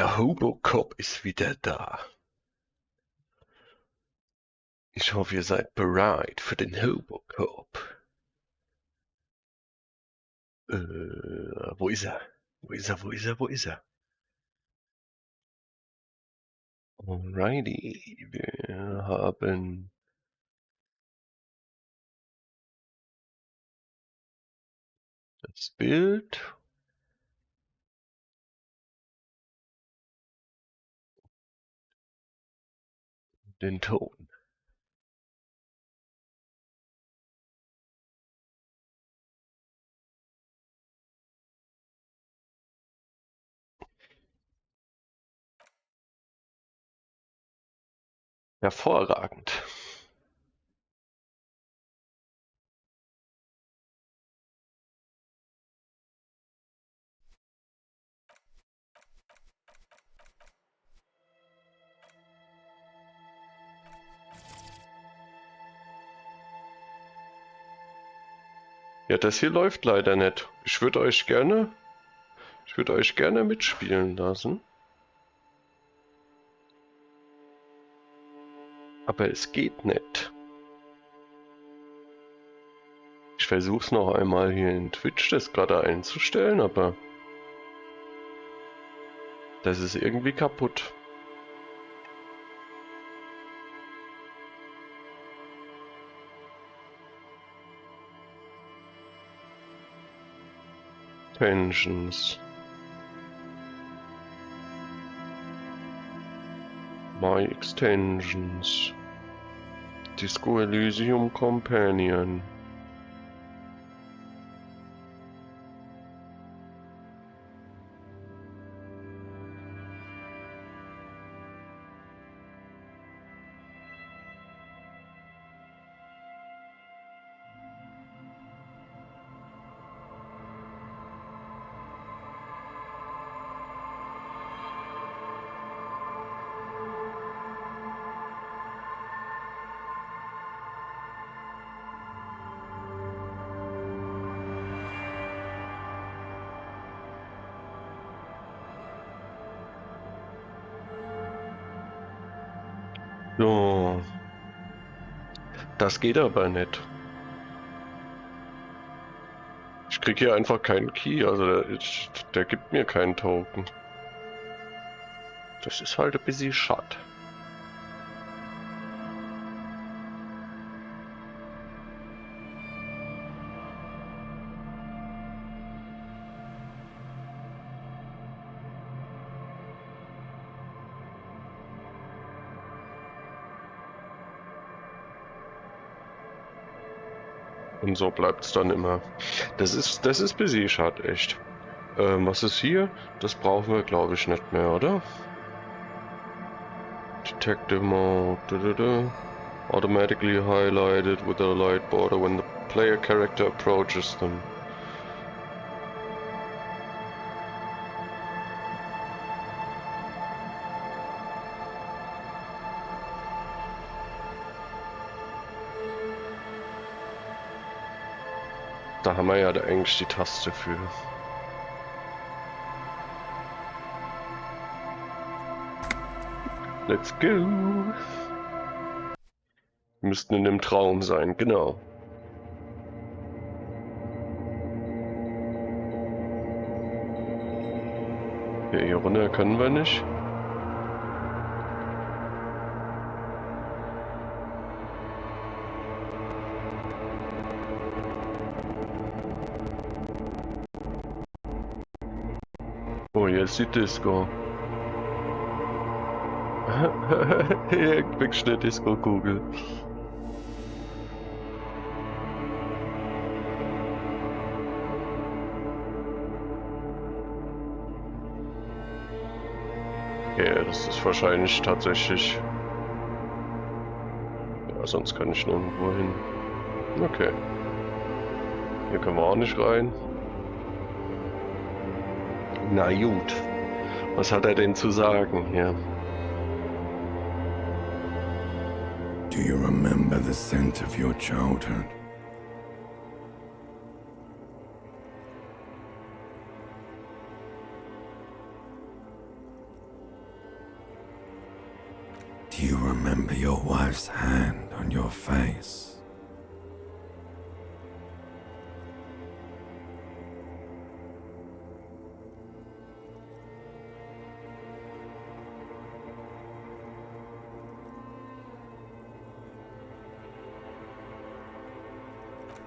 Der Hobocop ist wieder da. Ich hoffe, ihr seid bereit für den Hobocop. Wo ist er? Wo ist er? Wo ist er? Wo ist er? Alrighty, wir haben das Bild. Den Ton. Hervorragend. Ja, das hier läuft leider nicht. Ich würde euch gerne mitspielen lassen. Aber es geht nicht. Ich versuche es noch einmal hier in Twitch, das gerade einzustellen, aber das ist irgendwie kaputt. Tensions. My extensions. Disco Elysium Companion. So. Das geht aber nicht. Ich krieg hier einfach keinen Key, also der gibt mir keinen Token. Das ist halt ein bisschen schade. Und so bleibt's dann immer. Das ist ein bisschen schade, echt. Was ist hier? Das brauchen wir, glaube ich, nicht mehr, oder? Detective Mode. Automatically highlighted with a light border when the player character approaches them. Da haben wir ja da eigentlich die Taste für. Let's go! Wir müssten in dem Traum sein, genau. Ja, hier runter können wir nicht. Oh, hier ist die Disco. Hier kriegst du eine Disco-Kugel. Ja, das ist wahrscheinlich tatsächlich... Ja, sonst kann ich nirgendwo hin. Okay. Hier können wir auch nicht rein. Na gut. Was hat er denn zu sagen hier? Do you remember the scent of your childhood? Do you remember your wife's hand on your face?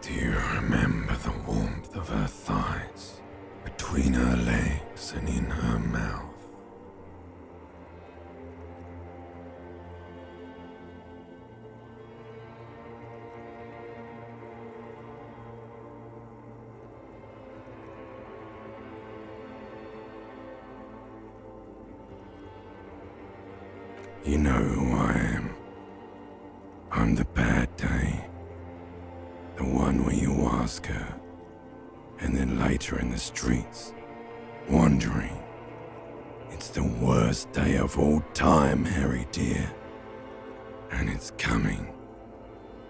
Do you remember the warmth of her thighs, between her legs and in her mouth? You know who I am. I'm the bad day. The one where you ask her, and then later in the streets, wandering. It's the worst day of all time, Harry dear. And it's coming.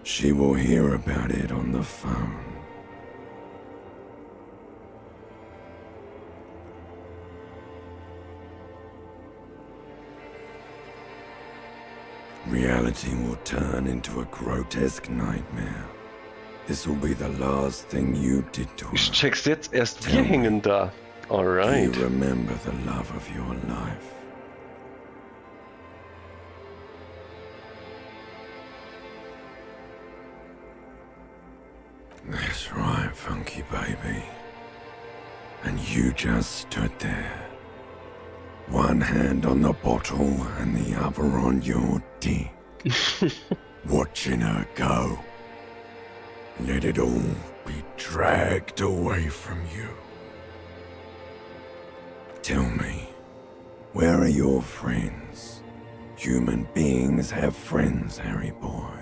She will hear about it on the phone. Reality will turn into a grotesque nightmare. This will be the last thing you did to her. Ich check's jetzt erst, wir hängen da. Alright. Do you remember the love of your life? That's right, funky baby. And you just stood there. One hand on the bottle and the other on your dick. Watching her go. Let it all be dragged away from you. Tell me, where are your friends? Human beings have friends, Harry boy.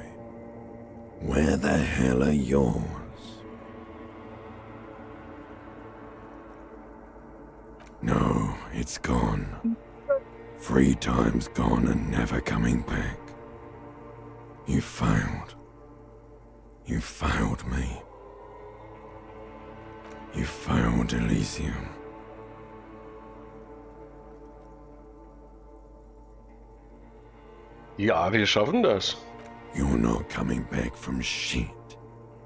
Where the hell are yours? No, it's gone. 3 times gone and never coming back. You failed. You failed me. You failed Elysium. Ja, wir schaffen das. You're not coming back from shit.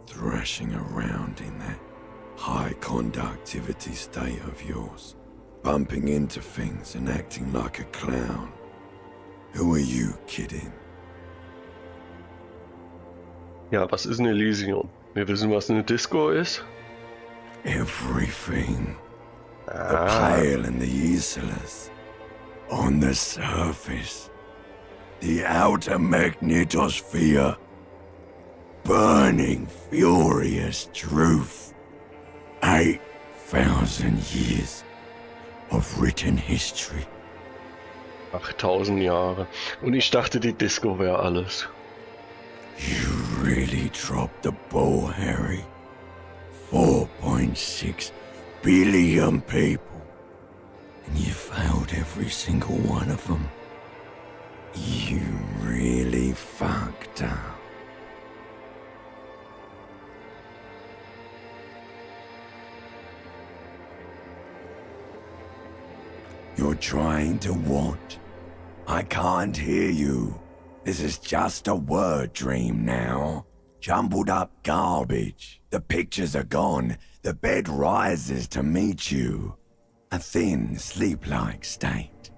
Thrashing around in that high conductivity state of yours. Bumping into things and acting like a clown. Who are you kidding? Ja, was ist ein Elysium? Wir wissen, was eine Disco ist. Everything. The pale and the useless. On the surface. The outer magnetosphere. Burning, furious truth. 8,000 years of written history. 8000 Jahre. Und ich dachte, die Disco wäre alles. You really dropped the ball, Harry. 4.6 billion people. And you failed every single one of them. You really fucked up. You're trying to what? I can't hear you. This is just a word dream now. Jumbled up garbage. The pictures are gone. The bed rises to meet you. A thin, sleep-like state.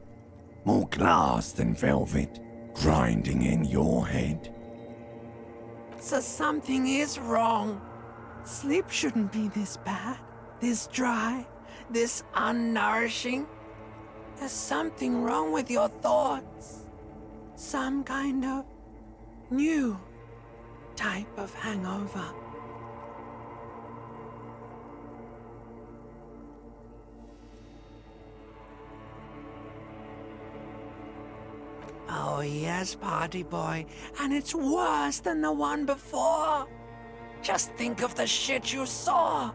More glass than velvet, grinding in your head. So something is wrong. Sleep shouldn't be this bad, this dry, this unnourishing. There's something wrong with your thoughts. Some kind of new type of hangover. Oh yes, party boy, and it's worse than the one before. Just think of the shit you saw.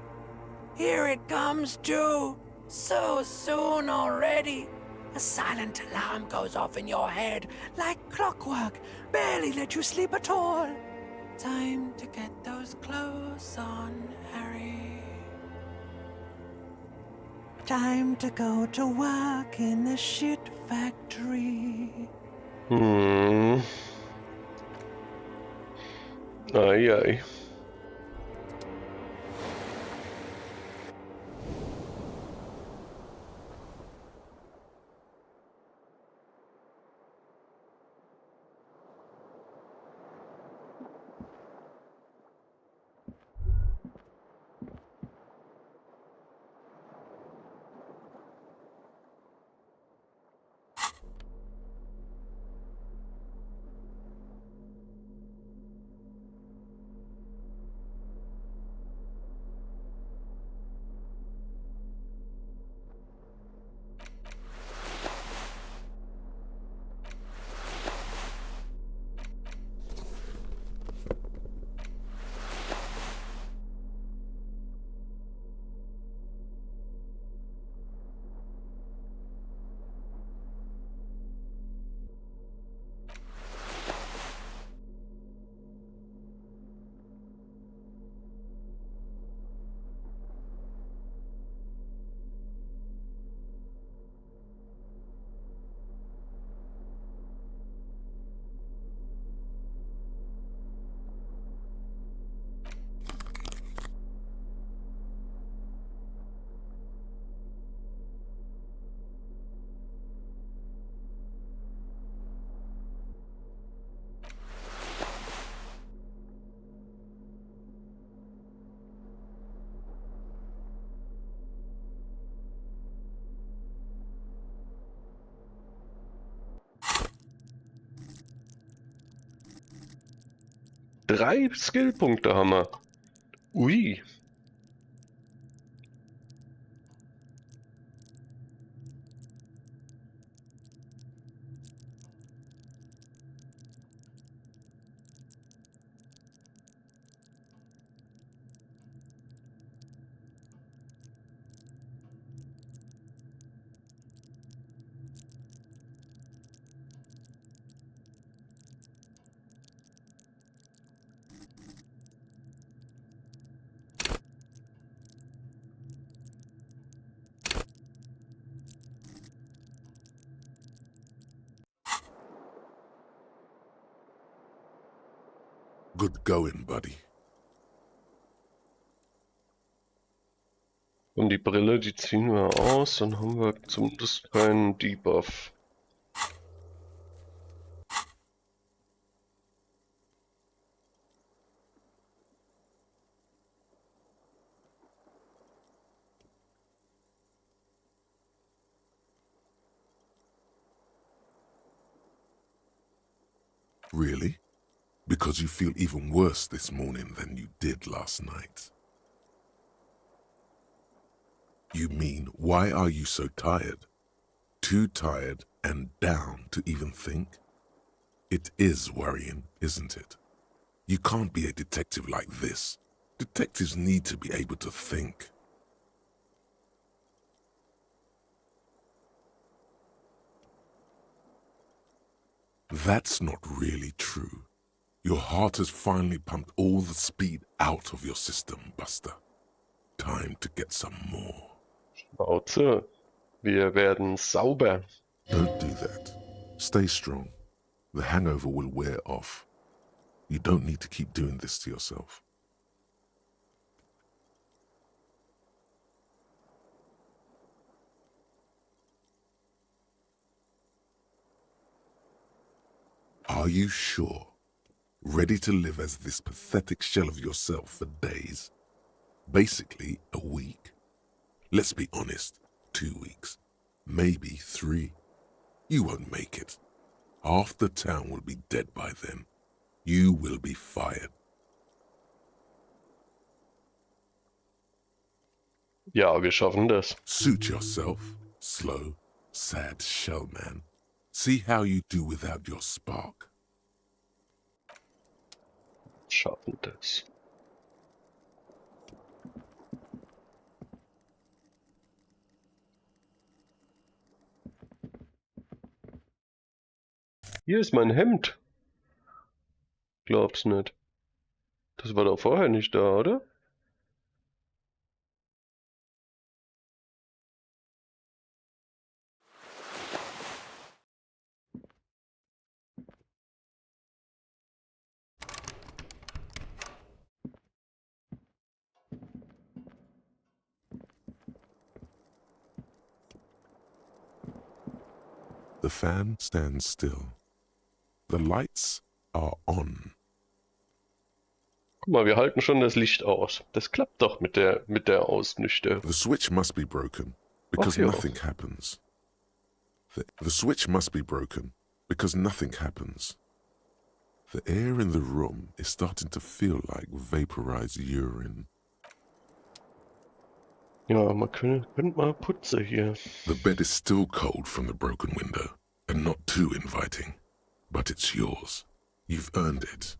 Here it comes too, so soon already. A silent alarm goes off in your head, like clockwork, barely let you sleep at all. Time to get those clothes on, Harry. Time to go to work in the shit factory. Hm. Ei, ei. Drei Skillpunkte haben wir. Ui. Good going, buddy. Und die Brille, die ziehen wir aus, dann haben wir zumindest keinen Debuff. Really? Because you feel even worse this morning than you did last night. You mean, why are you so tired? Too tired and down to even think? It is worrying, isn't it? You can't be a detective like this. Detectives need to be able to think. That's not really true. Your heart has finally pumped all the speed out of your system, Buster. Time to get some more. Schnauze. Wir werden sauber. Don't do that. Stay strong. The hangover will wear off. You don't need to keep doing this to yourself. Are you sure? Ready to live as this pathetic shell of yourself for days? Basically, a week. Let's be honest, 2 weeks. Maybe 3. You won't make it. Half the town will be dead by then. You will be fired. Ja, wir schaffen das. Suit yourself, slow, sad shell man. See how you do without your spark. Schaffen das. Hier ist mein Hemd. Glaub's nicht. Das war doch vorher nicht da, oder? The fan stands still. The lights are on. Guck mal, wir halten schon das Licht aus. Das klappt doch mit der Ausnüchterung. The switch must be broken because Ach ja. nothing happens. The switch must be broken because nothing happens. The air in the room is starting to feel like vaporized urine. Ja, man könnte mal putzen hier. The bed is still cold from the broken window and not too inviting, but it's yours. You've earned it.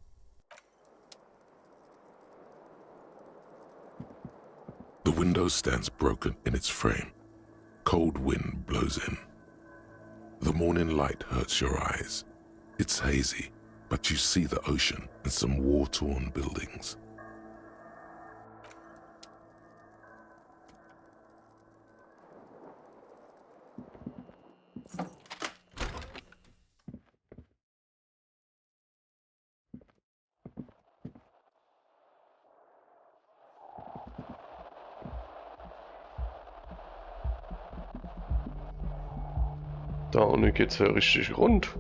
The window stands broken in its frame. Cold wind blows in. The morning light hurts your eyes. It's hazy, but you see the ocean and some war-torn buildings. Da unten geht's ja richtig rund.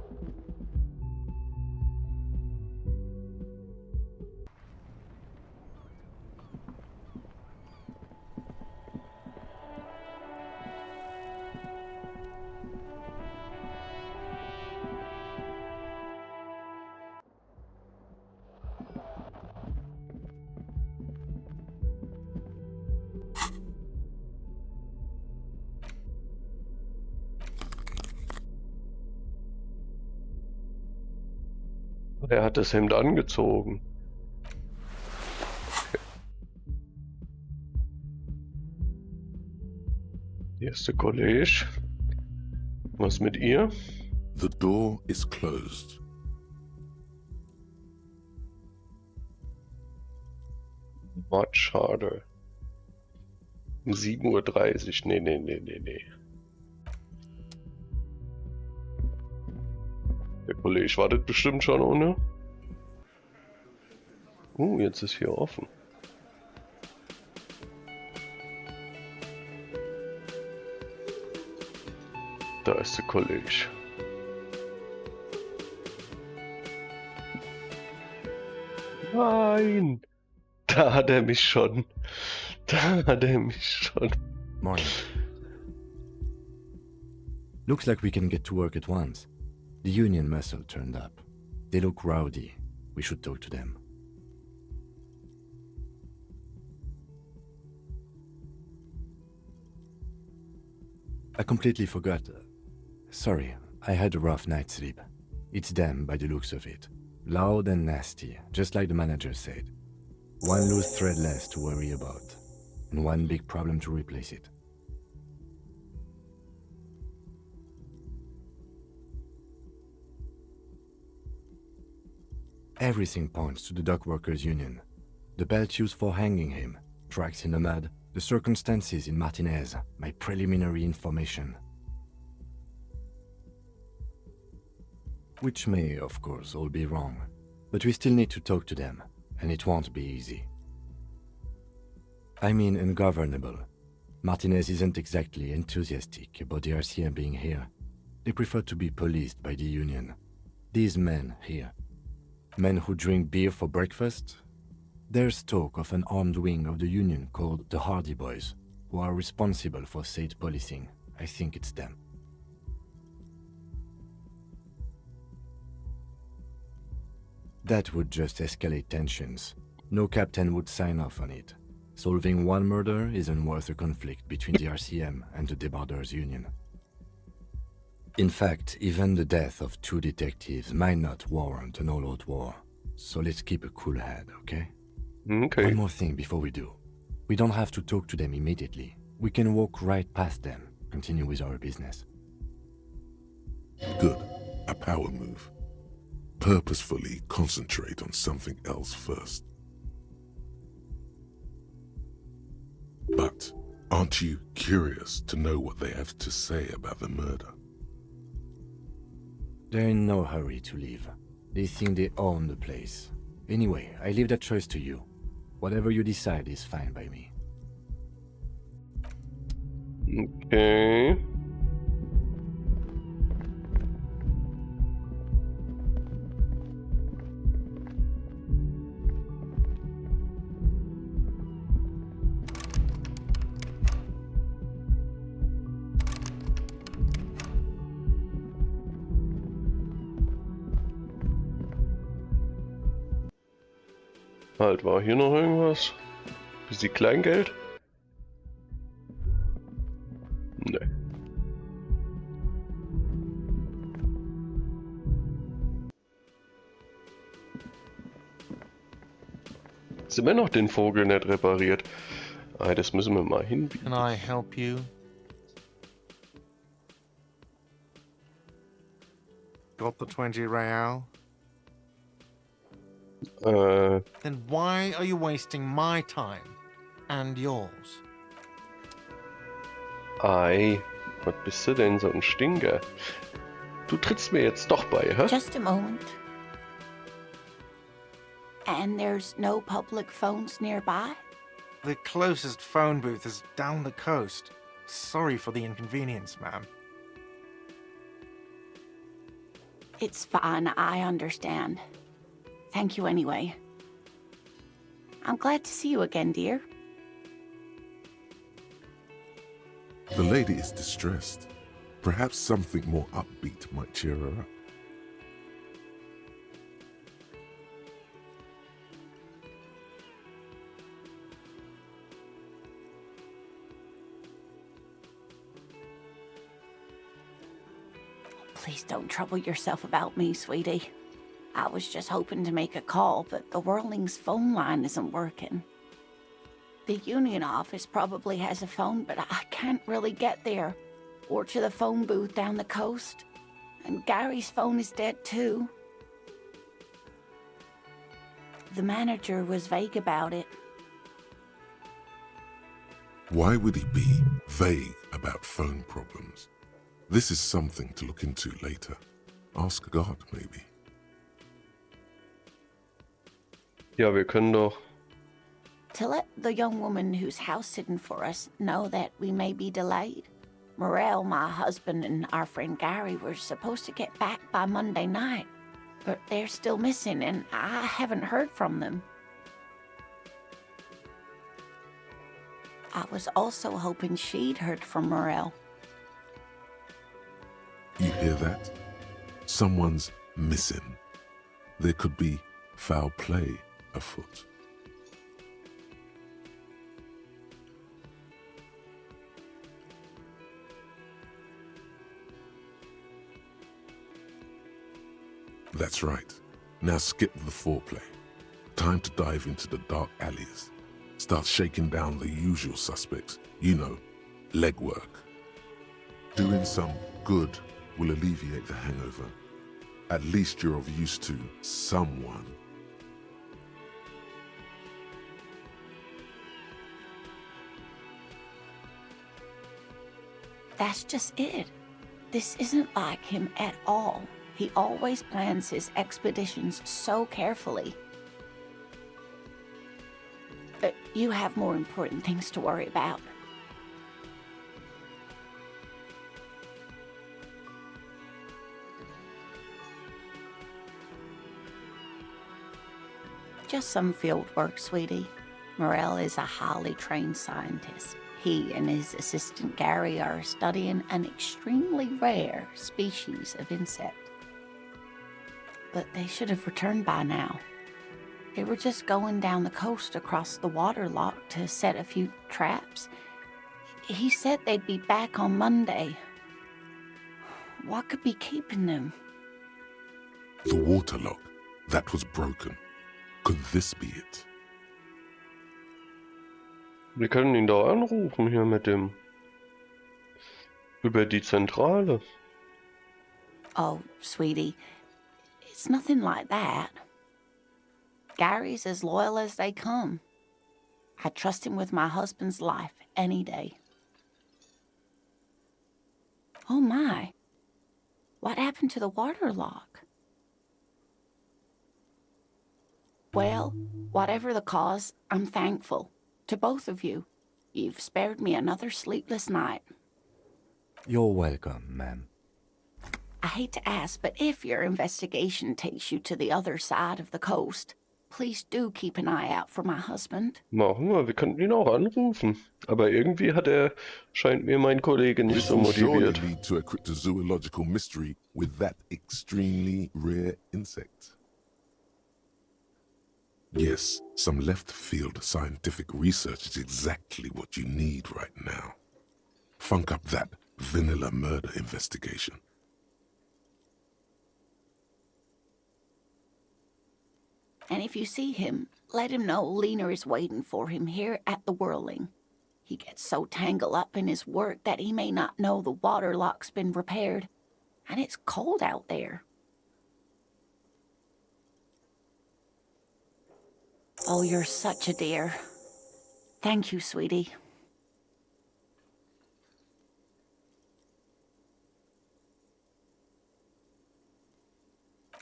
Er hat das Hemd angezogen. Erste Kollege. Was mit ihr? The door is closed. Much harder. Um 7:30 Uhr. Nee. Der Kollege wartet bestimmt schon ohne. Jetzt ist hier offen. Da ist der Kollege. Nein! Da hat er mich schon. Morning. Looks like we can get to work at once. The union muscle turned up. They look rowdy. We should talk to them. I completely forgot. Sorry, I had a rough night's sleep. It's them by the looks of it. Loud and nasty, just like the manager said. One loose thread less to worry about, and one big problem to replace it. Everything points to the dock workers' union. The belt used for hanging him, tracks in the mud, the circumstances in Martinez, my preliminary information. Which may, of course, all be wrong, but we still need to talk to them, and it won't be easy. I mean ungovernable. Martinez isn't exactly enthusiastic about the RCM being here. They prefer to be policed by the union. These men here. Men who drink beer for breakfast? There's talk of an armed wing of the union called the Hardy Boys, who are responsible for said policing. I think it's them. That would just escalate tensions. No captain would sign off on it. Solving one murder isn't worth a conflict between the RCM and the Debarders Union. In fact, even the death of 2 detectives might not warrant an all-out war. So let's keep a cool head, okay? Okay. One more thing before we do. We don't have to talk to them immediately. We can walk right past them, continue with our business. Good. A power move. Purposefully concentrate on something else first. But aren't you curious to know what they have to say about the murder? They're in no hurry to leave. They think they own the place. Anyway, I leave that choice to you. Whatever you decide is fine by me. Okay. Halt, war hier noch irgendwas? Ist die Kleingeld? Ne. Ist immer noch den Vogel nicht repariert. Ah, das müssen wir mal hinbiegen. Can I help you? Got the 20 real? Then why are you wasting my time and yours? Ei, was bist du denn so ein Stinker? Du trittst mir jetzt doch bei, hä? Just a moment. And there's no public phones nearby? The closest phone booth is down the coast. Sorry for the inconvenience, ma'am. It's fine, I understand. Thank you anyway. I'm glad to see you again, dear. The lady is distressed. Perhaps something more upbeat might cheer her up. Please don't trouble yourself about me, sweetie. I was just hoping to make a call, but the Whirling's phone line isn't working. The union office probably has a phone, but I can't really get there. Or to the phone booth down the coast. And Gary's phone is dead too. The manager was vague about it. Why would he be vague about phone problems? This is something to look into later. Ask God, maybe. Ja, wir können doch. To let the young woman who's house-sitting for us know that we may be delayed. Morel, my husband, and our friend Gary were supposed to get back by Monday night, but they're still missing, and I haven't heard from them. I was also hoping she'd heard from Morel. You hear that? Someone's missing. There could be foul play afoot. That's right. Now skip the foreplay. Time to dive into the dark alleys. Start shaking down the usual suspects. You know, legwork. Doing some good will alleviate the hangover. At least you're of use to someone. That's just it. This isn't like him at all. He always plans his expeditions so carefully. But you have more important things to worry about. Just some field work, sweetie. Morel is a highly trained scientist. He and his assistant Gary are studying an extremely rare species of insect. But they should have returned by now. They were just going down the coast across the water lock to set a few traps. He said they'd be back on Monday. What could be keeping them? The water lock. That was broken. Could this be it? Wir können ihn doch anrufen hier mit dem. Über die Zentrale. Oh, sweetie, it's nothing like that. Gary's as loyal as they come. I trust him with my husband's life any day. Oh my, what happened to the water lock? Well, whatever the cause, I'm thankful. To both of you. You've spared me another sleepless night. You're welcome, ma'am. I hate to ask, but if your investigation takes you to the other side of the coast, please do keep an eye out for my husband. Machen wir könnten ihn auch anrufen. Aber irgendwie scheint mir mein Kollege nicht This so will surely motiviert. lead to a cryptozoological mystery with that extremely rare insect. Yes, some left-field scientific research is exactly what you need right now. Funk up that vanilla murder investigation. And if you see him, let him know Lena is waiting for him here at the Whirling. He gets so tangled up in his work that he may not know the water lock's been repaired, and it's cold out there. Oh, you're such a dear. Thank you, sweetie.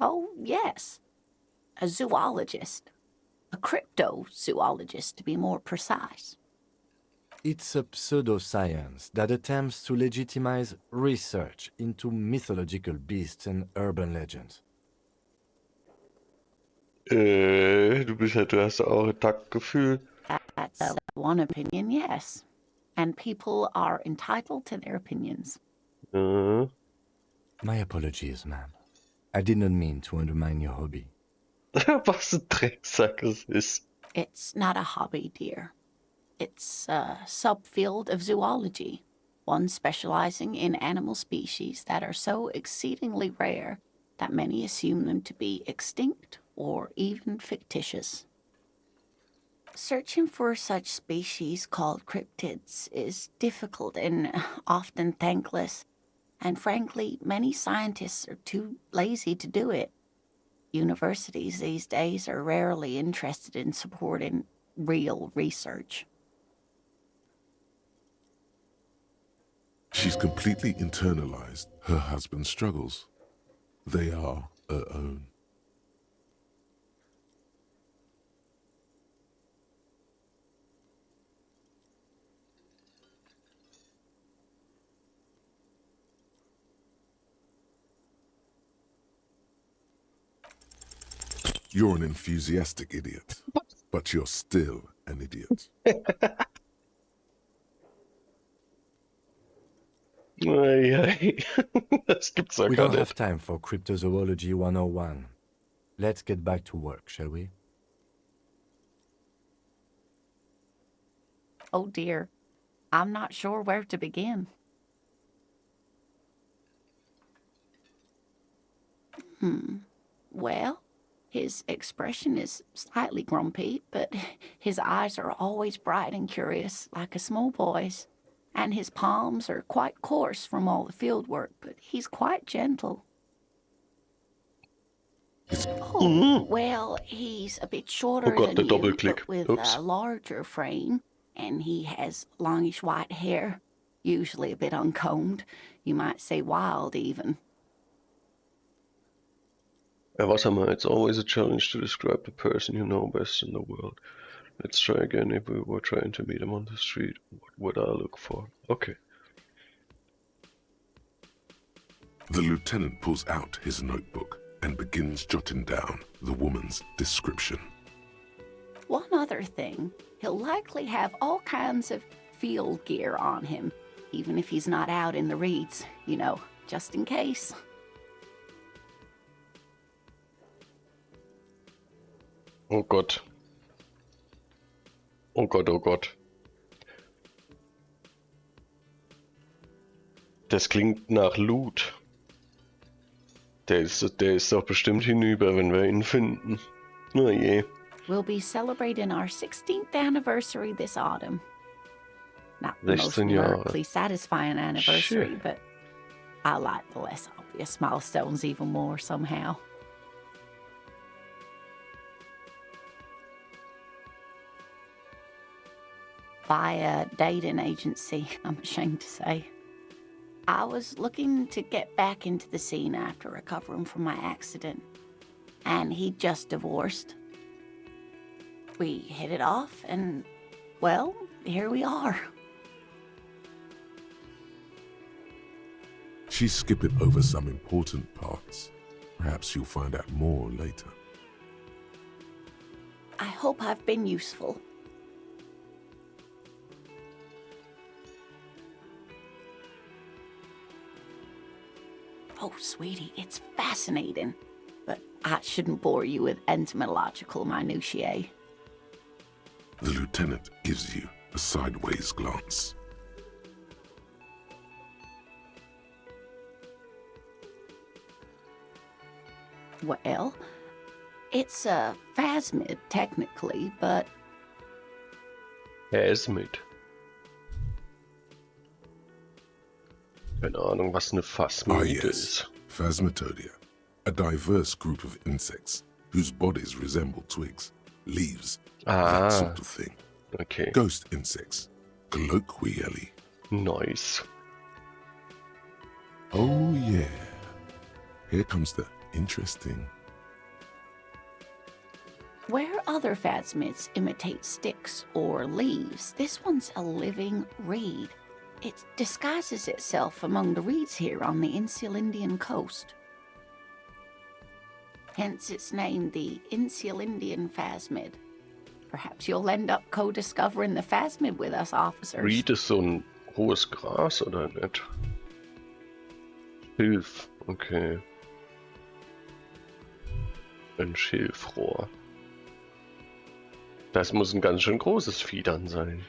Oh, yes. A zoologist. A cryptozoologist, to be more precise. It's a pseudoscience that attempts to legitimize research into mythological beasts and urban legends. Du hast auch ein Taktgefühl. That's one opinion, yes. And people are entitled to their opinions. My apologies, ma'am. I did not mean to undermine your hobby. Was ein Drecksack es ist. It's not a hobby, dear. It's a subfield of zoology, one specializing in animal species that are so exceedingly rare that many assume them to be extinct or even fictitious. Searching for such species called cryptids is difficult and often thankless, and frankly, many scientists are too lazy to do it. Universities these days are rarely interested in supporting real research. She's completely internalized her husband's struggles. They are her own. You're an enthusiastic idiot, but you're still an idiot. Ei. Das gibt's ja We gar don't have nicht. time for Cryptozoology 101. Let's get back to work, shall we? Oh dear, I'm not sure where to begin. Well, his expression is slightly grumpy, but his eyes are always bright and curious, like a small boy's. And his palms are quite coarse from all the field work, but he's quite gentle. Oh, well, he's a bit shorter Gott, than der you, Doppelklick. but with Ups. a larger frame, and he has longish white hair, usually a bit uncombed. You might say wild, even. Ja, was haben wir? It's always a challenge to describe the person you know best in the world. Let's try again. If we were trying to meet him on the street, what would I look for? Okay. The lieutenant pulls out his notebook and begins jotting down the woman's description. One other thing, he'll likely have all kinds of field gear on him, even if he's not out in the reeds, you know, just in case. Oh Gott. Oh Gott, oh Gott. Das klingt nach Loot. Der ist doch bestimmt hinüber, wenn wir ihn finden. Oh je. We'll be celebrating our 16th anniversary this autumn. Not the most 16 Jahre. lyrically satisfying anniversary, Shit. but I like the less obvious milestones even more somehow. By a dating agency, I'm ashamed to say. I was looking to get back into the scene after recovering from my accident, and he'd just divorced. We hit it off, and, well, here we are. She's skipping over some important parts. Perhaps you'll find out more later. I hope I've been useful. Oh, sweetie, it's fascinating. but I shouldn't bore you with entomological minutiae. The lieutenant gives you a sideways glance. Well, it's a phasmid, technically, but Phasmid. Keine Ahnung, was eine Phasmid ist. Phasmatodia, a diverse group of insects whose bodies resemble twigs, leaves, that sort of thing. Okay. Ghost insects, colloquially. Nice. Oh yeah. Here comes the interesting. where other phasmids imitate sticks or leaves, this one's a living reed. It disguises itself among the reeds here on the Insulindian coast. Hence its name, the Insulindian phasmid. Perhaps you'll end up co-discovering the phasmid with us, officers. Reed ist so ein hohes Gras, oder nicht? Schilf, okay. Ein Schilfrohr. Das muss ein ganz schön großes Vieh dann sein.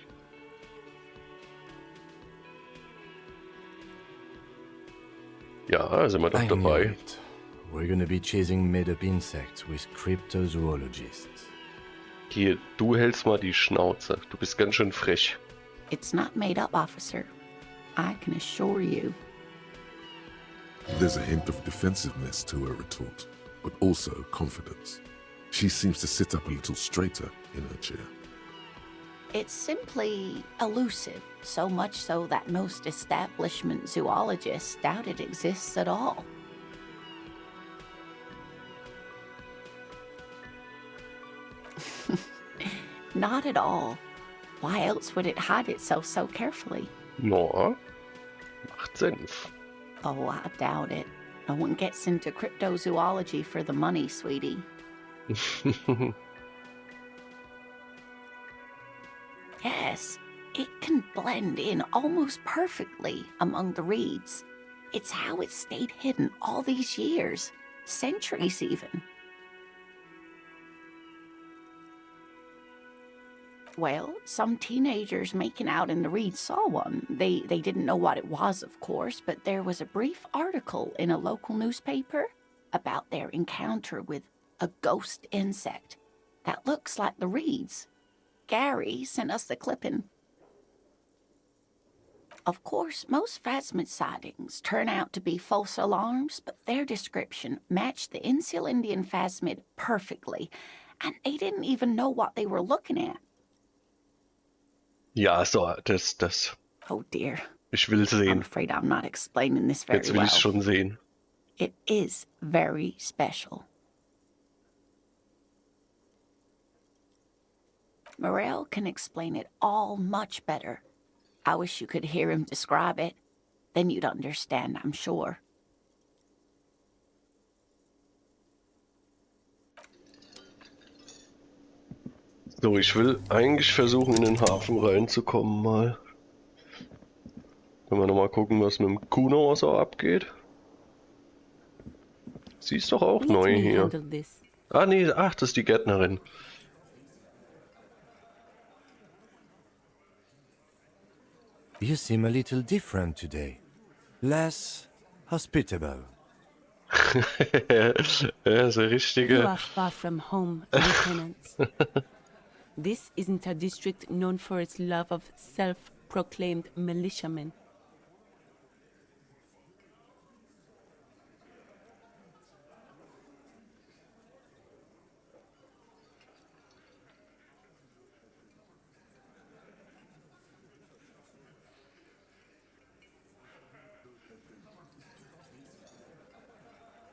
Ja, sind wir doch I knew dabei. it. We're gonna be chasing made-up insects with cryptozoologists. Hier, du hältst mal die Schnauze. Du bist ganz schön frech. It's not made up, officer. I can assure you. There's a hint of defensiveness to her retort, but also confidence. She seems to sit up a little straighter in her chair. It's simply elusive, so much so that most establishment zoologists doubt it exists at all. Not at all. Why else would it hide itself so carefully? Ja, macht Senf. Oh, I doubt it. No one gets into cryptozoology for the money, sweetie. Yes, it can blend in almost perfectly among the reeds. It's how it stayed hidden all these years, centuries even. Well, some teenagers making out in the reeds saw one. They didn't know what it was, of course, but there was a brief article in a local newspaper about their encounter with a ghost insect that looks like the reeds. Gary sent us the clipping. Of course, most phasmid sightings turn out to be false alarms, but their description matched the Insulindian phasmid perfectly, and they didn't even know what they were looking at. Ja, so, das. Oh dear. Ich will I'm sehen. afraid I'm not explaining this very Jetzt will well. ich schon sehen. It is very special. Morel can explain it all much better. I wish you could hear him describe it. Then you'd understand, I'm sure. So, ich will eigentlich versuchen, in den Hafen reinzukommen mal. Können wir nochmal gucken, was mit dem Kuno so abgeht. Sie ist doch auch Let neu me hier. handle this. Ah nee, ach, das ist die Gärtnerin. You seem a little different today. Less hospitable. Ja, so You richtige. are far from home, Lieutenant. This isn't a district known for its love of self-proclaimed militiamen.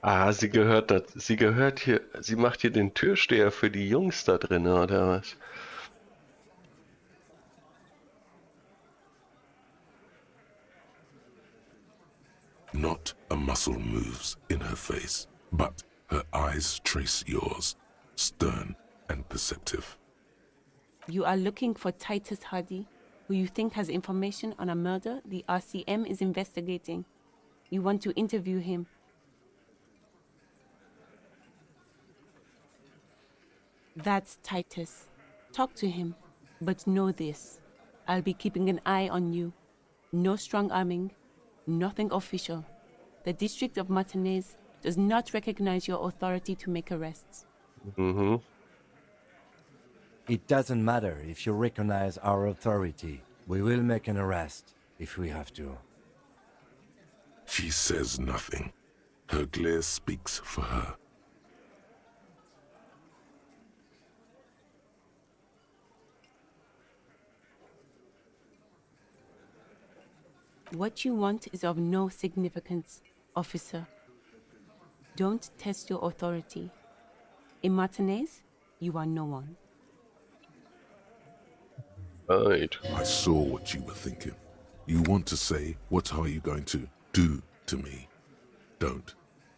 Ah, sie gehört hier, sie macht hier den Türsteher für die Jungs da drin, oder was? Not a muscle moves in her face, but her eyes trace yours, stern and perceptive. You are looking for Titus Hardy, who you think has information on a murder the RCM is investigating. You want to interview him. That's Titus. Talk to him. But know this. I'll be keeping an eye on you. No strong arming. Nothing official. The District of Martinez does not recognize your authority to make arrests. Mm-hmm. It doesn't matter if you recognize our authority. We will make an arrest if we have to. She says nothing. Her glare speaks for her. What you want is of no significance, officer. Don't test your authority. In Martinez, you are no one. Right. I saw what you were thinking. You want to say, what are you going to do to me? Don't.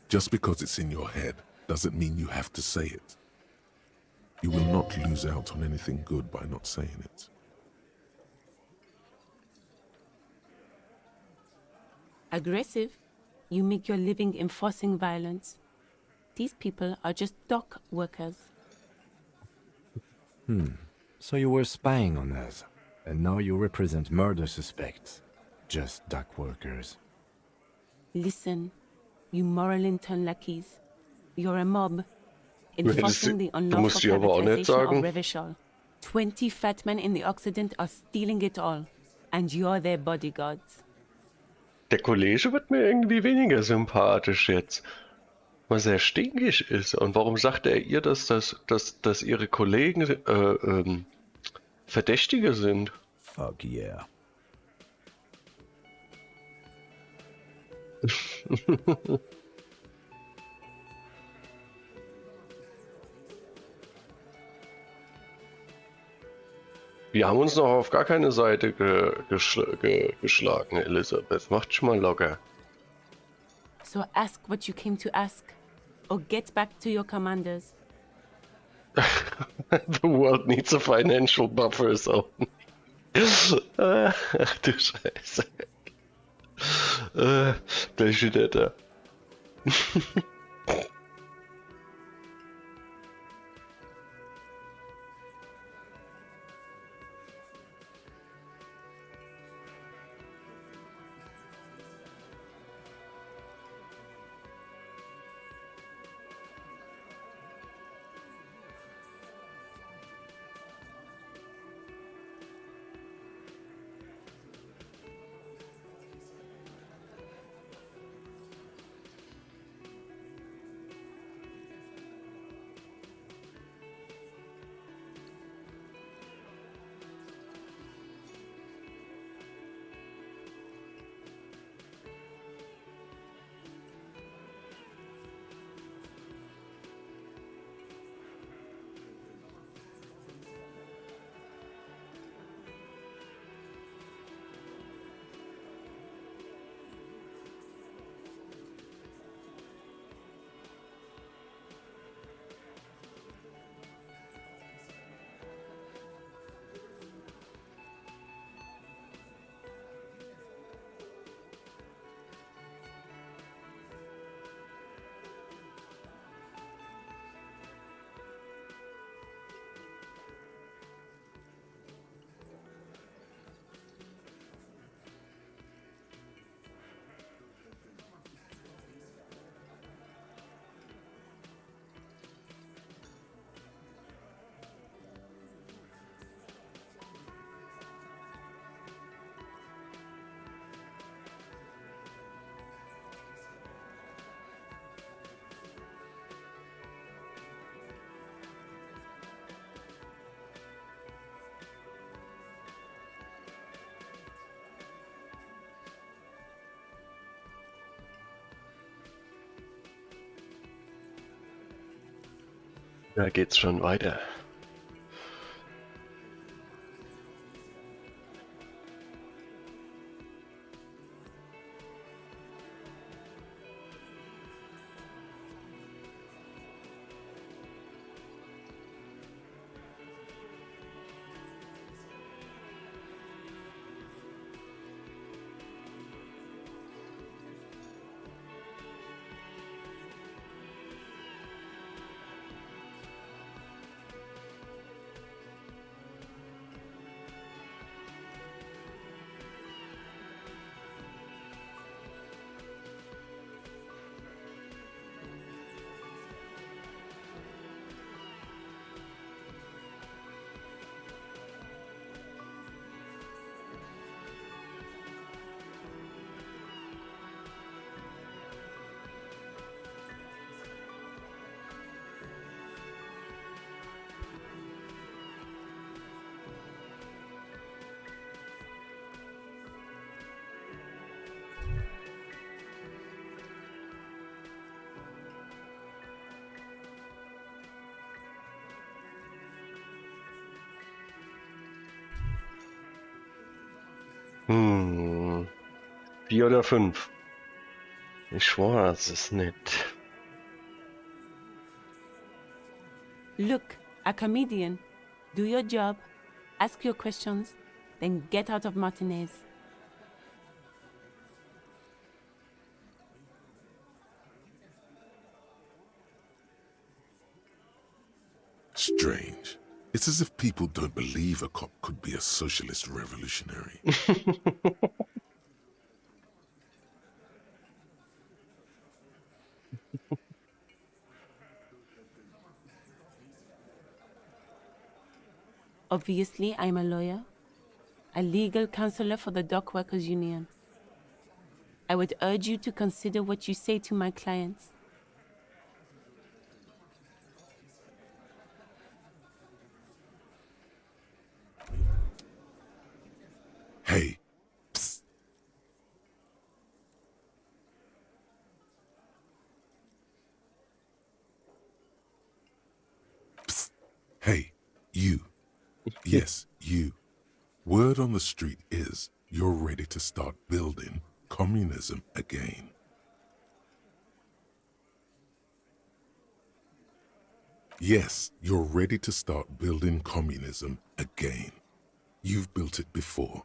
Just because it's in your head doesn't mean you have to say it. You will not lose out on anything good by not saying it. Aggressive? You make your living enforcing violence. These people are just dock workers. So you were spying on us, and now you represent murder suspects. Just dock workers. Listen, you moral intern lackeys. You're a mob. Enforcing the unlawful musst die aber auch nicht privatization of sagen. Revachol. 20 fat men in the Occident are stealing it all. And you're their bodyguards. Der Kollege wird mir irgendwie weniger sympathisch jetzt, weil er stinkig ist. Und warum sagt er ihr, dass ihre Kollegen Verdächtige sind? Fuck yeah. Wir haben uns noch auf gar keine Seite geschlagen, Elisabeth. Macht schon mal locker. So ask what you came to ask. Or get back to your commanders. The world needs a financial buffer zone. Ach du Scheiße. Der Schütter. Da geht's schon weiter. Hm. 4 oder 5? Ich weiß es nicht. Look, a comedian. Do your job, ask your questions, then get out of Martinez. Strange. It's as if people don't believe a cop could be a socialist revolutionary. Obviously, I'm a lawyer, a legal counselor for the Dock Workers Union. I would urge you to consider what you say to my clients. Hey, psst. Psst. Hey, you. Yes, you. Word on the street is you're ready to start building communism again. Yes, you're ready to start building communism again. You've built it before.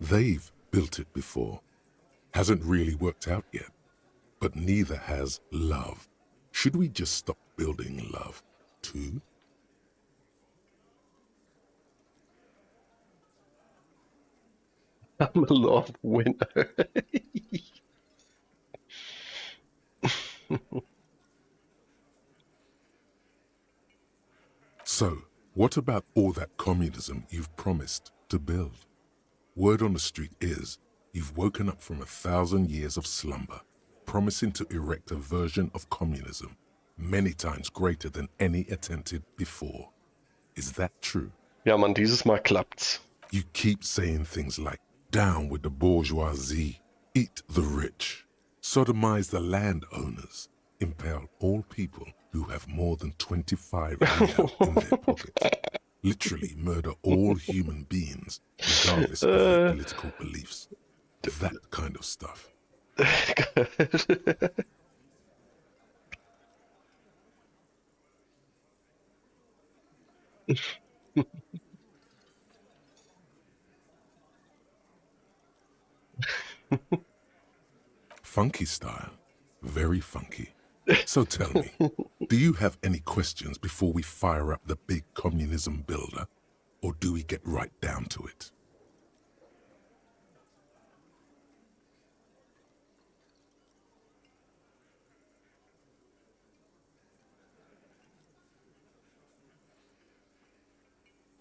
They've built it before. Hasn't really worked out yet. But neither has love. Should we just stop building love, too? I'm a love winner. So, what about all that communism you've promised to build? Word on the street is you've woken up from 1,000 years of slumber, promising to erect a version of communism many times greater than any attempted before. Is that true? Ja, Mann, dieses Mal klappt's. You keep saying things like, down with the bourgeoisie, eat the rich, sodomize the landowners, impale all people who have more than 25 real in their pockets, literally murder all human beings, regardless of their political beliefs. That kind of stuff. Funky style. Very funky. So tell me, do you have any questions before we fire up the big communism builder? Or do we get right down to it?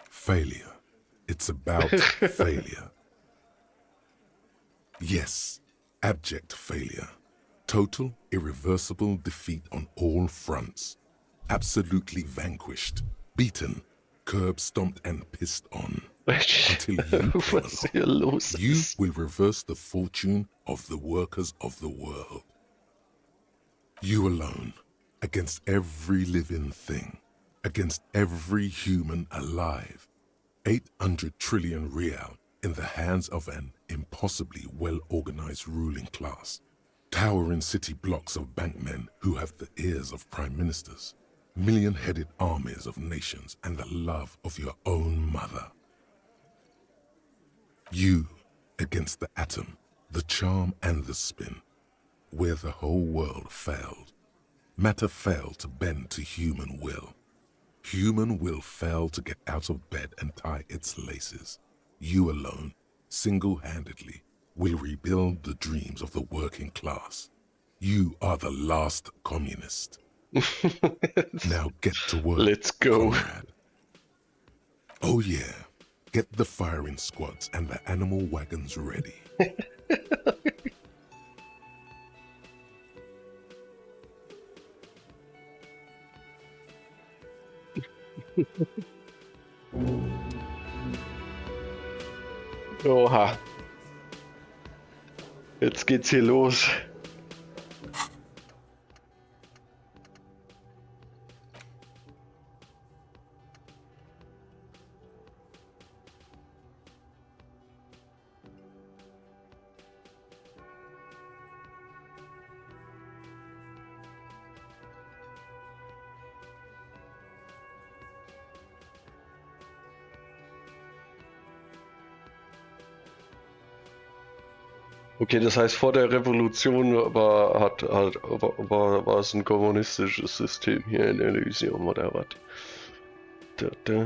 Failure. It's about failure. Yes, abject failure. Total, irreversible defeat on all fronts. Absolutely vanquished, beaten, curb-stomped and pissed on. Until you came Was hier along. los You ist. will reverse the fortune of the workers of the world. You alone, against every living thing, against every human alive. 800 trillion real in the hands of an impossibly well-organized ruling class. Towering city blocks of bankmen who have the ears of prime ministers. Million-headed armies of nations and the love of your own mother. You against the atom, the charm and the spin, where the whole world failed. Matter failed to bend to human will. Human will failed to get out of bed and tie its laces. You alone, single-handedly, will rebuild the dreams of the working class. You are the last communist. Now get to work, Let's go. comrade. Oh yeah, get the firing squads and the animal wagons ready. Oha. Jetzt geht's hier los. Okay, das heißt, vor der Revolution war es ein kommunistisches System hier in Elysium oder was? Da, da.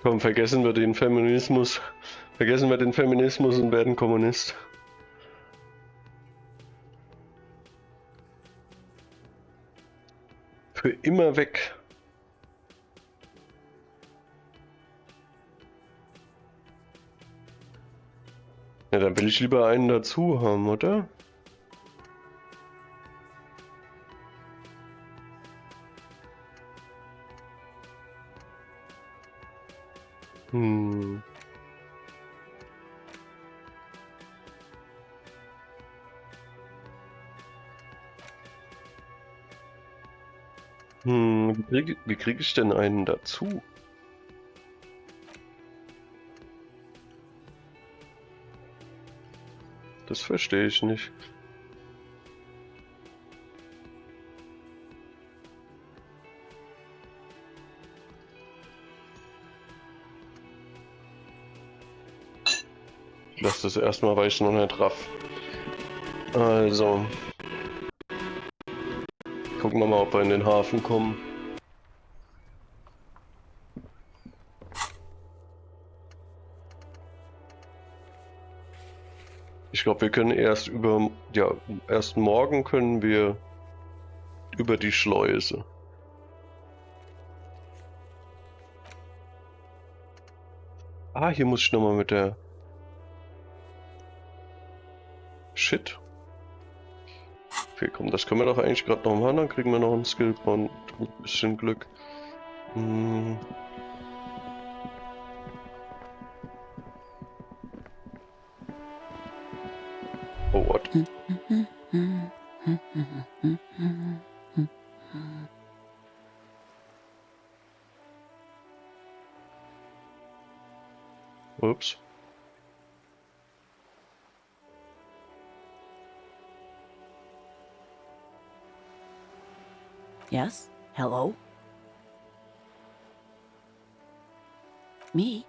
Komm, vergessen wir den Feminismus. Vergessen wir den Feminismus und werden Kommunist. Für immer weg. Ja, dann will ich lieber einen dazu haben, oder? Hm. Wie krieg ich denn einen dazu? Das verstehe ich nicht. Ich lasse das erstmal, weil ich noch nicht raff. Also. Gucken wir mal, ob wir in den Hafen kommen. Ich glaube, wir können erst erst morgen können wir über die Schleuse. Ah, hier muss ich nochmal mit der... Shit. Okay, komm, das können wir doch eigentlich gerade noch machen, dann kriegen wir noch einen Skillpoint mit ein bisschen Glück. Oh, what? Ups. Yes? Hello? Me?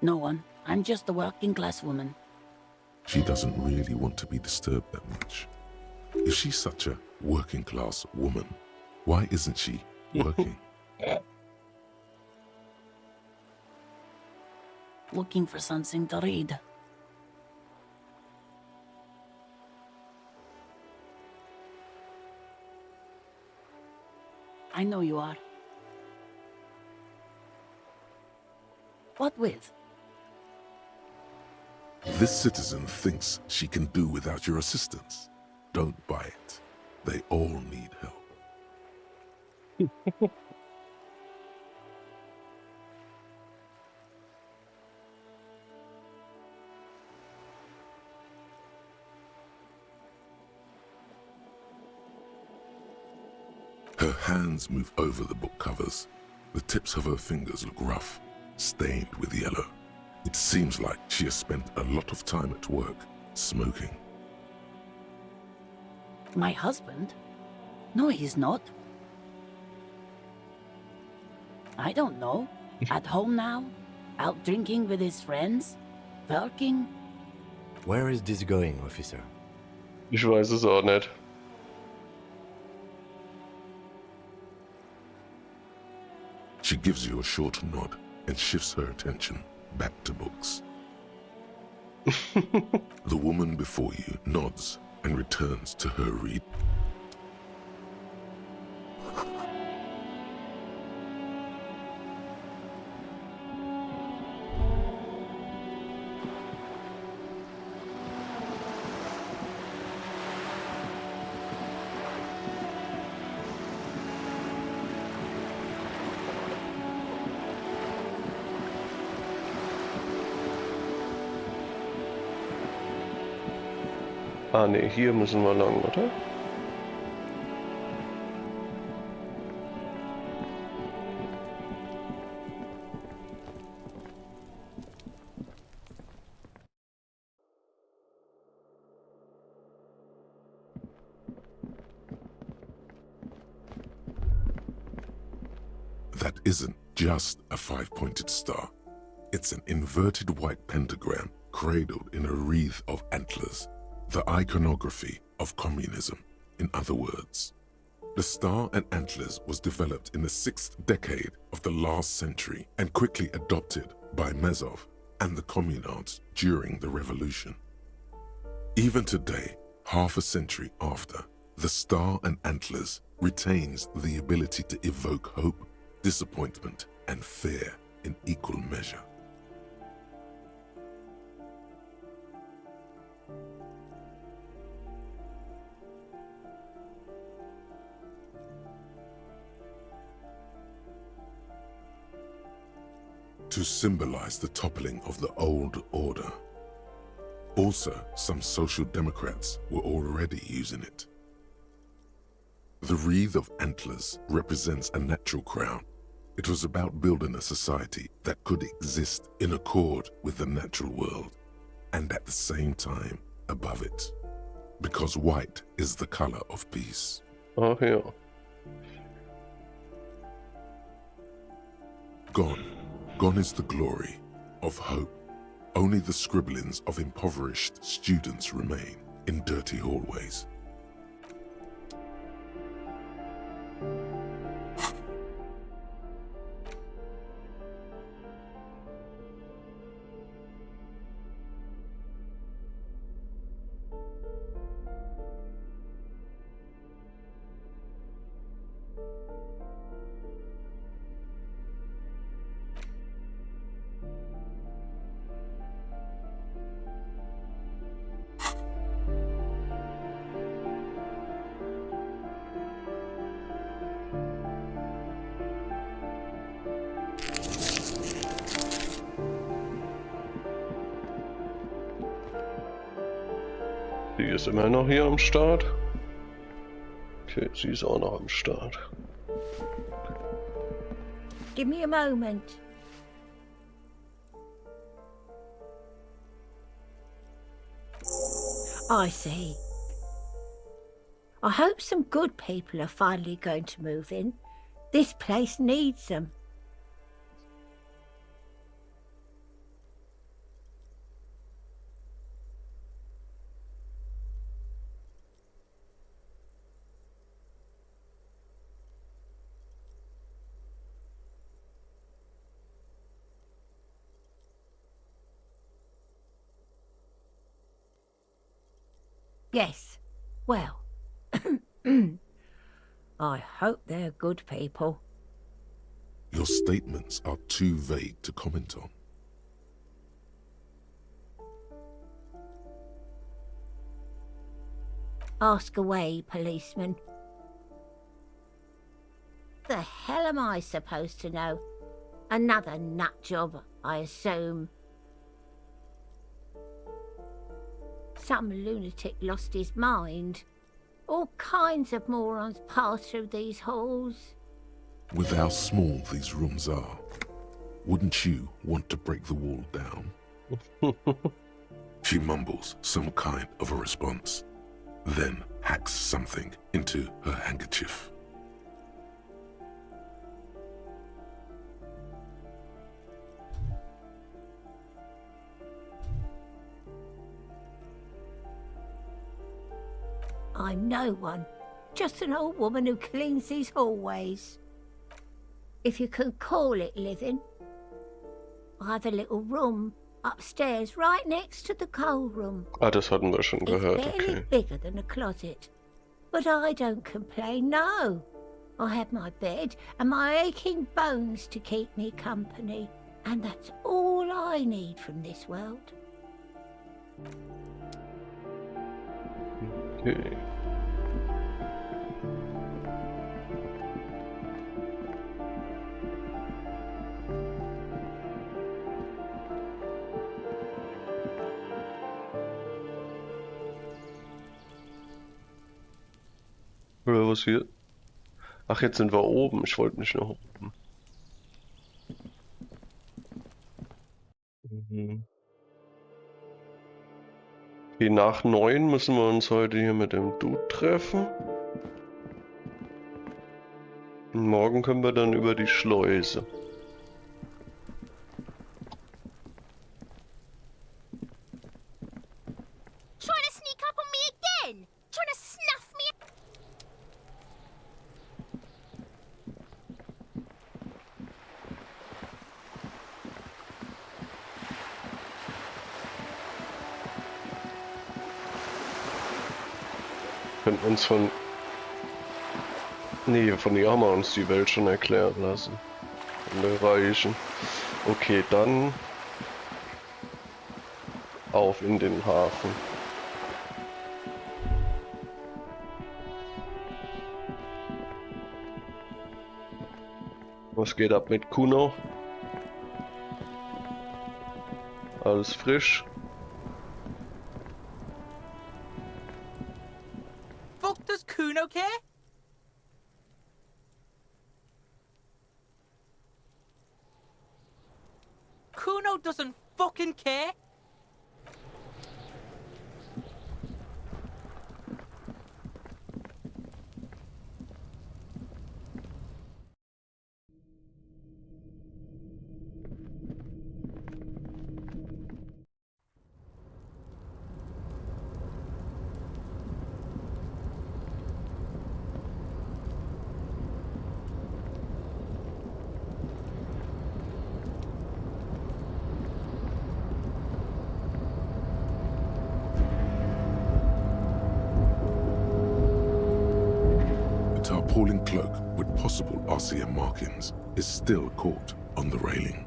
No one. I'm just a working class woman. She doesn't really want to be disturbed that much. If she's such a working class woman, why isn't she working? Looking for something to read. I know you are. What with? This citizen thinks she can do without your assistance. Don't buy it. They all need help. Her hands move over the book covers. The tips of her fingers look rough, stained with yellow. It seems like she has spent a lot of time at work, smoking. My husband? No, he's not. I don't know. At home now? Out drinking with his friends? Working? Where is this going, officer? Ich weiß es auch nicht. She gives you a short nod and shifts her attention back to books. The woman before you nods and returns to her read. Ah ne, hier müssen wir lang, oder? That isn't just a five-pointed star. It's an inverted white pentagram cradled in a wreath of antlers, the iconography of communism, in other words. The star and antlers was developed in the 6th decade of the last century and quickly adopted by Mazov and the communards during the revolution. Even today, half a century after, the star and antlers retains the ability to evoke hope, disappointment, and fear in equal measure. To symbolize the toppling of the old order. Also, some social democrats were already using it. The wreath of antlers represents a natural crown. It was about building a society that could exist in accord with the natural world, and at the same time above it. Because white is the color of peace. Ach ja. Gone. Gone is the glory of hope. Only the scribblings of impoverished students remain in dirty hallways. Die ist immer noch hier am Start. Okay, sie ist auch noch am Start. Give me a moment. I see. I hope some good people are finally going to move in. This place needs them. Yes, well, I hope they're good people. Your statements are too vague to comment on. Ask away, policeman. The hell am I supposed to know? Another nut job, I assume. Some lunatic lost his mind. All kinds of morons pass through these halls. With how small these rooms are, wouldn't you want to break the wall down? She mumbles some kind of a response, then hacks something into her handkerchief. I'm no one, just an old woman who cleans these hallways. If you can call it living. I have a little room upstairs right next to the coal room. Ah, das hatten wir schon It's gehört, barely okay. bigger than a closet. But I don't complain, no. I have my bed and my aching bones to keep me company. And that's all I need from this world. Okay. was hier? Ach, jetzt sind wir oben. Ich wollte nicht nach oben. Mhm. Okay, nach 9 müssen wir uns heute hier mit dem Dude treffen. Und morgen können wir dann über die Schleuse. Trying to sneak up on me again? Trying to snuff me? Könnten uns von... Nee, von ihr haben wir uns die Welt schon erklären lassen. Von der Reichen. Okay, dann... auf in den Hafen. Was geht ab mit Kuno? Alles frisch? Fuck does Kuno care? Kuno doesn't fucking care. The tarpaulin cloak with possible RCM markings is still caught on the railing.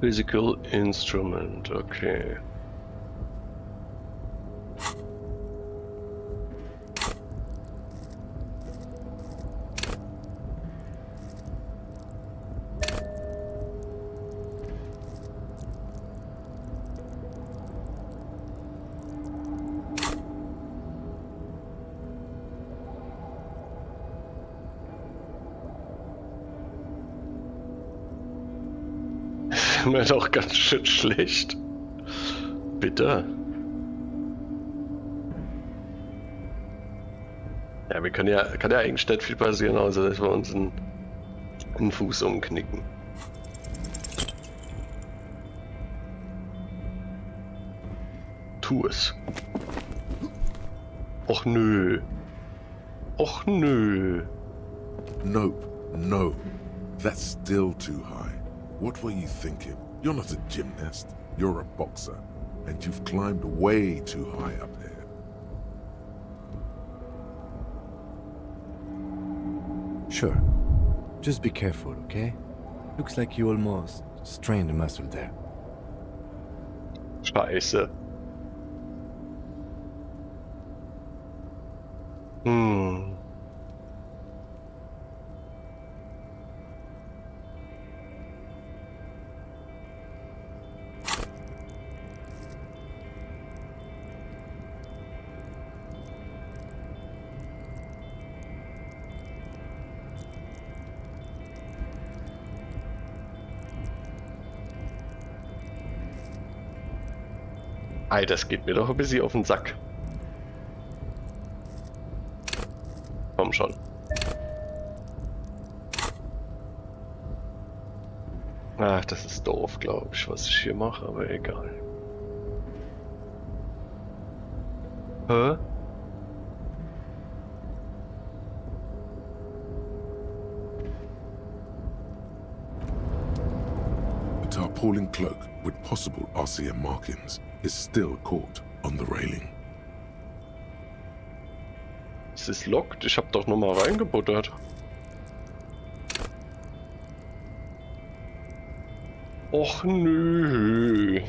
Physical instrument, okay. Mir doch ganz schön schlecht. Bitte. Ja, kann ja eigentlich nicht viel passieren, außer dass wir uns einen Fuß umknicken. Tu es. Och nö. Och nö. Nope, no. That's still too high. What were you thinking? You're not a gymnast. You're a boxer. And you've climbed way too high up here. Sure. Just be careful, okay? Looks like you almost strained a muscle there. Scheiße. Hm. Ei, das geht mir doch ein bisschen auf den Sack. Komm schon. Ach, das ist doof, glaube ich, was ich hier mache, aber egal. Hä? The tarpaulin cloak with possible RCM markings is still caught on the railing. Es ist locked, ich hab doch noch mal reingebuttert. Och nö.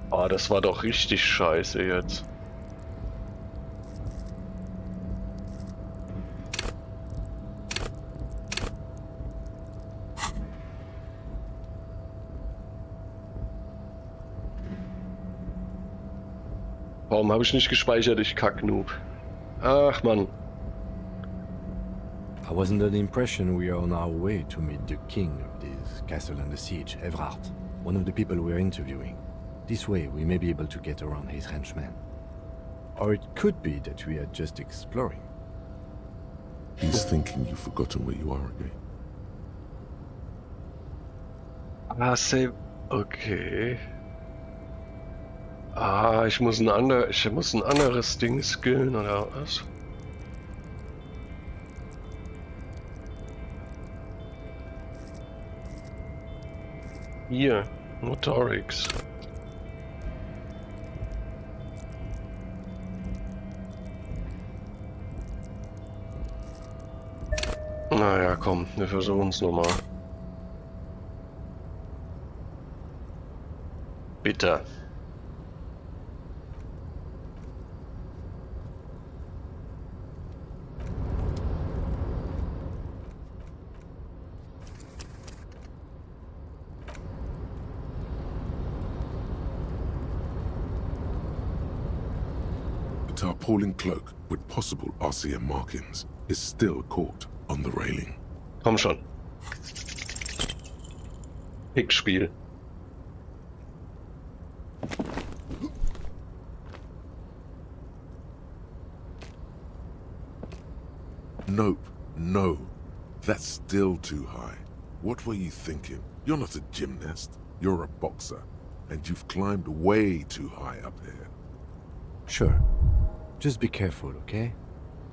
Ah, das war doch richtig scheiße jetzt. Warum habe ich nicht gespeichert, ich Kacknoob? Ach Mann. I was under the impression we are on our way to meet the king of this castle under siege, Evrard, one of the people we're interviewing. This way we may be able to get around his henchmen. Or it could be that we are just exploring. He's thinking you've forgotten where you are again. Ah, save. Okay. Ich muss ein anderes Ding skillen, oder was? Hier, Motorics. Naja, komm, wir versuchen es nochmal. Bitte. The tarpaulin cloak with possible RCM markings is still caught on the railing. Komm schon. Pickspiel. Nope, no. That's still too high. What were you thinking? You're not a gymnast. You're a boxer. And you've climbed way too high up here. Sure. Just be careful, okay?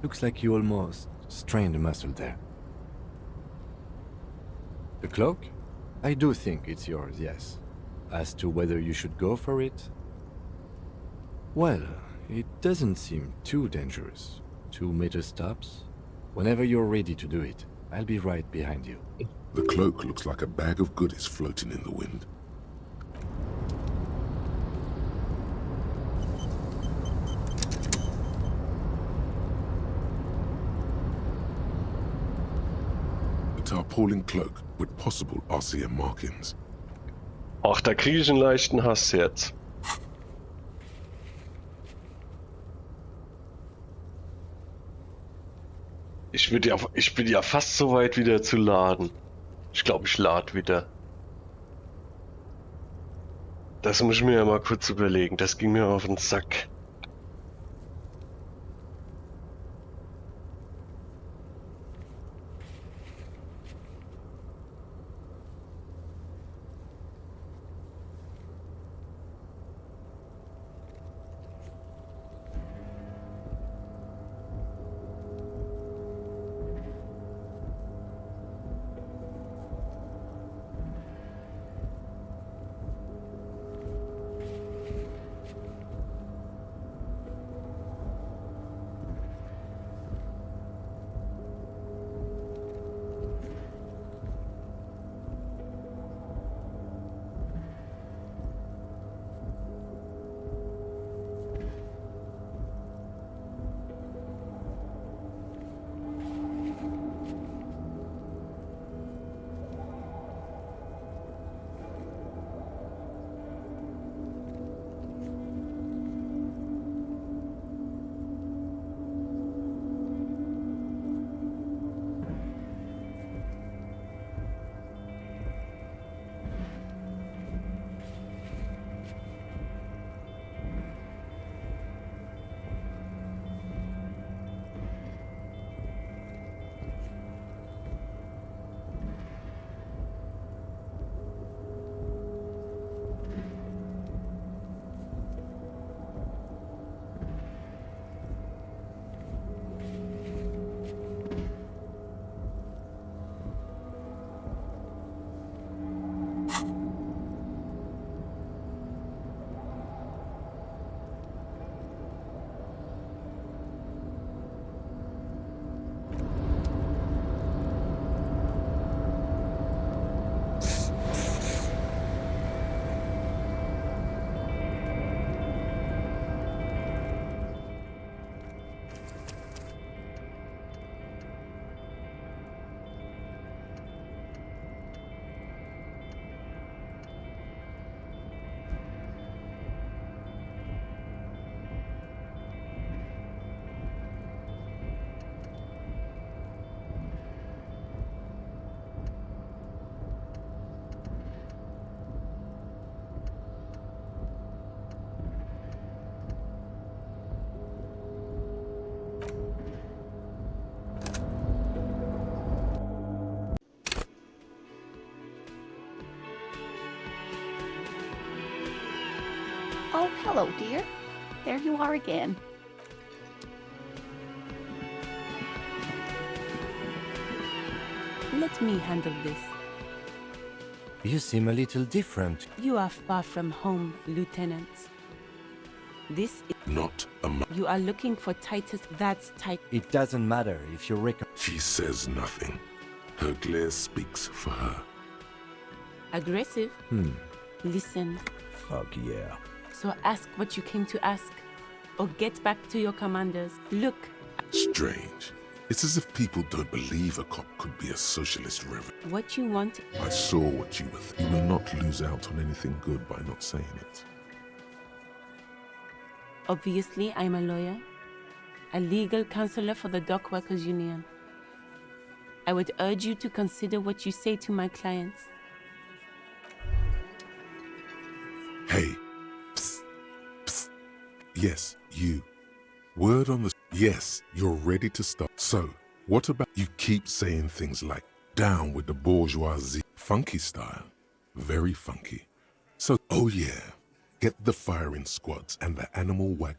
Looks like you almost strained a muscle there. The cloak? I do think it's yours, yes. As to whether you should go for it? Well, it doesn't seem too dangerous. 2 meter stops. Whenever you're ready to do it, I'll be right behind you. The cloak looks like a bag of goodies floating in the wind. The tarpaulin cloak with possible RCM markings. Ach, da kriege ich einen leichten Hass jetzt. Ich bin ja fast so weit wieder zu laden. Ich glaube, ich lade wieder. Das muss ich mir ja mal kurz überlegen. Das ging mir auf den Sack. Oh, hello, dear. There you are again. Let me handle this. You seem a little different. You are far from home, Lieutenant. This is... Not a You are looking for Titus. That's Titus. It doesn't matter if you reckon. She says nothing. Her glare speaks for her. Aggressive? Listen. Fuck yeah. So ask what you came to ask. Or get back to your commanders. Look. Strange. It's as if people don't believe a cop could be a socialist reverend. What you want. I saw what you were. You will not lose out on anything good by not saying it. Obviously, I'm a lawyer. A legal counselor for the Dock Workers Union. I would urge you to consider what you say to my clients. Hey. Psst. Psst. Yes, you. Word on the... Yes, you're ready to start. So, what about you keep saying things like, down with the bourgeoisie. Funky style. Very funky. So, oh yeah. Get the firing squads and the animal wag.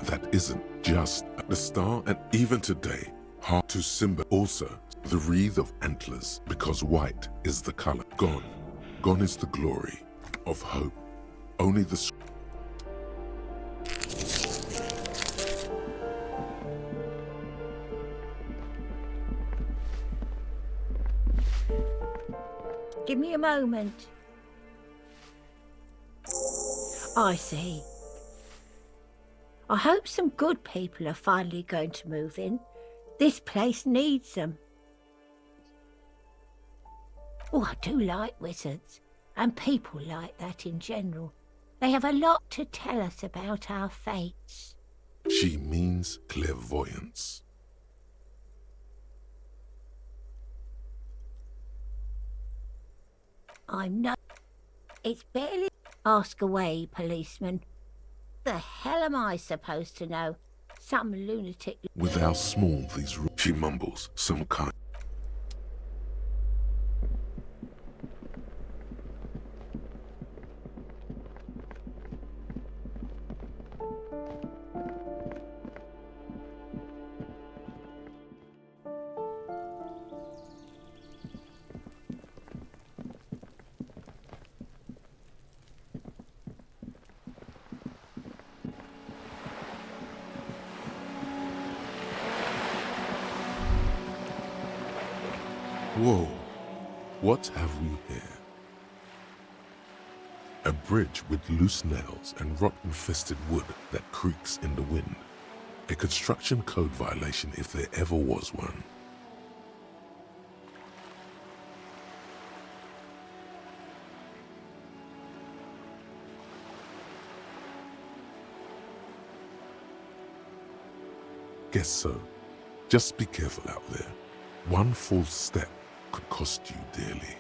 That isn't just at the start, and even today, heart to Simba also, the wreath of antlers, because white is the color. Gone. Gone is the glory of hope. Only the... Give me a moment. I see. I hope some good people are finally going to move in. This place needs them. Oh, I do like wizards, and people like that in general. They have a lot to tell us about our fates. She means clairvoyance. I'm not... It's barely... Ask away, policeman. The hell am I supposed to know? Some lunatic. With how small these rooms, she mumbles some kind. Whoa, what have we here? A bridge with loose nails and rot-infested wood that creaks in the wind. A construction code violation if there ever was one. Guess so. Just be careful out there. One false step could cost you dearly.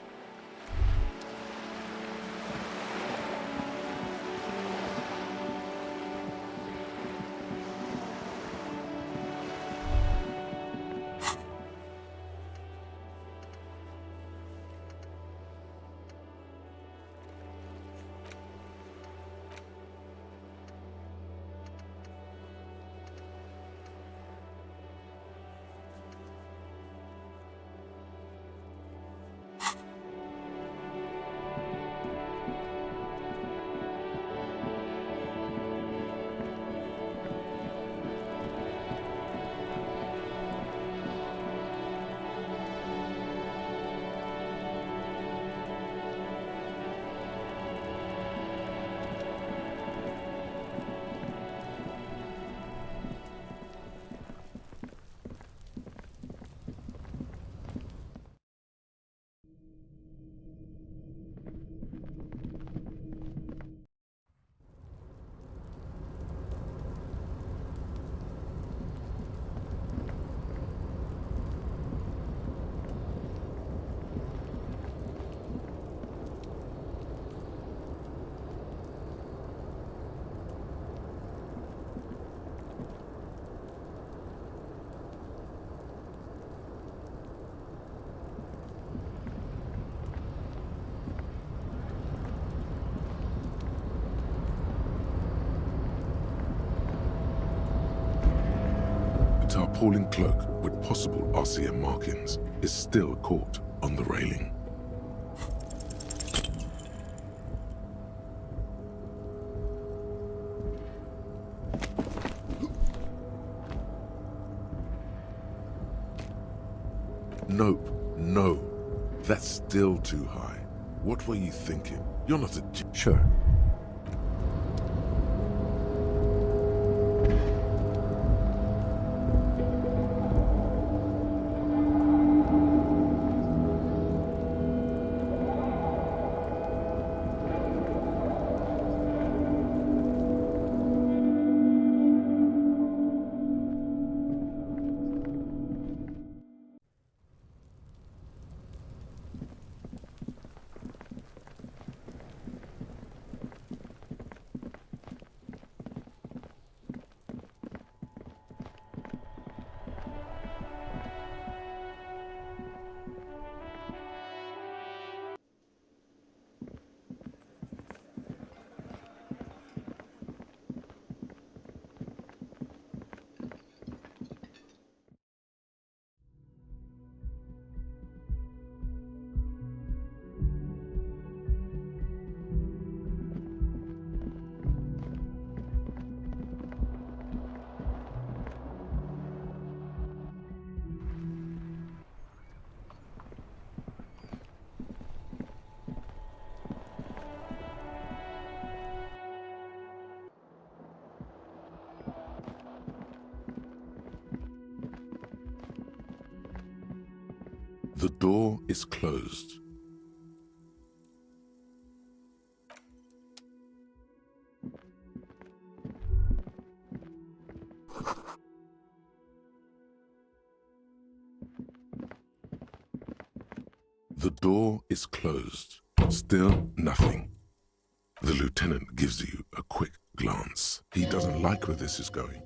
A tarpaulin cloak with possible RCM markings is still caught on the railing. Nope, no, that's still too high. What were you thinking? You're not a... Sure. The door is closed. The door is closed. Still nothing. The lieutenant gives you a quick glance. He doesn't like where this is going.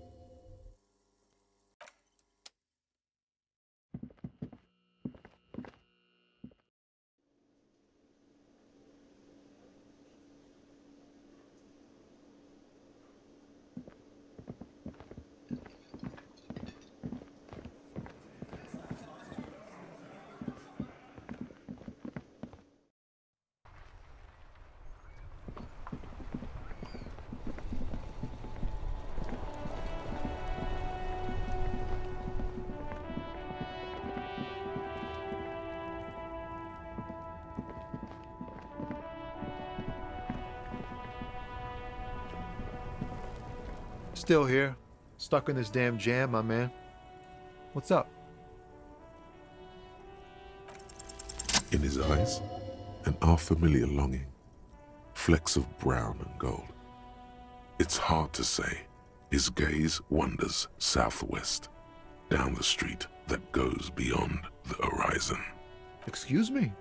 Still here. Stuck in this damn jam, my man. What's up? In his eyes, an unfamiliar longing. Flecks of brown and gold. It's hard to say. His gaze wanders southwest, down the street that goes beyond the horizon. Excuse me?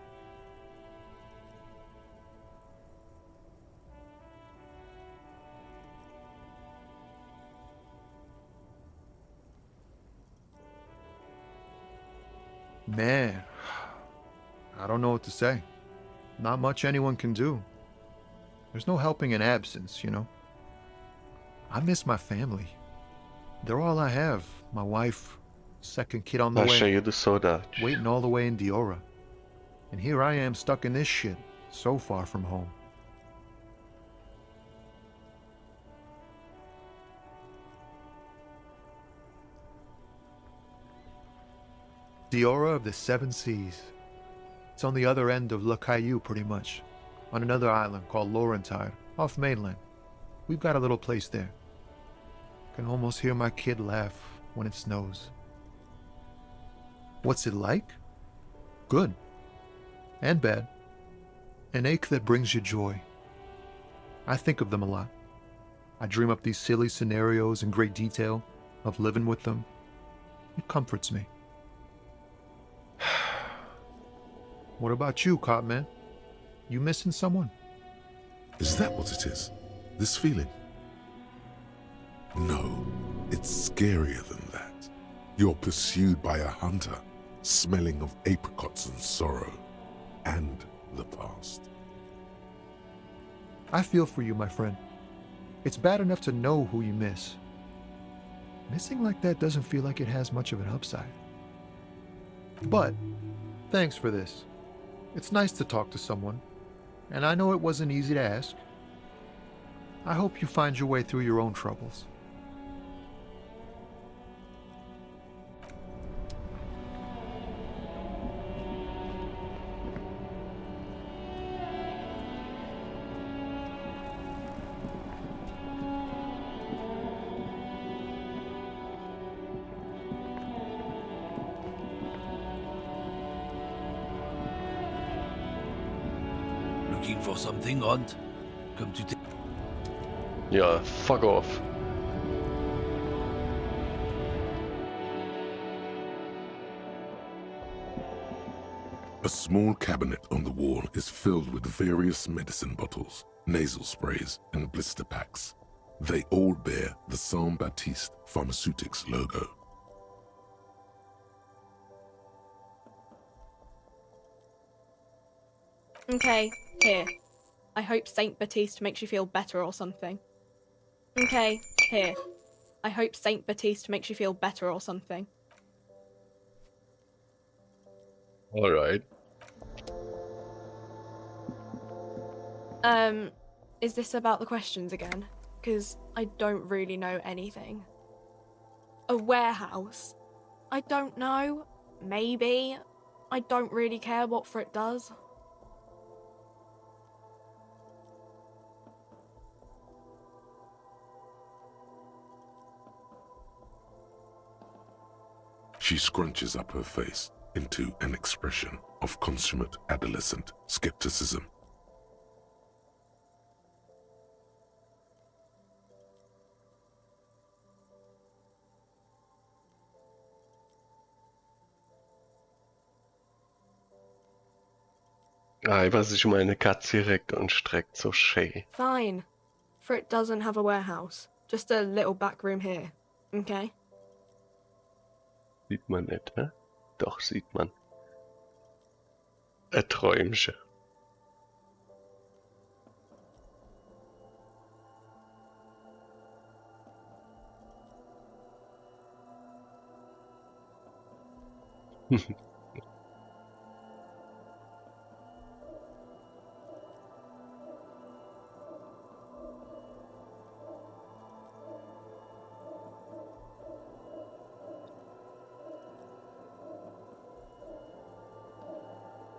Man, I don't know what to say. Not much anyone can do. There's no helping in absence, you know. I miss my family. They're all I have. My wife, second kid on the Tá way, cheio de saudade. waiting all the way in Diora. And here I am stuck in this shit, so far from home. Diora of the Seven Seas. It's on the other end of Le Caillou, pretty much, on another island called Laurentide, off mainland. We've got a little place there. Can almost hear my kid laugh when it snows. What's it like? Good. And bad. An ache that brings you joy. I think of them a lot. I dream up these silly scenarios in great detail of living with them. It comforts me. What about you, Copman? You missing someone? Is that what it is? This feeling? No, it's scarier than that. You're pursued by a hunter, smelling of apricots and sorrow, and the past. I feel for you, my friend. It's bad enough to know who you miss. Missing like that doesn't feel like it has much of an upside. But, thanks for this. It's nice to talk to someone, and I know it wasn't easy to ask. I hope you find your way through your own troubles. Looking for something, Hunt? Come to take. Ja, fuck off. A small cabinet on the wall is filled with various medicine bottles, nasal sprays, and blister packs. They all bear the Saint Baptiste Pharmaceutics logo. Okay, here. I hope Saint Baptiste makes you feel better or something. Okay, here. I hope Saint Baptiste makes you feel better or something. Alright. Is this about the questions again? Because I don't really know anything. A warehouse? I don't know. Maybe. I don't really care what Frit does. She scrunches up her face into an expression of consummate adolescent skepticism. Was sich meine Katze reckt und streckt so schön. Fine. Frit doesn't have a warehouse. Just a little back room here. Okay? Sieht man nicht, ne? Doch, sieht man. Ein Träumchen.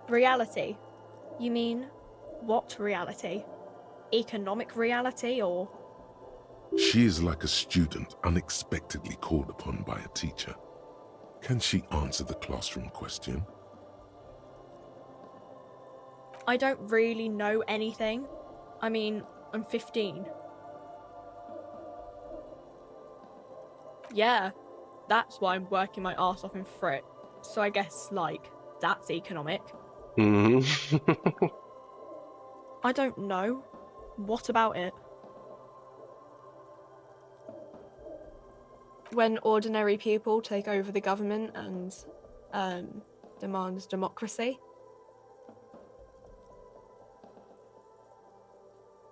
Reality? You mean, what reality? Economic reality or She is like a student unexpectedly called upon by a teacher. Can she answer the classroom question? I don't really know anything. I mean, I'm 15. Yeah, that's why I'm working my arse off in Frit. So I guess, like, that's economic. Mhm. I don't know. What about it? When ordinary people take over the government and demand democracy.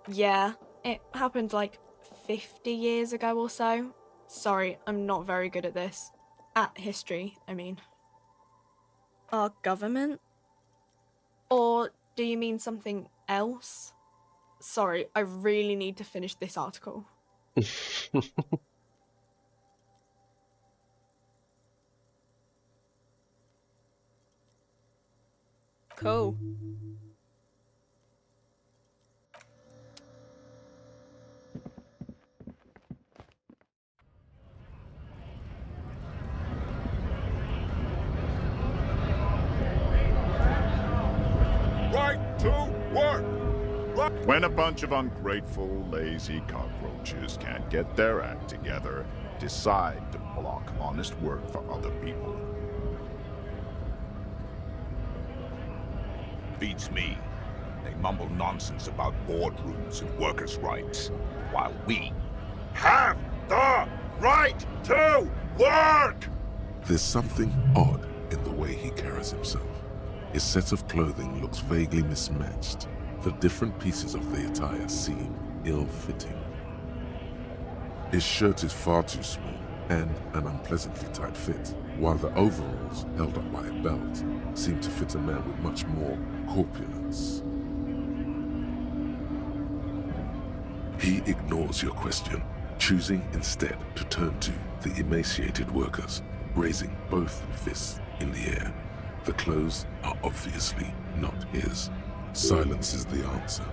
Yeah, it happened like 50 years ago or so. Sorry, I'm not very good at this. At history, I mean. Our government? Or do you mean something else? Sorry, I really need to finish this article. Cool. Right to work! When a bunch of ungrateful, lazy cockroaches can't get their act together, decide to block honest work for other people. Beats me. They mumble nonsense about boardrooms and workers' rights, while we have the right to work! There's something odd in the way he carries himself. His set of clothing looks vaguely mismatched. The different pieces of the attire seem ill-fitting. His shirt is far too small and an unpleasantly tight fit, while the overalls, held up by a belt, seem to fit a man with much more corpulence. He ignores your question, choosing instead to turn to the emaciated workers, raising both fists in the air. The clothes are obviously not his. Silence is the answer.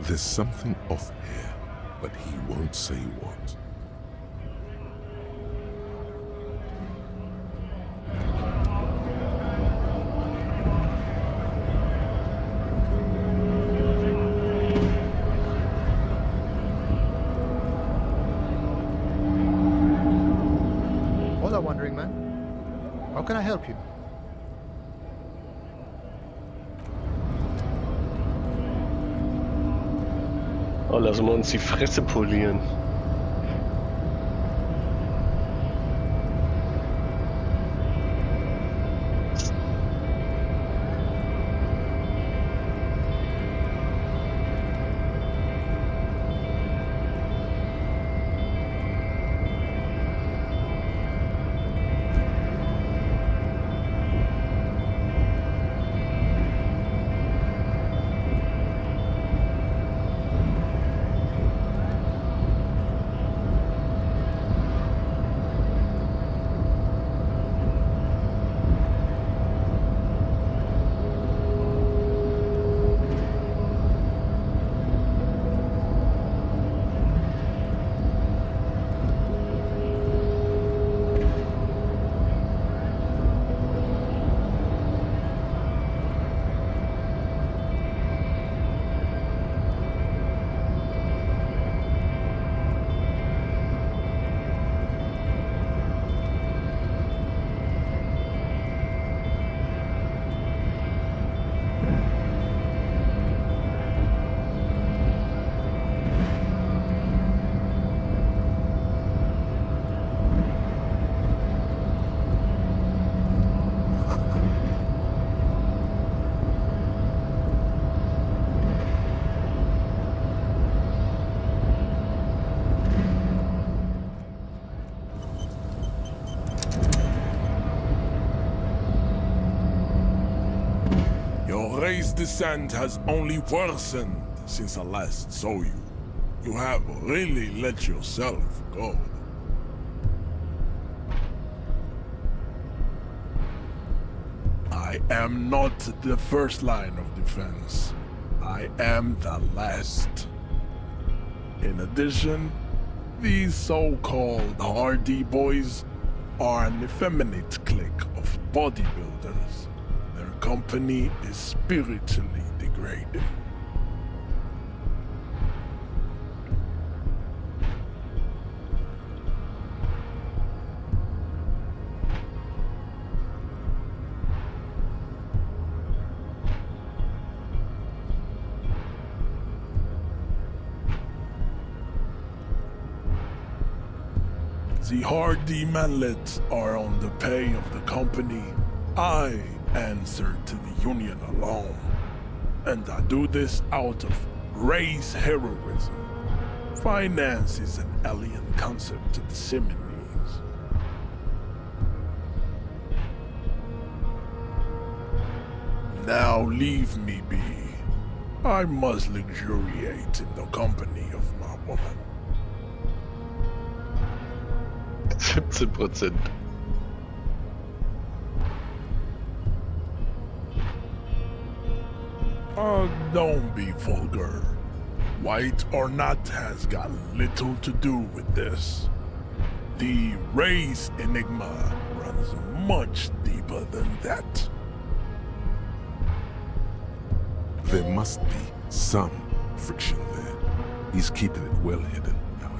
There's something off here, but he won't say what. Hola, Wandering Man. How can I help you? Oh, lassen wir uns die Fresse polieren. Your race descent has only worsened since I last saw you. You have really let yourself go. I am not the first line of defense. I am the last. In addition, These so-called Hardy Boys are an effeminate clique of bodybuilders. Their company is spiritually degrading. The Hardy manlets are on the pay of the company. I answer to the union alone. And I do this out of race heroism. Finance is an alien concept to the Seminoles. Now leave me be. I must luxuriate in the company of my woman. 17%. Don't be vulgar. White or not has got little to do with this. The race enigma runs much deeper than that. There must be some friction there. He's keeping it well hidden, however.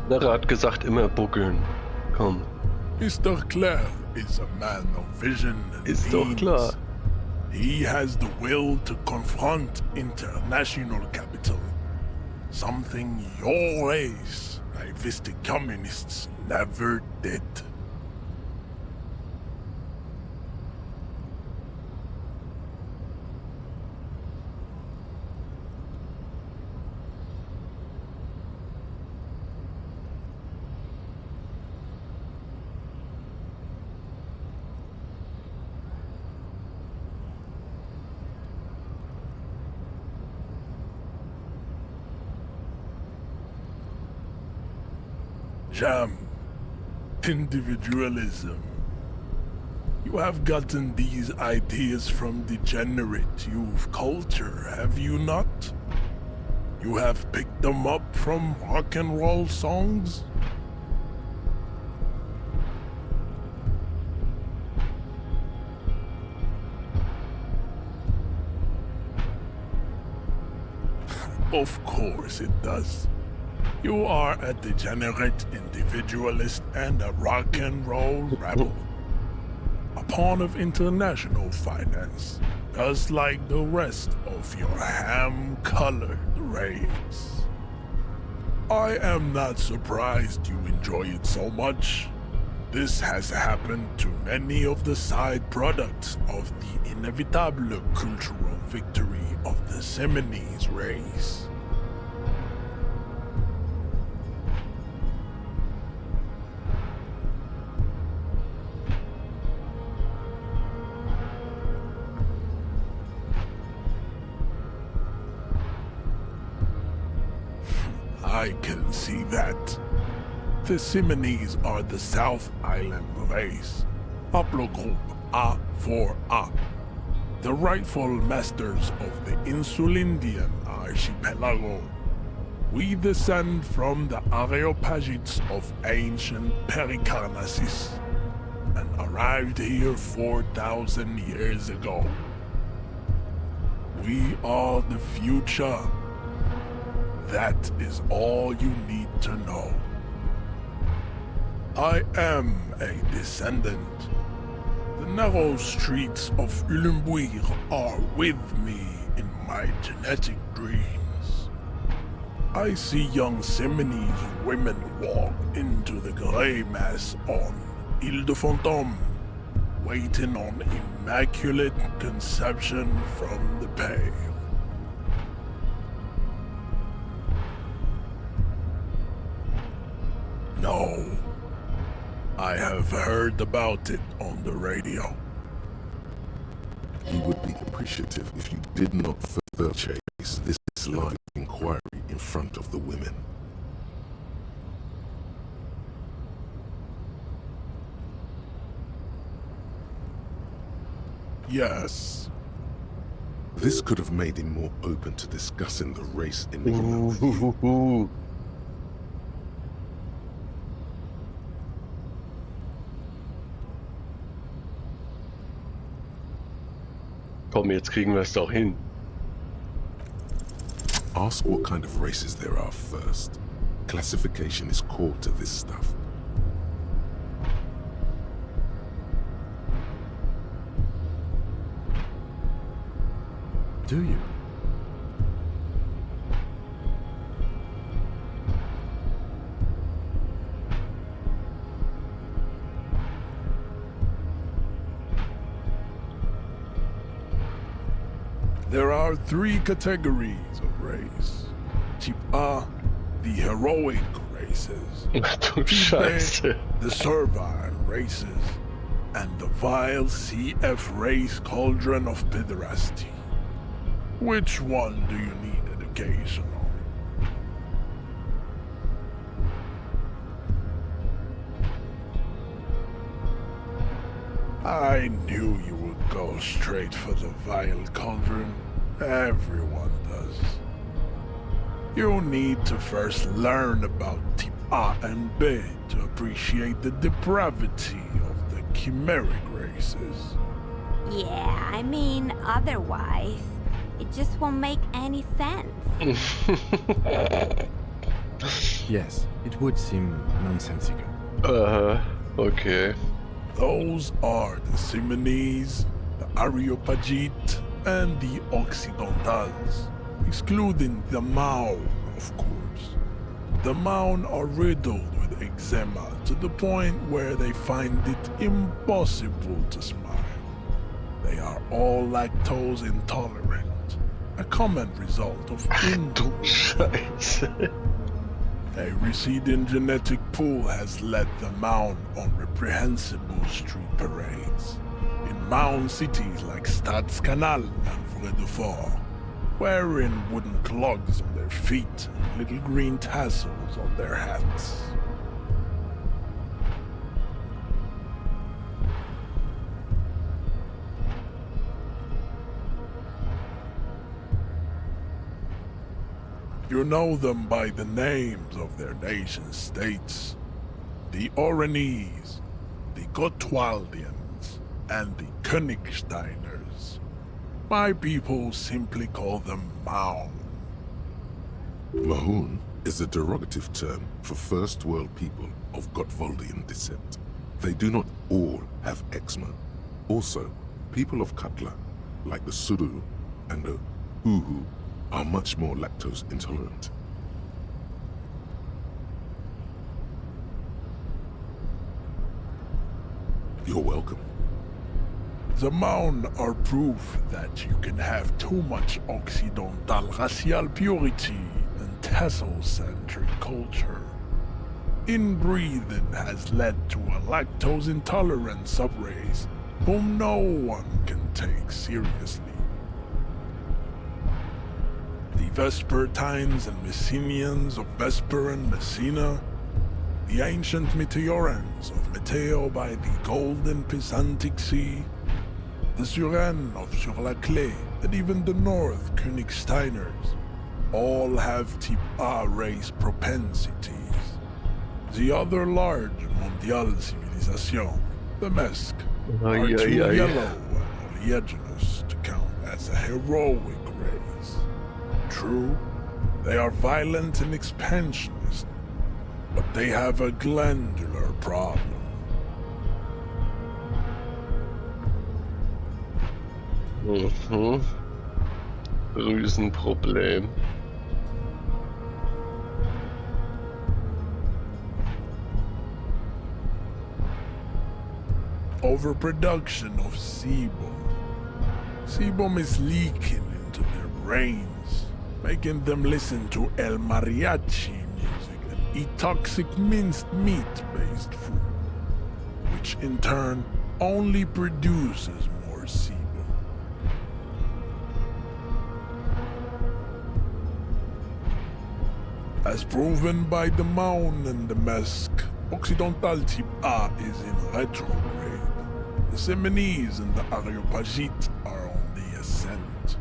Der hat gesagt, immer buckeln. Komm. Mr. Clare is a man of vision and Ist doch means. klar. He has the will to confront international capital. Something your race, naivistic communists, never did. Jam. Individualism. You have gotten these ideas from degenerate youth culture, have you not? You have picked them up from rock and roll songs? Of course it does. You are a degenerate individualist and a rock and roll rebel. A pawn of international finance, just like the rest of your ham-colored race. I am not surprised you enjoy it so much. This has happened to many of the side products of the inevitable cultural victory of the Seminoles race. I can see that. The Seminoles are the South Island race. Haplogroup A4A. The rightful masters of the Insulindian archipelago. We descend from the Areopagites of ancient Pericarnassus and arrived here 4,000 years ago. We are the future. That is all you need to know. I am a descendant. The narrow streets of Ulimbuir are with me in my genetic dreams. I see young Seminoles women walk into the grey mass on Ile de Fantôme, waiting on immaculate conception from the pale. No. I have heard about it on the radio. He would be appreciative if you did not further chase this line of inquiry in front of the women. Yes. This could have made him more open to discussing the race enigma with you. Komm, jetzt kriegen wir es doch hin. Ask what kind of races there are first. Classification is core to this stuff. Do you? There are 3 categories of race. Type A, the heroic races. Du Type Scheiße. B, the servile races. And the vile CF race cauldron of pederasty. Which one do you need education on? I knew you would go straight for the vile cauldron. Everyone does. You need to first learn about Type A and B to appreciate the depravity of the chimeric races. Yeah, I mean, otherwise, it just won't make any sense. Yes, it would seem nonsensical. Okay. Those are the Simonese, the Areopagite, and the Occidentals, excluding the Maun, of course. The Maun are riddled with eczema to the point where they find it impossible to smile. They are all lactose intolerant, a common result of Du Scheiße. A receding genetic pool has led the Maun on reprehensible street parades. In Maun cities like Stadskanal and Vredefort, wearing wooden clogs on their feet and little green tassels on their hats. You know them by the names of their nation-states. The Oranese, the Gotwaldians, and the Königsteiners. My people simply call them Maun. Mahun is a derogative term for first world people of Gotwaldian descent. They do not all have eczema. Also, people of Katla, like the Suru and the Uhu, are much more lactose intolerant. You're welcome. The Maun are proof that you can have too much Occidental racial purity and tassel-centric culture. Inbreeding has led to a lactose-intolerant subrace whom no one can take seriously. The Vespertines and Messenians of Vesper and Messina, the ancient Meteorans of Meteo by the golden Pisantic Sea, the Suren of Sur-la-Clé, and even the North Königsteiners, all have Type A race propensities. The other large Mondial civilization, the Mesk, are too yellow and oleaginous to count as a heroic race. True, they are violent and expansionist, but they have a glandular problem. Drüsenproblem. Overproduction of sebum. Sebum is leaking into their brains, making them listen to El Mariachi music and eat toxic minced meat-based food, which in turn only produces more sebum. As proven by the Maun and the Mesk, Occidental Type A is in retrograde. The Simonese and the Areopagite are on the ascent.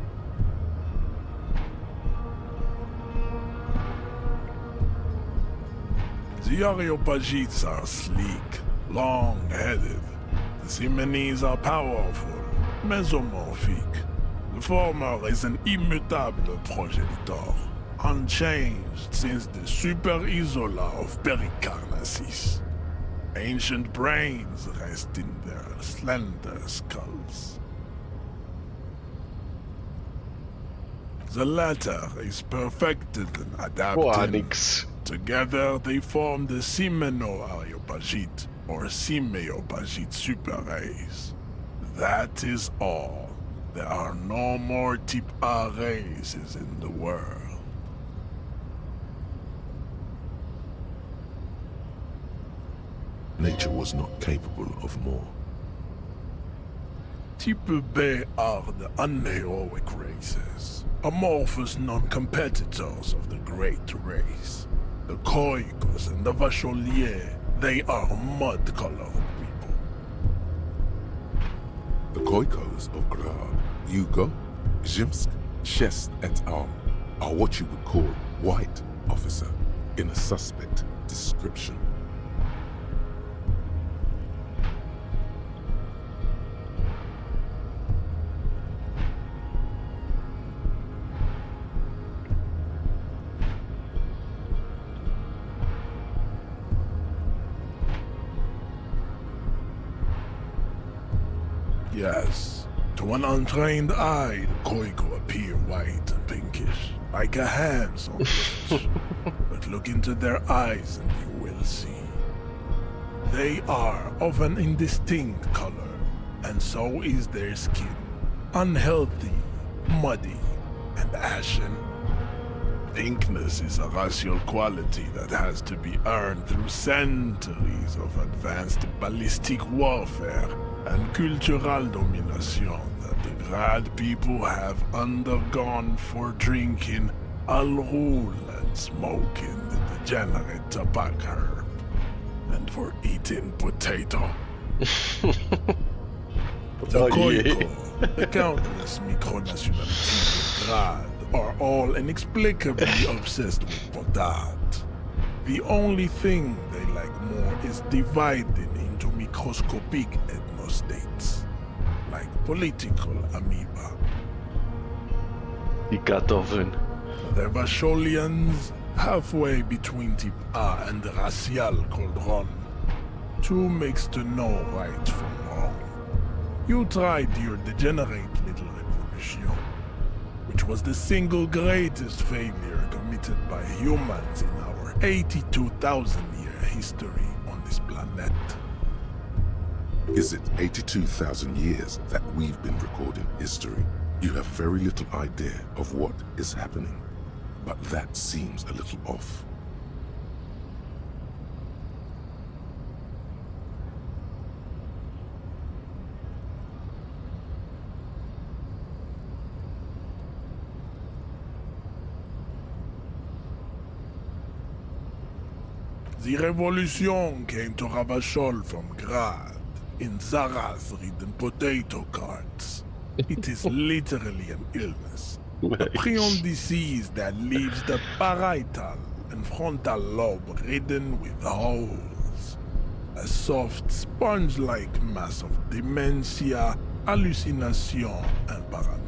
The Areopagites are sleek, long-headed. The Simonese are powerful, mesomorphic. The former is an immutable progenitor, unchanged since the Super Isola of Pericarnassus. Ancient brains rest in their slender skulls. The latter is perfected and adapted. nix. Together they form the Simeno-Areopagite or Simeopagite super race. That is all. There are no more type A races in the world. Nature was not capable of more. Type B are the unheroic races, amorphous non-competitors of the great race. The Koikos and the Vacholier, they are mud-colored people. The Koikos of Grad, Yugo, Zhimsk, Shest et al. Are what you would call white, officer, in a suspect description. Yes, to an untrained eye, the Koiko appear white and pinkish, like a hand sandwich. But look into their eyes and you will see. They are of an indistinct color, and so is their skin. Unhealthy, muddy, and ashen. Pinkness is a racial quality that has to be earned through centuries of advanced ballistic warfare and cultural domination that the Grad people have undergone for drinking Alrul and smoking the degenerate tobacco herb, and for eating potato. The Koiko, the countless micronationalities of Grad, are all inexplicably obsessed with potat. The only thing they like more is dividing into microscopic ethnostates, like political amoeba. Die Kartoffeln. The Vacholians, halfway between type A and the racial cauldron. Too mixed to know right from wrong. You tried your degenerate little revolution, which was the single greatest failure committed by humans in our 82,000-year history on this planet. Is it 82,000 years that we've been recording history? You have very little idea of what is happening, but that seems a little off. The revolution came to Ravachol from Grad in Zaraz-ridden potato carts. It is literally an illness. A prion disease that leaves the parietal and frontal lobe ridden with holes. A soft, sponge-like mass of dementia, hallucination, and paranoia.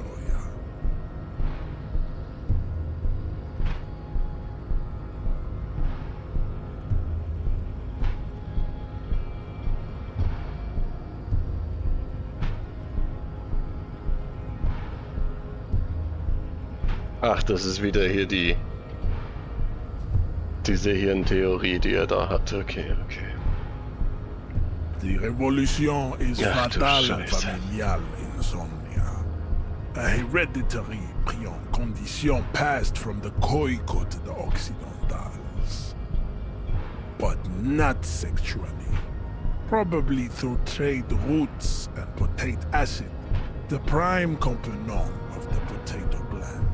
Ach, das ist wieder hier diese Hirntheorie, die er da hat. Okay. The revolution is Ach, du fatal Scheiße. familial insomnia. A hereditary prion condition passed from the Koiko to the Occidentals. But not sexually. Probably through trade roots and potate acid, the prime component of the potato plant.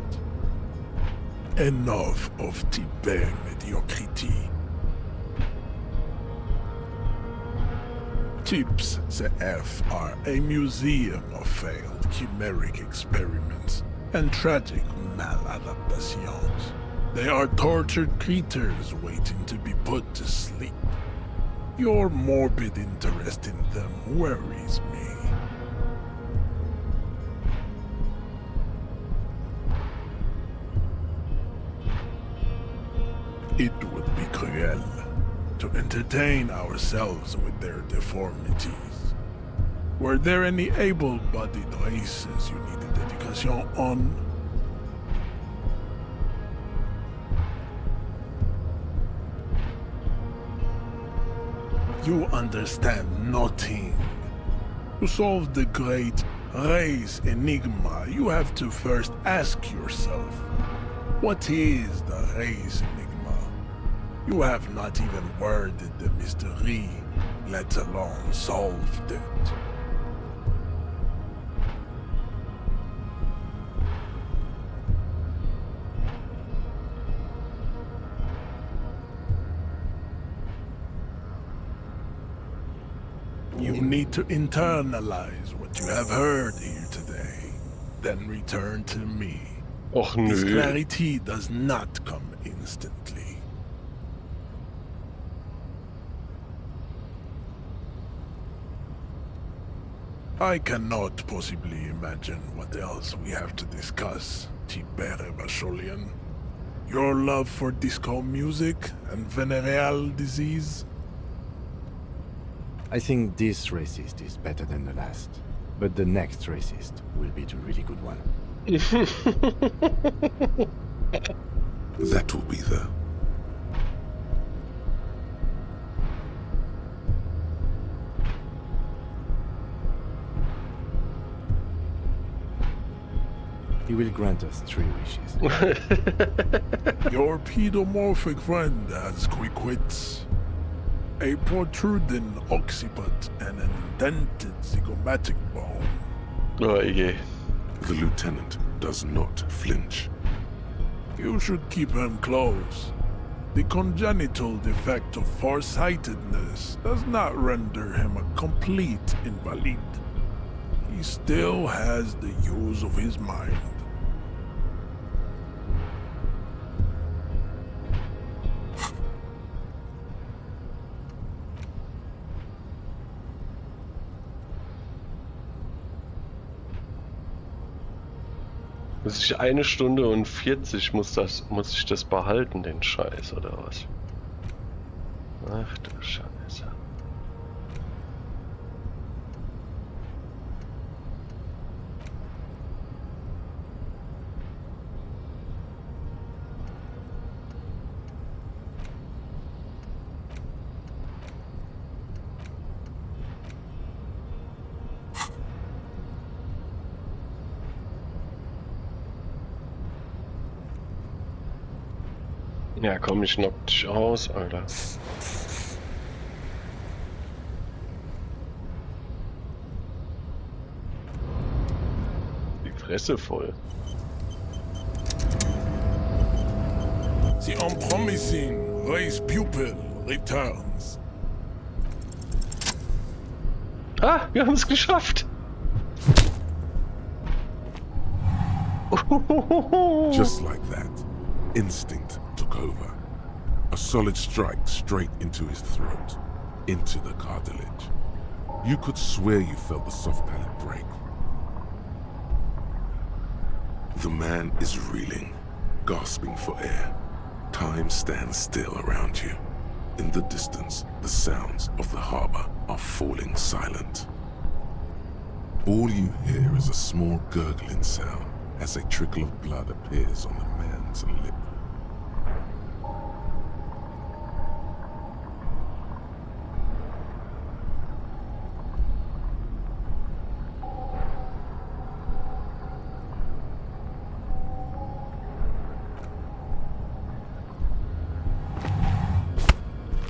Enough of Tibet mediocrity. Tips CF are a museum of failed chimeric experiments and tragic maladaptations. They are tortured creatures waiting to be put to sleep. Your morbid interest in them worries me. It would be cruel to entertain ourselves with their deformities. Were there any able-bodied races you needed education on? You understand nothing. To solve the great race enigma, you have to first ask yourself, what is the race enigma? You have not even worded the mystery, let alone solved it. You need to internalize what you have heard here today, then return to me. Och This nö. clarity does not come instantly. I cannot possibly imagine what else we have to discuss, Tibere Vasholian. Your love for disco music and venereal disease? I think this racist is better than the last, but the next racist will be the really good one. That will be the... He will grant us 3 wishes. Your pedomorphic friend has quick wits. A protruding occiput and an indented zygomatic bone. Oh je. The lieutenant does not flinch. You should keep him close. The congenital defect of farsightedness does not render him a complete invalid. He still has the use of his mind. Muss ich 1 Stunde und 40 muss ich das behalten, den Scheiß, oder was? Ach du Scheiße. Ja komm, ich knock dich aus, Alter. Die Fresse voll. The unpromising race pupil returns. Ah, wir haben es geschafft! Just like that, instinct took over. A solid strike straight into his throat, into the cartilage. You could swear you felt the soft palate break. The man is reeling, gasping for air. Time stands still around you. In the distance, the sounds of the harbor are falling silent. All you hear is a small gurgling sound as a trickle of blood appears on the man's lip.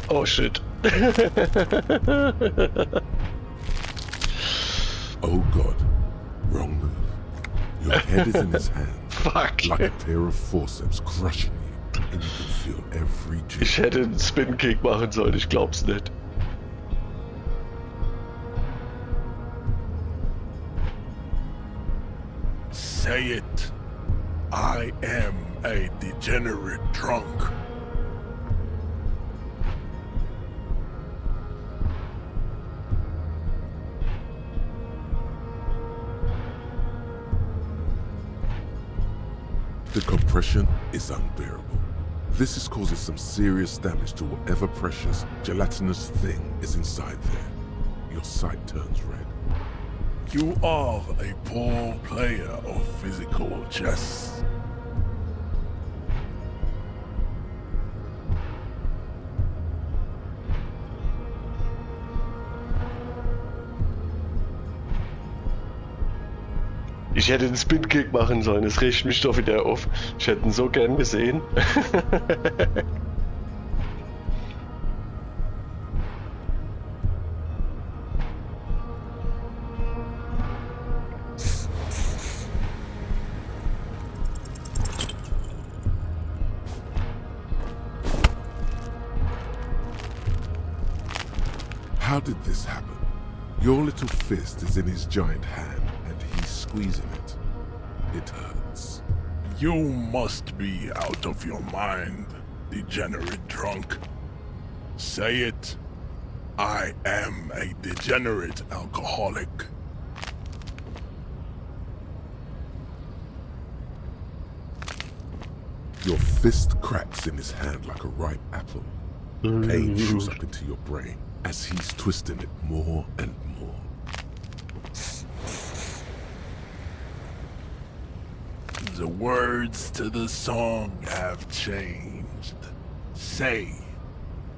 Oh shit. Oh god, wrong move. Your head is in his hand. Fuck. Like a pair of forceps crushing you, and you can feel every Ich hätte einen Spin-Kick machen sollen, ich glaub's nicht. Say it. I am a degenerate drunk. The compression is unbearable. This is causing some serious damage to whatever precious, gelatinous thing is inside there. Your sight turns red. You are a poor player of physical chess. Ich hätte den Spin-Kick machen sollen, es riecht mich doch wieder auf. Ich hätte ihn so gern gesehen. How did this happen? Your little fist is in his giant hand, and he's squeezing it. It hurts. You must be out of your mind, degenerate drunk. Say it. I am a degenerate alcoholic. Your fist cracks in his hand like a ripe apple. Pain shoots up into your brain as he's twisting it more and more. The words to the song have changed. Say,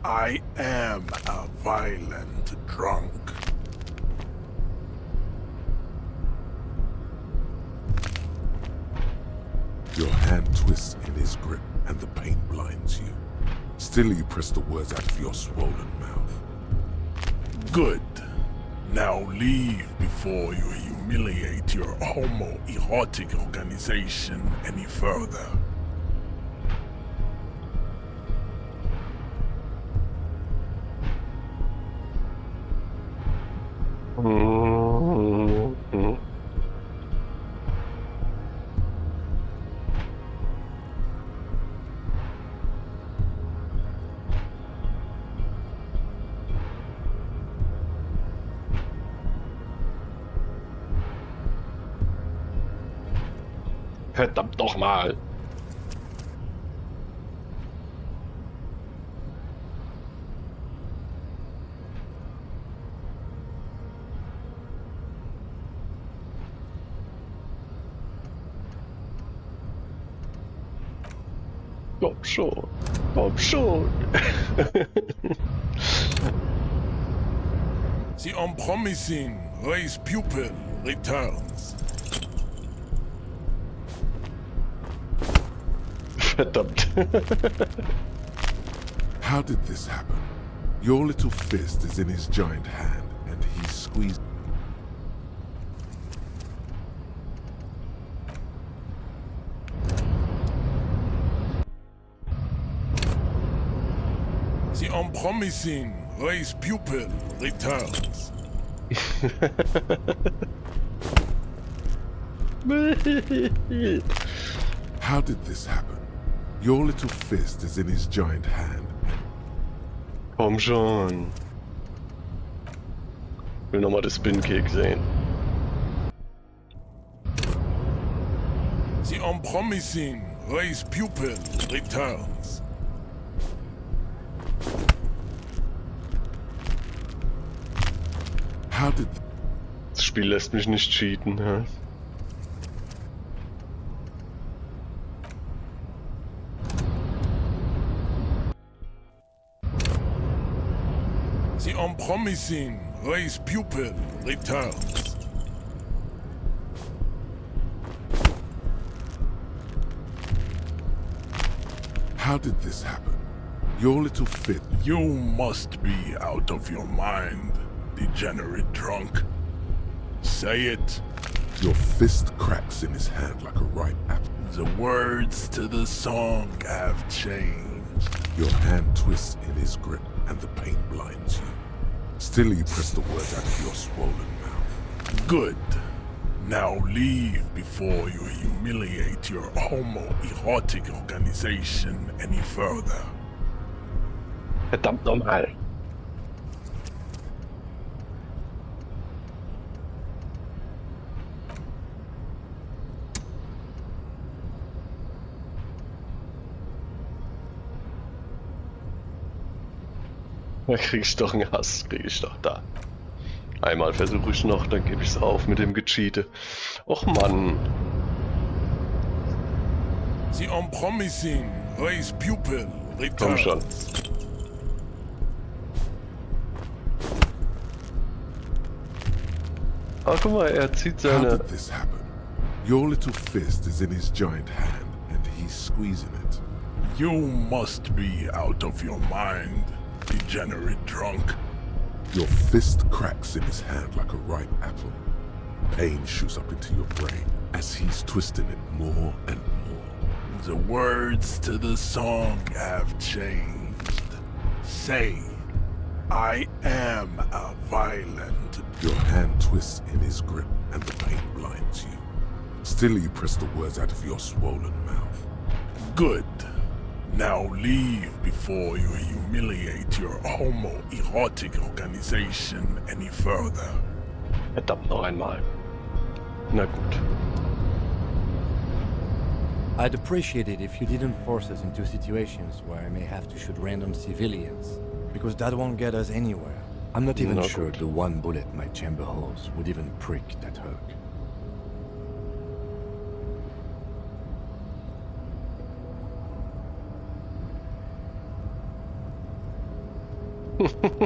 I am a violent drunk. Your hand twists in his grip and the pain blinds you. Still you press the words out of your swollen mouth. Good. Now leave before you humiliate your homoerotic organization any further. Verdammt nochmal. Komm schon. Komm schon. The unpromising race pupil returns. Verdammt. How did this happen? Your little fist is in his giant hand and he's squeezed. The unpromising race pupil returns. How did this happen? Your little fist is in his giant hand. Komm schon. Will nochmal das Spin-Kick sehen. The unpromising race pupil returns. How did Das Spiel lässt mich nicht cheaten, hä? The unpromising race pupil returns. How did this happen? Your little fit. You must be out of your mind, degenerate drunk. Say it. Your fist cracks in his hand like a ripe apple. The words to the song have changed. Your hand twists in his grip and the pain blinds you. Still you press the words out of your swollen mouth. Good. Now leave before you humiliate your homoerotic organization any further. Verdammt nochmal. Da krieg ich doch einen Hass, krieg ich doch da. Einmal versuche ich noch, dann gebe ich es auf mit dem Gecheate. Och Mann. The unpromising race pupil Komm schon. returns. Ah, guck mal, er zieht How seine... did this happen? Your little fist is in his giant hand, and he's squeezing it. You must be out of your mind, degenerate drunk. Your fist cracks in his hand like a ripe apple. Pain shoots up into your brain as he's twisting it more and more. The words to the song have changed. Say, I am a violent... Your hand twists in his grip and the pain blinds you. Still you press the words out of your swollen mouth. Good. Now leave before you humiliate your homoerotic organization any further. Verdammt noch einmal. Na gut. I'd appreciate it if you didn't force us into situations where I may have to shoot random civilians, because that won't get us anywhere. I'm not even sure the one bullet my chamber holds would even prick that hook.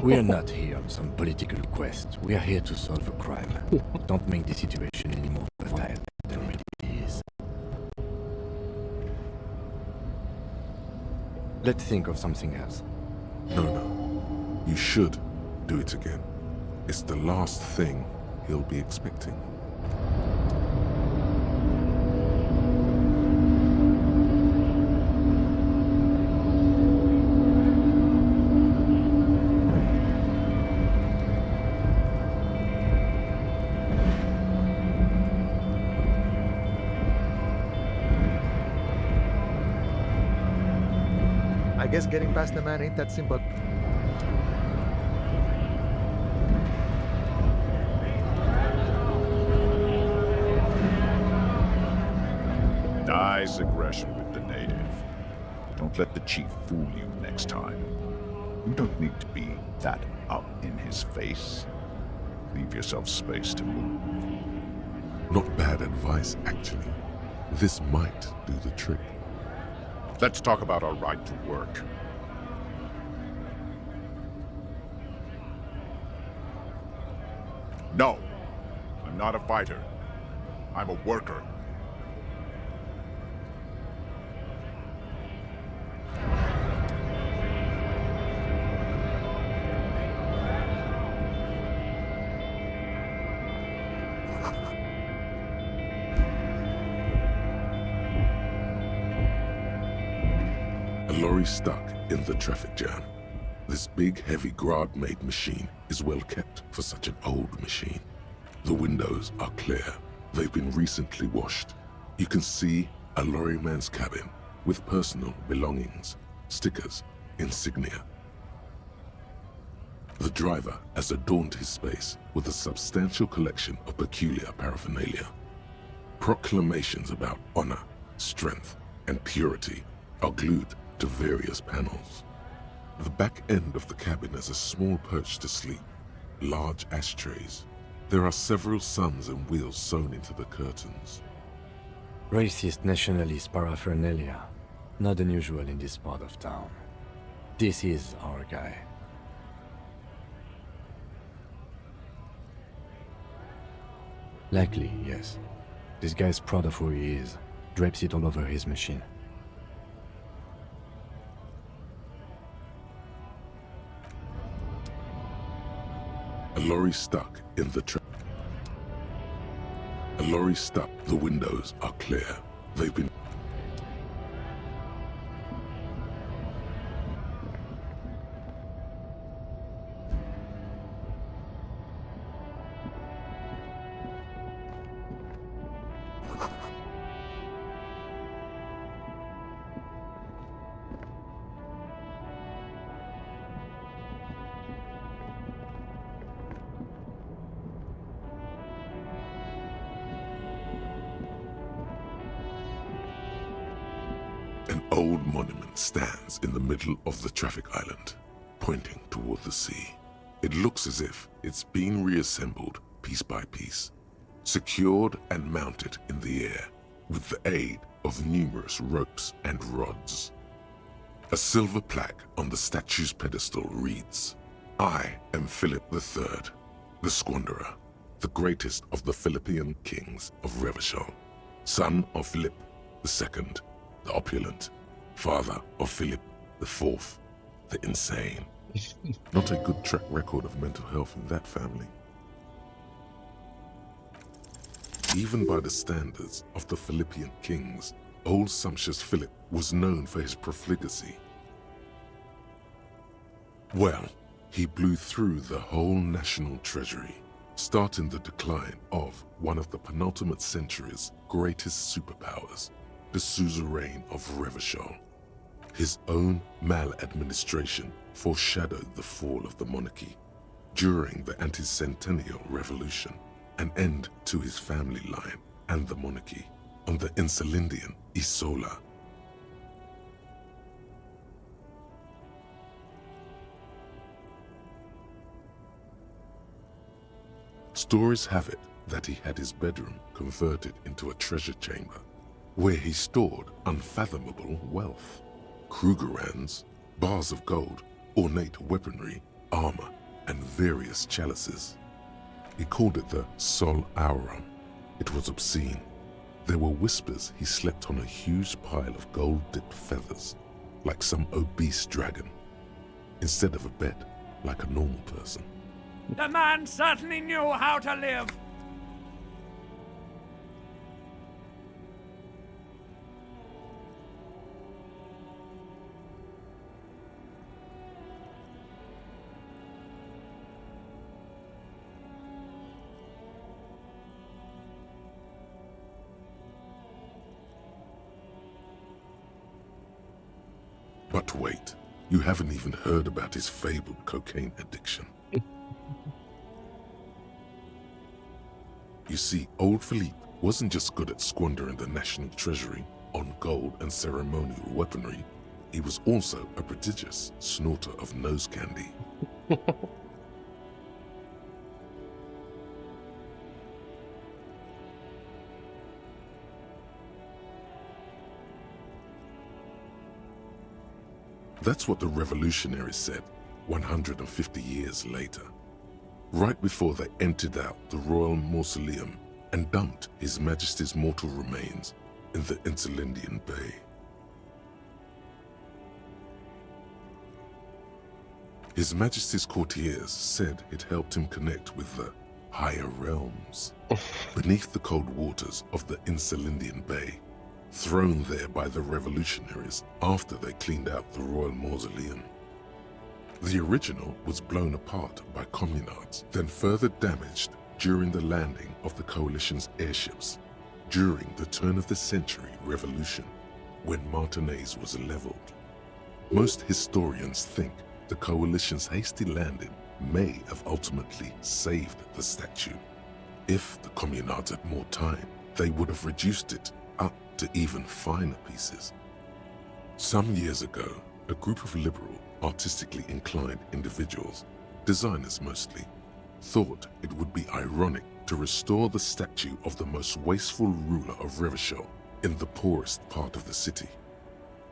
We are not here on some political quest. We are here to solve a crime. Don't make the situation any more violent than it really is. Let's think of something else. No. You should do it again. It's the last thing he'll be expecting. I guess getting past the man ain't that simple. Nice aggression with the native. Don't let the chief fool you next time. You don't need to be that up in his face. Leave yourself space to move. Not bad advice, actually. This might do the trick. Let's talk about our right to work. No, I'm not a fighter. I'm a worker. A lorry stuck in the traffic jam. This big, heavy Grad-made machine is well kept for such an old machine. The windows are clear. They've been recently washed. You can see a lorryman's cabin with personal belongings, stickers, insignia. The driver has adorned his space with a substantial collection of peculiar paraphernalia. Proclamations about honor, strength, and purity are glued to various panels. The back end of the cabin has a small perch to sleep, large ashtrays. There are several suns and wheels sewn into the curtains. Racist nationalist paraphernalia. Not unusual in this part of town. This is our guy. Likely, yes. This guy's proud of who he is. Drapes it all over his machine. A lorry stuck in the traffic. A lorry stuck. The windows are clear. They've been... old monument stands in the middle of the traffic island, pointing toward the sea. It looks as if it's been reassembled piece by piece, secured and mounted in the air with the aid of numerous ropes and rods. A silver plaque on the statue's pedestal reads, "I am Philip III, the Squanderer, the greatest of the Philippian kings of Revachol, son of Philip II, the opulent, father of Philip IV, the insane." Not a good track record of mental health in that family. Even by the standards of the Philippian kings, old sumptuous Philip was known for his profligacy. Well, he blew through the whole national treasury, starting the decline of one of the penultimate century's greatest superpowers, the suzerain of Revachol. His own maladministration foreshadowed the fall of the monarchy during the anti-centennial revolution, an end to his family line and the monarchy on the Insulindian Isola. Stories have it that he had his bedroom converted into a treasure chamber, where he stored unfathomable wealth. Krugerrands, bars of gold, ornate weaponry, armor, and various chalices. He called it the Sol Auron. It was obscene. There were whispers he slept on a huge pile of gold-dipped feathers, like some obese dragon, instead of a bed, like a normal person. The man certainly knew how to live. But wait, you haven't even heard about his fabled cocaine addiction. You see, old Philippe wasn't just good at squandering the national treasury on gold and ceremonial weaponry, he was also a prodigious snorter of nose candy. That's what the revolutionaries said 150 years later, right before they emptied out the royal mausoleum and dumped His Majesty's mortal remains in the Insulindian Bay. His Majesty's courtiers said it helped him connect with the higher realms beneath the cold waters of the Insulindian Bay, thrown there by the revolutionaries after they cleaned out the royal mausoleum. The original was blown apart by communards, then further damaged during the landing of the coalition's airships during the turn-of-the-century revolution, when Martinez was leveled. Most historians think the coalition's hasty landing may have ultimately saved the statue. If the communards had more time, they would have reduced it up to even finer pieces. Some years ago, a group of liberal, artistically inclined individuals, designers mostly, thought it would be ironic to restore the statue of the most wasteful ruler of Revachol in the poorest part of the city.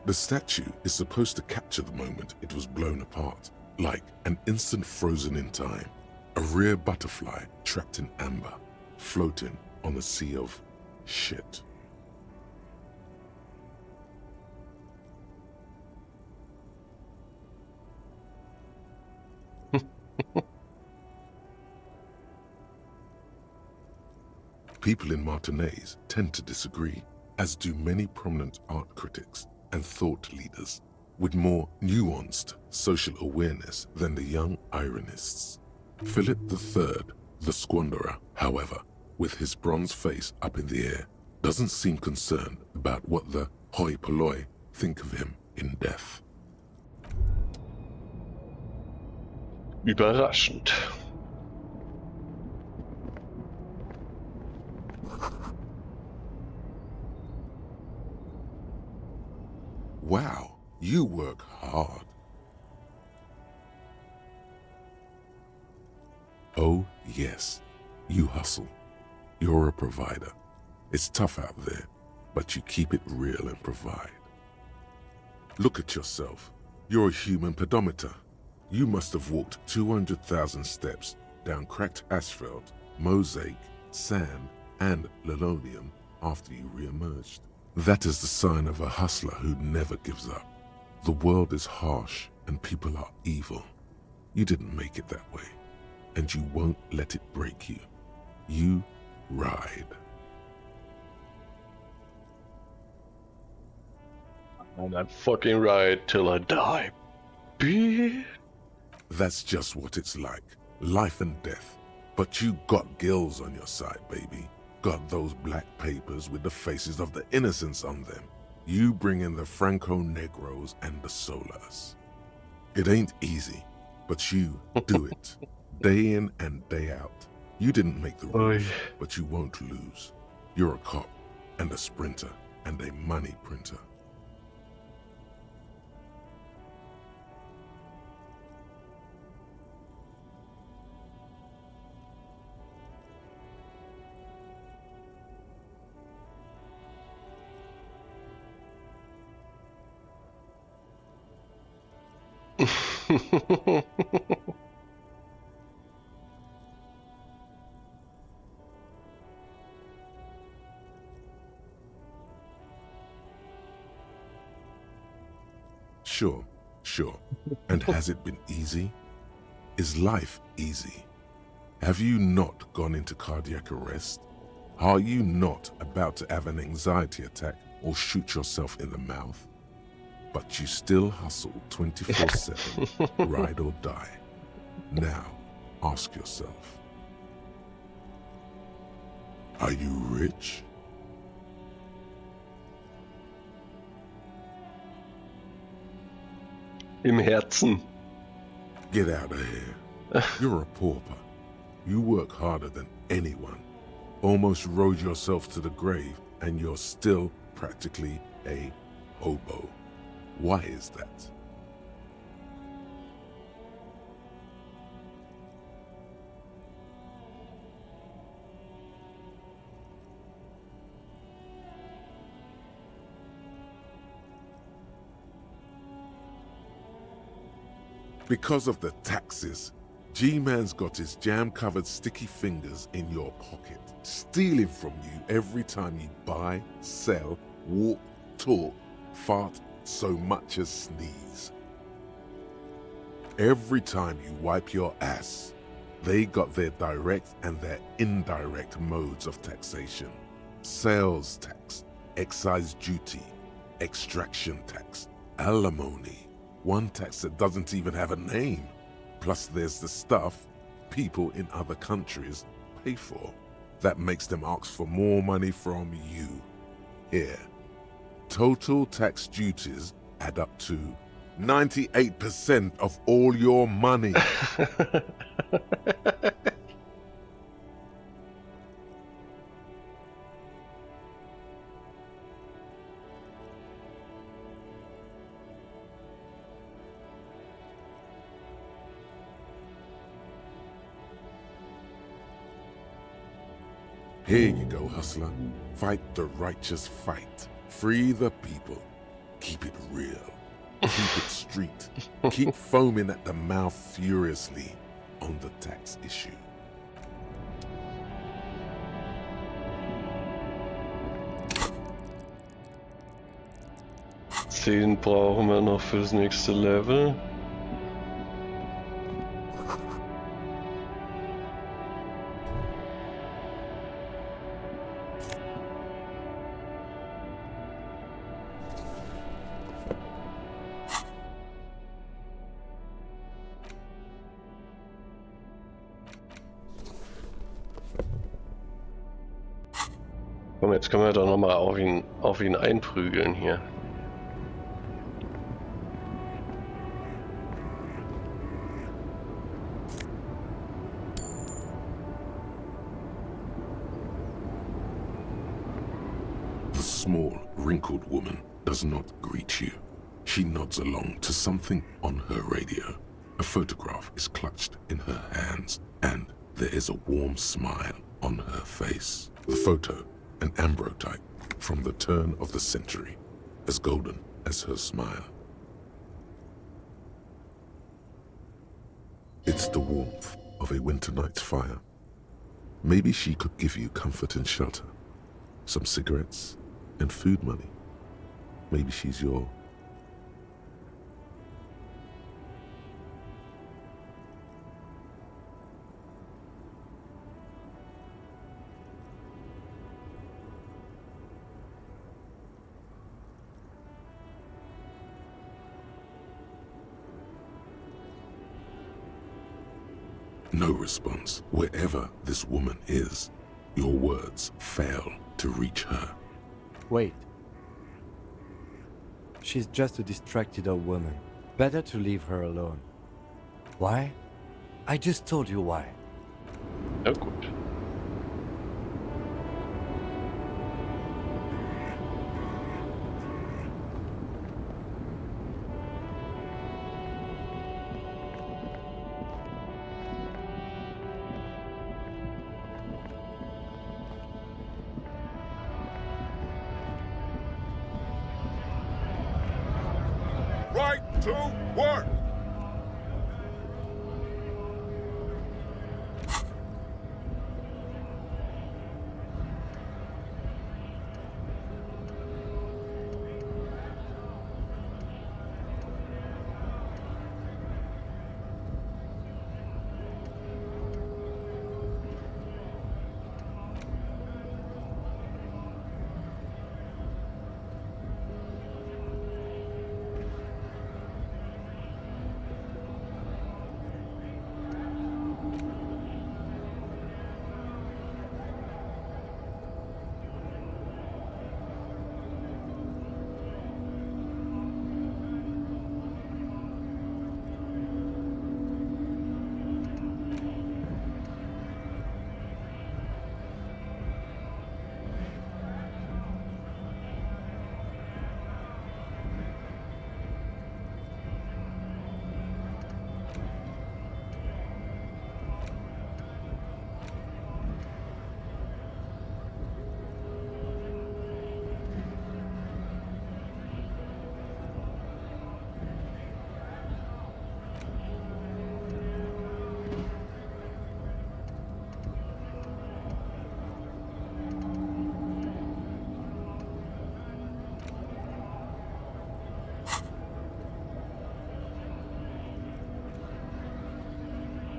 The statue is supposed to capture the moment it was blown apart, like an instant frozen in time, a rare butterfly trapped in amber, floating on a sea of shit. People in Martinez tend to disagree, as do many prominent art critics and thought leaders with more nuanced social awareness than the young ironists. Philip III, the Squanderer, however, with his bronze face up in the air, doesn't seem concerned about what the hoi polloi think of him in death. Überraschend. Wow. Oh, yes, you hustle. You're a provider. It's tough out there, but you keep it real and provide. Look at yourself. You're a human pedometer. You must have walked 200,000 steps down cracked asphalt, mosaic, sand, and linoleum after you re-emerged. That is the sign of a hustler who never gives up. The world is harsh and people are evil. You didn't make it that way, and you won't let it break you. You ride. And I fucking ride till I die. Bitch. That's just what it's like. Life and death. But you got gills on your side, baby. Got those black papers with the faces of the innocents on them. You bring in the Franco-Negros and the Solas. It ain't easy, but you do it. Day in and day out. You didn't make the rules, but you won't lose. You're a cop, and a sprinter, and a money printer. Sure. And has it been easy? Is life easy? Have you not gone into cardiac arrest? Are you not about to have an anxiety attack or shoot yourself in the mouth? But you still hustle 24/7, ride or die. Now, ask yourself, are you rich? Im Herzen. Get out of here. You're a pauper. You work harder than anyone. Almost rode yourself to the grave, and you're still practically a hobo. Why is that? Because of the taxes, G-Man's got his jam-covered sticky fingers in your pocket, stealing from you every time you buy, sell, walk, talk, fart, so much as sneeze. Every time you wipe your ass, they got their direct and their indirect modes of taxation. Sales tax, excise duty, extraction tax, alimony, one tax that doesn't even have a name. Plus there's the stuff people in other countries pay for. That makes them ask for more money from you. Here, total tax duties add up to 98% of all your money. Here you go, hustler. Fight the righteous fight. Free the people. Keep it real. Keep it street. Keep foaming at the mouth furiously on the tax issue. 10 brauchen wir noch fürs nächste Level. Komm, jetzt können wir doch nochmal auf ihn einprügeln hier. The small, wrinkled woman does not greet you. She nods along to something on her radio. A photograph is clutched in her hands, and there is a warm smile on her face. The photo, an ambrotype from the turn of the century, as golden as her smile. It's the warmth of a winter night's fire. Maybe she could give you comfort and shelter, some cigarettes and food money. Maybe she's your... No response. Wherever this woman is, your words fail to reach her. Wait. She's just a distracted old woman. Better to leave her alone. Why? I just told you why. Ja, gut. Right to work!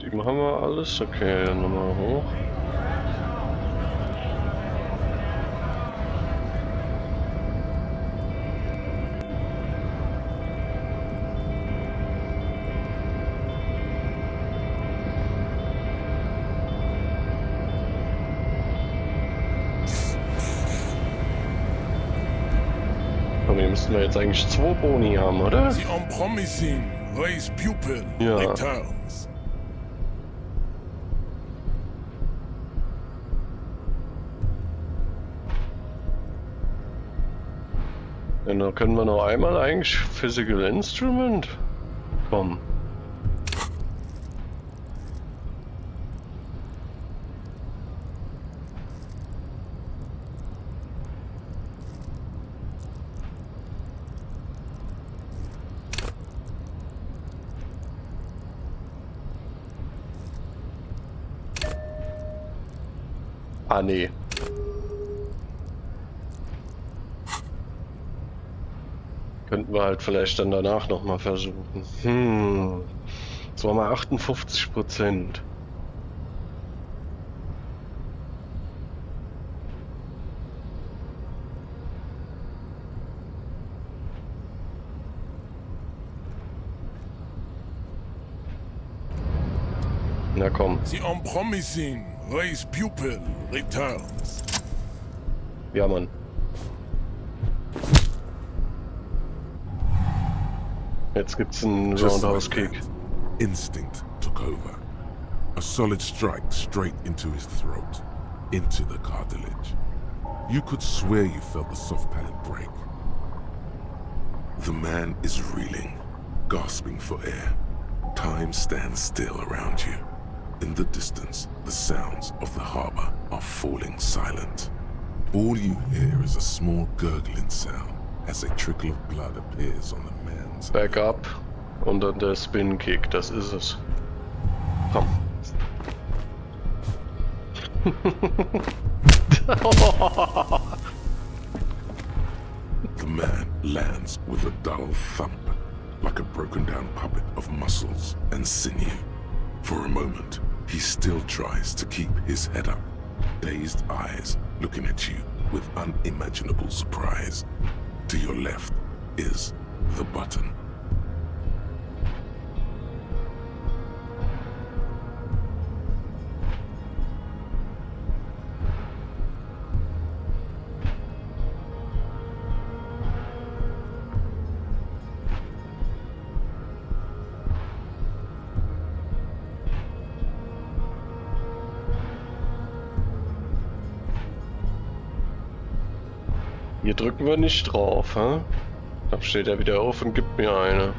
Die machen wir alles. Okay, dann nochmal hoch. Aber hier müssten wir jetzt eigentlich 2 Boni haben, oder? The unpromising race pupil Ja. returns. Ja, dann können wir noch einmal eigentlich Physical Instrument. Komm. Ah, nee. Könnten wir halt vielleicht dann danach nochmal versuchen. Jetzt waren wir 58%. Na komm. The unpromising race pupil returns. Ja, Mann. Jetzt gibt's einen Just Roundhouse like Kick. that, instinct took over. A solid strike straight into his throat, into the cartilage. You could swear you felt the soft palate break. The man is reeling, gasping for air. Time stands still around you. In the distance, the sounds of the harbor are falling silent. All you hear is a small gurgling sound as a trickle of blood appears on the man's Back up und dann der Spin Kick, das ist es. Komm. The man lands with a dull thump, like a broken down puppet of muscles and sinew. For a moment, he still tries to keep his head up, dazed eyes looking at you with unimaginable surprise. To your left is the button. Hier drücken wir nicht drauf, hä? Dann steht er wieder auf und gibt mir eine.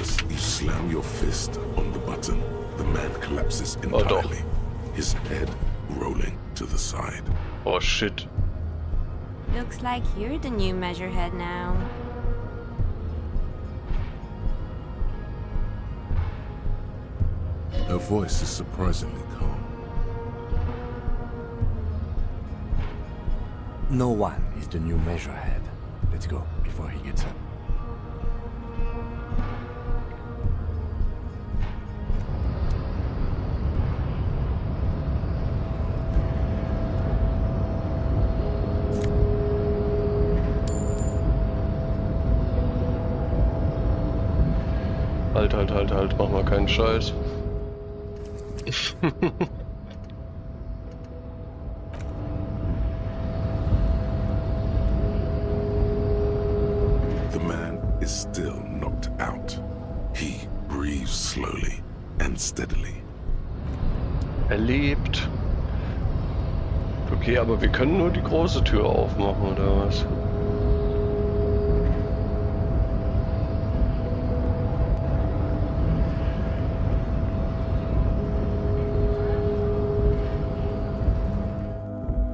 As you slam your fist on the button, the man collapses entirely, his head rolling to the side. Oh shit. Looks like you're the new measurehead now. Her voice is surprisingly calm. No one is the new measurehead. Let's go before he gets up. Halt, mach mal keinen Scheiß. The man is still knocked out. He breathes slowly and steadily. Er lebt. Okay, aber wir können nur die große Tür aufmachen, oder was?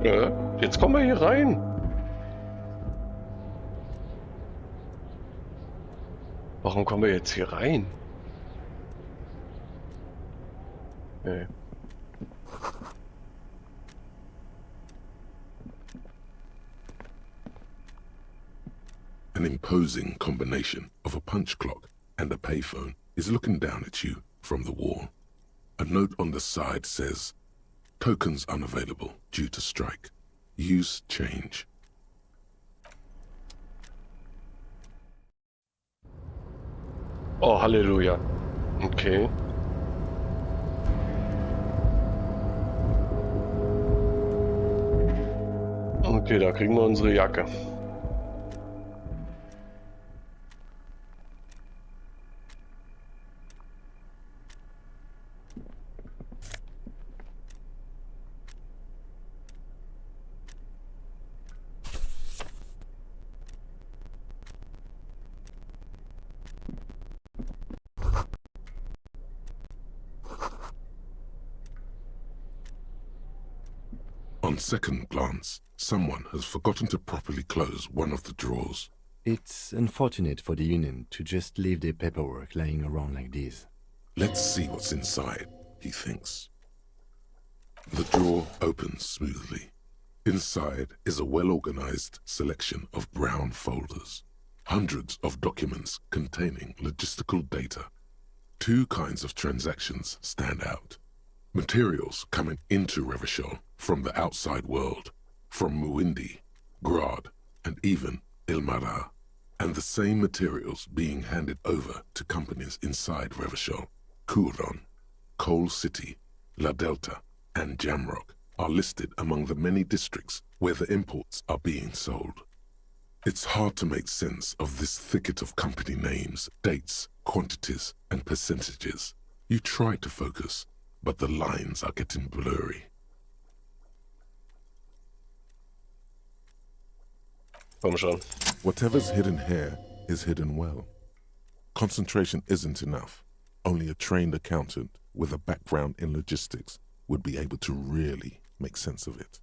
Ja, jetzt kommen wir hier rein. Warum kommen wir jetzt hier rein? Nee. An imposing combination of a punch clock and a payphone is looking down at you from the wall. A note on the side says, "Tokens unavailable due to strike. Use change." Oh, Halleluja. Okay. Okay, da kriegen wir unsere Jacke. On second glance, someone has forgotten to properly close one of the drawers. It's unfortunate for the Union to just leave their paperwork lying around like this. Let's see what's inside, he thinks. The drawer opens smoothly. Inside is a well-organized selection of brown folders. Hundreds of documents containing logistical data. Two kinds of transactions stand out. Materials coming into Revachol from the outside world, from Muindi, Grad, and even Ilmara, and the same materials being handed over to companies inside Revachol. Kuron, Coal City, La Delta, and Jamrock are listed among the many districts where the imports are being sold. It's hard to make sense of this thicket of company names, dates, quantities, and percentages. You try to focus, but the lines are getting blurry. Komm schon. Whatever's hidden here is hidden well. Concentration isn't enough. Only a trained accountant with a background in logistics would be able to really make sense of it.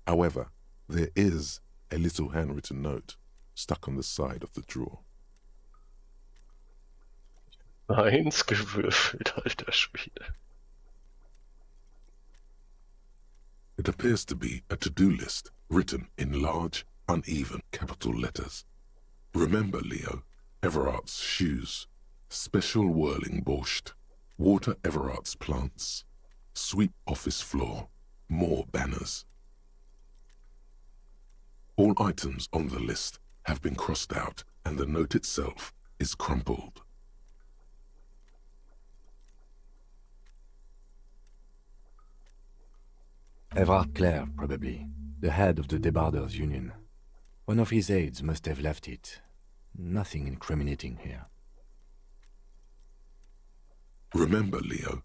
However, there is a little handwritten note stuck on the side of the drawer. Eins gewürfelt, alter Schwede. It appears to be a to-do list written in large, uneven capital letters. Remember, Leo, Everard's shoes, special whirling borscht, water Everard's plants, sweep office floor, more banners. All items on the list have been crossed out and the note itself is crumpled. Everard Clare, probably, the head of the Debarders Union. One of his aides must have left it. Nothing incriminating here. Remember, Leo,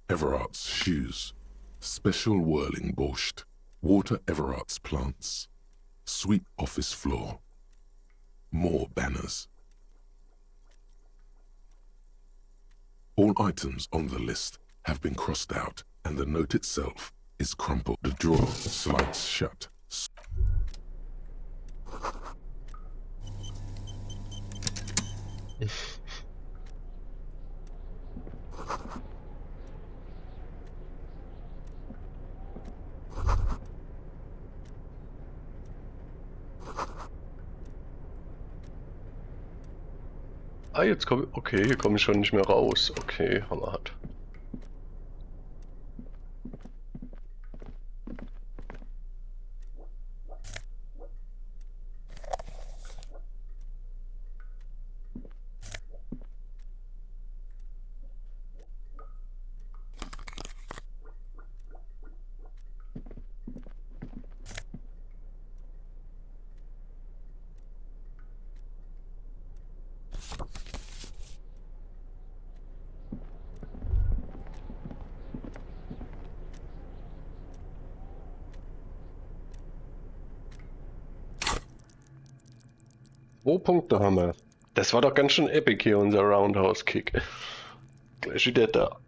Everard's shoes, special whirling borscht, water Everard's plants, sweep office floor, more banners. All items on the list have been crossed out and the note itself is crumpled. The drawer slides shut. Ah, jetzt komm... Okay, hier komme ich schon nicht mehr raus. Okay, hammerhart. Wo Punkte haben wir? Das war doch ganz schön epic hier, unser Roundhouse-Kick. Gleich wieder da.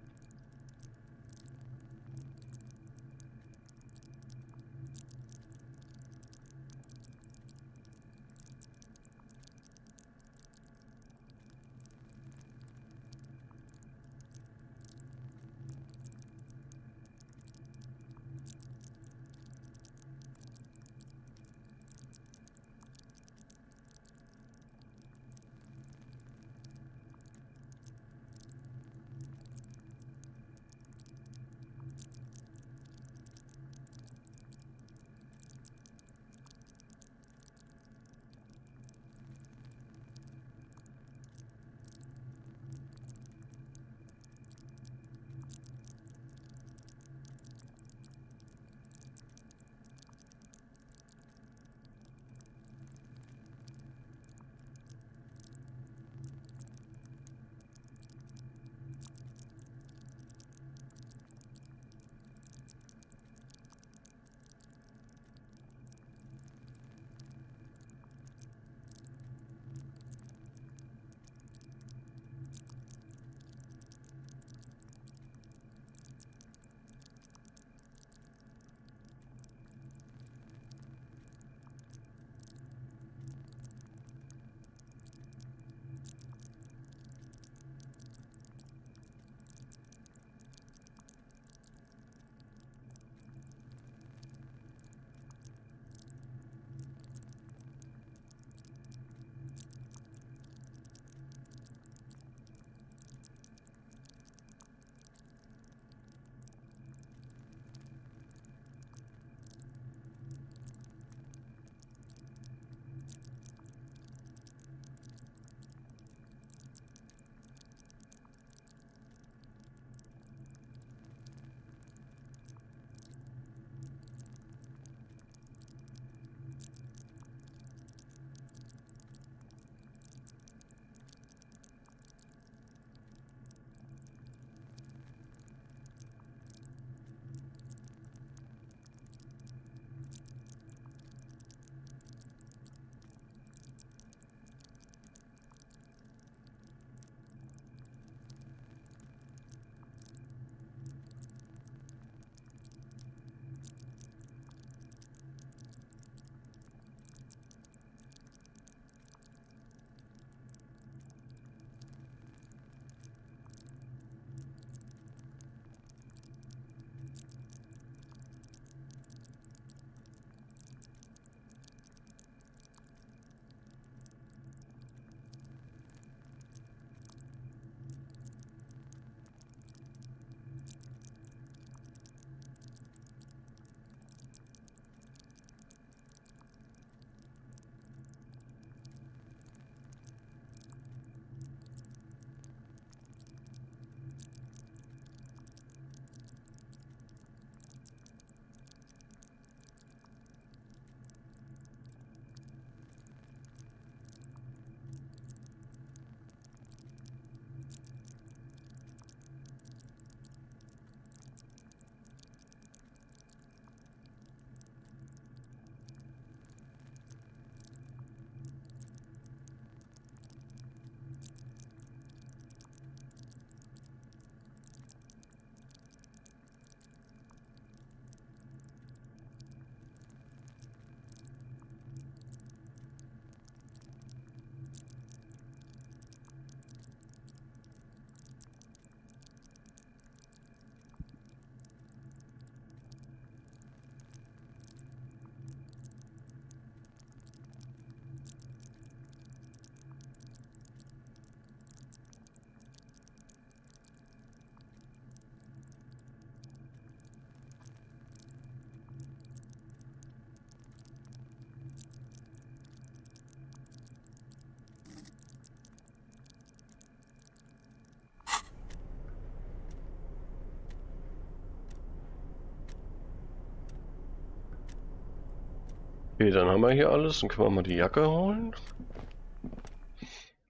Okay, dann haben wir hier alles. Dann können wir mal die Jacke holen.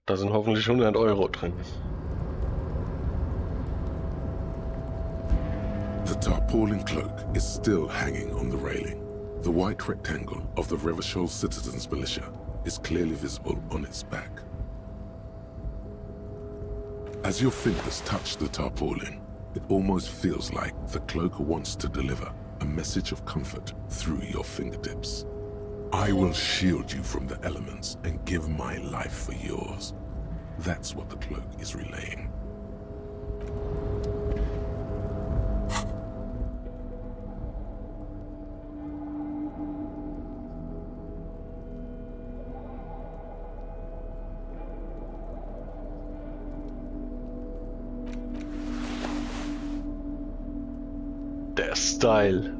Da sind hoffentlich 100 Euro drin. The tarpaulin cloak is still hanging on the railing. The white rectangle of the Revachol Citizens Militia is clearly visible on its back. As your fingers touch the tarpaulin, it almost feels like the cloak wants to deliver a message of comfort through your fingertips. I will shield you from the elements and give my life for yours. That's what the cloak is relaying. Der Style.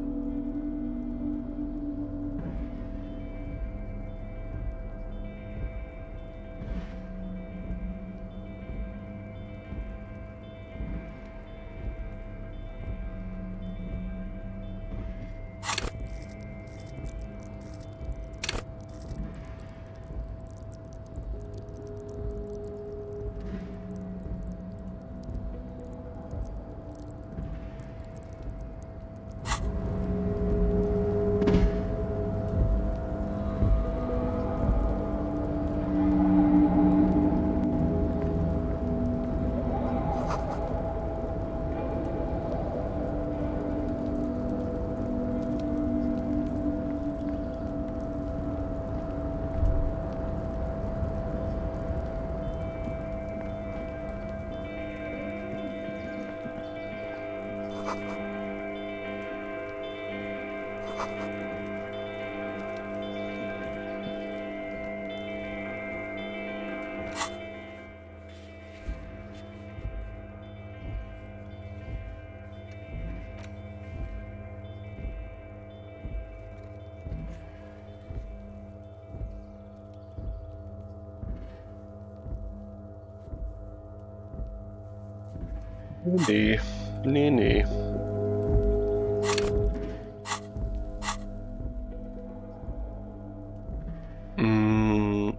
Nee, nee, nee. Mm.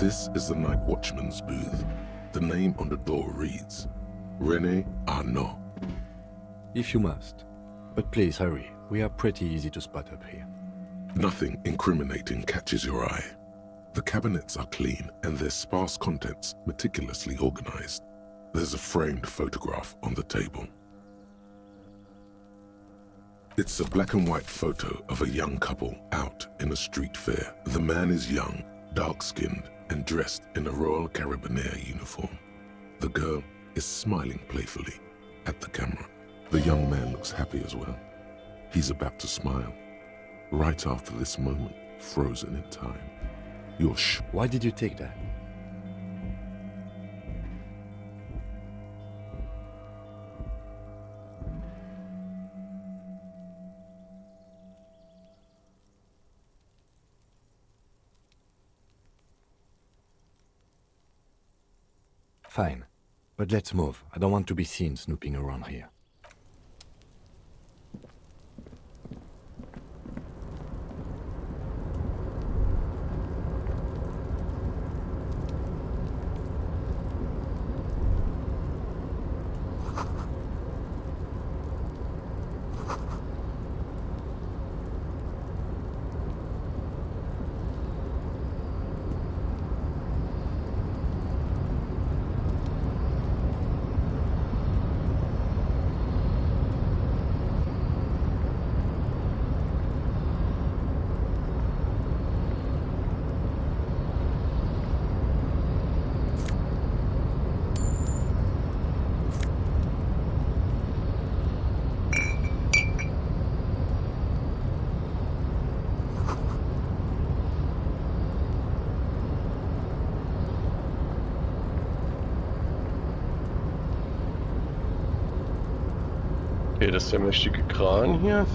This is the night watchman's booth. The name on the door reads, René Arnaud. If you must. But please hurry. We are pretty easy to spot up here. Nothing incriminating catches your eye. The cabinets are clean and their sparse contents meticulously organized. There's a framed photograph on the table. It's a black and white photo of a young couple out in a street fair. The man is young, dark-skinned, and dressed in a Royal Carabinieri uniform. The girl is smiling playfully at the camera. The young man looks happy as well. He's about to smile. Right after this moment, frozen in time. You're Why did you take that? Fine. But let's move. I don't want to be seen snooping around here. Okay, das ist der mächtige Kran hier.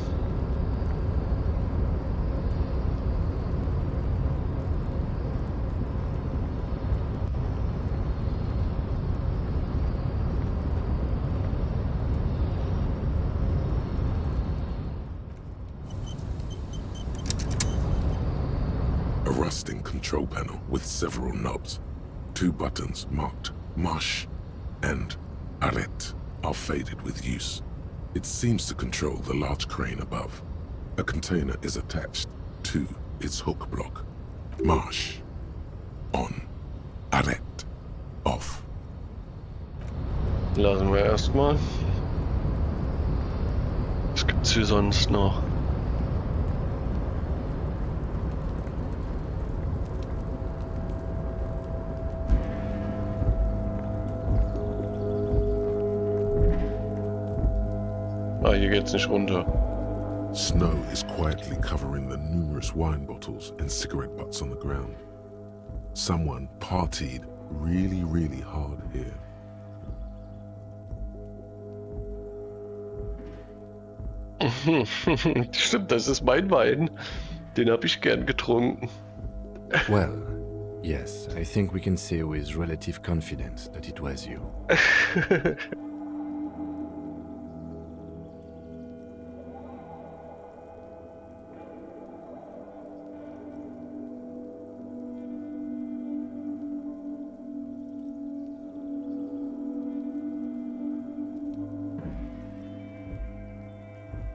A rusting control panel with several knobs. 2 buttons marked Marche and Arrête are faded with use. It seems to control the large crane above. A container is attached to its hook block. Marche. On. Arrête. Off. Lassen wir erstmal. Was gibt's hier sonst noch? Ah, hier geht's nicht runter. Snow is quietly covering the numerous wine bottles and cigarette butts on the ground. Someone partied really, really hard here. Stimmt, das ist mein Wein. Den habe ich gern getrunken. Well, yes, I think we can say with relative confidence that it was you.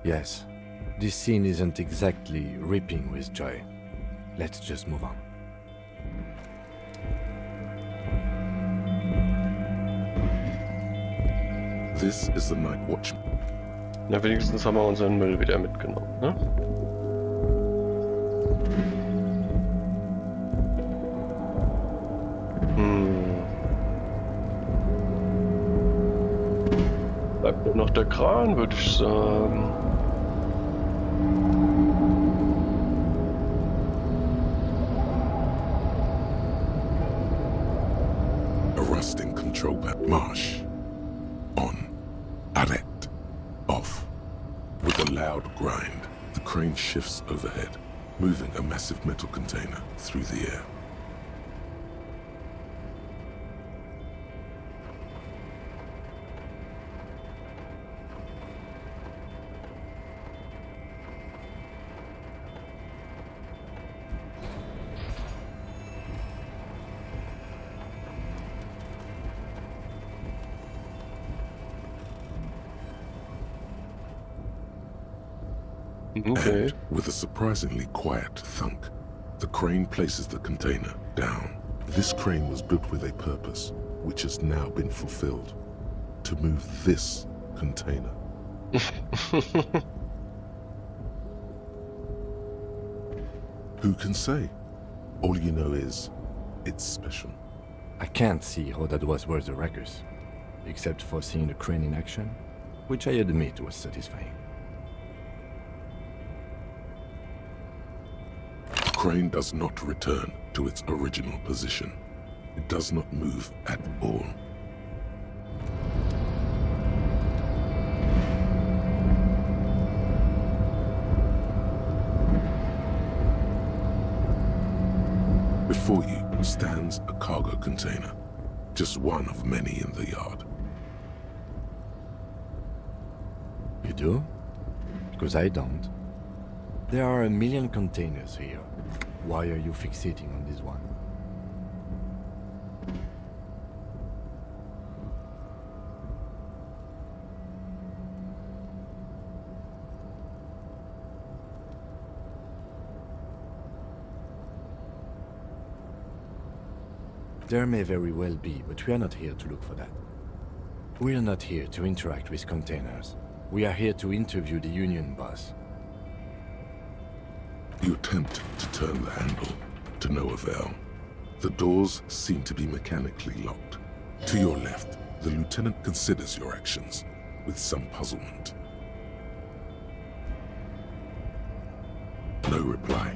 Yes, this scene isn't exactly ripping with joy. Let's just move on. This is the night watchman. Na, wenigstens haben wir unseren Müll wieder mitgenommen, ne? Bleibt nur noch der Kran, würde ich sagen. A rusting control panel. Marche. On. Arrête. Off. With a loud grind, the crane shifts overhead, moving a massive metal container through the air. Okay. And with a surprisingly quiet thunk, the crane places the container down. This crane was built with a purpose, which has now been fulfilled. To move this container. Who can say? All you know is, it's special. I can't see how that was worth the ruckus, except for seeing the crane in action, which I admit was satisfying. The crane does not return to its original position. It does not move at all. Before you stands a cargo container, just one of many in the yard. You do? Because I don't. There are a million containers here. Why are you fixating on this one? There may very well be, but we are not here to look for that. We are not here to interact with containers. We are here to interview the union boss. You attempt to turn the handle, to no avail. The doors seem to be mechanically locked. To your left, the lieutenant considers your actions with some puzzlement. No reply.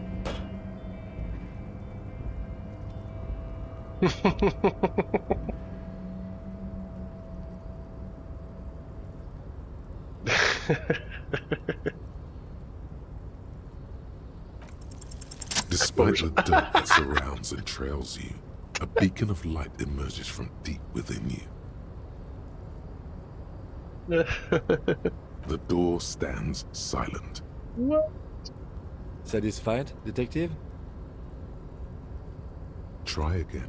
Despite the dirt that surrounds and trails you, a beacon of light emerges from deep within you. The door stands silent. What? Satisfied, detective? Try again.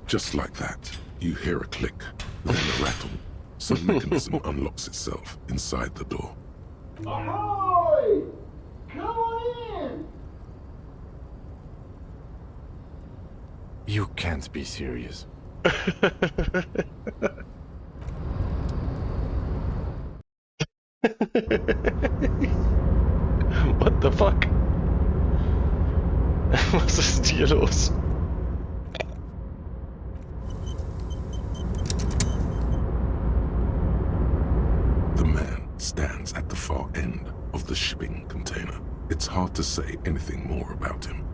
Just like that, you hear a click, then a rattle. Some mechanism unlocks itself inside the door. Ahoy! Come on in! You can't be serious. What the fuck? Was ist hier los? The man stands at the far end of the shipping container. It's hard to say anything more about him.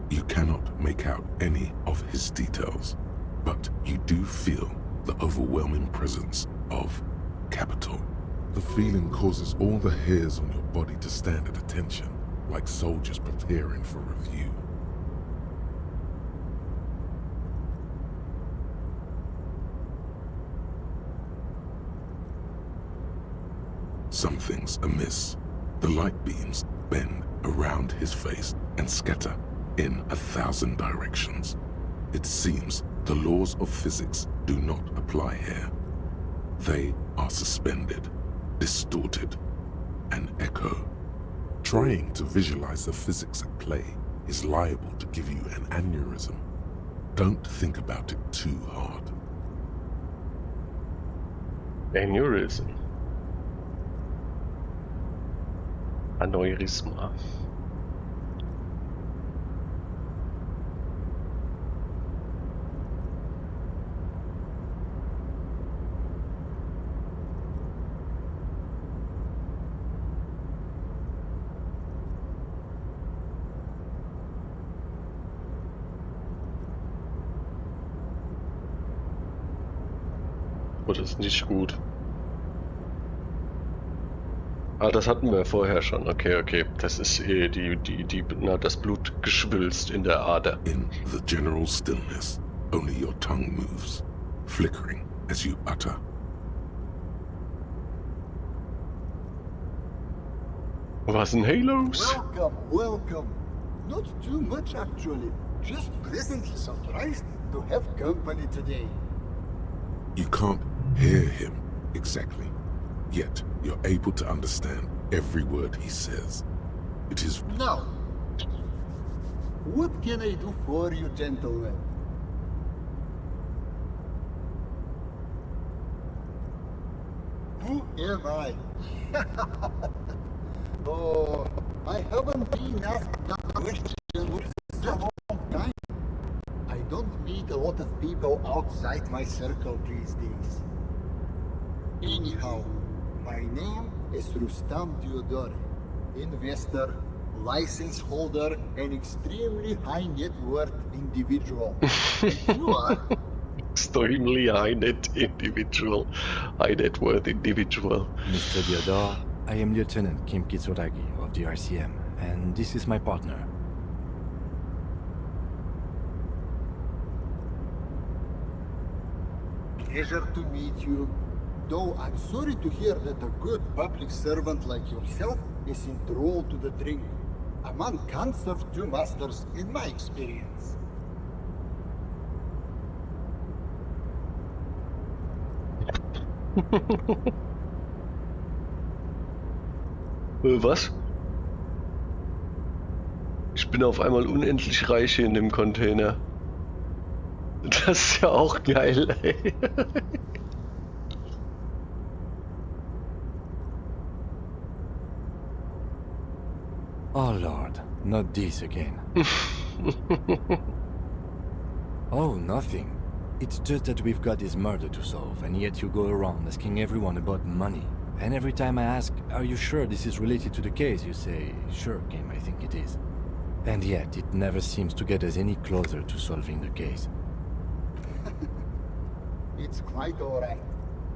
You cannot make out any of his details, but you do feel the overwhelming presence of capital. The feeling causes all the hairs on your body to stand at attention, like soldiers preparing for review. Something's amiss. The light beams bend around his face and scatter in 1,000 directions. It seems the laws of physics do not apply here. They are suspended, distorted, and echo. Trying to visualize the physics at play is liable to give you an aneurysm. Don't think about it too hard. Aneurysm. Aneurysma. Oh, das ist nicht gut. Ah, das hatten wir vorher schon. Okay, okay. Das ist das Blut geschwülst in der Ader. In the general stillness, only your tongue moves, flickering as you utter. Was ein Halos? Welcome, welcome. Not too much actually. Just pleasantly surprised to have company today. You can't hear him exactly, yet you're able to understand every word he says. It is... Now, what can I do for you, gentlemen? Who am I? Oh, I haven't been asked that question for a long time. I don't meet a lot of people outside my circle these days. Anyhow, my name is Rustam Theodore, investor, license holder, and extremely high net worth individual. You are? Extremely high net worth individual. Mr. Theodore, I am Lieutenant Kim Kitsuragi of the RCM, and this is my partner. Pleasure to meet you. Though I'm sorry to hear that a good public servant like yourself is enthralled to the drink. A man can't serve two masters, in my experience. Was? Ich bin auf einmal unendlich reich hier in dem Container. Das ist ja auch geil, ey. Oh Lord, not this again. Oh, nothing. It's just that we've got this murder to solve, and yet you go around asking everyone about money. And every time I ask, are you sure this is related to the case, you say, sure, Kim, I think it is. And yet, it never seems to get us any closer to solving the case. It's quite alright.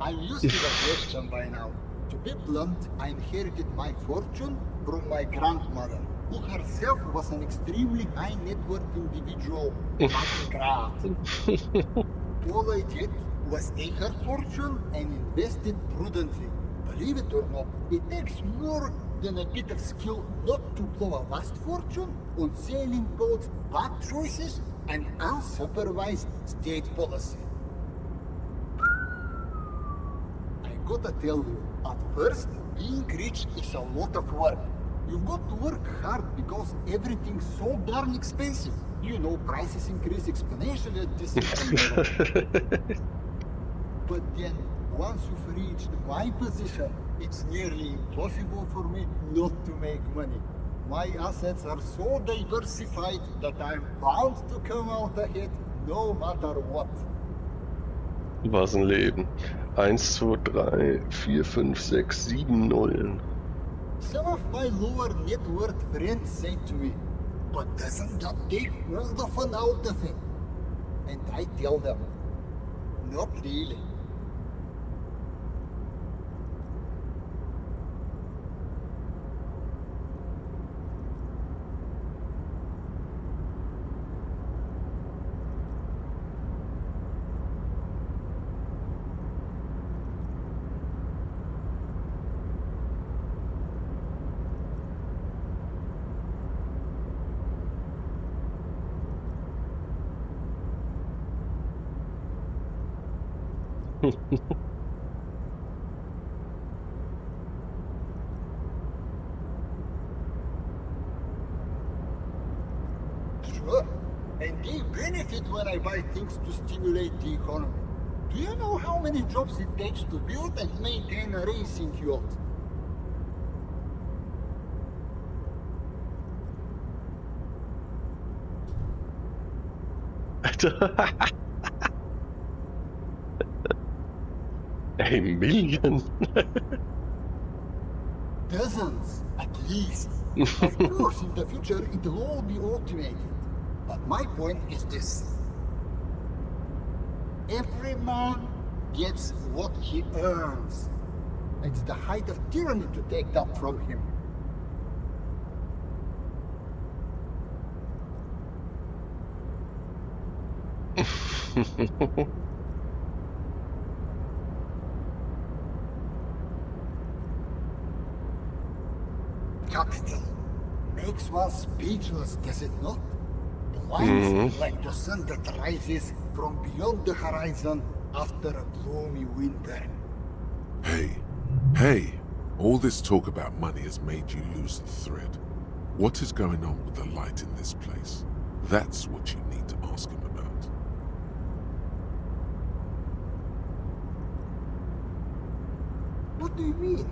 I'm used to the question by now. To be blunt, I inherited my fortune from my grandmother, who herself was an extremely high net worth individual, Grad. All I did was take her fortune and invest it prudently. Believe it or not, it takes more than a bit of skill not to blow a vast fortune on sailing boats, bad choices, and unsupervised state policy. I gotta tell you, at first, being rich is a lot of work. You've got to work hard because everything's so darn expensive. You know, prices increase exponentially at this level. But then, once you've reached my position, it's nearly impossible for me not to make money. My assets are so diversified that I'm bound to come out ahead no matter what. Was ein Leben. 1, 2, 3, 4, 5, 6, 7 Nullen. Some of my lower net worth friends say to me, but doesn't that take all the fun out of it? And I tell them, not really. Sure, and they benefit when I buy things to stimulate the economy. Do you know how many jobs it takes to build and maintain a racing yacht? A million? Dozens, at least. Of course, in the future, it'll all be automated. But my point is this. Every man gets what he earns. It's the height of tyranny to take that from him. Capital makes one speechless, does it not? Blinds like the sun that rises from beyond the horizon after a gloomy winter. Hey, all this talk about money has made you lose the thread. What is going on with the light in this place? That's what you need to ask him about. What do you mean?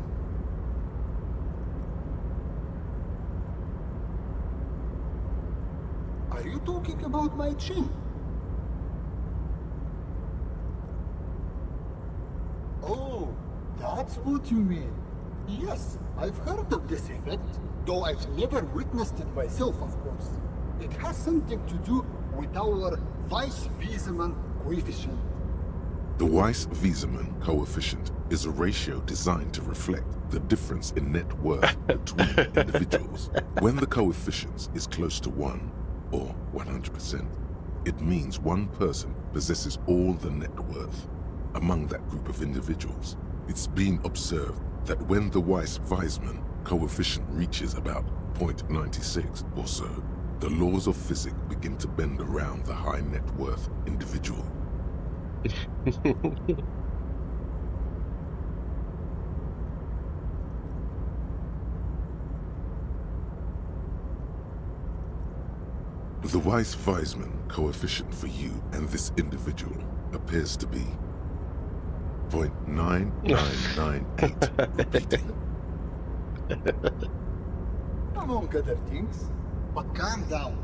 Are you talking about my chin? Oh, that's what you mean. Yes, I've heard of this effect, though I've never witnessed it myself, of course. It has something to do with our Weiss-Wiesemann coefficient. The Weiss-Wiesemann coefficient is a ratio designed to reflect the difference in net worth between individuals. When the coefficient is close to 1, or 100%, it means one person possesses all the net worth. Among that group of individuals, it's been observed that when the Weiss-Wiesemann coefficient reaches about 0.96 or so, the laws of physics begin to bend around the high net worth individual. The Weiss-Wiesemann coefficient for you and this individual appears to be 0.9998, repeating. Among other things. But calm down.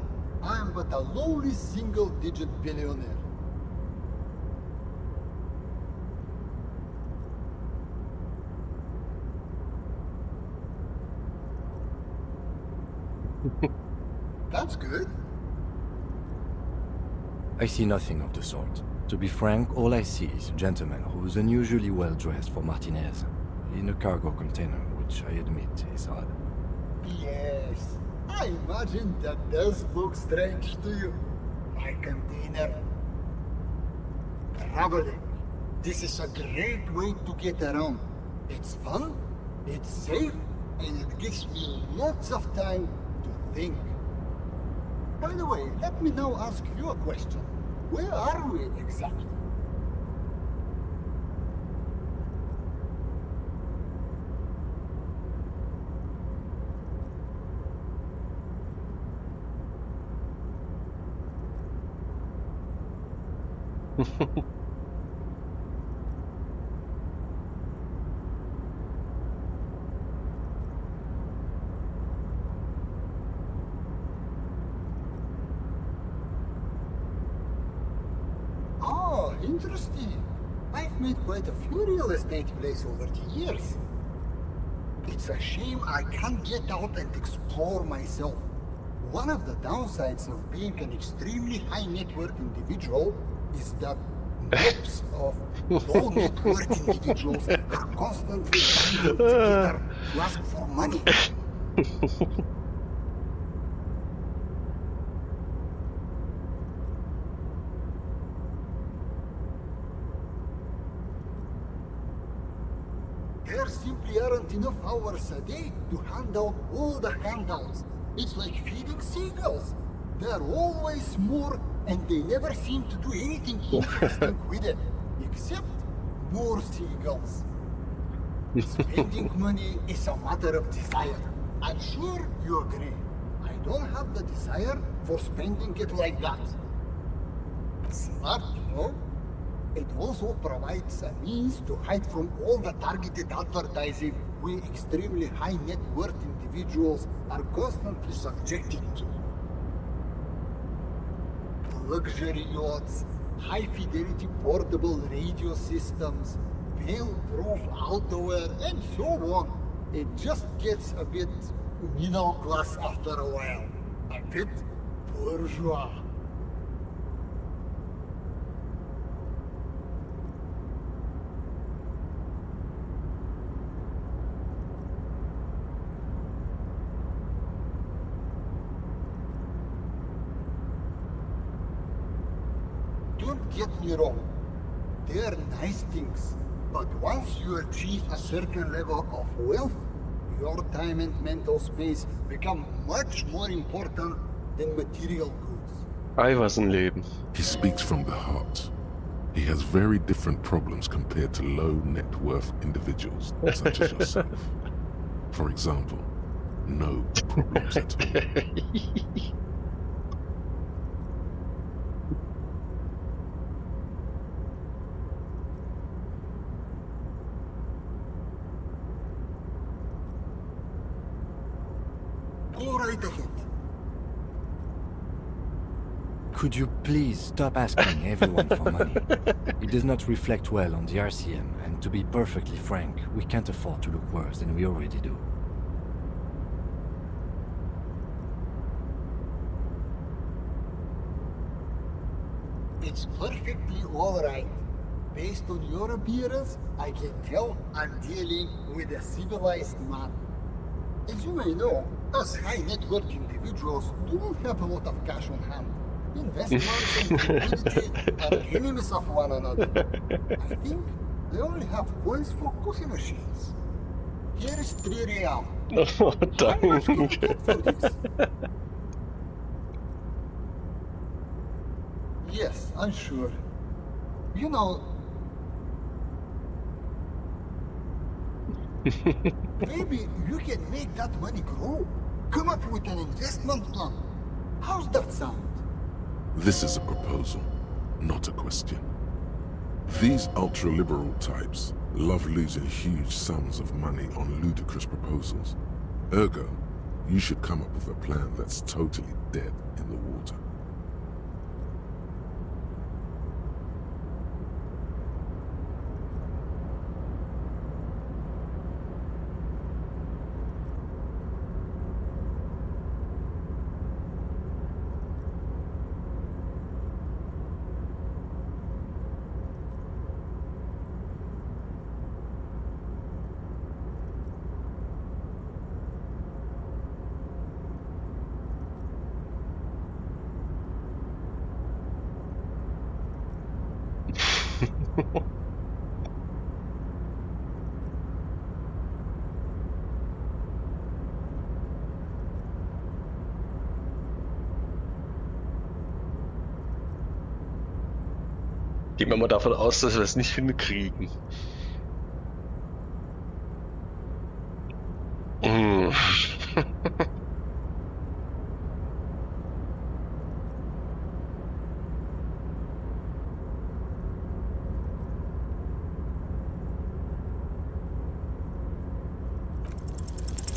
I am but a lowly single-digit billionaire. That's good. I see nothing of the sort. To be frank, all I see is a gentleman who's unusually well dressed for Martinez, in a cargo container, which I admit is odd. Yes, I imagine that does look strange to you. My container. Traveling. This is a great way to get around. It's fun, it's safe, and it gives me lots of time to think. By the way, let me now ask you a question. Where are we exactly? Oh, interesting. I've made quite a few real estate plays over the years. It's a shame I can't get out and explore myself. One of the downsides of being an extremely high net worth individual is that groups of low net worth individuals are constantly bundled together to ask for money. There simply aren't enough hours a day to hand out all the handouts. It's like feeding seagulls. There are always more, and they never seem to do anything interesting with it, except more seagulls. Spending money is a matter of desire. I'm sure you agree. I don't have the desire for spending it like that. Smart, no? It also provides a means to hide from all the targeted advertising we extremely high net worth individuals are constantly subjected to. Luxury yachts, high fidelity portable radio systems, fail-proof outerwear, and so on. It just gets a bit middle class after a while. A bit bourgeois. Don't get me wrong, they're nice things, but once you achieve a certain level of wealth, your time and mental space become much more important than material goods. Eiweißenleben. He speaks from the heart. He has very different problems compared to low net worth individuals, such as yourself. For example, no problems at all. Go right ahead. Could you please stop asking everyone for money? It does not reflect well on the RCM, and to be perfectly frank, we can't afford to look worse than we already do. It's perfectly alright. Based on your appearance, I can tell I'm dealing with a civilized man. As you may know, us high net worth individuals do not have a lot of cash on hand. Investments and liquidity are enemies of one another. I think they only have coins for coffee machines. Here is 3 real. Oh, How much can you get for this? Yes, I'm sure. You know, maybe you can make that money grow. Come up with an investment plan. How's that sound? This is a proposal, not a question. These ultra-liberal types love losing huge sums of money on ludicrous proposals. Ergo, you should come up with a plan that's totally dead in the water. Gehen wir mal davon aus, dass wir es nicht hinkriegen. Hm.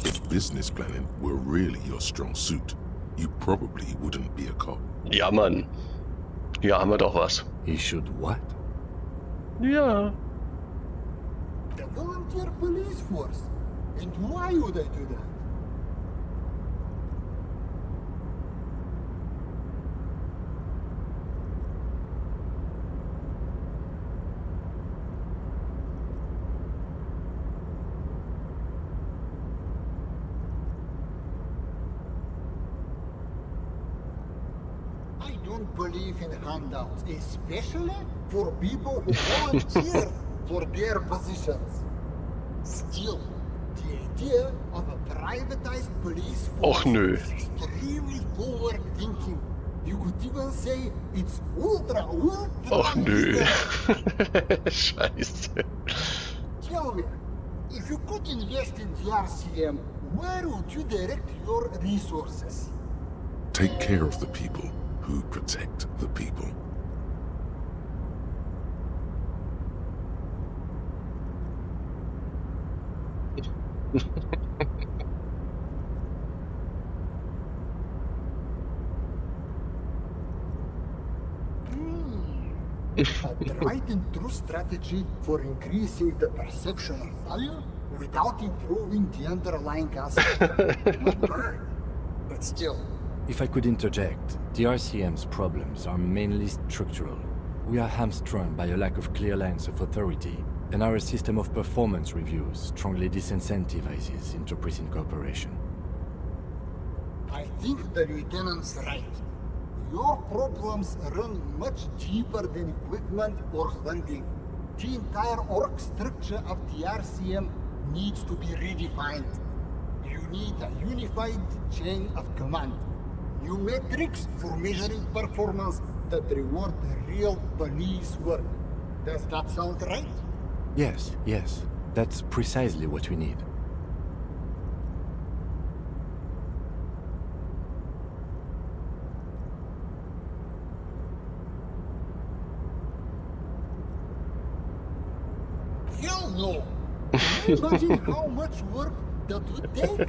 If business planning were really your strong suit, you probably wouldn't be a cop. Ja, Mann. Hier haben wir doch was. He should what? Ja. The volunteer police force. And why would I do that? I don't believe in handouts, especially for people who volunteer for their positions. Still, the idea of a privatized police force Och nö. is extremely forward thinking. You could even say it's ultra Och nö. legal. Scheiße. Tell me, if you could invest in the RCM, where would you direct your resources? Take care of the people who protect the people. A tried and true strategy for increasing the perception of value without improving the underlying asset. Not bad, but still. If I could interject, the RCM's problems are mainly structural. We are hamstrung by a lack of clear lines of authority, and our system of performance reviews strongly disincentivizes interpreting cooperation. I think the lieutenant's right. Your problems run much deeper than equipment or funding. The entire org structure of the RCM needs to be redefined. You need a unified chain of command. New metrics for measuring performance that reward real police work. Does that sound right? Yes, yes, that's precisely what we need. Hell no! Can you imagine how much work that would take?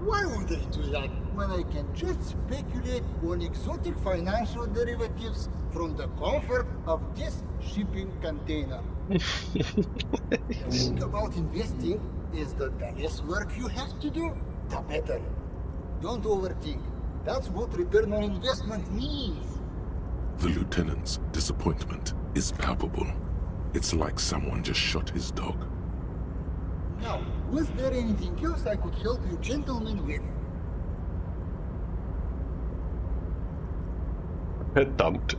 Why would I do that when I can just speculate on exotic financial derivatives from the comfort of this shipping container? The thing about investing is that the less work you have to do, the better. Don't overthink. That's what return on investment means. The lieutenant's disappointment is palpable. It's like someone just shot his dog. Now, was there anything else I could help you gentlemen with? Verdammt.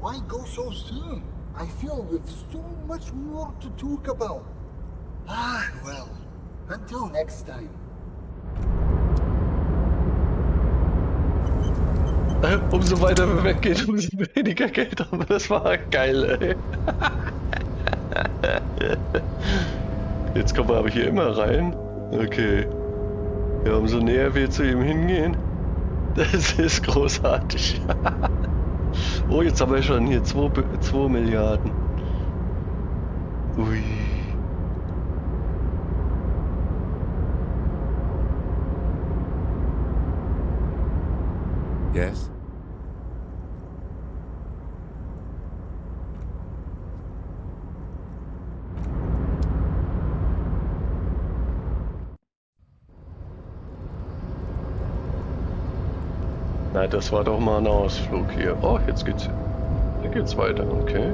Why go so soon? I feel we've so much more to talk about. Ah, well, until next time. Umso weiter wir weggehen, umso weniger Geld haben wir. Das war geil, ey. Jetzt kommen wir aber hier immer rein. Okay. Ja, umso näher wir zu ihm hingehen, Das ist großartig. Oh, jetzt haben wir schon hier 2 Milliarden. Ui. Yes? Na, das war doch mal ein Ausflug hier. Oh, jetzt geht's weiter, okay.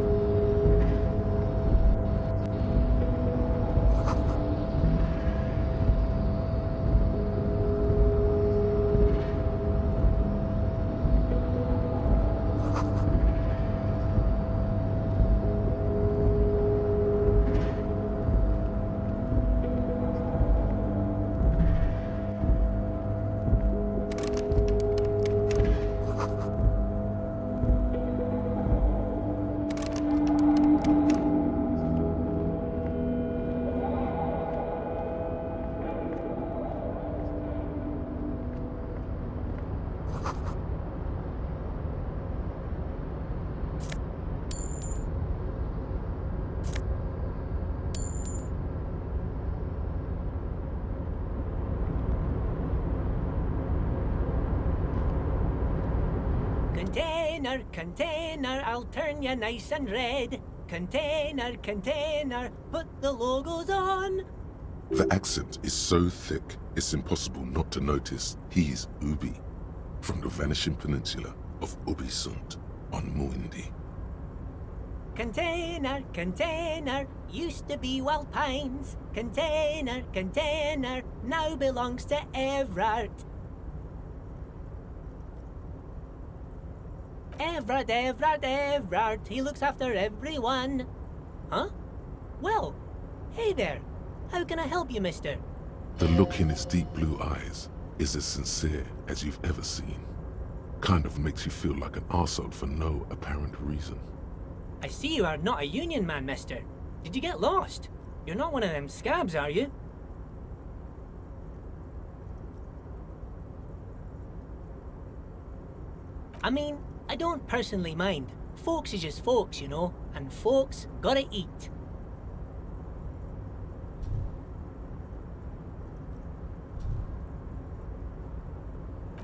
Container, container, I'll turn you nice and red. Container, container, put the logos on. The accent is so thick, it's impossible not to notice he's Ubi, from the vanishing peninsula of Ubisunt on Muindi. Container, container, used to be Wild Pines. Container, container, now belongs to Everard. Everard, Everard, Everard, he looks after everyone. Huh? Well, hey there. How can I help you, mister? The look in his deep blue eyes is as sincere as you've ever seen. Kind of makes you feel like an arsehole for no apparent reason. I see you are not a union man, mister. Did you get lost? You're not one of them scabs, are you? I mean, I don't personally mind. Folks is just folks, you know, and folks gotta eat.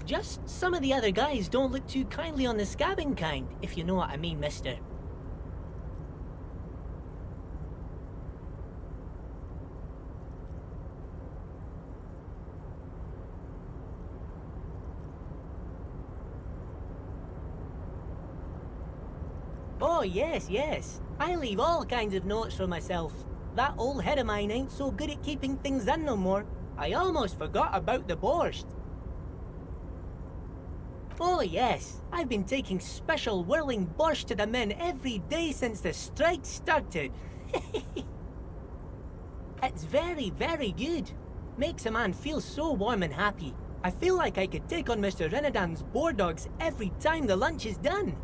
Just some of the other guys don't look too kindly on the scabbing kind, if you know what I mean, mister. Oh, yes, yes. I leave all kinds of notes for myself. That old head of mine ain't so good at keeping things in no more. I almost forgot about the borscht. Oh, yes. I've been taking special whirling borscht to the men every day since the strike started. It's very, very good. Makes a man feel so warm and happy. I feel like I could take on Mr. Renadan's boar dogs every time the lunch is done.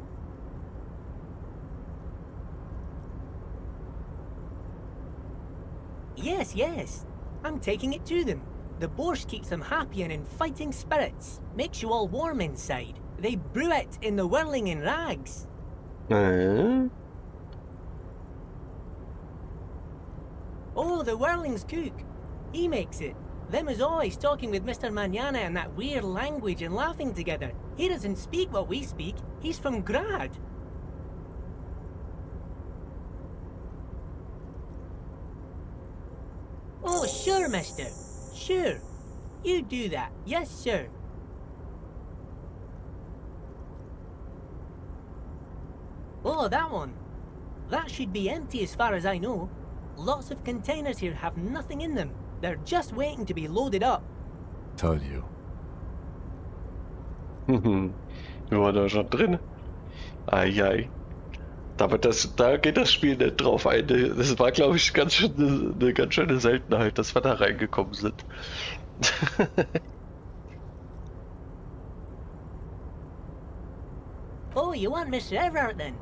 Yes, yes. I'm taking it to them. The borscht keeps them happy and in fighting spirits. Makes you all warm inside. They brew it in the whirling in rags. Oh, the whirling's cook. He makes it. Them is always talking with Mr. Manana in that weird language and laughing together. He doesn't speak what we speak. He's from Grad. Oh, sure, mister. Sure. You do that. Yes, sir. Oh, that one. That should be empty as far as I know. Lots of containers here have nothing in them. They're just waiting to be loaded up. Told you. War da schon drin? Ai. Aber da geht das Spiel nicht drauf ein. Das war, glaube ich, eine ganz schöne Seltenheit, dass wir da reingekommen sind. Oh, you want Mr. Everard then?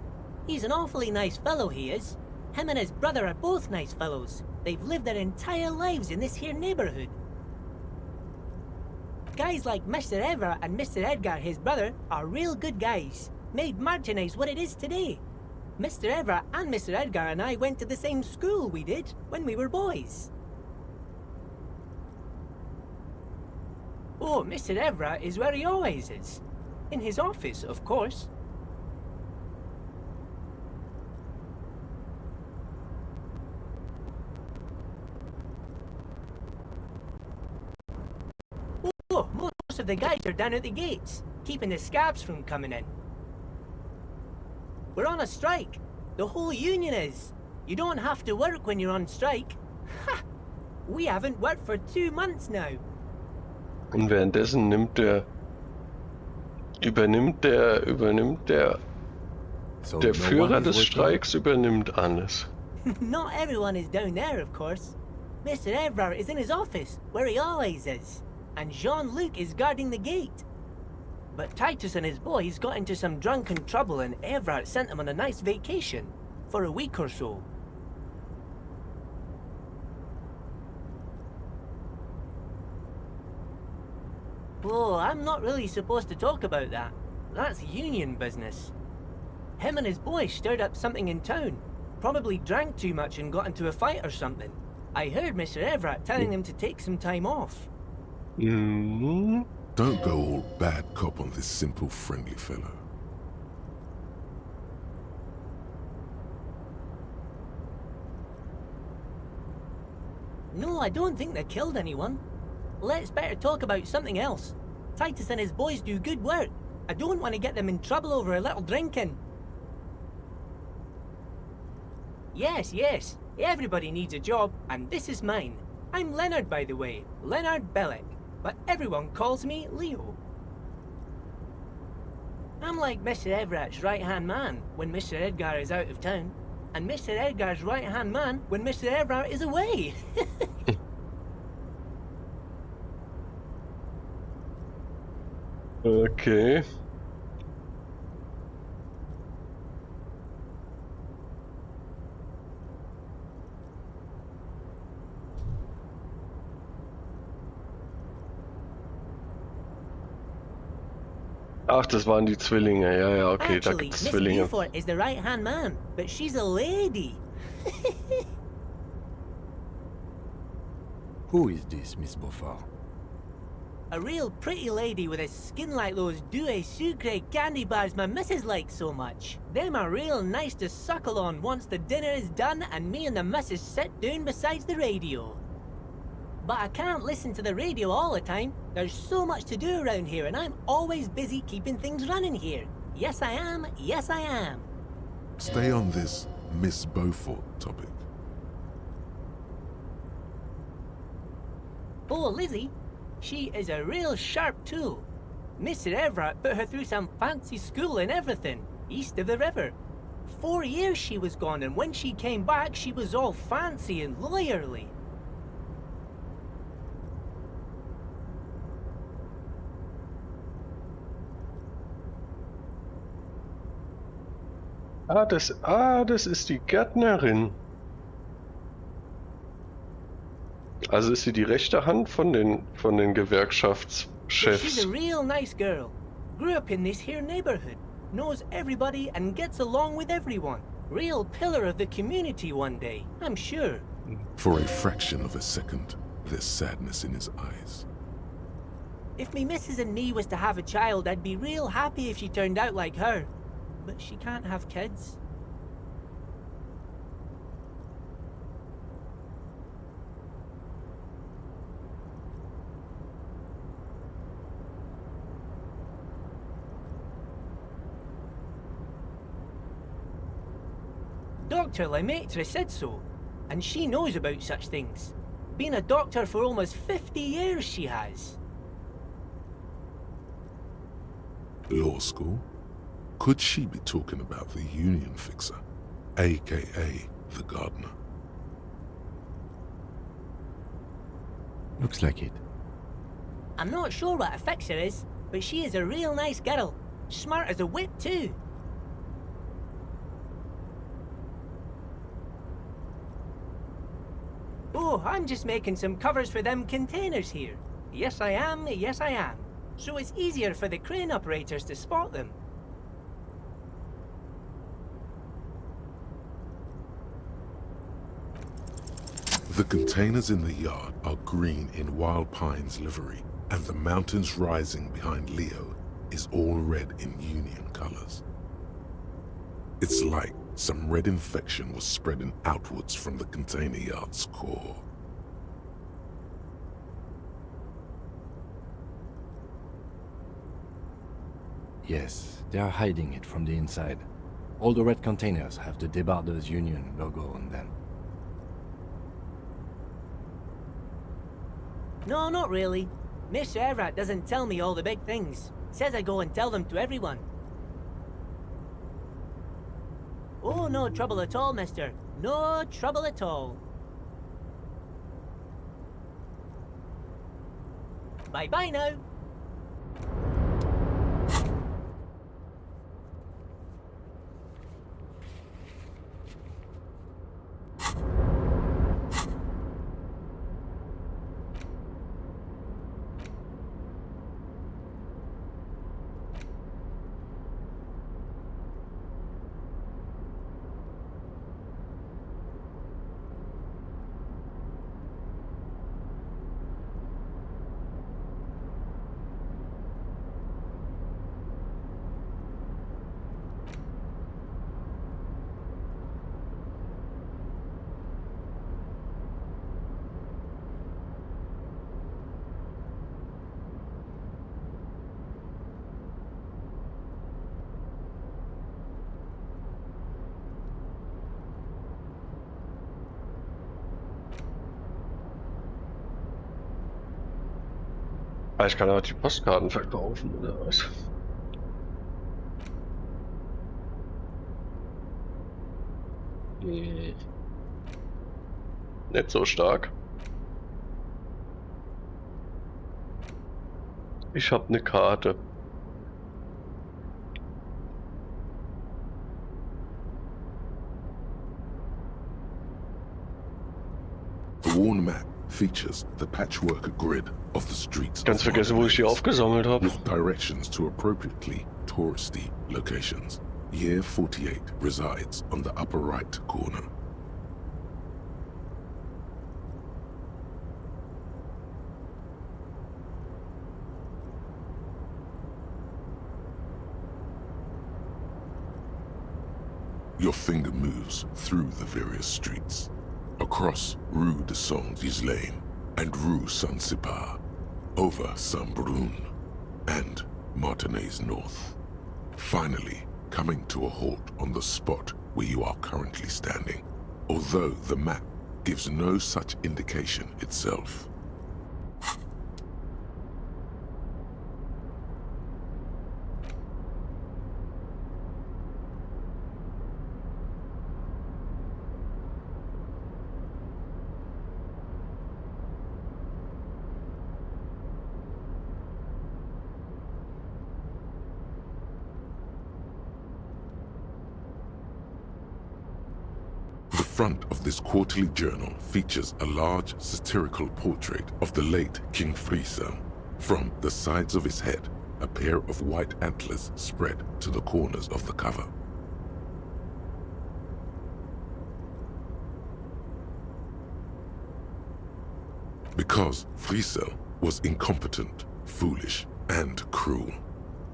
He's an awfully nice fellow, he is. Him and his brother are both nice fellows. They've lived their entire lives in this here neighborhood. Guys like Mr. Everett and Mr. Edgar, his brother, are real good guys. Made Martinez what it is today. Mr. Everett and Mr. Edgar and I went to the same school we did when we were boys. Oh, Mr. Everett is where he always is. In his office, of course. Oh, most of the guys are down at the gates, keeping the scabs from coming in. We're on a strike. The whole union is. You don't have to work when you're on strike. Ha! We haven't worked for 2 months now. Und währenddessen übernimmt der Führer des Streiks übernimmt alles. Not everyone is down there, of course. Mr. Everard is in his office, where he always is. And Jean-Luc is guarding the gate. But Titus and his boys got into some drunken trouble and Everard sent them on a nice vacation. For a week or so. Oh, I'm not really supposed to talk about that. That's union business. Him and his boys stirred up something in town. Probably drank too much and got into a fight or something. I heard Mr. Everett telling them to take some time off. Don't go all bad cop on this simple, friendly fellow. No, I don't think they killed anyone. Let's better talk about something else. Titus and his boys do good work. I don't want to get them in trouble over a little drinking. Yes. Everybody needs a job, and this is mine. I'm Leonard, by the way. Leonard Bellick. But everyone calls me Leo. I'm like Mr. Everett's right-hand man when Mr. Edgar is out of town. And Mr. Edgar's right-hand man when Mr. Everett is away. Okay. Ach, das waren die Zwillinge. Ja, okay, da Actually, gibt's Miss Zwillinge. Beaufort is the right-hand man, but she's a lady. Who is this, Miss Beaufort? A real pretty lady with a skin like those Douai Sucre candy bars my missus likes so much. Them are real nice to suckle on once the dinner is done and me and the missus sit down beside the radio. But I can't listen to the radio all the time. There's so much to do around here and I'm always busy keeping things running here. Yes, I am. Yes, I am. Stay on this Miss Beaufort topic. Oh, Lizzie. She is a real sharp tool. Mr. Everett put her through some fancy school and everything, east of the river. 4 years she was gone, and when she came back, she was all fancy and lawyerly. Das ist die Gärtnerin. Also ist sie die rechte Hand von den But Gewerkschaftschefs. she's a real nice girl. Grew up in this here neighborhood. Knows everybody and gets along with everyone. Real pillar of the community one day, I'm sure. For a fraction of a second, there's sadness in his eyes. If me missus and me was to have a child, I'd be real happy if she turned out like her. But she can't have kids. Dr. Lemaitre said so, and she knows about such things. Been a doctor for almost 50 years she has. Law school? Could she be talking about the union fixer, aka the gardener? Looks like it. I'm not sure what a fixer is, but she is a real nice girl. Smart as a whip too. Oh, I'm just making some covers for them containers here. Yes, I am. Yes, I am. So it's easier for the crane operators to spot them. The containers in the yard are green in Wild Pine's livery, and the mountains rising behind Leo is all red in Union colors. It's like some red infection was spreading outwards from the container yard's core. Yes, they are hiding it from the inside. All the red containers have the Debarders Union logo on them. No, not really. Mr. Everett doesn't tell me all the big things. Says I go and tell them to everyone. Oh, no trouble at all, mister. No trouble at all. Bye-bye now. Ich kann aber die Postkarten verkaufen, oder was? Nicht so stark. Ich habe eine Karte. The worn map features the patchwork grid of the streets. Ganz vergessen, wo ich die aufgesammelt habe. With directions to appropriately touristy locations. Year 48 resides on the upper right corner. Your finger moves through the various streets, across Rue de Saint-Ghislain and Rue Saint-Cypar, over Saint-Brun and Martinez North, finally coming to a halt on the spot where you are currently standing, although the map gives no such indication itself. The front of this quarterly journal features a large satirical portrait of the late King Friesel. From the sides of his head, a pair of white antlers spread to the corners of the cover. Because Friesel was incompetent, foolish, and cruel.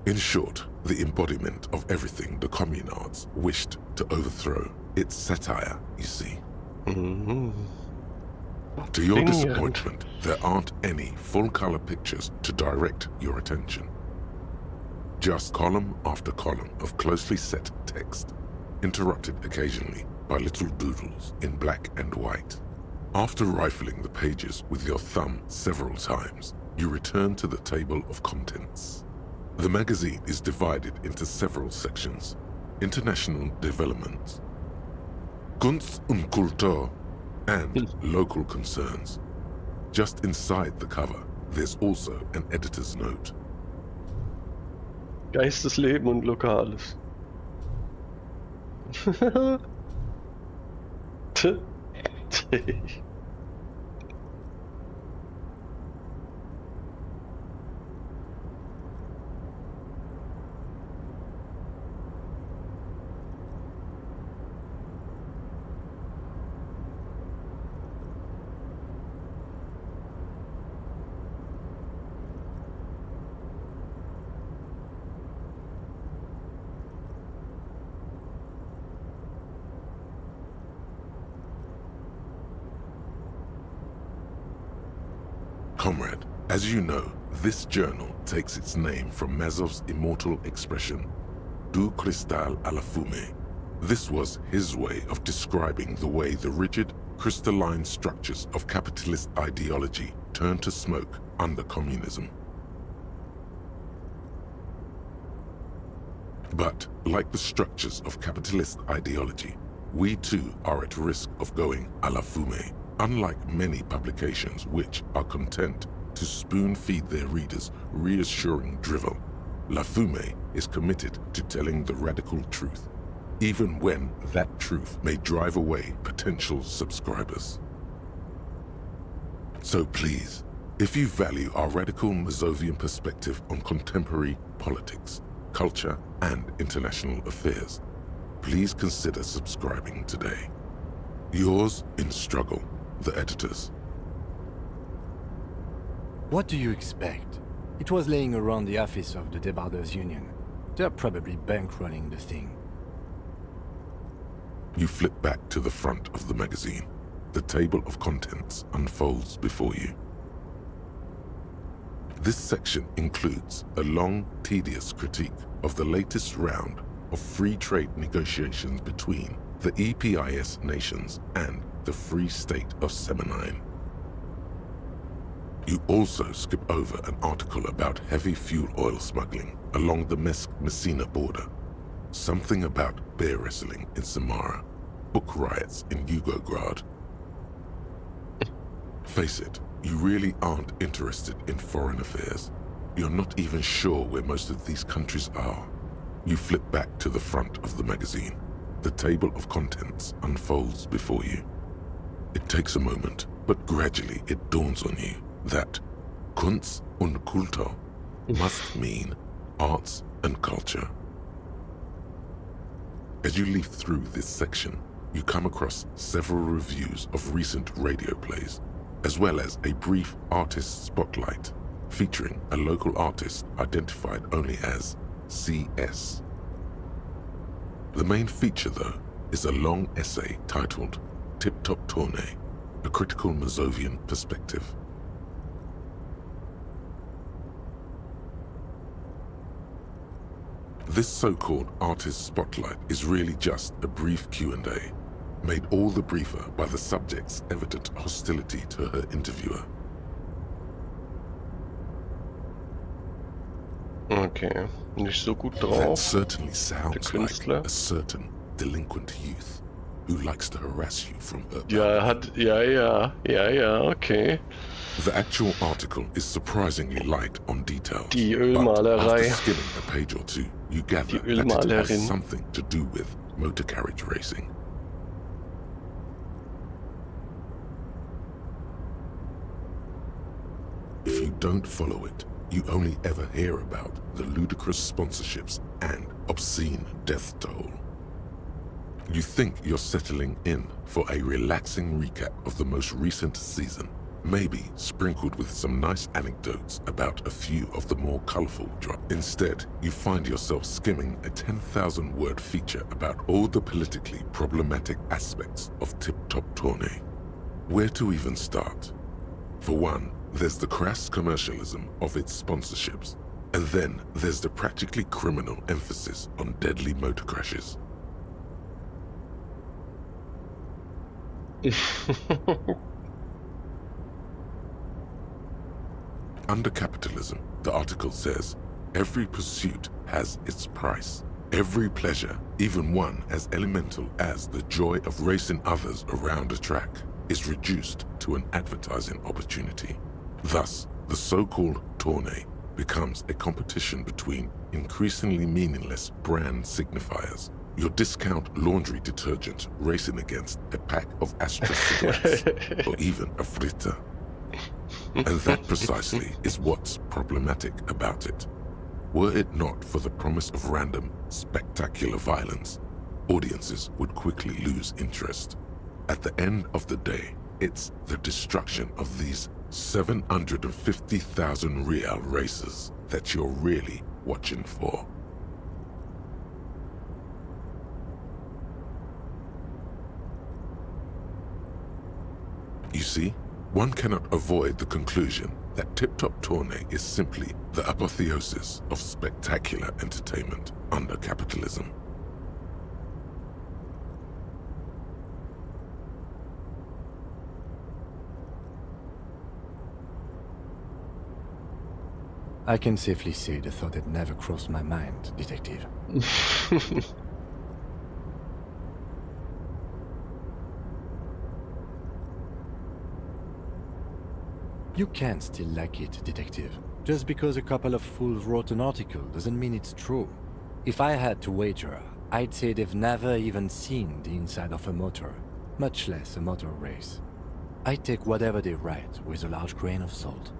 In short, the embodiment of everything the communards wished to overthrow. It's satire, you see. To your disappointment, there aren't any full-color pictures to direct your attention. Just column after column of closely set text, interrupted occasionally by little doodles in black and white. After rifling the pages with your thumb several times, you return to the table of contents. The magazine is divided into several sections. International developments, Kunst und Kultur, and local concerns. Just inside the cover, there's also an editor's note. Geistesleben und Lokales. Comrade, as you know, this journal takes its name from Mazov's immortal expression, Du cristal à la fumée. This was his way of describing the way the rigid, crystalline structures of capitalist ideology turned to smoke under communism. But, like the structures of capitalist ideology, we too are at risk of going à la fumée, unlike many publications which are content to spoon-feed their readers reassuring drivel. La Fumée is committed to telling the radical truth, even when that truth may drive away potential subscribers. So please, if you value our radical Mazovian perspective on contemporary politics, culture, and international affairs, please consider subscribing today. Yours in struggle, the editors. What do you expect? It was laying around the office of the Debarders Union. They're probably bankrolling the thing. You flip back to the front of the magazine. The table of contents unfolds before you. This section includes a long, tedious critique of the latest round of free trade negotiations between the EPIS nations and the Free State of Semenine. You also skip over an article about heavy fuel oil smuggling along the Messina border, something about bear wrestling in Samara, book riots in Yugograd. Face it, you really aren't interested in foreign affairs. You're not even sure where most of these countries are. You flip back to the front of the magazine. The table of contents unfolds before you. It takes a moment, but gradually it dawns on you that Kunst und Kultur must mean arts and culture. As you leaf through this section, you come across several reviews of recent radio plays, as well as a brief artist spotlight featuring a local artist identified only as CS. The main feature, though, is a long essay titled Tip Top Tournée, a critical Mazovian perspective. This so-called artist spotlight is really just a brief Q&A, made all the briefer by the subject's evident hostility to her interviewer. Okay, nicht so gut drauf. That certainly sounds like a certain delinquent youth who likes to harass you from her. Ja, okay. The actual article is surprisingly light on details. Die But Ölmalerei. after skimming a page or two, you gather Die that it has Ölmalerin. something to do with motor carriage racing. If you don't follow it, you only ever hear about the ludicrous sponsorships and obscene death toll. You think you're settling in for a relaxing recap of the most recent season, maybe sprinkled with some nice anecdotes about a few of the more colorful drops. Instead, you find yourself skimming a 10,000-word feature about all the politically problematic aspects of Tip Top Tournée. Where to even start? For one, there's the crass commercialism of its sponsorships, and then there's the practically criminal emphasis on deadly motor crashes. Under capitalism, the article says, every pursuit has its price. Every pleasure, even one as elemental as the joy of racing others around a track, is reduced to an advertising opportunity. Thus, the so-called tournée becomes a competition between increasingly meaningless brand signifiers. Your discount laundry detergent racing against a pack of Astra cigarettes, or even a fritter. And that precisely is what's problematic about it. Were it not for the promise of random, spectacular violence, audiences would quickly lose interest. At the end of the day, it's the destruction of these 750,000 real races that you're really watching for. You see, one cannot avoid the conclusion that Tip Top Tourney is simply the apotheosis of spectacular entertainment under capitalism. I can safely say the thought had never crossed my mind, Detective. You can still like it, Detective. Just because a couple of fools wrote an article doesn't mean it's true. If I had to wager, I'd say they've never even seen the inside of a motor, much less a motor race. I take whatever they write with a large grain of salt.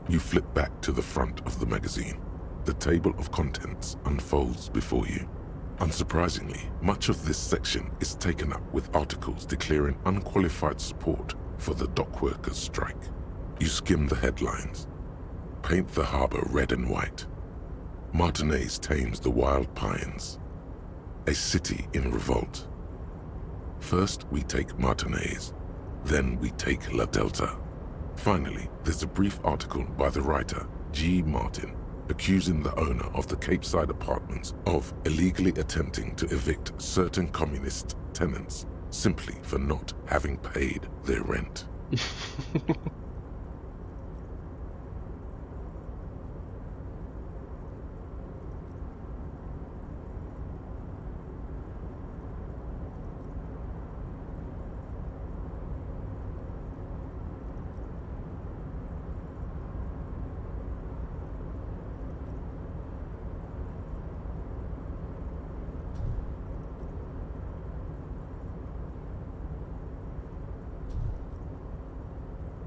You flip back to the front of the magazine. The table of contents unfolds before you. Unsurprisingly, much of this section is taken up with articles declaring unqualified support for the dockworkers' strike. You skim the headlines. Paint the harbor red and white. Martinez tames the wild pines. A city in revolt. First we take Martinez, then we take La Delta. Finally, there's a brief article by the writer, G. Martin, accusing the owner of the Capeside Apartments of illegally attempting to evict certain communist tenants simply for not having paid their rent.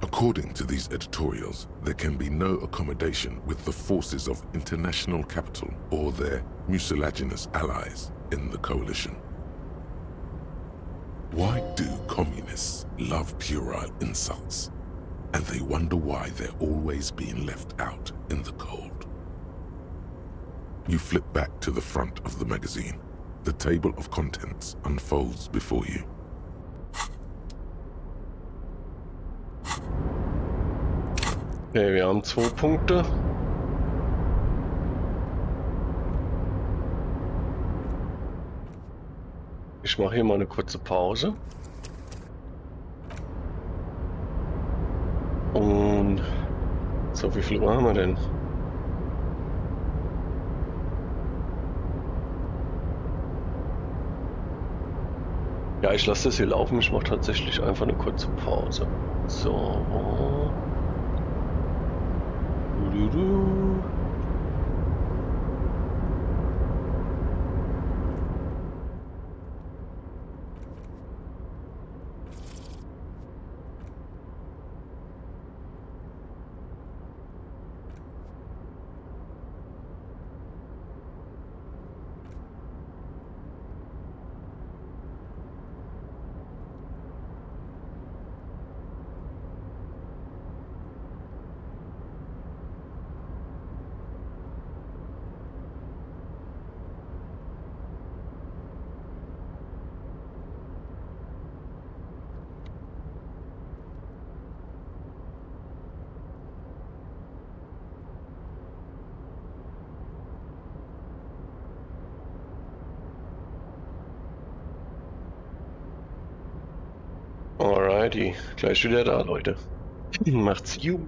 According to these editorials, there can be no accommodation with the forces of international capital or their mucilaginous allies in the coalition. Why do communists love puerile insults? And they wonder why they're always being left out in the cold. You flip back to the front of the magazine. The table of contents unfolds before you. Okay, wir haben 2 Punkte. Ich mache hier mal eine kurze Pause. Und so, wie viel Uhr haben wir denn? Ja, ich lasse das hier laufen. Ich mache tatsächlich einfach eine kurze Pause. So. Alrighty, gleich wieder da, Leute. Macht's gut.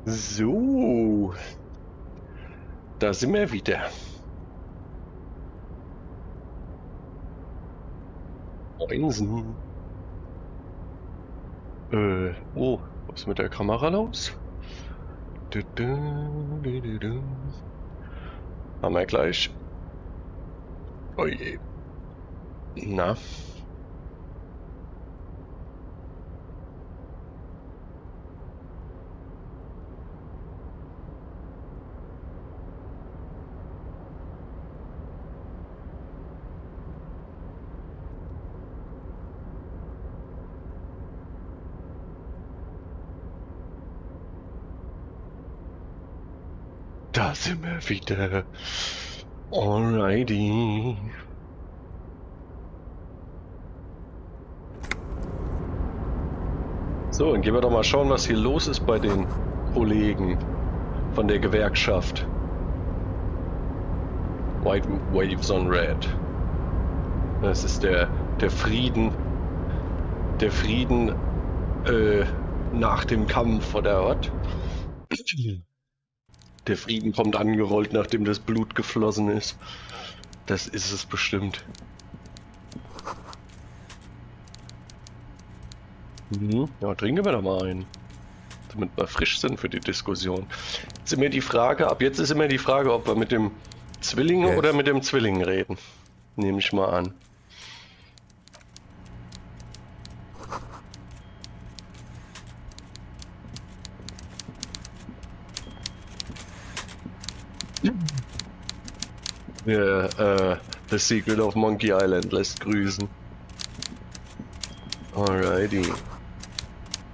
So, da sind wir wieder. Moinsen. Oh, was ist mit der Kamera los? Haben wir gleich. Oh je. Na. Da sind wir wieder. Alrighty. So, dann gehen wir doch mal schauen, was hier los ist bei den Kollegen von der Gewerkschaft. White Waves on Red. Das ist der Frieden. Der Frieden nach dem Kampf, oder was? Der Frieden kommt angerollt, nachdem das Blut geflossen ist. Das ist es bestimmt. Ja, trinken wir doch mal einen. Damit wir frisch sind für die Diskussion. Jetzt ist immer die Frage, ab jetzt ist immer die Frage, ob wir mit dem Zwilling oder mit dem Zwilling reden. Nehme ich mal an. Ja, The Secret of Monkey Island lässt grüßen. Alrighty.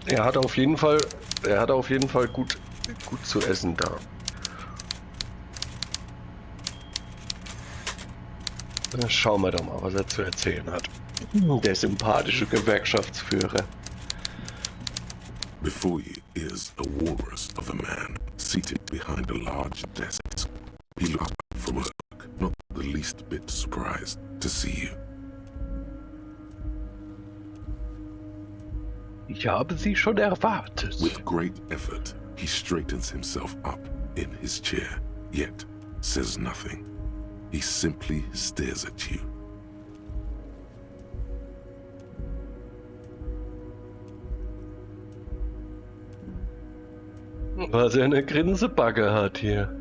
Er hat auf jeden Fall gut zu essen da. Dann schauen wir doch mal, was er zu erzählen hat. Der sympathische Gewerkschaftsführer. Before you is a walrus of a man seated behind a large desk. He looks up from work, not the least bit surprised to see you. Ich habe Sie schon erwartet. With great effort, he straightens himself up in his chair, yet says nothing. He simply stares at you. Was er eine Grinsebacke hat hier.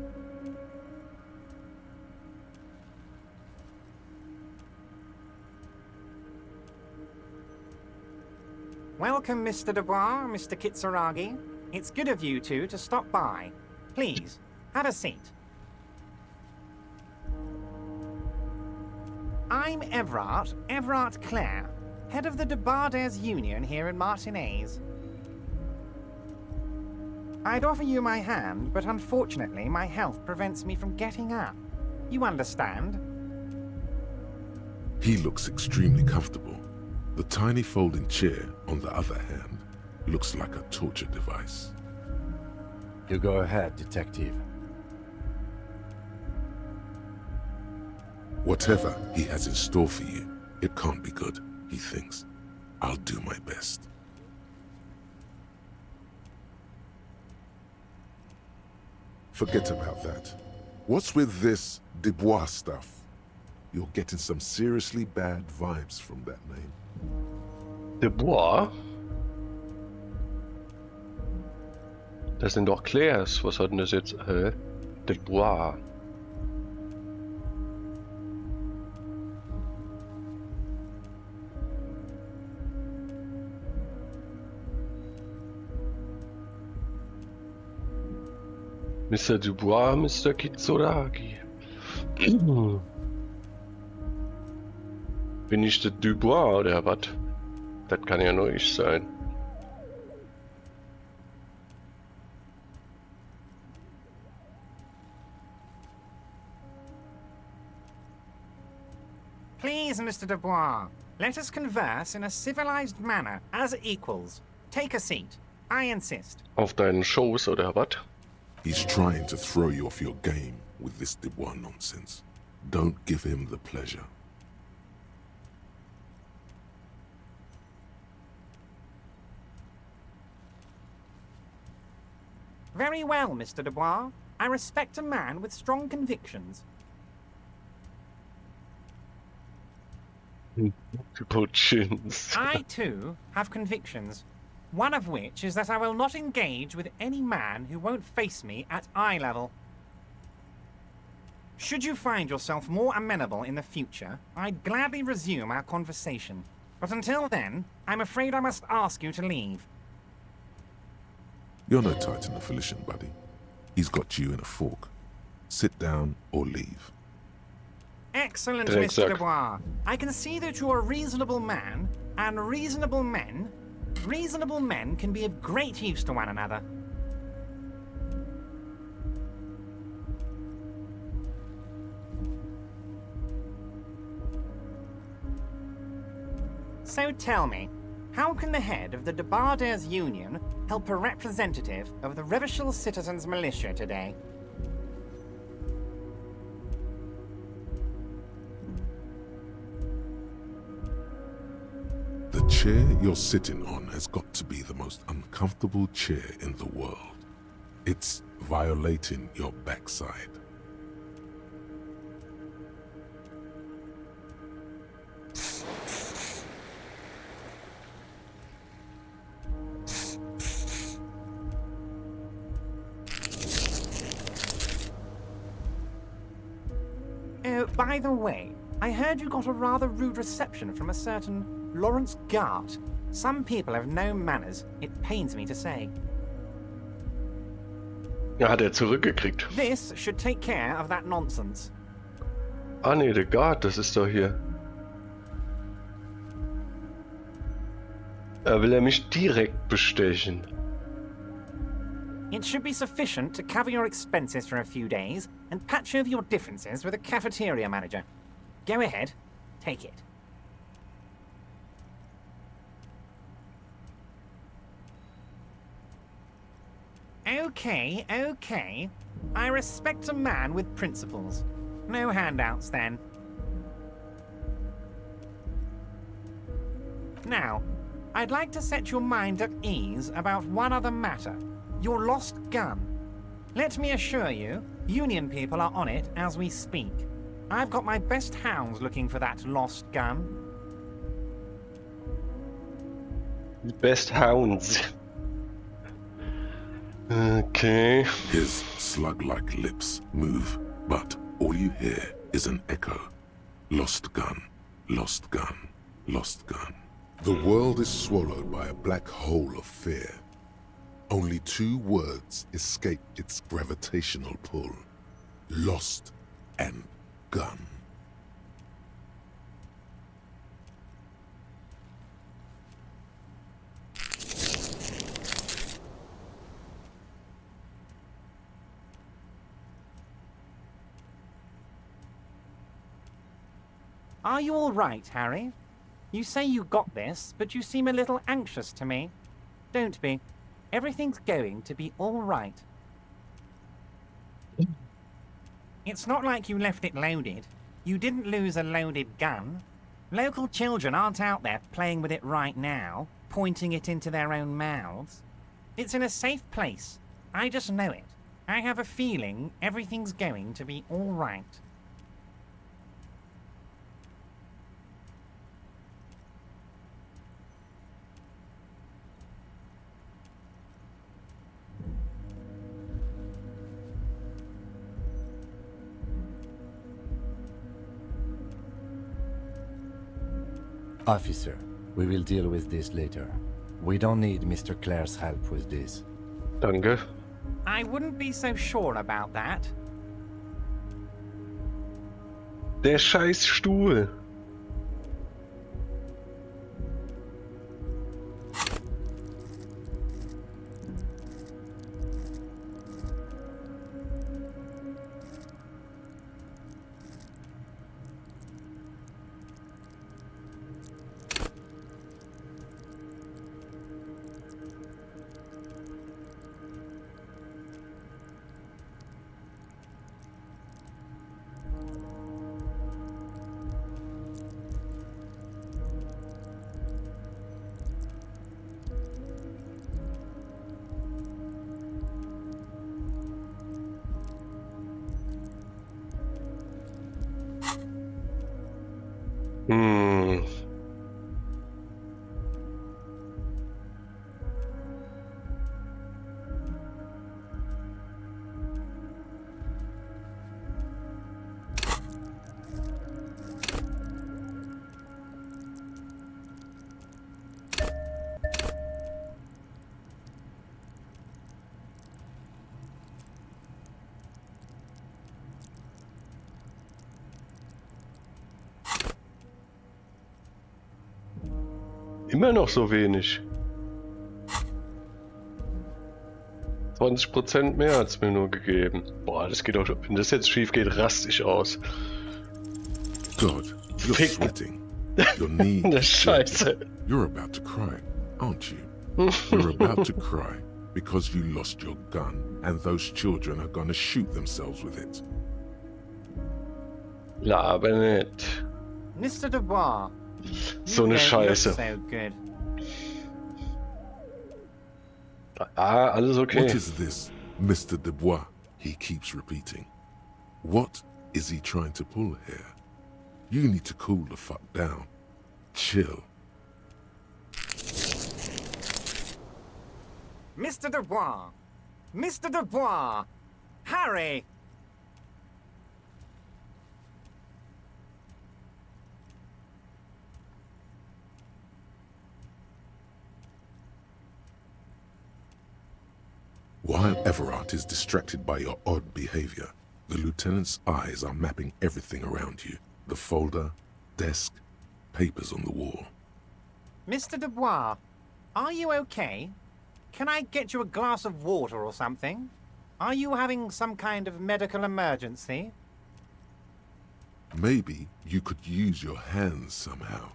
Welcome, Mr. Dubois, Mr. Kitsuragi. It's good of you two to stop by. Please, have a seat. I'm Everard Clare, head of the Debarders Union here in Martinez. I'd offer you my hand, but unfortunately my health prevents me from getting up. You understand? He looks extremely comfortable. The tiny folding chair, on the other hand, looks like a torture device. You go ahead, detective. Whatever he has in store for you, it can't be good, he thinks. I'll do my best. Forget about that. What's with this Dubois stuff? You're getting some seriously bad vibes from that name. Dubois? Das sind doch Claires. Was hat denn das jetzt? Dubois. Mr. Dubois, Mr. Kitsuragi. Bin ich der Dubois oder was? Das kann ja nur ich sein. Please, Mr. Dubois, let us converse in a civilized manner, as equals. Take a seat. I insist. Auf deinen Schoß oder was? He's trying to throw you off your game with this Dubois nonsense. Don't give him the pleasure. Very well, Mr. Dubois. I respect a man with strong convictions. Buuginski. I, too, have convictions. One of which is that I will not engage with any man who won't face me at eye level. Should you find yourself more amenable in the future, I'd gladly resume our conversation. But until then, I'm afraid I must ask you to leave. You're no Titan of Felician, buddy. He's got you in a fork. Sit down or leave. Excellent, Direkt Mr. gesagt. Dubois. I can see that you're a reasonable man, and reasonable men can be of great use to one another. So tell me, how can the head of the Debarders Union help a representative of the Revachol Citizens Militia today? The chair you're sitting on has got to be the most uncomfortable chair in the world. It's violating your backside. Oh, by the way, I heard you got a rather rude reception from a certain Lawrence Gart. Some people have no manners, it pains me to say. Ja, hat er zurückgekriegt. This should take care of that nonsense. Ah nee, der Guard, das ist doch hier. Will er mich direkt bestechen? It should be sufficient to cover your expenses for a few days and patch over your differences with the cafeteria manager. Go ahead, take it. Okay. I respect a man with principles. No handouts, then. Now, I'd like to set your mind at ease about one other matter. Your lost gun. Let me assure you, Union people are on it as we speak. I've got my best hounds looking for that lost gun. Best hounds. Okay. His slug-like lips move, but all you hear is an echo. Lost gun, lost gun, lost gun. The world is swallowed by a black hole of fear. Only two words escape its gravitational pull. Lost and gun. Are you all right, Harry? You say you got this, but you seem a little anxious to me. Don't be. Everything's going to be all right. It's not like you left it loaded. You didn't lose a loaded gun. Local children aren't out there playing with it right now, pointing it into their own mouths. It's in a safe place. I just know it. I have a feeling everything's going to be all right. Officer, we will deal with this later. We don't need Mr. Clare's help with this. Danke. I wouldn't be so sure about that. Der scheiß Stuhl. Immer noch so wenig. 20% mehr hat's mir nur gegeben. Boah, das geht doch. Wenn das jetzt schief geht, raste ich aus. God, you're Ficken. sweating. Your knee Das is Scheiße. jerking. You're about to cry, aren't you? You're about to cry because you lost your gun and those children are gonna shoot themselves with it. Laber nicht. Mr. Dubois, So you eine don't look Scheiße. so good. Ah, alles okay. What is this, Mr. Dubois? He keeps repeating. What is he trying to pull here? You need to cool the fuck down. Chill. Mr. Dubois! Mr. Dubois! Harry! While Everard is distracted by your odd behavior, the lieutenant's eyes are mapping everything around you. The folder, desk, papers on the wall. Mr. Dubois, are you okay? Can I get you a glass of water or something? Are you having some kind of medical emergency? Maybe you could use your hands somehow,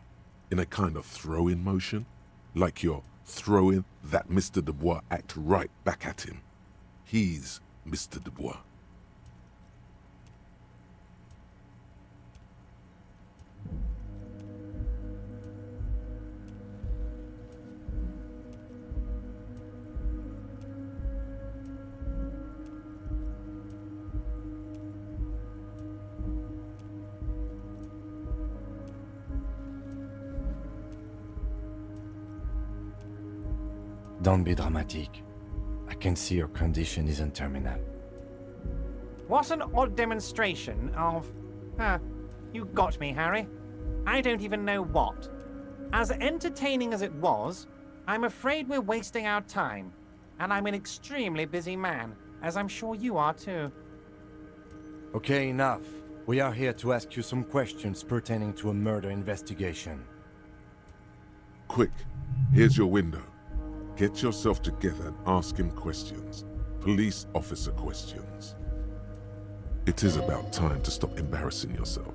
in a kind of throw-in motion, like you're throwing that Mr. Dubois act right back at him. He's Mr. Dubois. Don't be dramatic. I can see your condition isn't terminal. What an odd demonstration of... you got me, Harry. I don't even know what. As entertaining as it was, I'm afraid we're wasting our time. And I'm an extremely busy man, as I'm sure you are too. Okay, enough. We are here to ask you some questions pertaining to a murder investigation. Quick, here's your window. Get yourself together and ask him questions. Police officer questions. It is about time to stop embarrassing yourself.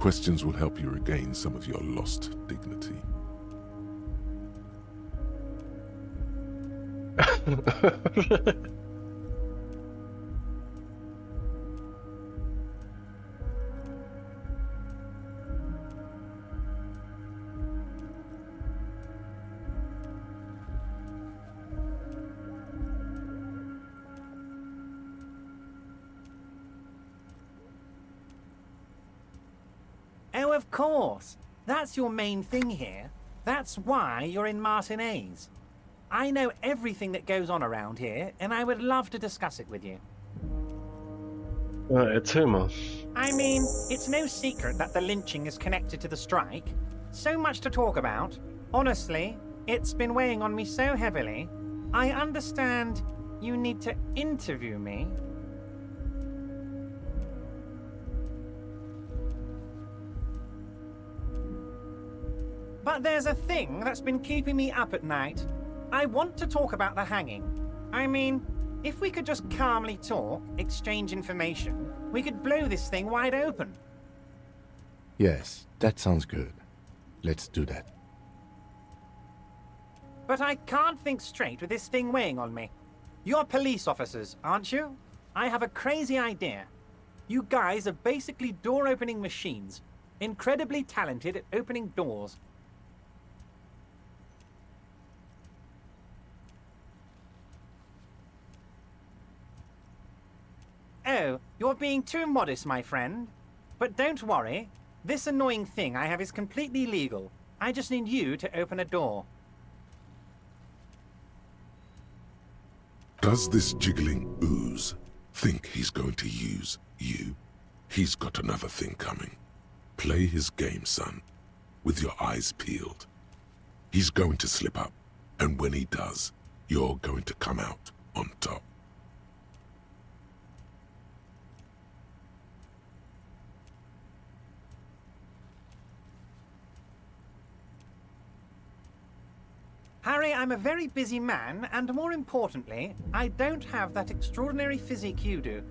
Questions will help you regain some of your lost dignity. Oh, of course. That's your main thing here. That's why you're in Martinez. I know everything that goes on around here, and I would love to discuss it with you. Erzähl mal. I mean, it's no secret that the lynching is connected to the strike. So much to talk about. Honestly, it's been weighing on me so heavily. I understand you need to interview me. But there's a thing that's been keeping me up at night. I want to talk about the hanging. I mean, if we could just calmly talk, exchange information, we could blow this thing wide open. Yes, that sounds good. Let's do that. But I can't think straight with this thing weighing on me. You're police officers, aren't you? I have a crazy idea. You guys are basically door-opening machines, incredibly talented at opening doors. Oh, you're being too modest, my friend. But don't worry. This annoying thing I have is completely legal. I just need you to open a door. Does this jiggling ooze think he's going to use you? He's got another thing coming. Play his game, son, with your eyes peeled. He's going to slip up, and when he does, you're going to come out on top. Harry, I'm a very busy man, and more importantly, I don't have that extraordinary physique you do.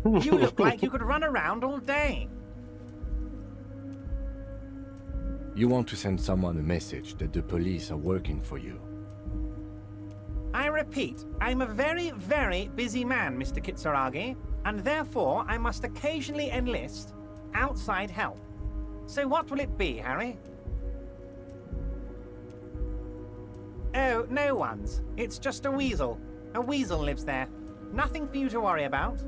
You look like you could run around all day. You want to send someone a message that the police are working for you. I repeat, I'm a very, very busy man, Mr. Kitsuragi, and therefore I must occasionally enlist outside help. So what will it be, Harry? Oh, no one's. It's just a weasel. A weasel lives there. Nothing for you to worry about.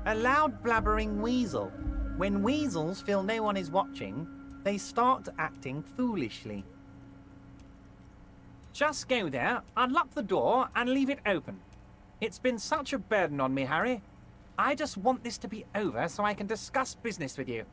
A loud blabbering weasel. When weasels feel no one is watching, they start acting foolishly. Just go there, unlock the door, and leave it open. It's been such a burden on me, Harry. I just want this to be over so I can discuss business with you.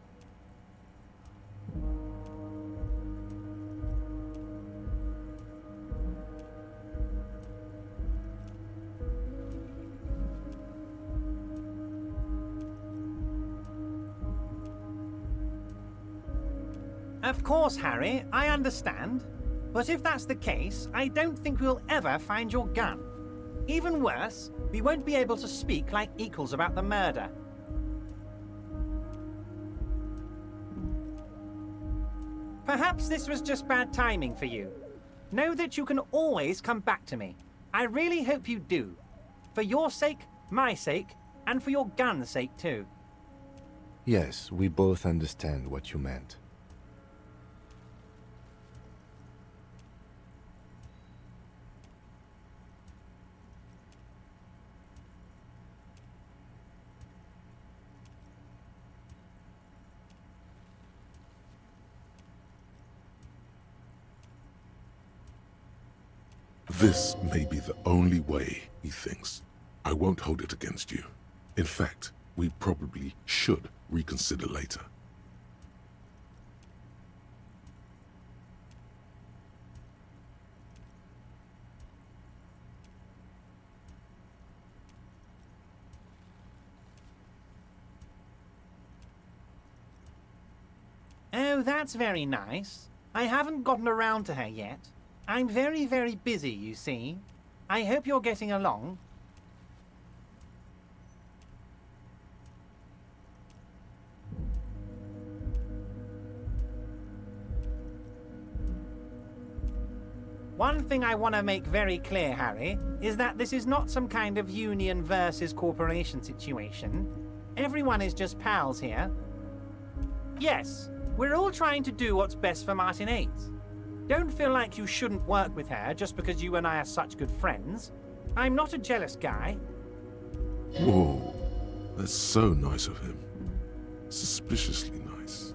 Of course, Harry, I understand. But if that's the case, I don't think we'll ever find your gun. Even worse, we won't be able to speak like equals about the murder. Perhaps this was just bad timing for you. Know that you can always come back to me. I really hope you do. For your sake, my sake, and for your gun's sake too. Yes, we both understand what you meant. This may be the only way, he thinks. I won't hold it against you. In fact, we probably should reconsider later. Oh, that's very nice. I haven't gotten around to her yet. I'm very, very busy, you see. I hope you're getting along. One thing I want to make very clear, Harry, is that this is not some kind of union versus corporation situation. Everyone is just pals here. Yes, we're all trying to do what's best for Martinez. Don't feel like you shouldn't work with her just because you and I are such good friends. I'm not a jealous guy. Whoa, that's so nice of him. Suspiciously nice.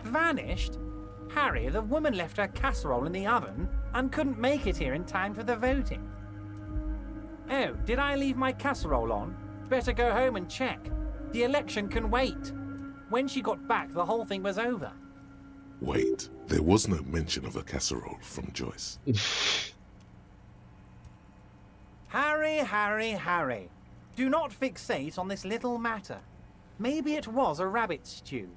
Vanished? Harry, the woman left her casserole in the oven and couldn't make it here in time for the voting. Oh, did I leave my casserole on? Better go home and check. The election can wait. When she got back, the whole thing was over. Wait, there was no mention of a casserole from Joyce. Harry, Harry, Harry. Do not fixate on this little matter. Maybe it was a rabbit stew,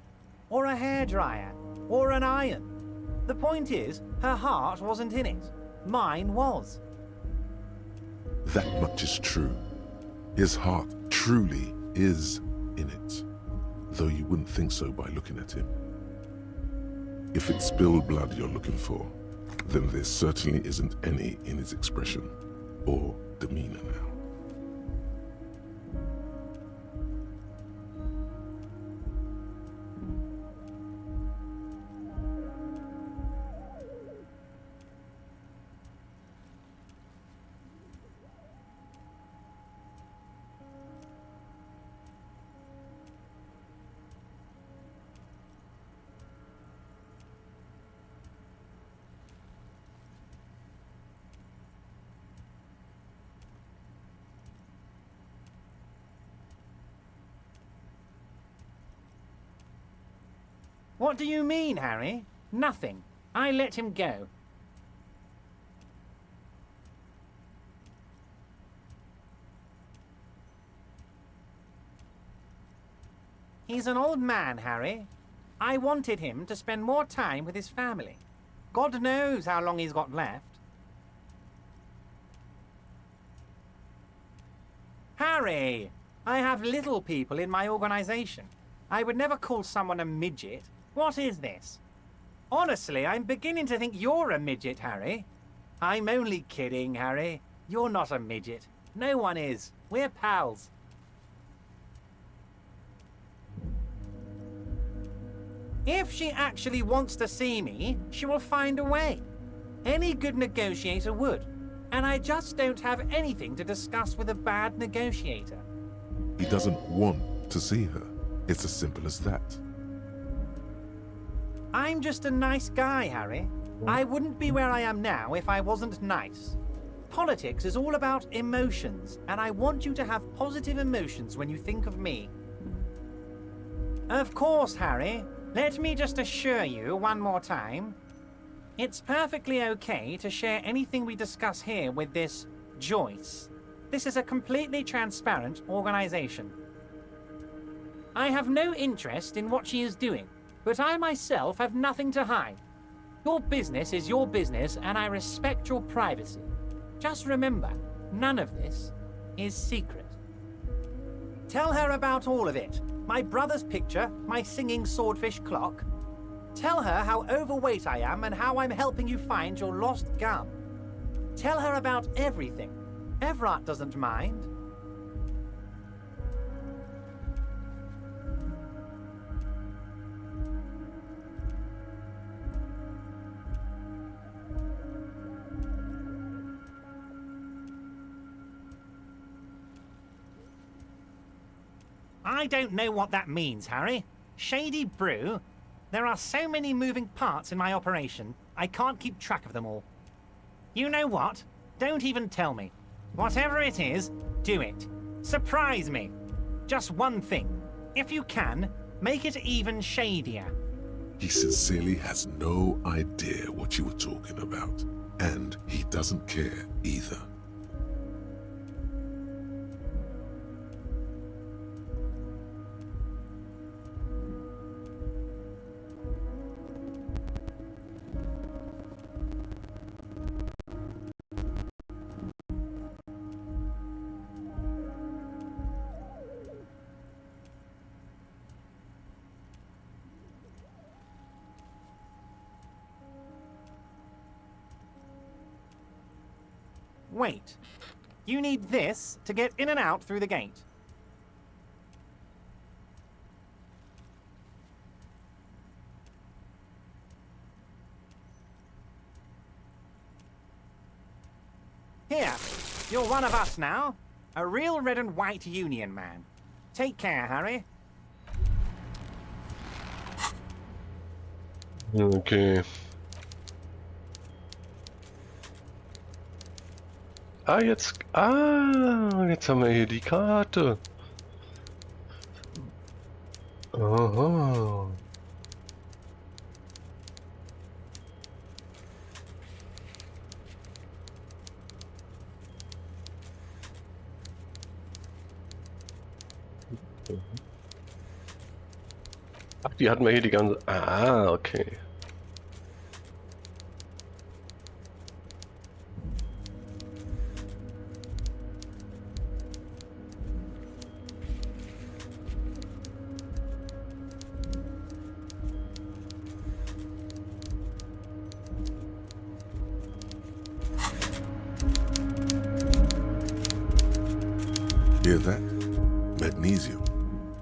or a hairdryer, or an iron. The point is, her heart wasn't in it. Mine was. That much is true. His heart truly is in it, though you wouldn't think so by looking at him. If it's spilled blood you're looking for, then there certainly isn't any in his expression or demeanor now. What do you mean, Harry? Nothing. I let him go. He's an old man, Harry. I wanted him to spend more time with his family. God knows how long he's got left. Harry! I have little people in my organization. I would never call someone a midget. What is this? Honestly, I'm beginning to think you're a midget, Harry. I'm only kidding, Harry. You're not a midget. No one is. We're pals. If she actually wants to see me, she will find a way. Any good negotiator would. And I just don't have anything to discuss with a bad negotiator. He doesn't want to see her. It's as simple as that. I'm just a nice guy, Harry. I wouldn't be where I am now if I wasn't nice. Politics is all about emotions, and I want you to have positive emotions when you think of me. Of course, Harry. Let me just assure you one more time. It's perfectly okay to share anything we discuss here with this Joyce. This is a completely transparent organization. I have no interest in what she is doing, but I myself have nothing to hide. Your business is your business, and I respect your privacy. Just remember, none of this is secret. Tell her about all of it. My brother's picture, my singing swordfish clock. Tell her how overweight I am and how I'm helping you find your lost gun. Tell her about everything. Everett doesn't mind. I don't know what that means, Harry. Shady brew? There are so many moving parts in my operation, I can't keep track of them all. You know what? Don't even tell me. Whatever it is, do it. Surprise me. Just one thing. If you can, make it even shadier. He sincerely has no idea what you were talking about, and he doesn't care either. Wait. You need this to get in and out through the gate. Here, you're one of us now. A real red and white union man. Take care, Harry. Okay. Jetzt haben wir hier die Karte. Aha. Ach, die hatten wir hier die ganze... Ah, okay. Hear that? Magnesium.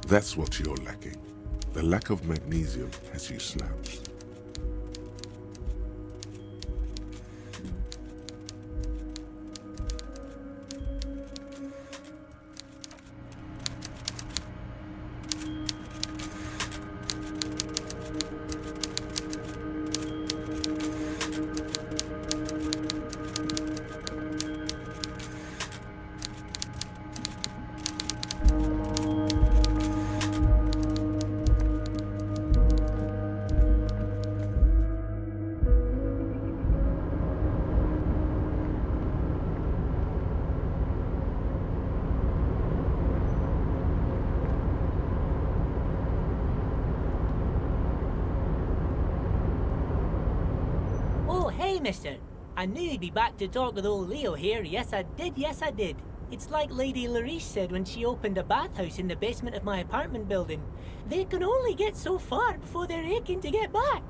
That's what you're lacking. The lack of magnesium has you slouched. Hey, mister. I knew you'd be back to talk with old Leo here. Yes, I did. It's like Lady Larice said when she opened a bathhouse in the basement of my apartment building. They can only get so far before they're aching to get back.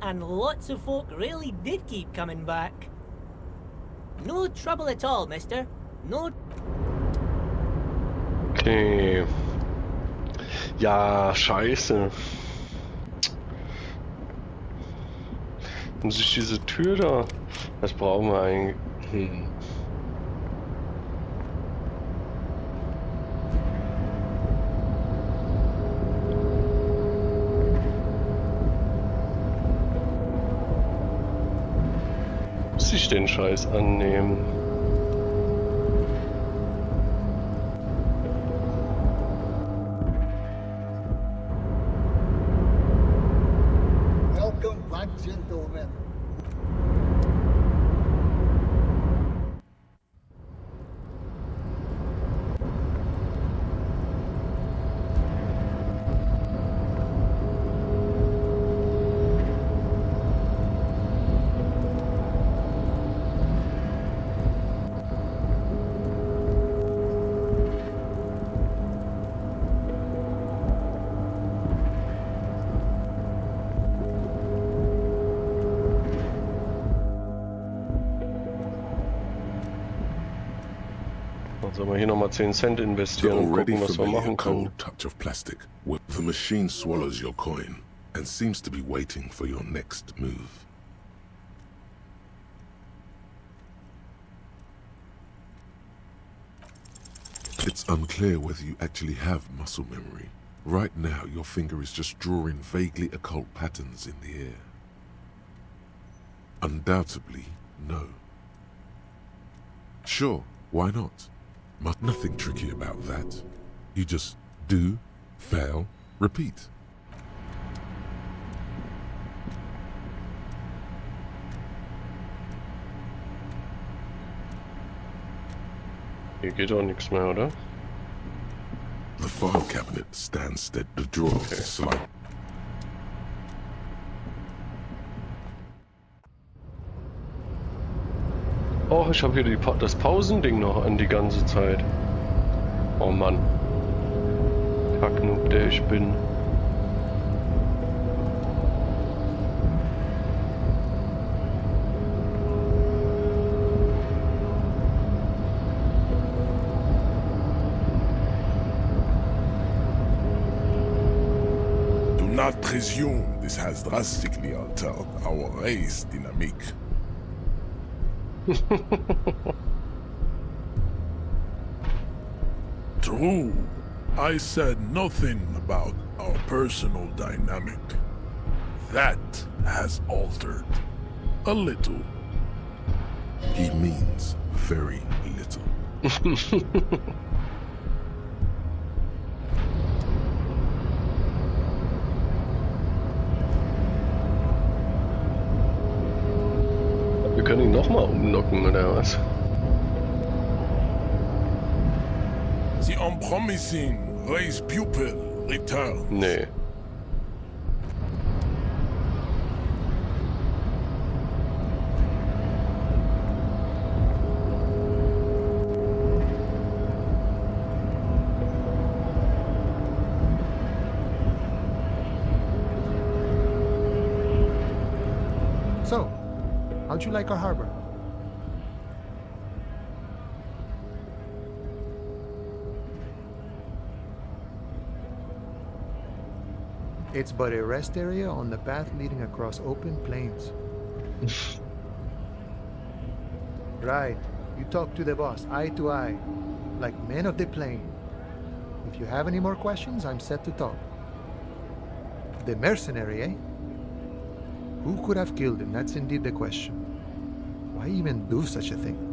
And lots of folk really did keep coming back. No trouble at all, mister. No... Okay. Ja, scheiße. Muss ich diese Tür da... Was brauchen wir eigentlich? Muss ich den Scheiß annehmen? Welcome back, gentlemen. Sollen wir hier nochmal 10 Cent investieren und already gucken, was wir familiar machen können. cold touch of plastic, where the machine swallows your coin and seems to be waiting for your next move. It's unclear whether you actually have muscle memory. Right now, your finger is just drawing vaguely occult patterns in the air. Undoubtedly, no. Sure, why not? Nothing tricky about that. You just do, fail, repeat. Hier geht auch nichts mehr, oder? The file cabinet stands steady. The drawer is slight. Oh, ich habe hier das Pausending noch an die ganze Zeit. Oh Mann. Kacknoob, der ich bin. Do not presume this has drastically altered our race dynamic. True, I said nothing about our personal dynamic. That has altered a little. He means very little. Wir können ihn nochmal umlocken, oder was? The unpromising Gray's pupil returns. Nee. So, how'd you like our harbor? It's but a rest area on the path leading across open plains. Right. You talk to the boss, eye to eye, like men of the plain. If you have any more questions, I'm set to talk. The mercenary, eh? Who could have killed him? That's indeed the question. Why even do such a thing?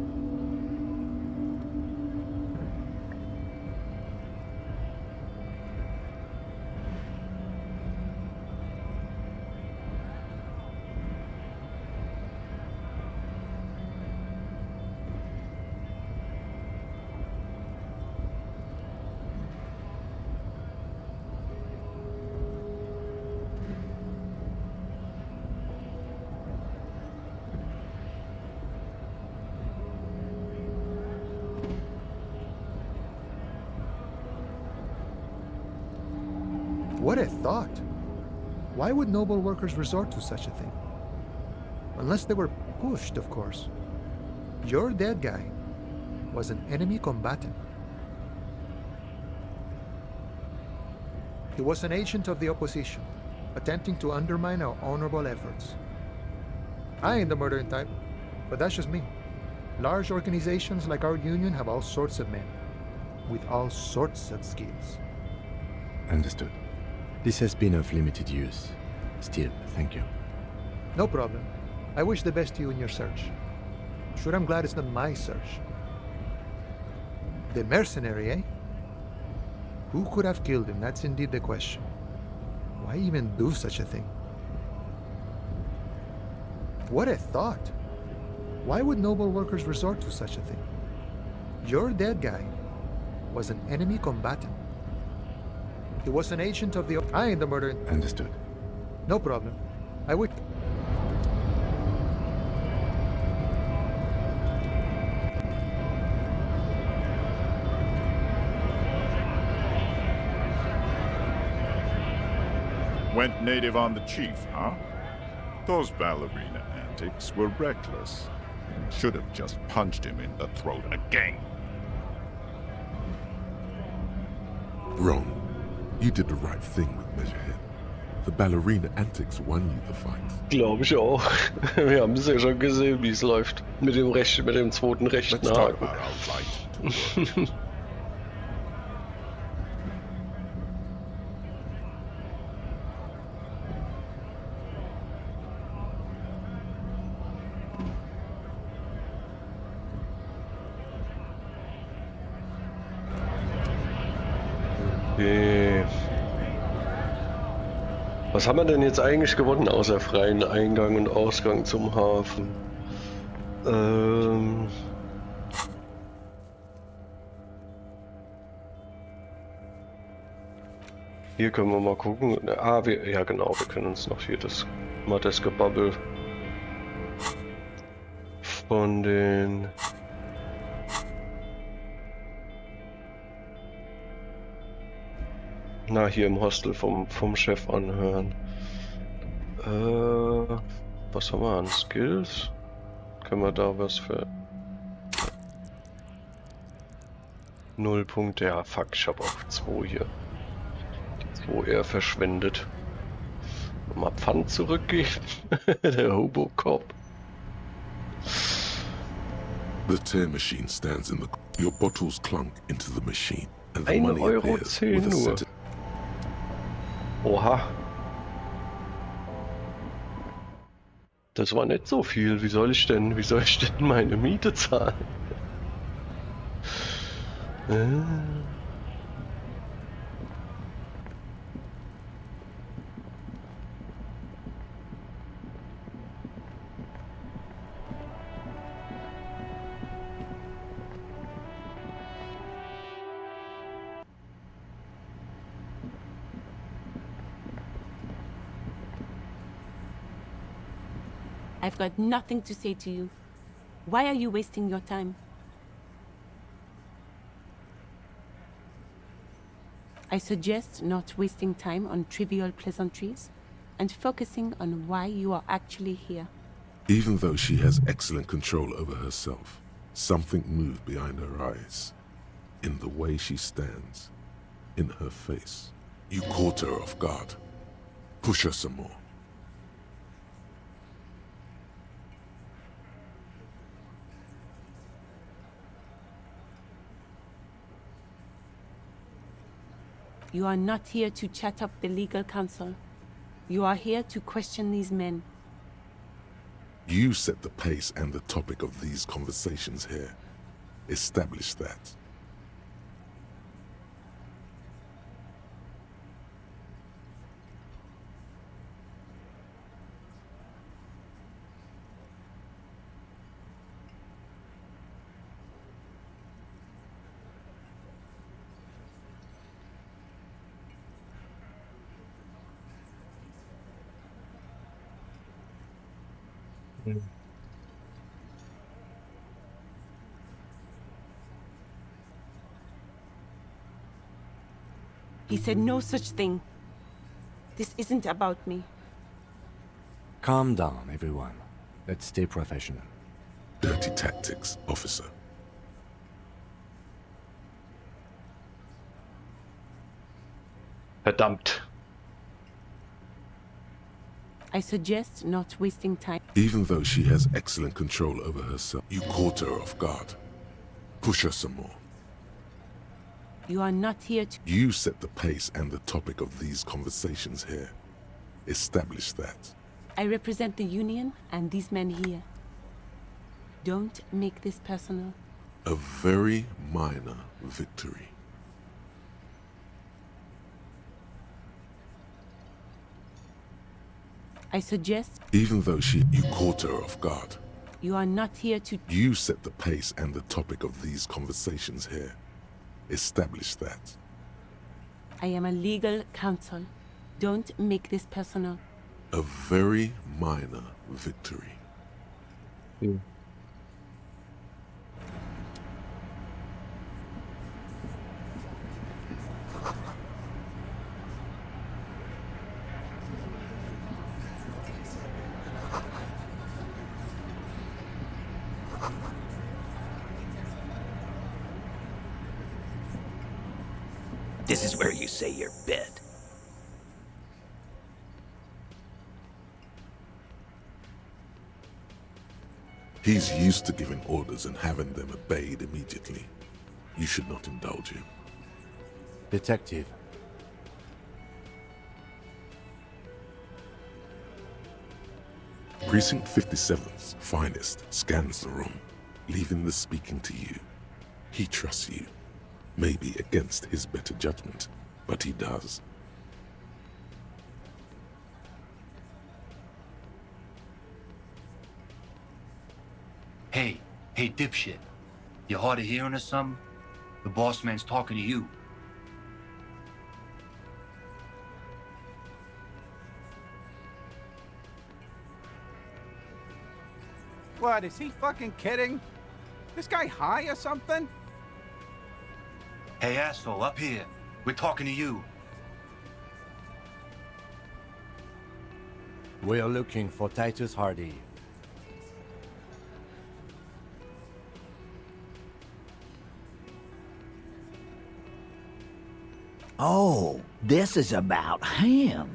What a thought! Why would noble workers resort to such a thing? Unless they were pushed, of course. Your dead guy was an enemy combatant. He was an agent of the opposition, attempting to undermine our honorable efforts. I ain't the murdering type, but that's just me. Large organizations like our union have all sorts of men, with all sorts of skills. Understood. This has been of limited use. Still, thank you. No problem. I wish the best to you in your search. Sure, I'm glad it's not my search. The mercenary, eh? Who could have killed him? That's indeed the question. Why even do such a thing? What a thought! Why would noble workers resort to such a thing? Your dead guy was an enemy combatant. He was an agent of the... I ain't the murderer. Understood. No problem. I would... Went native on the chief, huh? Those ballerina antics were reckless. Should have just punched him in the throat again. Wrong. You did the right thing with Measurehead. The ballerina antics won you the fight. Glaube ich auch. Wir haben es ja schon gesehen, wie es läuft. Mit dem zweiten rechten Let's talk Haken. about our right to work. Okay. Was haben wir denn jetzt eigentlich gewonnen, außer freien Eingang und Ausgang zum Hafen? Hier können wir mal gucken. Ah, ja genau, wir können uns noch hier das Gebabbel von den hier im Hostel vom Chef anhören. Was haben wir an Skills? Können wir da was für 0 Punkte? Ja, fuck, ich habe auch 2 hier. Die 2 eher verschwendet. Mal Pfand zurückgeben. Der Hobo-Cop. The tear machine stands in the... Your bottles clunk into the machine, and the 1,10 money appears with a nur. set... Oha. Das war nicht so viel. Wie soll ich denn meine Miete zahlen? I've got nothing to say to you. Why are you wasting your time? I suggest not wasting time on trivial pleasantries and focusing on why you are actually here. Even though she has excellent control over herself, something moved behind her eyes. In the way she stands, in her face. You caught her off guard. Push her some more. You are not here to chat up the legal counsel. You are here to question these men. You set the pace and the topic of these conversations here. Establish that. He said no such thing. This isn't about me. Calm down, everyone. Let's stay professional. Dirty tactics, officer. Verdammt. I suggest not wasting time. Even though she has excellent control over herself, you caught her off guard. Push her some more. You are not here to... You set the pace and the topic of these conversations here. Establish that. I represent the union and these men here. Don't make this personal. A very minor victory. I suggest... Even though you caught her off guard. You are not here to... You set the pace and the topic of these conversations here. Establish that. I am a legal counsel. Don't make this personal. A very minor victory. This is where you say your bit. He's used to giving orders and having them obeyed immediately. You should not indulge him. Detective. Precinct 57's finest scans the room, leaving the speaking to you. He trusts you. Maybe against his better judgment, but he does. Hey, dipshit. You hard of hearing or something? The boss man's talking to you. What, is he fucking kidding? This guy high or something? Hey, asshole, up here. We're talking to you. We are looking for Titus Hardy. Oh, this is about him.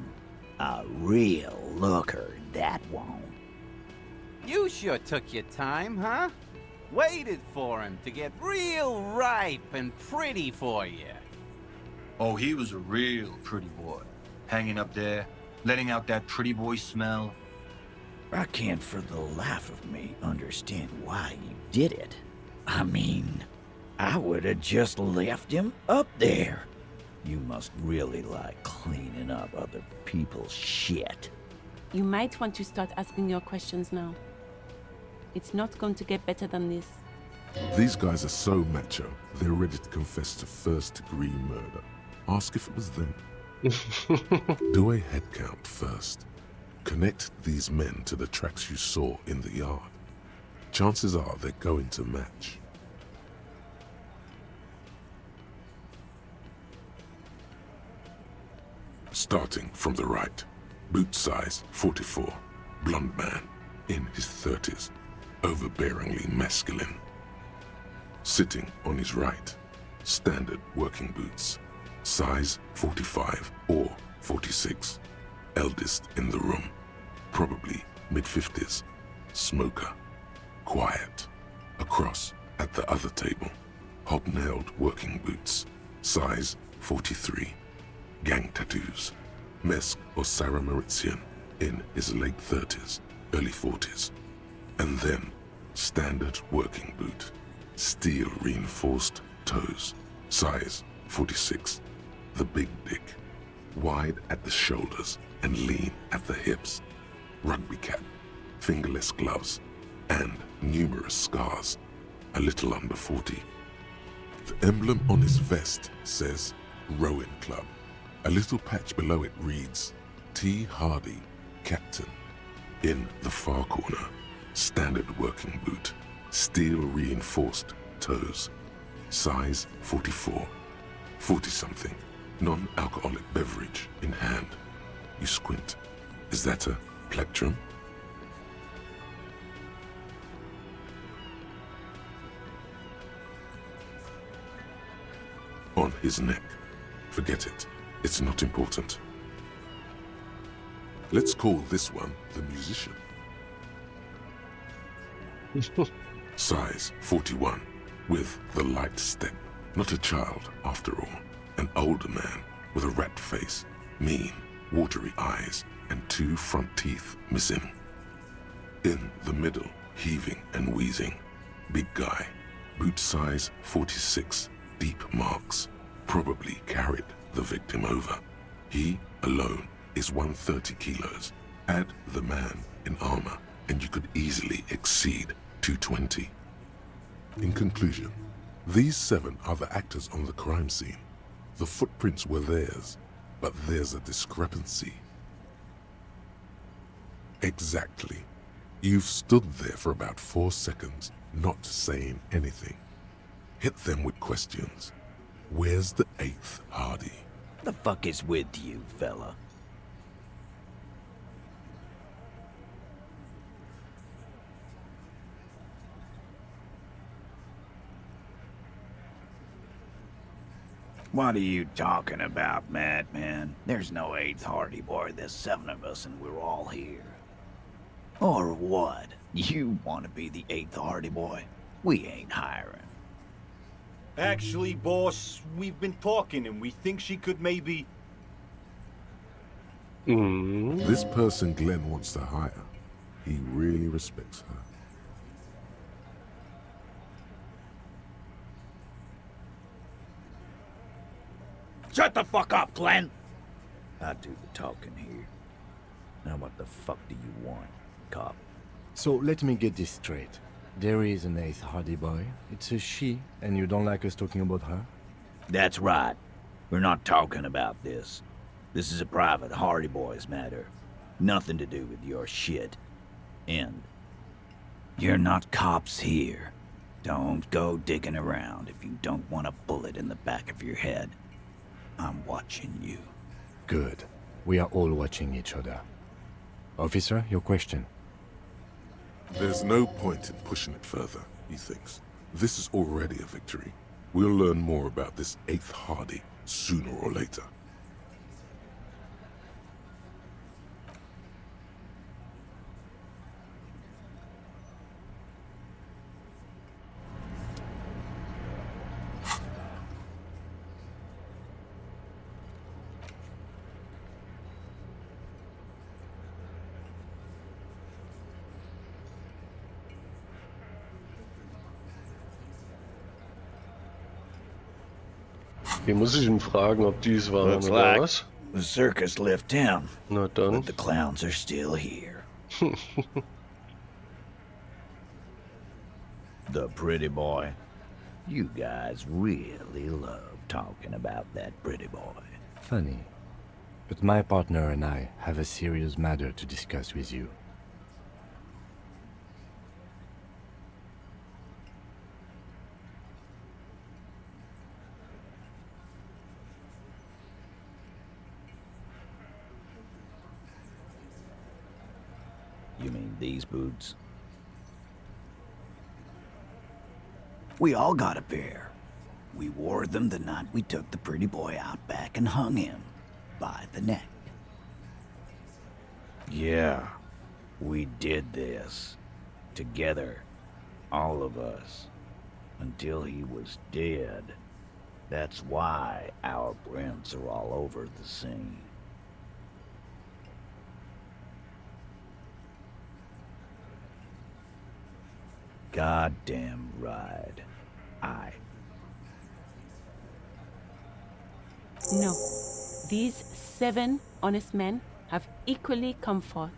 A real looker, that won't. You sure took your time, huh? Waited for him to get real ripe and pretty for you. Oh, he was a real pretty boy. Hanging up there, letting out that pretty boy smell. I can't for the life of me understand why you did it. I mean, I would have just left him up there. You must really like cleaning up other people's shit. You might want to start asking your questions now. It's not going to get better than this. These guys are so macho, they're ready to confess to first-degree murder. Ask if it was them. Do a head count first. Connect these men to the tracks you saw in the yard. Chances are they're going to match. Starting from the right, boot size 44, blonde man, in his 30s, overbearingly masculine. Sitting on his right, standard working boots, size 45 or 46, eldest in the room, probably mid-50s, smoker, quiet. Across at the other table, hobnailed working boots, size 43, gang tattoos, Mesk or Sarah Mauritian, in his late 30s, early 40s. And then, standard working boot, steel reinforced toes, size 46, the big dick, wide at the shoulders and lean at the hips, rugby cap, fingerless gloves, and numerous scars, a little under 40. The emblem on his vest says Rowing Club. A little patch below it reads T. Hardy, Captain. In the far corner, standard working boot, steel reinforced toes, size 44, 40-something, non-alcoholic beverage in hand. You squint. Is that a plectrum? On his neck. Forget it. It's not important. Let's call this one the musician. Size 41, with the light step. Not a child, after all. An older man with a rat face, mean, watery eyes, and 2 front teeth missing. In the middle, heaving and wheezing. Big guy, boot size 46, deep marks, probably carried the victim over. He alone is 130 kilos. Add the man in armor, and you could easily exceed 220. In conclusion, these 7 are the actors on the crime scene. The footprints were theirs, but there's a discrepancy. Exactly. You've stood there for about 4 seconds, not saying anything. Hit them with questions. Where's the 8th Hardy? The fuck is with you, fella? What are you talking about, madman? There's no 8th Hardy boy. There's 7 of us and we're all here. Or what? You want to be the 8th Hardy boy? We ain't hiring. Actually, boss, we've been talking and we think she could maybe... This person Glenn wants to hire, he really respects her. Shut the fuck up, Glenn! I do the talking here. Now what the fuck do you want, cop? So let me get this straight. There is an 8th Hardy boy. It's a she, and you don't like us talking about her? That's right. We're not talking about this. This is a private Hardy Boys matter. Nothing to do with your shit. End. You're not cops here. Don't go digging around if you don't want a bullet in the back of your head. I'm watching you. Good. We are all watching each other. Officer, your question. There's no point in pushing it further, he thinks. This is already a victory. We'll learn more about this 8th Hardy sooner or later. Hier muss ich ihn fragen, ob dies waren Looks oder like was. the circus left town. Na dann. But the clowns are still here. The pretty boy. You guys really love talking about that pretty boy. Funny. But my partner and I have a serious matter to discuss with you. You mean these boots? We all got a pair. We wore them the night we took the pretty boy out back and hung him by the neck. Yeah, we did this. Together. All of us. Until he was dead. That's why our prints are all over the scene. Goddamn right. No. These 7 honest men have equally come forth.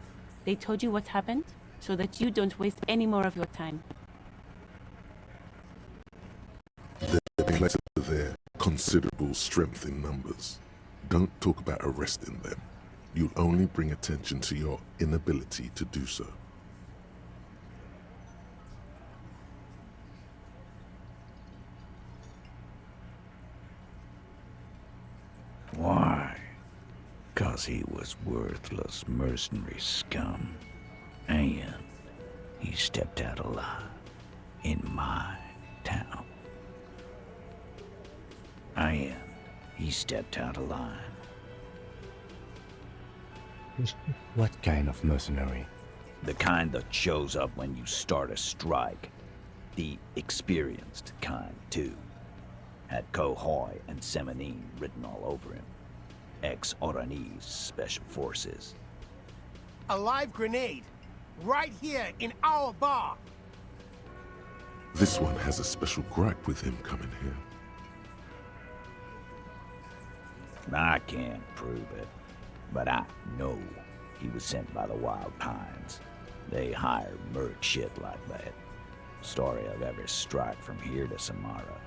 They told you what happened, so that you don't waste any more of your time. They place there considerable strength in numbers. Don't talk about arresting them. You'll only bring attention to your inability to do so. Why? 'Cause he was worthless mercenary scum. And he stepped out alive in my town. And he stepped out alive. What kind of mercenary? The kind that shows up when you start a strike. The experienced kind, too. Had Kohoy and Semenine written all over him. Ex-Oranese Special Forces. A live grenade. Right here in our bar. This one has a special gripe with him coming here. I can't prove it, but I know he was sent by the Wild Pines. They hire merc shit like that. Story of every strike from here to Samara.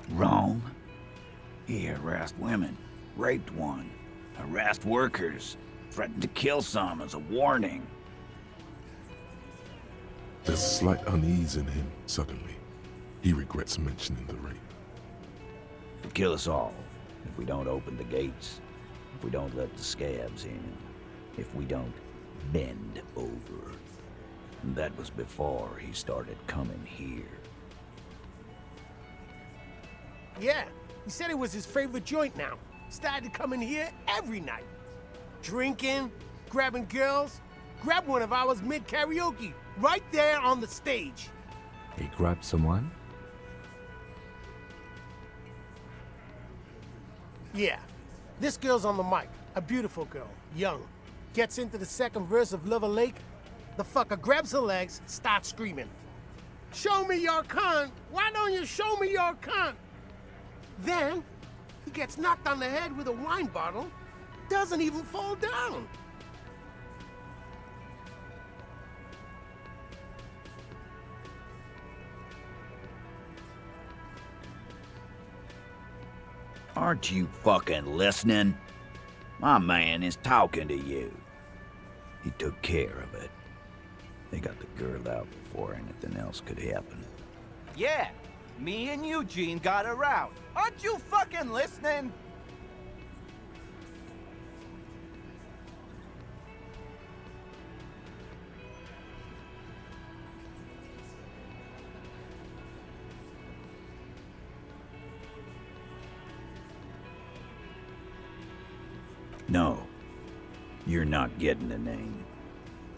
Wrong. He harassed women, raped one, harassed workers, threatened to kill some as a warning. There's a slight unease in him, suddenly. He regrets mentioning the rape. To kill us all, if we don't open the gates, if we don't let the scabs in, if we don't bend over. And that was before he started coming here. Yeah, he said it was his favorite joint now. Started to come in here every night. Drinking, grabbing girls. Grabbed one of ours mid-karaoke, right there on the stage. He grabbed someone? Yeah, this girl's on the mic. A beautiful girl, young. Gets into the second verse of Lover Lake. The fucker grabs her legs, starts screaming. Show me your cunt! Why don't you show me your cunt? Then, he gets knocked on the head with a wine bottle, doesn't even fall down. Aren't you fucking listening? My man is talking to you. He took care of it. They got the girl out before anything else could happen. Yeah, me and Eugene got her out. Aren't you fucking listening? No, you're not getting the name.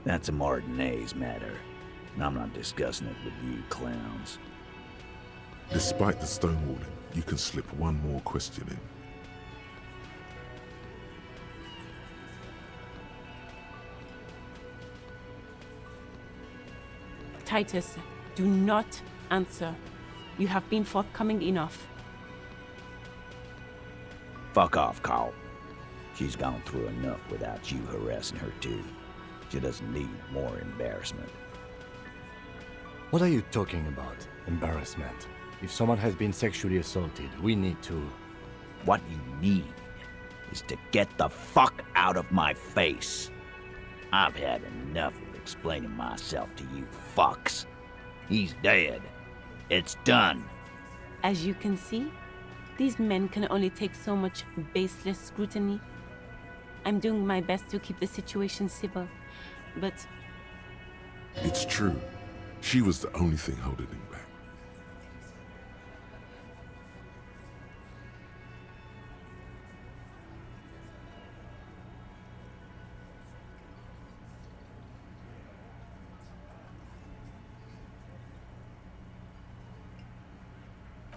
That's a Martinez matter, and I'm not discussing it with you clowns. Despite the stonewalling, you can slip one more question in. Titus, do not answer. You have been forthcoming enough. Fuck off, Carl. She's gone through enough without you harassing her too. She doesn't need more embarrassment. What are you talking about? Embarrassment? If someone has been sexually assaulted, we need to... What you need is to get the fuck out of my face. I've had enough of explaining myself to you fucks. He's dead. It's done. As you can see, these men can only take so much baseless scrutiny. I'm doing my best to keep the situation civil, but... It's true. She was the only thing holding him back.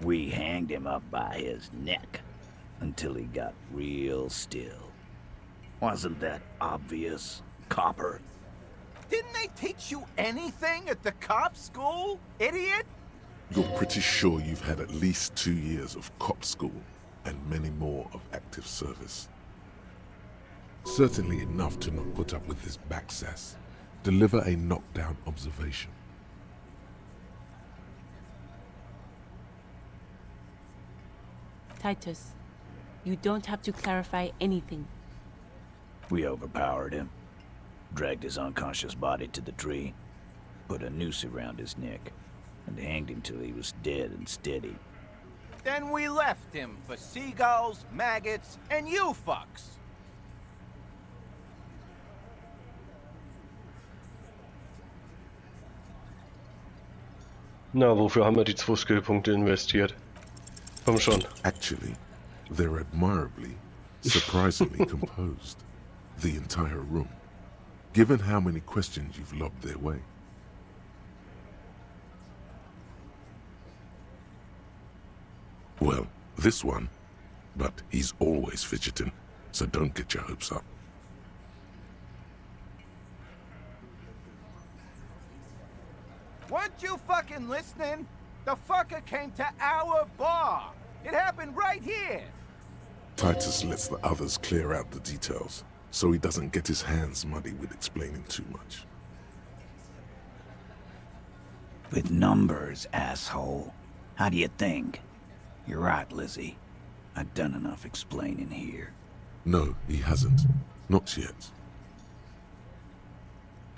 We hanged him up by his neck until he got real still. Wasn't that obvious, Copper? Didn't they teach you anything at the cop school, idiot? You're pretty sure you've had at least 2 years of cop school and many more of active service. Certainly enough to not put up with this backsass. Deliver a knockdown observation. Titus, you don't have to clarify anything. We overpowered him, dragged his unconscious body to the tree, put a noose around his neck, and hanged him till he was dead and steady. Then we left him for seagulls, maggots, and you fucks. Na, wofür haben wir die 2 Skillpunkte investiert? Komm schon. Actually, they're admirably, surprisingly composed. The entire room. Given how many questions you've lobbed their way. Well, this one. But he's always fidgeting, so don't get your hopes up. Weren't you fucking listening? The fucker came to our bar. It happened right here. Titus lets the others clear out the details, so he doesn't get his hands muddy with explaining too much. With numbers, asshole. How do you think? You're right, Lizzie. I've done enough explaining here. No, he hasn't. Not yet.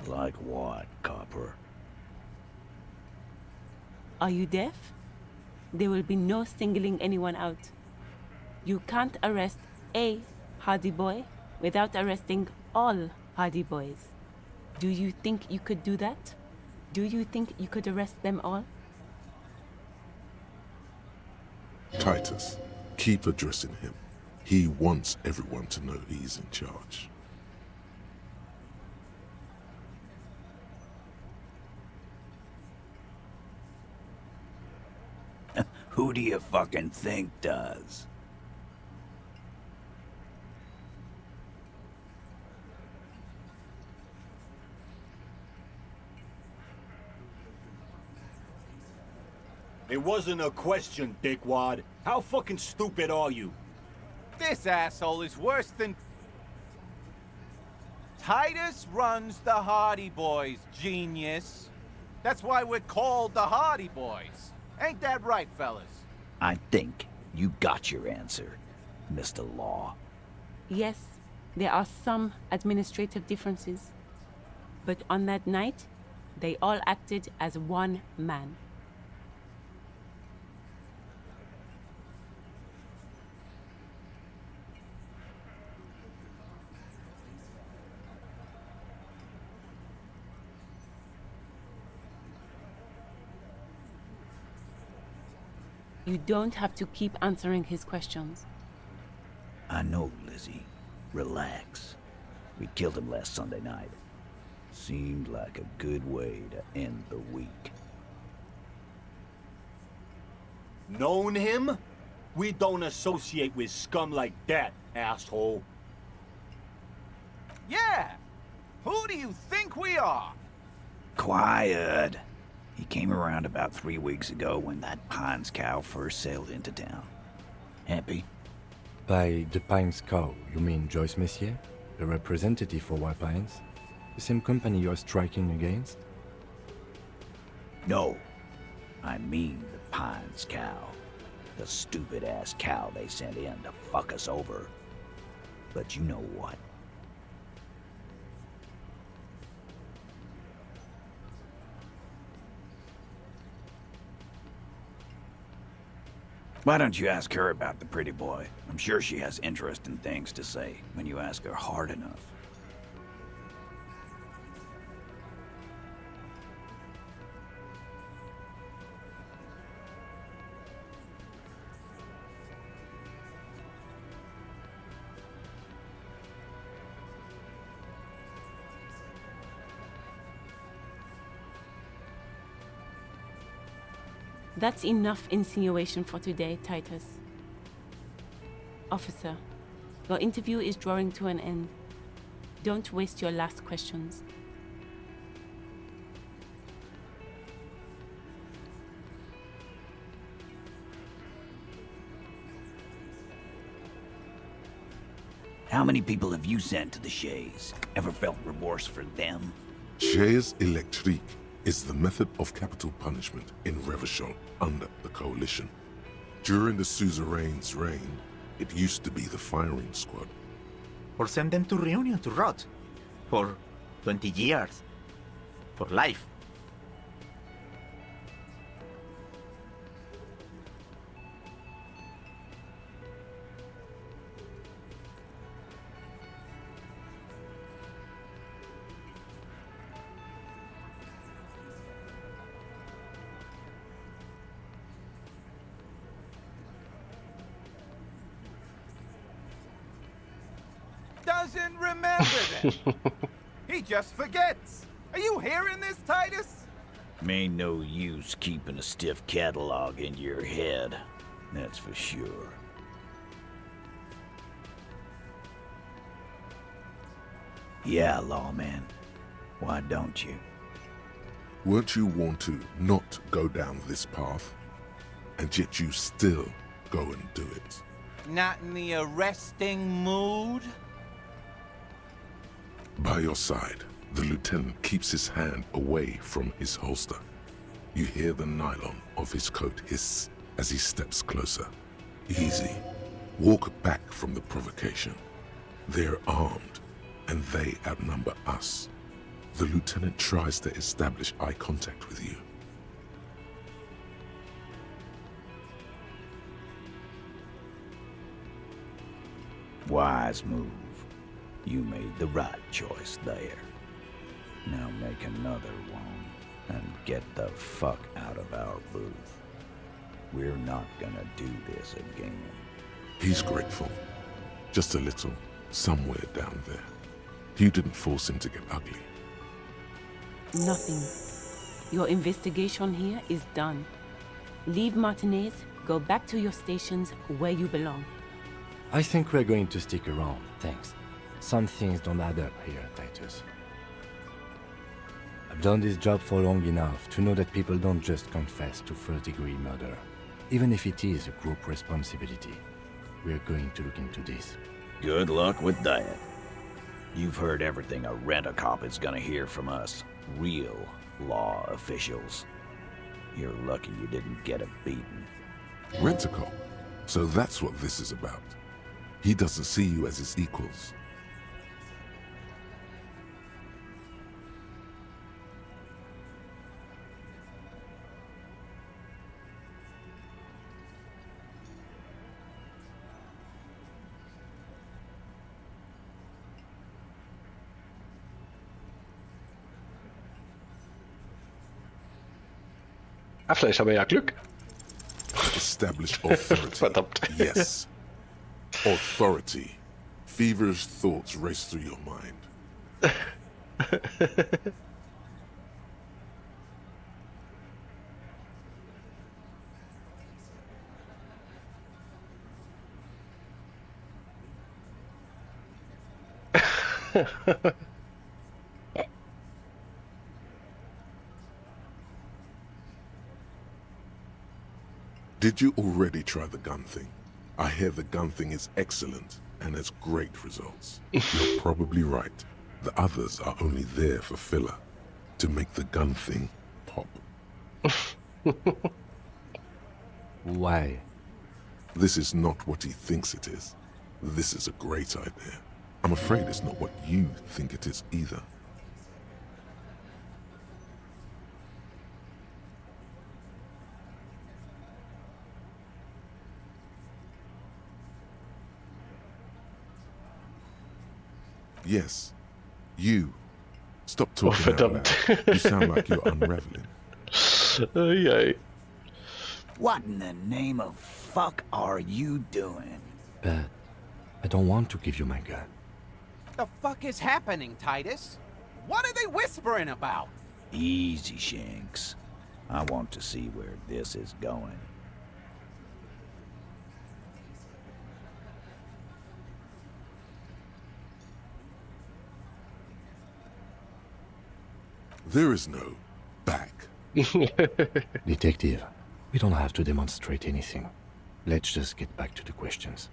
Like what, Copper? Are you deaf? There will be no singling anyone out. You can't arrest a Hardy Boy without arresting all Hardy Boys. Do you think you could do that? Do you think you could arrest them all? Titus, keep addressing him. He wants everyone to know he's in charge. Who do you fucking think does? It wasn't a question, dickwad. How fucking stupid are you? This asshole is worse than... Titus runs the Hardy Boys, genius. That's why we're called the Hardy Boys. Ain't that right, fellas? I think you got your answer, Mr. Law. Yes, there are some administrative differences. But on that night, they all acted as one man. You don't have to keep answering his questions. I know, Lizzie. Relax. We killed him last Sunday night. Seemed like a good way to end the week. Known him? We don't associate with scum like that, asshole. Yeah! Who do you think we are? Quiet. He came around about 3 weeks ago when that Pines cow first sailed into town. Happy? By the Pines Cow, you mean Joyce Messier, the representative for White Pines? The same company you're striking against? No, I mean the Pines Cow. The stupid-ass cow they sent in to fuck us over. But you know what? Why don't you ask her about the pretty boy? I'm sure she has interesting things to say when you ask her hard enough. That's enough insinuation for today, Titus. Officer, your interview is drawing to an end. Don't waste your last questions. How many people have you sent to the Shays? Ever felt remorse for them? Chaise électrique is the method of capital punishment in Revachol under the Coalition. During the suzerain's reign, it used to be the firing squad. Or send them to Reunion to rot. For 20 years. For life. Doesn't remember them. He just forgets. Are you hearing this, Titus? Ain't no use keeping a stiff catalog in your head. That's for sure. Yeah, lawman. Why don't you? Weren't you warned to not go down this path? And yet you still go and do it. Not in the arresting mood? By your side, the lieutenant keeps his hand away from his holster. You hear the nylon of his coat hiss as he steps closer. Easy. Walk back from the provocation. They're armed, and they outnumber us. The lieutenant tries to establish eye contact with you. Wise move. You made the right choice there. Now make another one and get the fuck out of our booth. We're not gonna do this again. He's grateful. Just a little, somewhere down there. You didn't force him to get ugly. Nothing. Your investigation here is done. Leave Martinez, go back to your stations where you belong. I think we're going to stick around, thanks. Some things don't add up here, Titus. I've done this job for long enough to know that people don't just confess to first-degree murder. Even if it is a group responsibility, we're going to look into this. Good luck with that. You've heard everything a rent-a-cop is gonna hear from us. Real law officials. You're lucky you didn't get a beating. Rent-a-cop? So that's what this is about. He doesn't see you as his equals. Vielleicht haben wir ja Glück. Establish authority. Verdammt. Yes. Authority. Feverish thoughts race through your mind. Did you already try the gun thing? I hear the gun thing is excellent and has great results. You're probably right. The others are only there for filler, to make the gun thing pop. Why? This is not what he thinks it is. This is a great idea. I'm afraid it's not what you think it is either. Yes, you. Stop talking out loud. You sound like you're unraveling. Yay. What in the name of fuck are you doing? But I don't want to give you my gun. The fuck is happening, Titus? What are they whispering about? Easy, Shanks. I want to see where this is going. There is no back. Detective, we don't have to demonstrate anything. Let's just get back to the questions.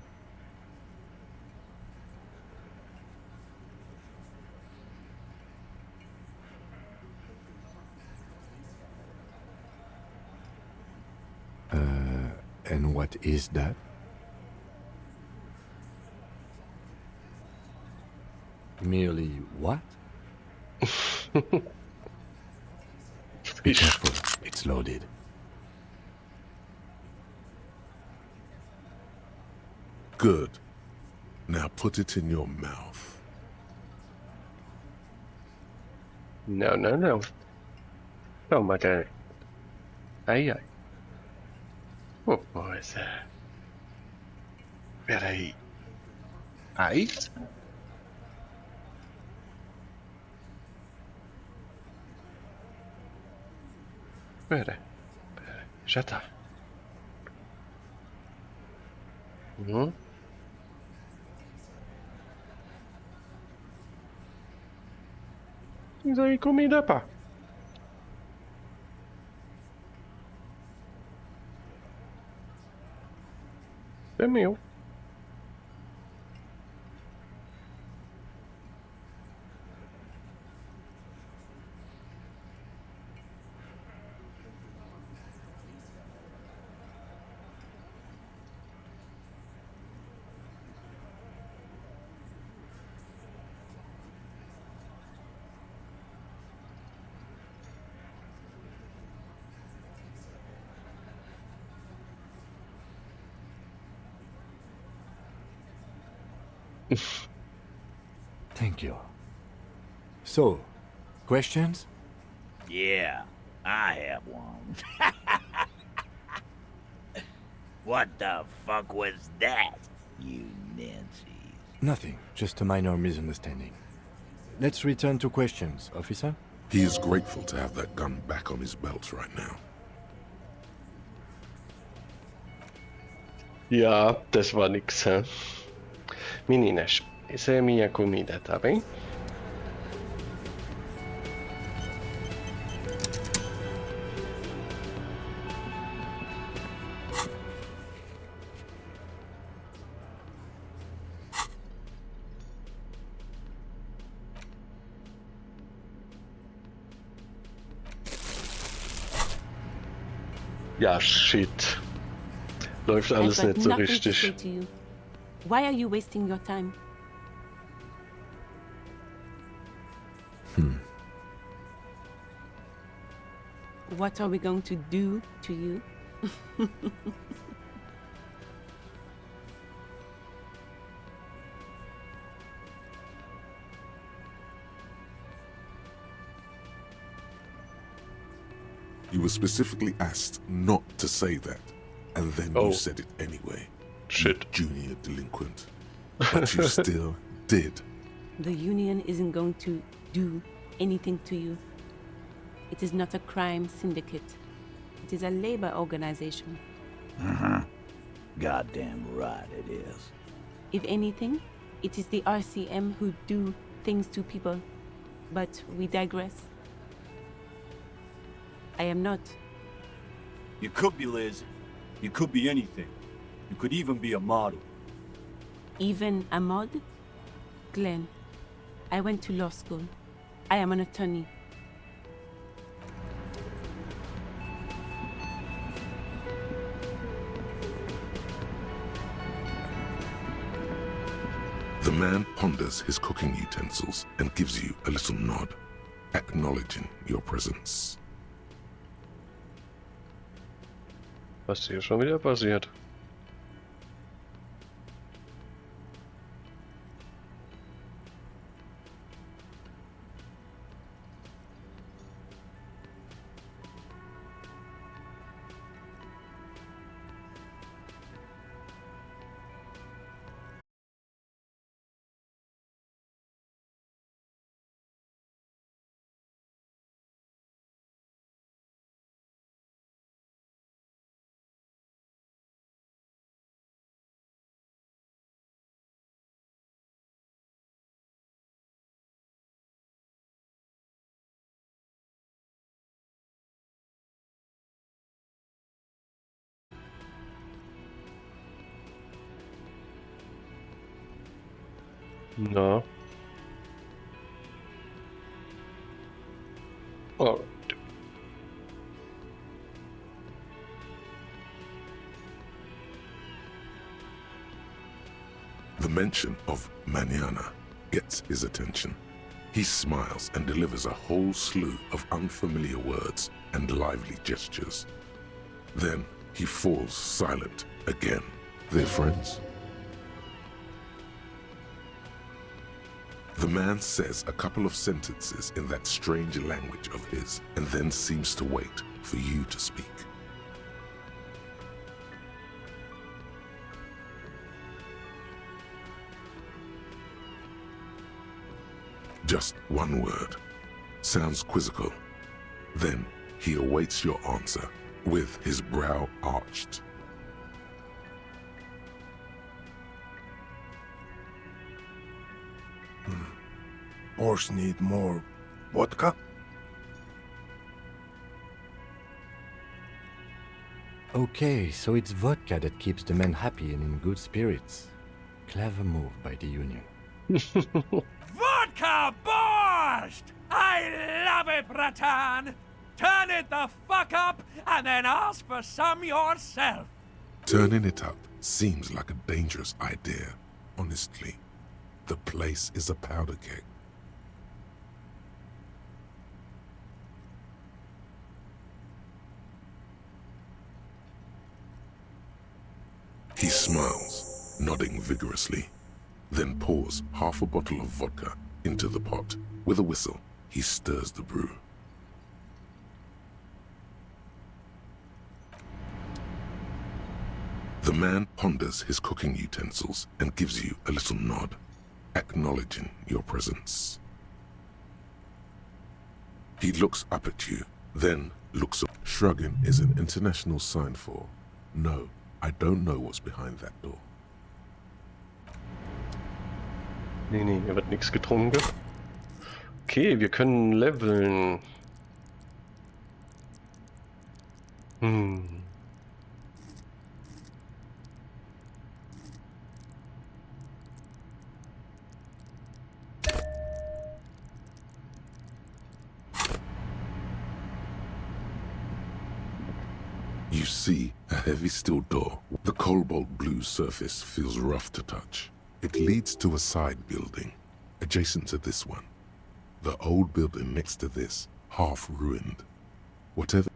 And what is that? Merely what? Be careful, it's loaded. Good. Now put it in your mouth. No. Oh my god. Ay. What was that? Very. Ice? Espera. Já está. Tens aí comida, pá. É meu. Thank you. So, questions? Yeah, I have one. What the fuck was that, you Nancy? Nothing, just a minor misunderstanding. Let's return to questions, officer. He is grateful to have that gun back on his belt right now. Ja, das war nix, hä? Meninas, essa é a minha comida, tá bem? Ja, shit. Läuft alles I've got nicht so nothing to say richtig. to you. Why are you wasting your time? What are we going to do to you? You were specifically asked not to say that, and then you said it anyway. Shit. You junior delinquent. But you still did. The union isn't going to do anything to you. It is not a crime syndicate. It is a labor organization. Goddamn right it is. If anything, it is the RCM who do things to people. But we digress. I am not. You could be, Liz. You could be anything. You could even be a model. Even a mod? Glenn, I went to law school. I am an attorney. The man ponders his cooking utensils and gives you a little nod, acknowledging your presence. Was hier schon wieder passiert? Na. Alright. The mention of mañana gets his attention. He smiles and delivers a whole slew of unfamiliar words and lively gestures. Then he falls silent again. They're friends. The man says a couple of sentences in that strange language of his and then seems to wait for you to speak. Just one word. Sounds quizzical. Then he awaits your answer with his brow arched. Horse need more vodka? Okay, so it's vodka that keeps the men happy and in good spirits. Clever move by the Union. Vodka Borscht! I love it, Bratan! Turn it the fuck up and then ask for some yourself! Turning it up seems like a dangerous idea, honestly. The place is a powder keg. He smiles, nodding vigorously, then pours half a bottle of vodka into the pot. With a whistle, he stirs the brew. The man ponders his cooking utensils and gives you a little nod, acknowledging your presence. He looks up at you, then looks up. Shrugging is an international sign for, no, I don't know what's behind that door. Nee, nee, hier wird nichts getrunken. Okay, wir können leveln. You see a heavy steel door. The cobalt blue surface feels rough to touch. It leads to a side building, adjacent to this one. The old building next to this, half ruined. Whatever.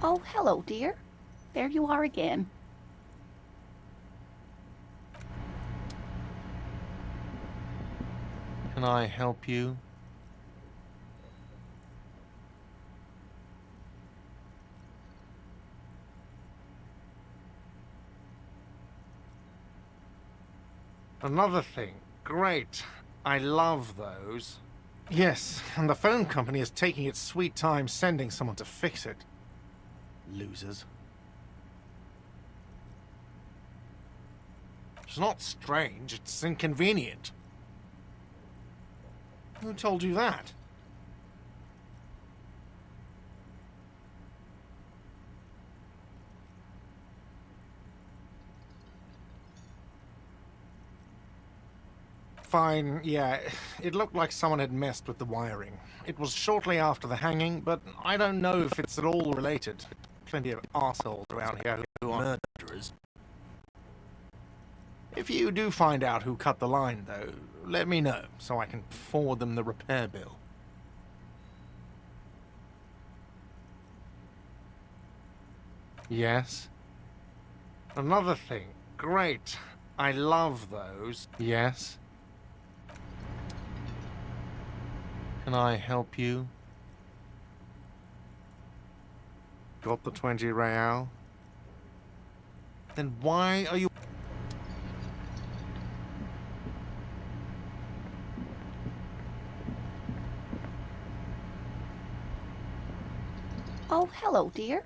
Oh, hello, dear. There you are again. Can I help you? Another thing. Great. I love those. Yes, and the phone company is taking its sweet time sending someone to fix it. Losers. It's not strange, it's inconvenient. Who told you that? Fine, yeah. It looked like someone had messed with the wiring. It was shortly after the hanging, but I don't know if it's at all related. Plenty of assholes around here who are murderers. If you do find out who cut the line, though, let me know, so I can forward them the repair bill. Yes? Another thing. Great. I love those. Yes? Can I help you? Got the 20 real? Then why are you... Oh, hello, dear.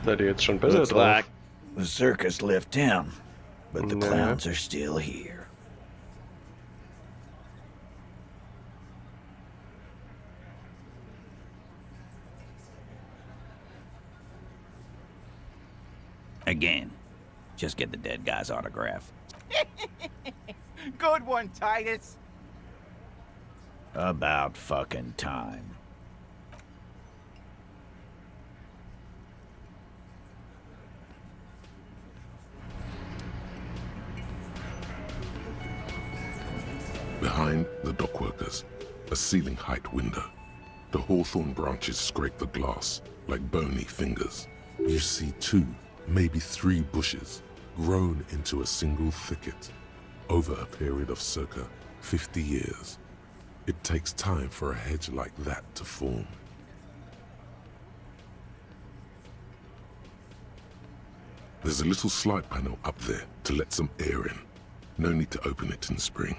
Seid ihr jetzt schon besser Looks drauf? like the circus left town, but the clowns are still here. Again, just get the dead guy's autograph. Good one, Titus. About fucking time. Behind the dockworkers, a ceiling-height window. The hawthorn branches scrape the glass like bony fingers. You see 2, maybe 3 bushes grown into a single thicket over a period of circa 50 years. It takes time for a hedge like that to form. There's a little slide panel up there to let some air in. No need to open it in spring.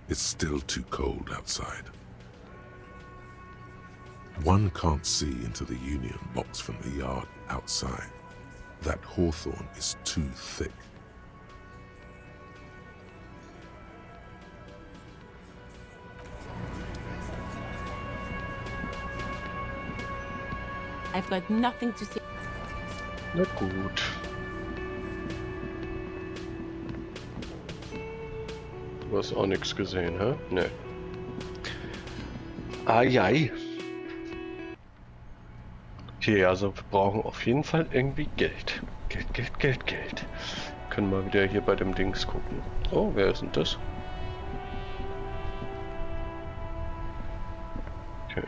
It's still too cold outside. One can't see into the Union box from the yard outside. That hawthorn is too thick. I've got nothing to say. Na gut. Du hast auch nichts gesehen, hä? Ne. Ai. Okay, also wir brauchen auf jeden Fall irgendwie Geld. Geld. Können mal wieder hier bei dem Dings gucken. Oh, wer ist denn das? Okay.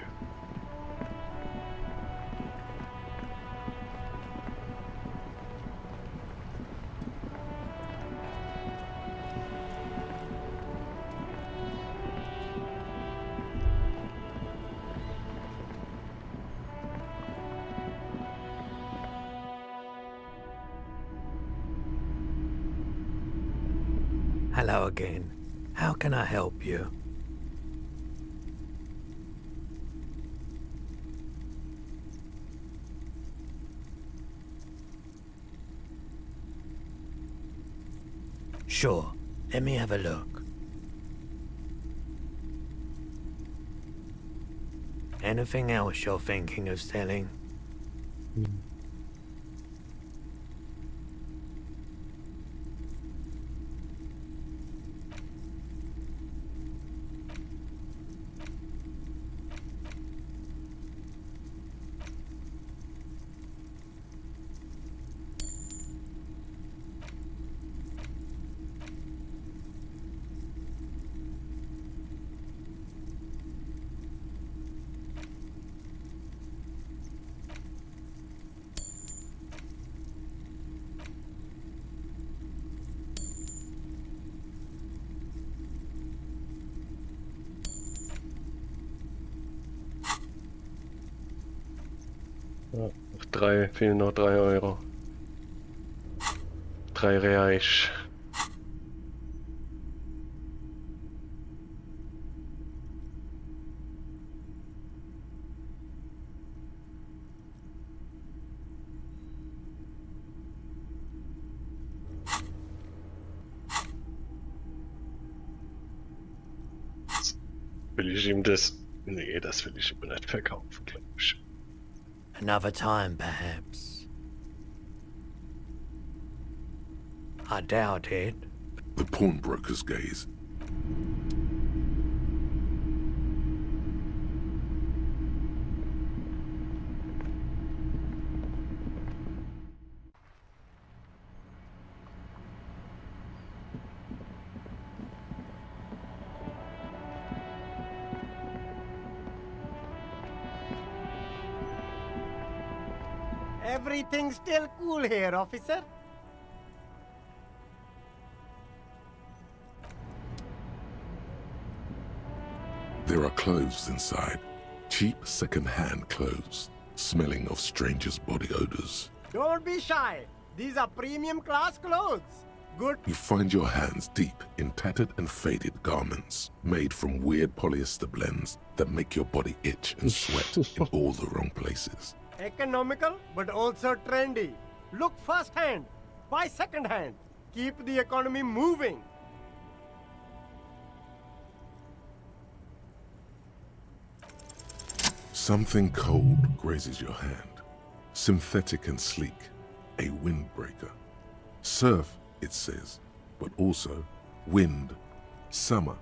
Hello again. How can I help you? Sure. Let me have a look. Anything else you're thinking of selling? Ja, fehlen noch 3 Euro. 3 Reais. Will ich ihm das... Nee, das will ich ihm nicht verkaufen, glaube ich. Another time, perhaps. I doubt it. The pawnbroker's gaze. Everything's still cool here, officer. There are clothes inside. Cheap second-hand clothes, smelling of strangers' body odors. Don't be shy. These are premium class clothes. Good. You find your hands deep in tattered and faded garments made from weird polyester blends that make your body itch and sweat in all the wrong places. Economical, but also trendy. Look first-hand. Buy second-hand. Keep the economy moving. Something cold grazes your hand. Synthetic and sleek. A windbreaker. Surf, it says, but also wind, summer,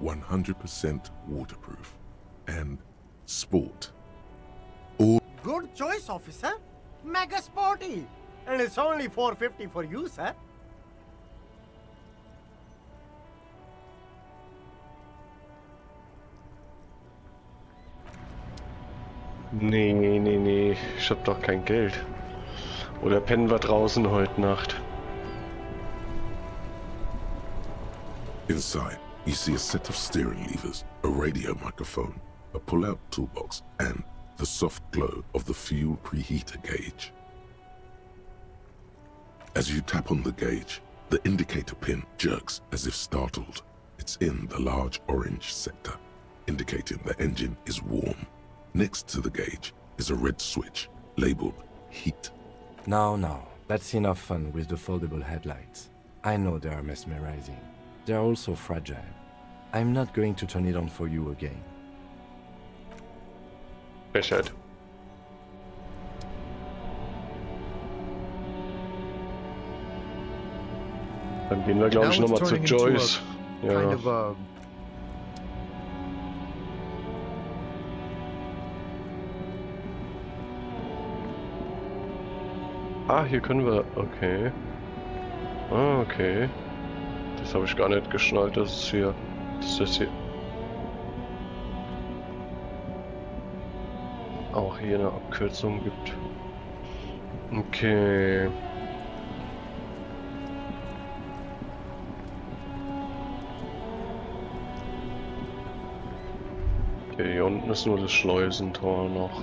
100% waterproof, and sport. Good choice, officer. Mega sporty. And it's only $4.50 for you, sir. Nee, ich hab doch kein Geld. Oder pennen wir draußen heute Nacht? Inside, you see a set of steering levers, a radio microphone, a pull-out toolbox, and the soft glow of the fuel preheater gauge. As you tap on the gauge, the indicator pin jerks as if startled. It's in the large orange sector, indicating the engine is warm. Next to the gauge is a red switch labeled heat. No, that's enough fun with the foldable headlights. I know they are mesmerizing. They are also fragile. I'm not going to turn it on for you again. Frechheit. Dann gehen wir, glaube ich, nochmal zu Joyce. Ja. Kind of a... Ah, hier können wir... Okay. Ah, okay. Das habe ich gar nicht geschnallt, dass es hier... Dass das hier... auch hier eine Abkürzung gibt. Okay. Okay, hier unten ist nur das Schleusentor noch.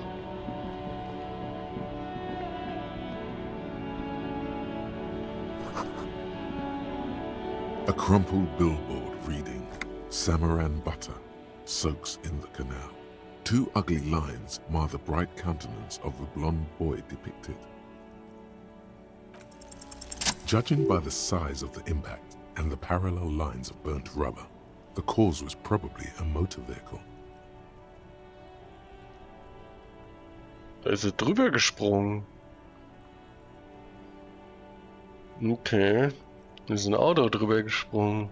A crumpled billboard reading, Samaran butter soaks in the canal. 2 ugly lines mar the bright countenance of the blonde boy depicted. Judging by the size of the impact and the parallel lines of burnt rubber, the cause was probably a motor vehicle. Da ist er drüber gesprungen. Okay. Da ist ein Auto drüber gesprungen.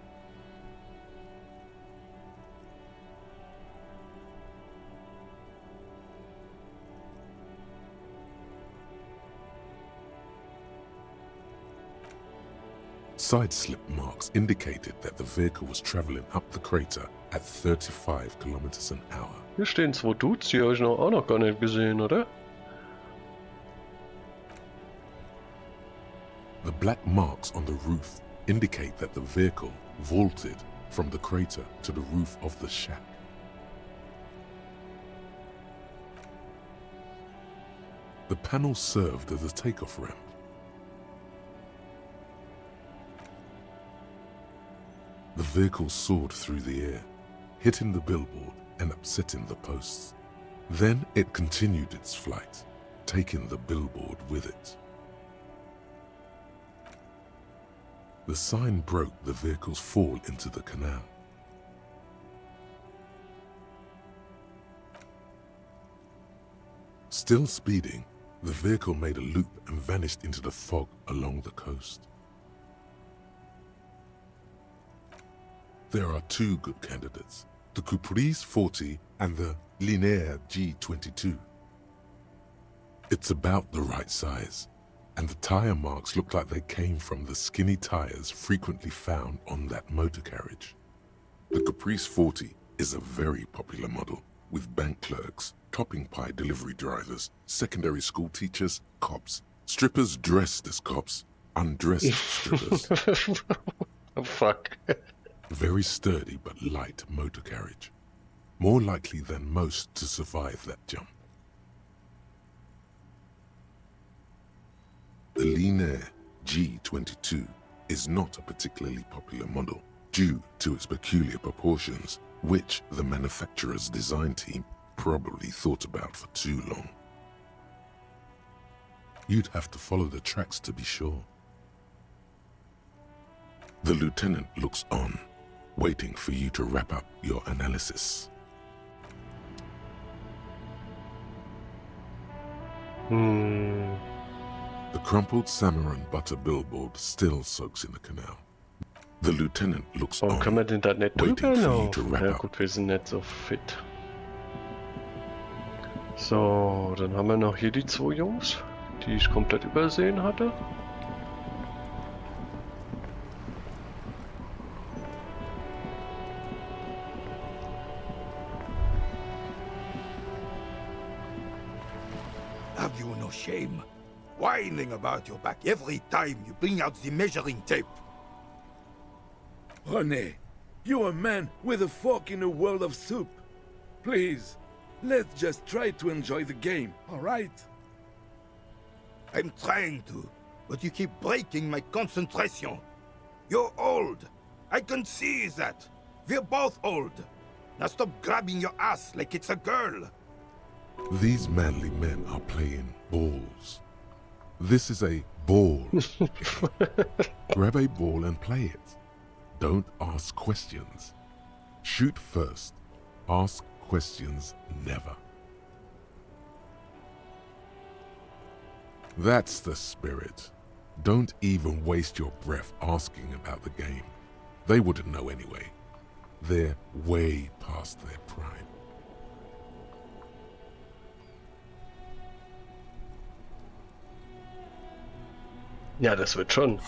Side slip marks indicated that the vehicle was traveling up the crater at 35 kilometers an hour. Hier stehen 2 Dudes, die habe ich auch noch gar nicht gesehen, oder? The black marks on the roof indicate that the vehicle vaulted from the crater to the roof of the shack. The panel served as a takeoff ramp. The vehicle soared through the air, hitting the billboard and upsetting the posts. Then it continued its flight, taking the billboard with it. The sign broke the vehicle's fall into the canal. Still speeding, the vehicle made a loop and vanished into the fog along the coast. There are two good candidates, the Caprice 40 and the Linéaire G22. It's about the right size, and the tire marks look like they came from the skinny tires frequently found on that motor carriage. The Caprice 40 is a very popular model, with bank clerks, topping pie delivery drivers, secondary school teachers, cops, strippers dressed as cops, undressed strippers. Oh, fuck. Very sturdy but light motor carriage. More likely than most to survive that jump. The Linéaire G22 is not a particularly popular model due to its peculiar proportions, which the manufacturer's design team probably thought about for too long. You'd have to follow the tracks to be sure. The lieutenant looks on, waiting for you to wrap up your analysis. The crumpled salmon and butter billboard still soaks in the canal. The lieutenant looks on, Kann man denn da nicht waiting drüber for you to laufen? wrap Ja up. gut, wir sind nicht so fit. So, dann haben wir noch hier die zwei Jungs, die ich komplett übersehen hatte. Have you no shame? Whining about your back every time you bring out the measuring tape. René, you're a man with a fork in a world of soup. Please, let's just try to enjoy the game, all right? I'm trying to, but you keep breaking my concentration. You're old. I can see that. We're both old. Now stop grabbing your ass like it's a girl. These manly men are playing balls. This is a ball. Grab a ball and play it. Don't ask questions. Shoot first. Ask questions never. That's the spirit. Don't even waste your breath asking about the game. They wouldn't know anyway. They're way past their prime. Ja, das wird schon.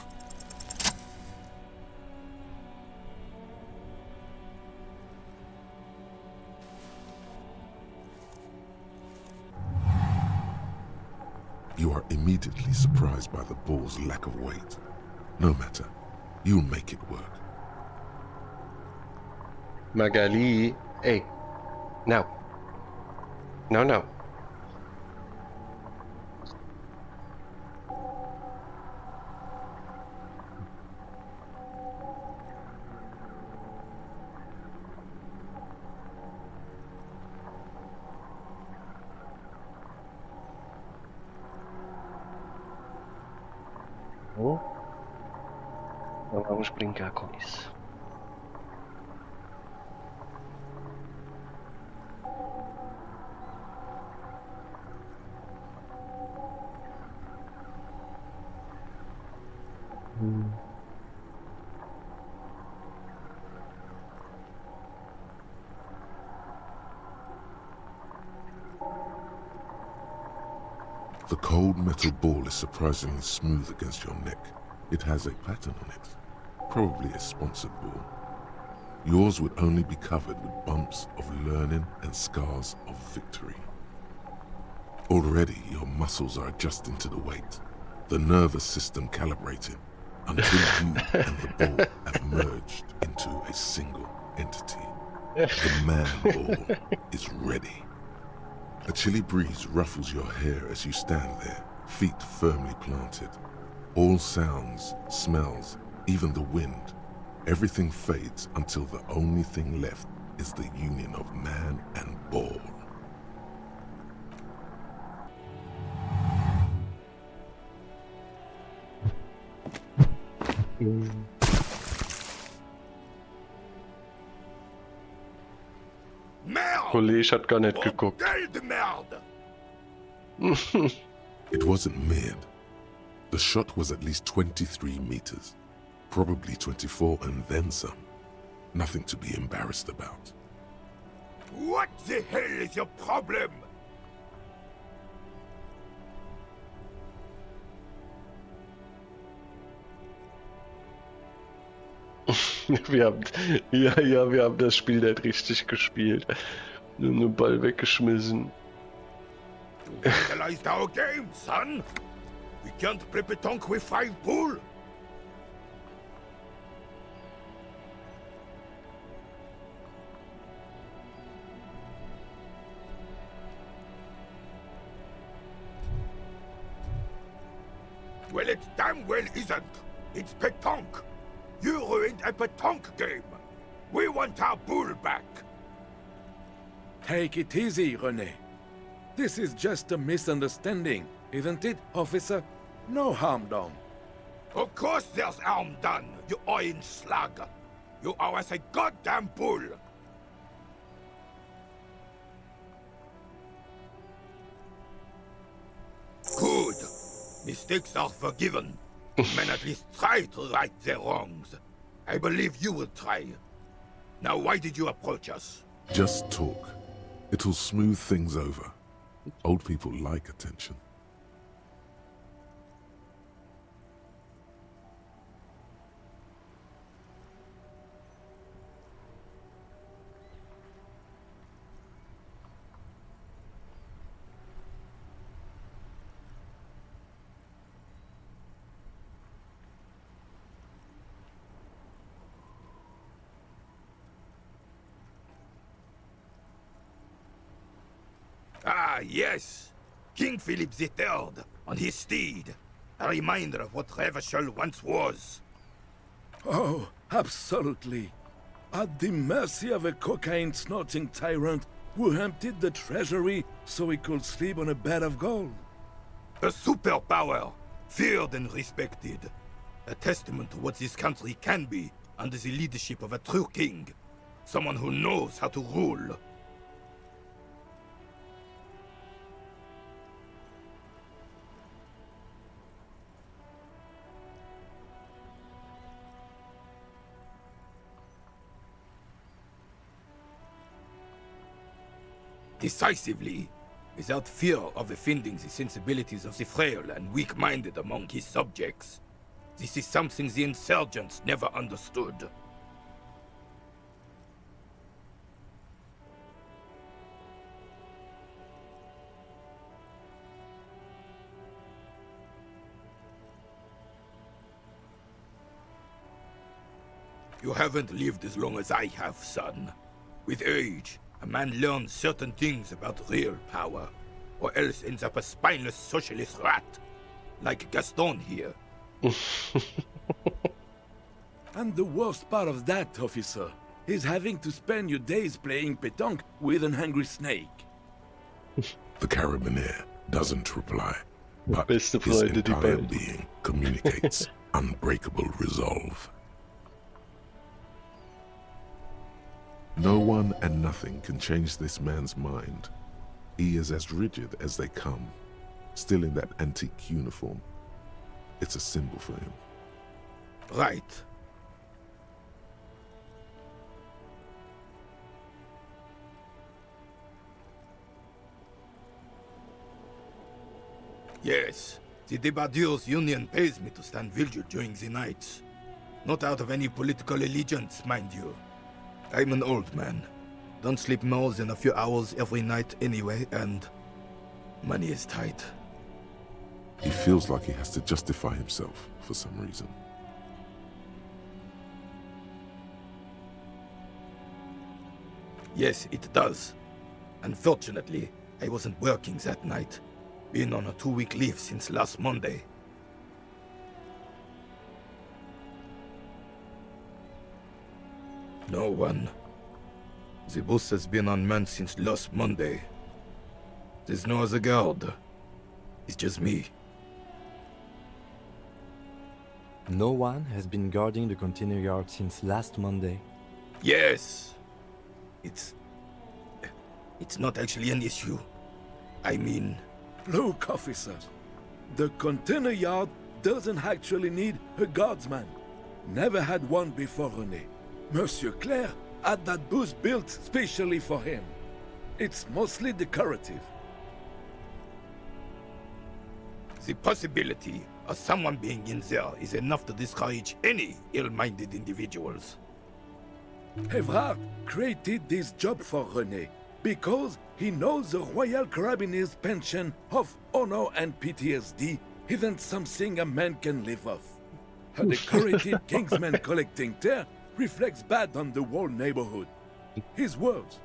You are immediately surprised by the ball's lack of weight. No matter, you'll make it work. Magali, hey, now. No. Oh. Então vamos brincar com isso. The cold metal ball is surprisingly smooth against your neck. It has a pattern on it, probably a sponsored ball. Yours would only be covered with bumps of learning and scars of victory. Already your muscles are adjusting to the weight, the nervous system calibrating, until you and the ball have merged into a single entity. The man ball is ready. A chilly breeze ruffles your hair as you stand there, feet firmly planted. All sounds, smells, even the wind, everything fades until the only thing left is the union of man and ball. Kollege hat gar nicht geguckt. It wasn't mid. The shot was at least 23 meters, probably 24 and then some. Nothing to be embarrassed about. What the hell is your problem? Wir haben das Spiel nicht richtig gespielt. Nur einen Ball weggeschmissen. You vandalized our game, son. We can't play petanque with 5 pool. Well, it damn well isn't. It's petanque. You ruined a petanque game. We want our bull back. Take it easy, René. This is just a misunderstanding, isn't it, officer? No harm done. Of course there's harm done, you orange slug. You owe us a goddamn bull. Good. Mistakes are forgiven. Men at least try to right their wrongs. I believe you will try. Now, why did you approach us? Just talk. It'll smooth things over. Old people like attention. Ah, yes. King Philip III, on his steed. A reminder of what Revachol once was. Oh, absolutely. At the mercy of a cocaine-snorting tyrant who emptied the treasury so he could sleep on a bed of gold. A superpower, feared and respected. A testament to what this country can be under the leadership of a true king. Someone who knows how to rule. Decisively, without fear of offending the sensibilities of the frail and weak-minded among his subjects. This is something the insurgents never understood. You haven't lived as long as I have, son. With age, a man learns certain things about real power, or else ends up a spineless socialist rat, like Gaston here. And the worst part of that, officer, is having to spend your days playing pétanque with an angry snake. The Carabinier doesn't reply, but his Beste Freunde, die entire beiden. being communicates unbreakable resolve. No one and nothing can change this man's mind. He is as rigid as they come, still in that antique uniform. It's a symbol for him. Right. Yes, the Debardeurs Union pays me to stand vigil during the nights. Not out of any political allegiance, mind you. I'm an old man. Don't sleep more than a few hours every night anyway, and money is tight. He feels like he has to justify himself for some reason. Yes, it does. Unfortunately, I wasn't working that night. Been on a 2-week leave since last Monday. No one. The bus has been unmanned since last Monday. There's no other guard. It's just me. No one has been guarding the container yard since last Monday. Yes. It's not actually an issue. I mean... Look, officer. The container yard doesn't actually need a guardsman. Never had one before, René. Monsieur Claire had that booth built specially for him. It's mostly decorative. The possibility of someone being in there is enough to discourage any ill-minded individuals. Evrard created this job for René because he knows the Royal Carabiniers' pension of honor and PTSD isn't something a man can live off. A decorated Kingsman collecting tear reflects bad on the whole neighborhood. His words.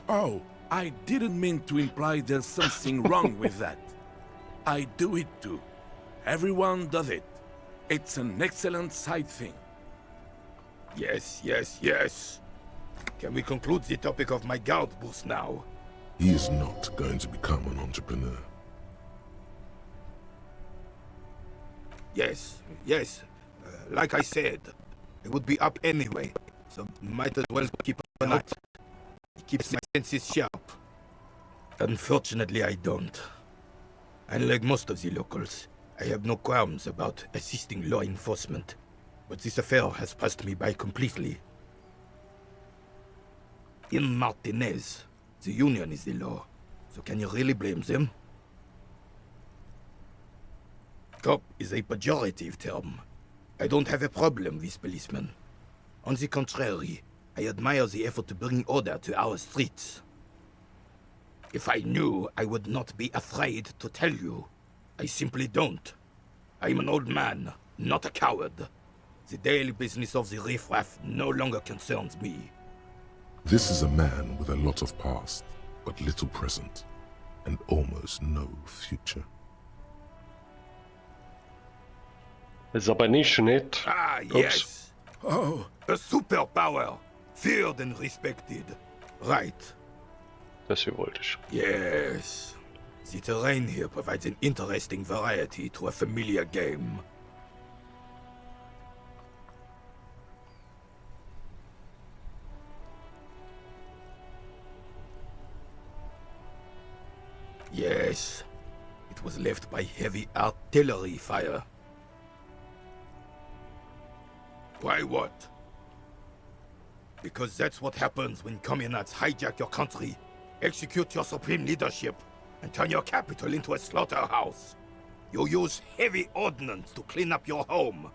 Oh, I didn't mean to imply there's something wrong with that. I do it too. Everyone does it. It's an excellent side thing. Yes, yes, yes. Can we conclude the topic of my guard boost now? He is not going to become an entrepreneur. Yes, yes. Like I said, it would be up anyway, so might as well keep an eye. It keeps my senses sharp. Unfortunately, I don't. Unlike most of the locals, I have no qualms about assisting law enforcement, but this affair has passed me by completely. In Martinez, the Union is the law, so can you really blame them? Cop is a pejorative term. I don't have a problem with policemen. On the contrary, I admire the effort to bring order to our streets. If I knew, I would not be afraid to tell you. I simply don't. I'm an old man, not a coward. The daily business of the riffraff no longer concerns me. This is a man with a lot of past, but little present, and almost no future. Ist aber nicht nett. Ah, Ups. yes. Oh. A superpower. Feared and respected. Right. Das hier wollte ich. Yes. The terrain here provides an interesting variety to a familiar game. Yes. It was left by heavy artillery fire. Why what? Because that's what happens when communards hijack your country, execute your supreme leadership, and turn your capital into a slaughterhouse. You use heavy ordnance to clean up your home.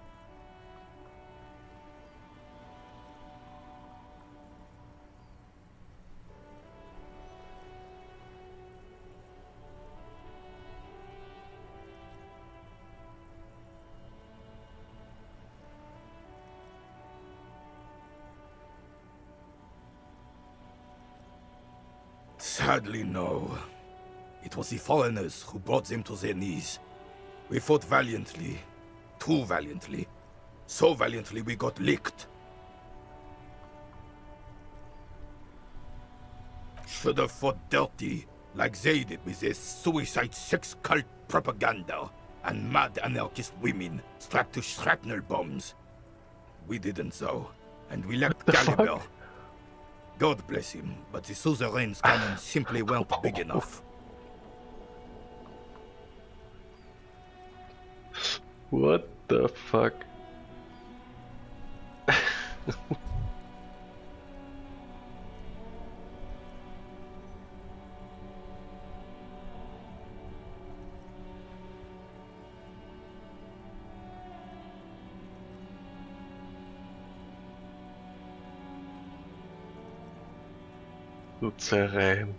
Sadly, no. It was the foreigners who brought them to their knees. We fought valiantly. Too valiantly. So valiantly we got licked. Should have fought dirty, like they did with their suicide sex cult propaganda and mad anarchist women strapped to shrapnel bombs. We didn't though, and we lacked caliber. God bless him, but the suzerain's cannons simply weren't big enough. What the fuck? Luzern.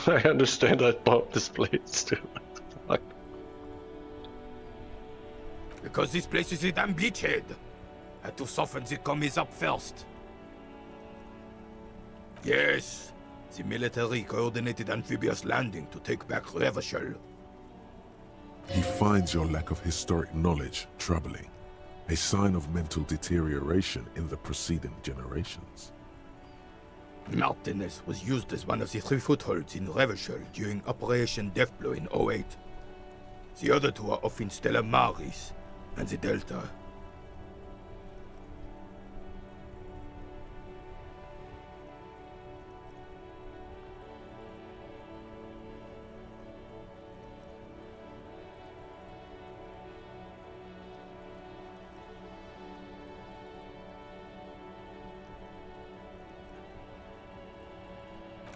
I understand that Bob displays too. What the fuck? Because this place is a damn beachhead. Had to soften the commies up first. Yes, the military coordinated amphibious landing to take back Revachol. He finds your lack of historic knowledge troubling, a sign of mental deterioration in the preceding generations. Martinez was used as one of the 3 footholds in Revachol during Operation Deathblow in 08. The other 2 are off in Stella Maris and the Delta.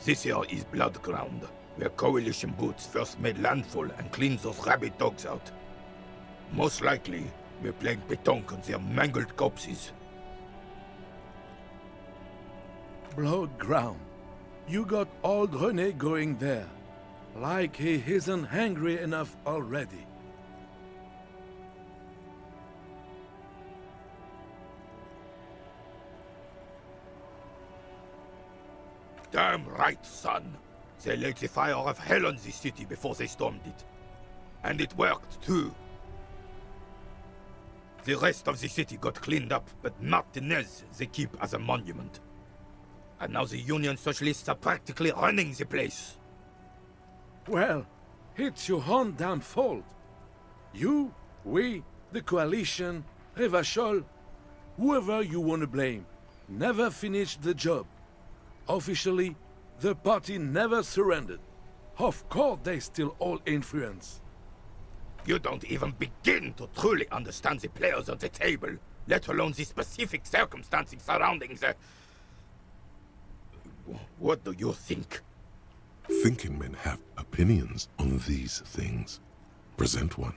This here is Blood Ground, where Coalition boots first made landfall and cleaned those rabid dogs out. Most likely, we're playing pétanque on their mangled corpses. Blood ground. You got old René going there. Like he isn't hungry enough already. Damn right, son. They laid the fire of hell on this city before they stormed it. And it worked, too. The rest of the city got cleaned up, but Martinez they keep as a monument. And now the Union Socialists are practically running the place. Well, it's your own damn fault. You, we, the Coalition, Revachol, whoever you want to blame, never finished the job. Officially, the party never surrendered. Of course they still all influence. You don't even begin to truly understand the players on the table, let alone the specific circumstances surrounding the... What do you think? Thinking men have opinions on these things. Present one.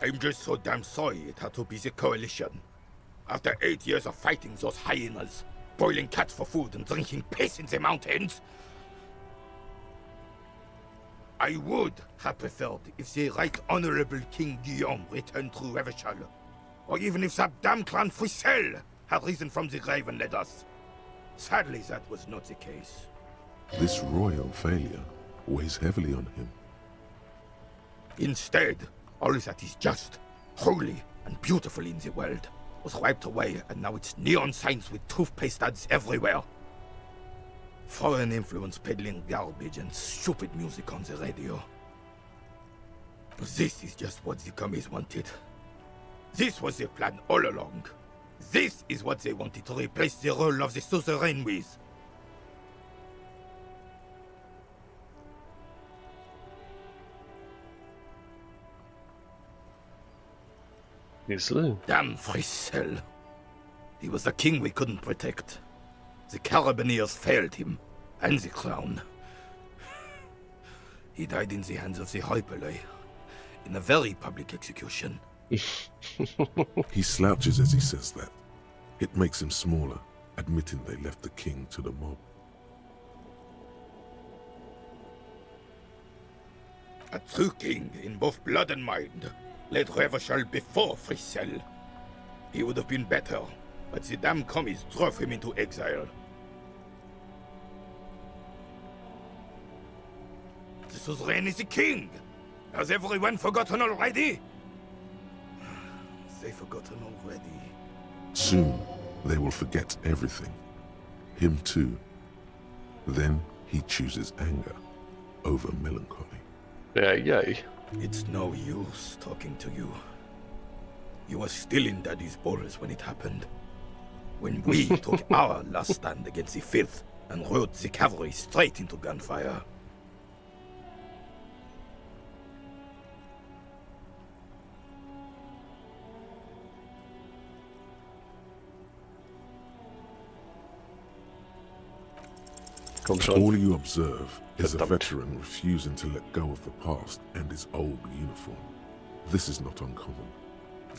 I'm just so damn sorry it had to be the Coalition. After 8 years of fighting those hyenas, boiling cats for food and drinking piss in the mountains, I would have preferred if the Right Honorable King Guillaume returned through Revachol, or even if that damn clan Frisell had risen from the grave and led us. Sadly, that was not the case. This royal failure weighs heavily on him. Instead, all that is just, holy, and beautiful in the world was wiped away, and now it's neon signs with toothpaste ads everywhere. Foreign influence peddling garbage and stupid music on the radio. This is just what the commies wanted. This was their plan all along. This is what they wanted to replace the role of the suzerain with. Damn Frissell. He was the king we couldn't protect. The Carabineers failed him, and the crown. He died in the hands of the Hyperlay, in a very public execution. He slouches as he says that. It makes him smaller, admitting they left the king to the mob. A true king in both blood and mind led Revachol before Frissell. He would have been better, but the damn commies drove him into exile. The suzerain is the king! Has everyone forgotten already? They've forgotten already. Soon, they will forget everything. Him too. Then he chooses anger over melancholy. Yay. It's no use talking to you. You were still in Daddy's balls when it happened. When we took our last stand against the filth and rode the cavalry straight into gunfire. All you observe is a veteran refusing to let go of the past and his old uniform. This is not uncommon.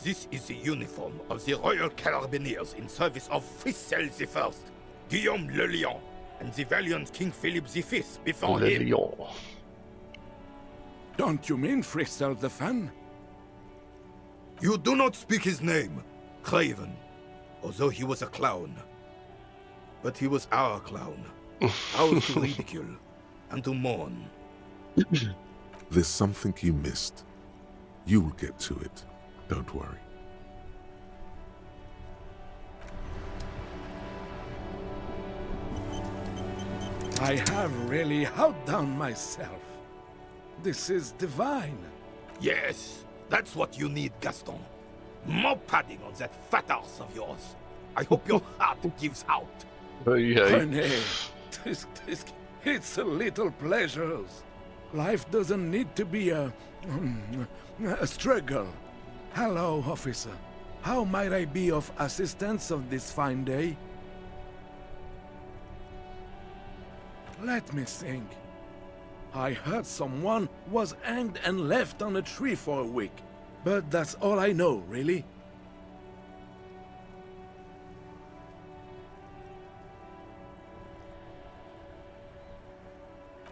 This is the uniform of the Royal Carabineers in service of Frissell I, Guillaume le Lion, and the valiant King Philip V before him. Don't you mean Frissell the Fan? You do not speak his name, Craven, although he was a clown. But he was our clown. Ours to ridicule and to mourn. There's something you missed. You will get to it. Don't worry. I have really outdone myself. This is divine. Yes, that's what you need, Gaston. More padding on that fat arse of yours. I hope your heart gives out. René, it's a little pleasures. Life doesn't need to be a struggle. Hello, officer. How might I be of assistance on this fine day? Let me think. I heard someone was hanged and left on a tree for a week. But that's all I know, really.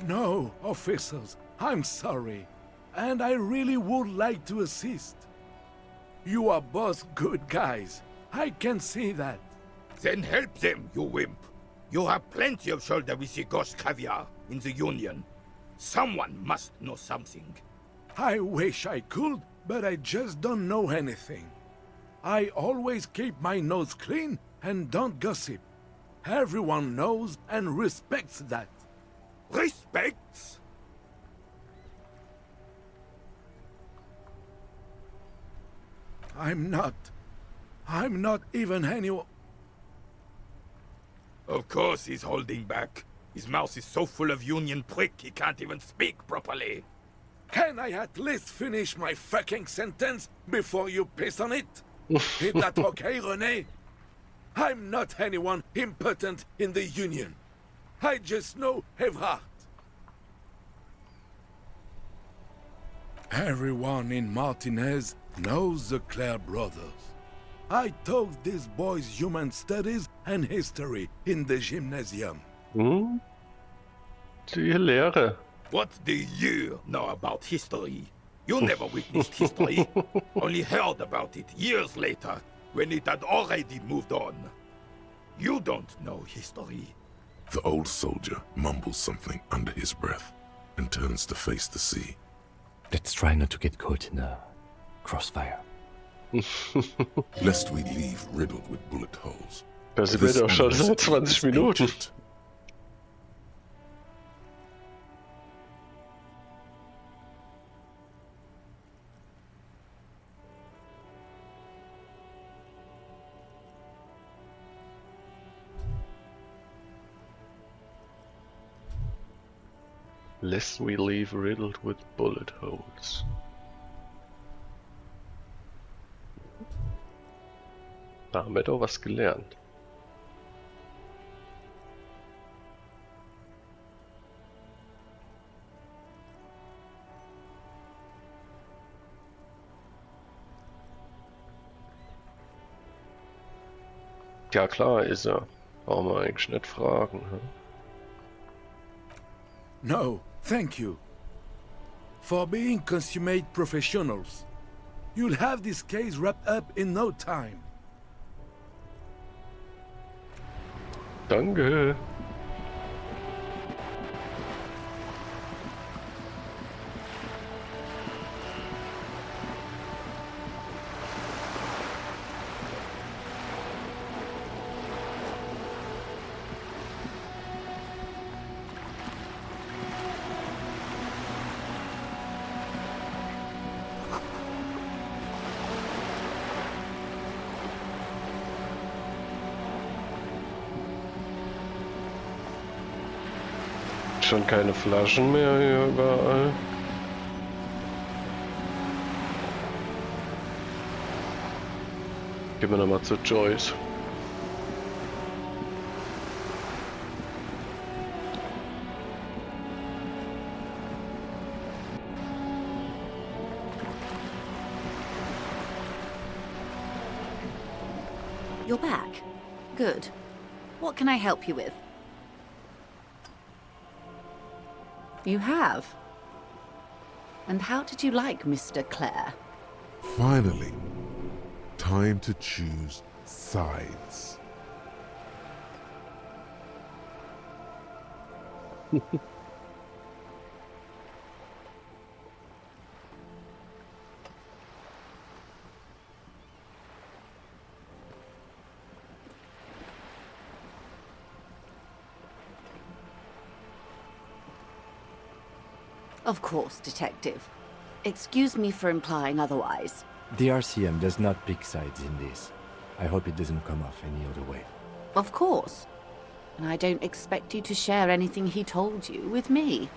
No, officers, I'm sorry. And I really would like to assist. You are both good guys. I can see that. Then help them, you wimp. You have plenty of shoulder with the gauche caviar in the Union. Someone must know something. I wish I could, but I just don't know anything. I always keep my nose clean and don't gossip. Everyone knows and respects that. Respects? I'm not even anyone. Of course he's holding back. His mouth is so full of Union prick he can't even speak properly. Can I at least finish my fucking sentence before you piss on it? Is that okay, René? I'm not anyone important in the Union. I just know Evrard. Everyone in Martinez knows the Clare brothers. I taught these boys human studies and history in the gymnasium. Die Lehre. What do you know about history? You never witnessed history, only heard about it years later, when it had already moved on. You don't know history. The old soldier mumbles something under his breath and turns to face the sea. Let's try not to get caught in a crossfire. Lest we leave riddled with bullet holes. Das wird auch schon seit 20 Minuten. Lest we leave riddled with bullet holes. Da haben wir doch was gelernt. Ja klar ist er. Brauchen wir eigentlich nicht fragen. Hm? No, thank you. For being consummate professionals. You'll have this case wrapped up in no time. Danke. Schon keine Flaschen mehr hier überall. Gehen wir nochmal zu Joyce. You're back. Good. What can I help you with? You have? And how did you like Mr. Clare? Finally, time to choose sides. Of course, Detective. Excuse me for implying otherwise. The RCM does not pick sides in this. I hope it doesn't come off any other way. Of course. And I don't expect you to share anything he told you with me.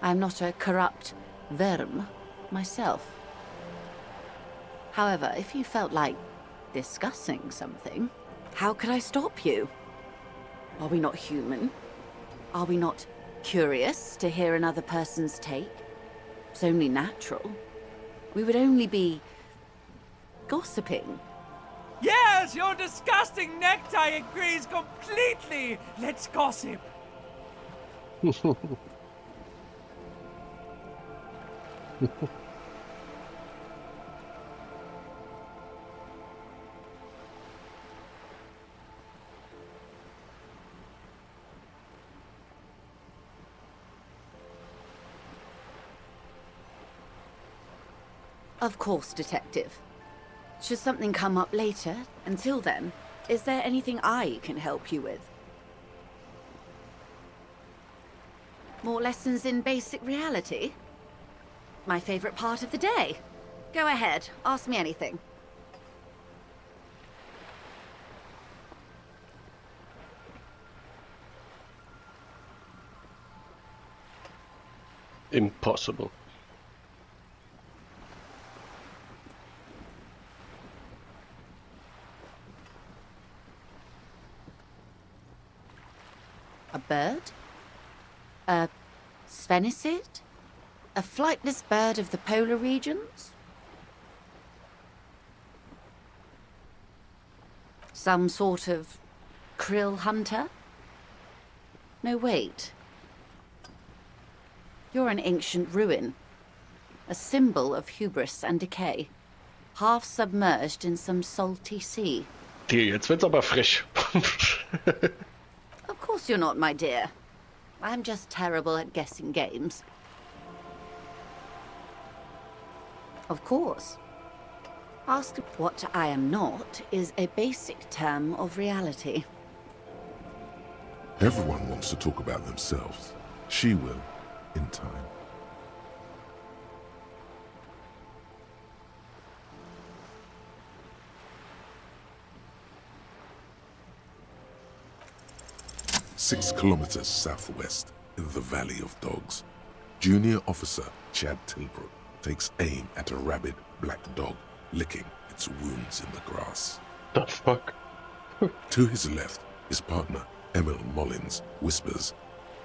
I'm not a corrupt verm myself. However, if you felt like discussing something, how could I stop you? Are we not human? Are we not curious to hear another person's take? It's only natural. We would only be gossiping. Yes, your disgusting necktie agrees completely. Let's gossip. Of course, Detective. Should something come up later, until then, is there anything I can help you with? More lessons in basic reality? My favorite part of the day. Go ahead, ask me anything. Impossible. A bird? A sphenicid? A flightless bird of the polar regions? Some sort of krill hunter? No, wait. You're an ancient ruin. A symbol of hubris and decay. Half submerged in some salty sea. Die, jetzt wird's aber frech. Of course you're not, my dear. I'm just terrible at guessing games. Of course. Ask what I am not is a basic term of reality. Everyone wants to talk about themselves. She will, in time. Six kilometers southwest, in the Valley of Dogs, Junior Officer Chad Tilbrook takes aim at a rabid black dog licking its wounds in the grass. The fuck? To his left, his partner, Emil Mullins, whispers,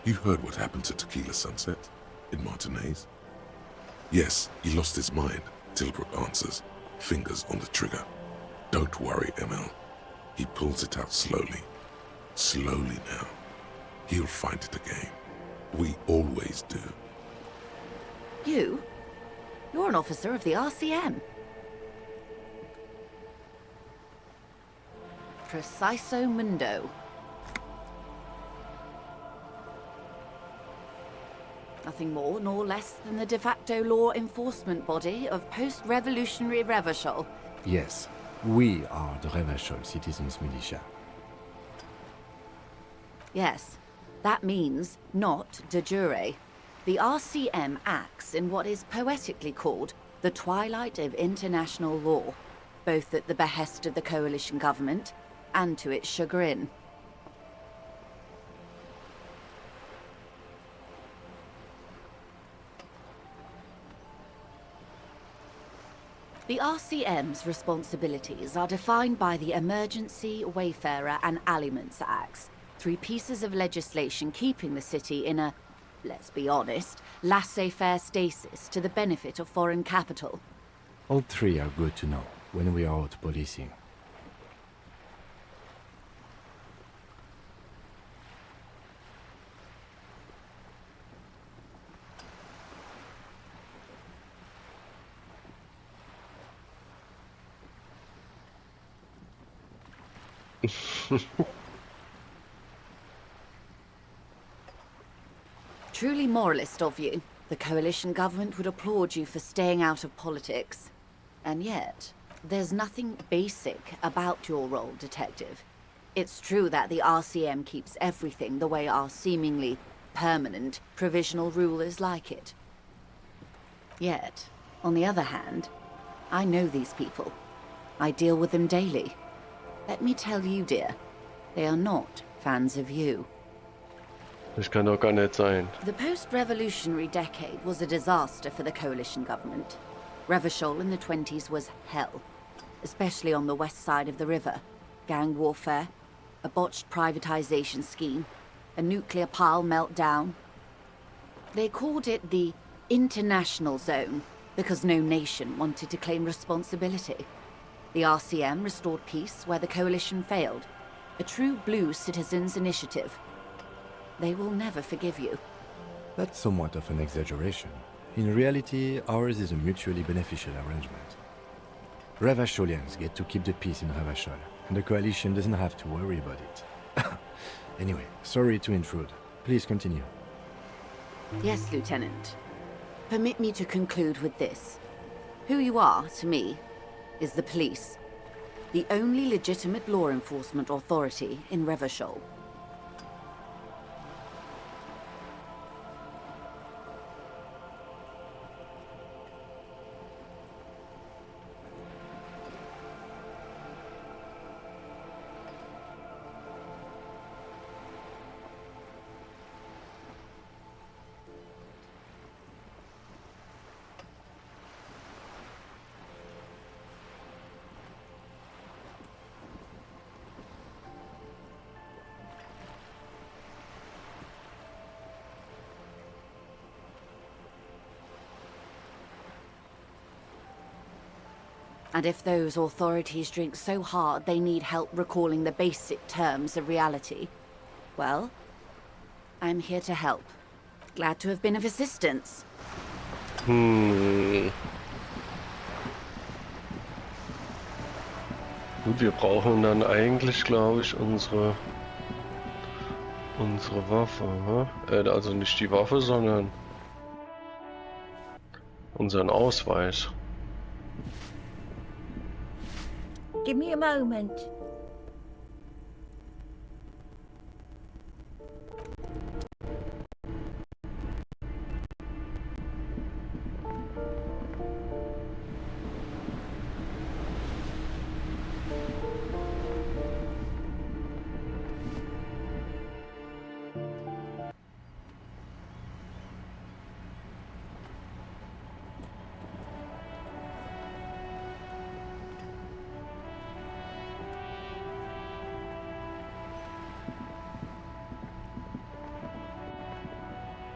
"You heard what happened to Tequila Sunset in Martinez?" "Yes, he lost his mind," Tilbrook answers, fingers on the trigger. "Don't worry, Emil." He pulls it out slowly. Slowly now. He'll find it again. We always do. You? You're an officer of the RCM. Preciso Mundo. Nothing more nor less than the de facto law enforcement body of post-revolutionary Revachol. Yes, we are the Revachol Citizens Militia. Yes, that means not de jure. The RCM acts in what is poetically called the twilight of international law, both at the behest of the coalition government and to its chagrin. The RCM's responsibilities are defined by the Emergency, Wayfarer and Aliments Acts, 3 pieces of legislation keeping the city in a, let's be honest, laissez-faire stasis to the benefit of foreign capital. All 3 are good to know when we are out policing. Truly moralist of you. The coalition government would applaud you for staying out of politics. And yet, there's nothing basic about your role, Detective. It's true that the RCM keeps everything the way our seemingly permanent, provisional rulers like it. Yet, on the other hand, I know these people. I deal with them daily. Let me tell you, dear, they are not fans of you. Das kann doch gar nicht sein. The post-revolutionary decade was a disaster for the coalition government. Revachol in the 20s was hell, especially on the west side of the river. Gang warfare, a botched privatization scheme, a nuclear pile meltdown. They called it the international zone because no nation wanted to claim responsibility. The RCM restored peace where the coalition failed. A true blue citizens' initiative. They will never forgive you. That's somewhat of an exaggeration. In reality, ours is a mutually beneficial arrangement. Revacholians get to keep the peace in Revachol, and the coalition doesn't have to worry about it. Anyway, sorry to intrude. Please continue. Yes, Lieutenant. Permit me to conclude with this. Who you are, to me, is the police. The only legitimate law enforcement authority in Revachol. And if those authorities drink so hard they need help recalling the basic terms of reality, well, I'm here to help. Glad to have been of assistance. Gut, wir brauchen dann eigentlich, glaube ich, unsere Waffe. Hm? Also nicht die Waffe, sondern unseren Ausweis. Give me a moment.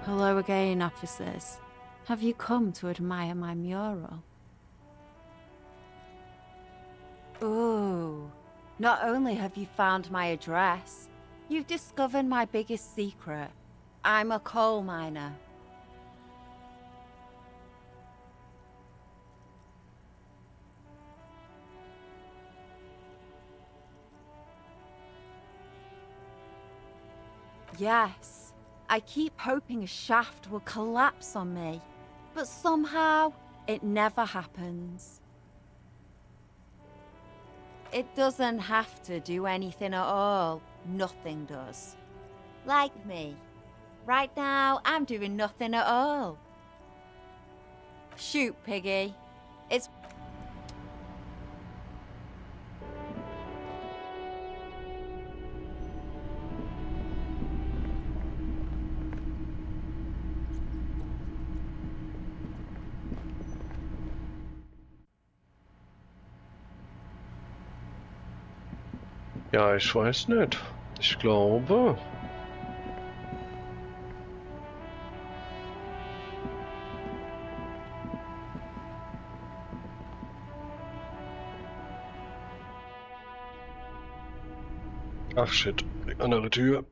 Hello again, officers. Have you come to admire my mural? Ooh. Not only have you found my address, you've discovered my biggest secret. I'm a coal miner. Yes, I keep hoping a shaft will collapse on me, but somehow it never happens. It doesn't have to do anything at all. Nothing does. Like me. Right now, I'm doing nothing at all. Shoot, Piggy. It's... Ja, ich weiß nicht. Ich glaube... Ach shit, andere Tür.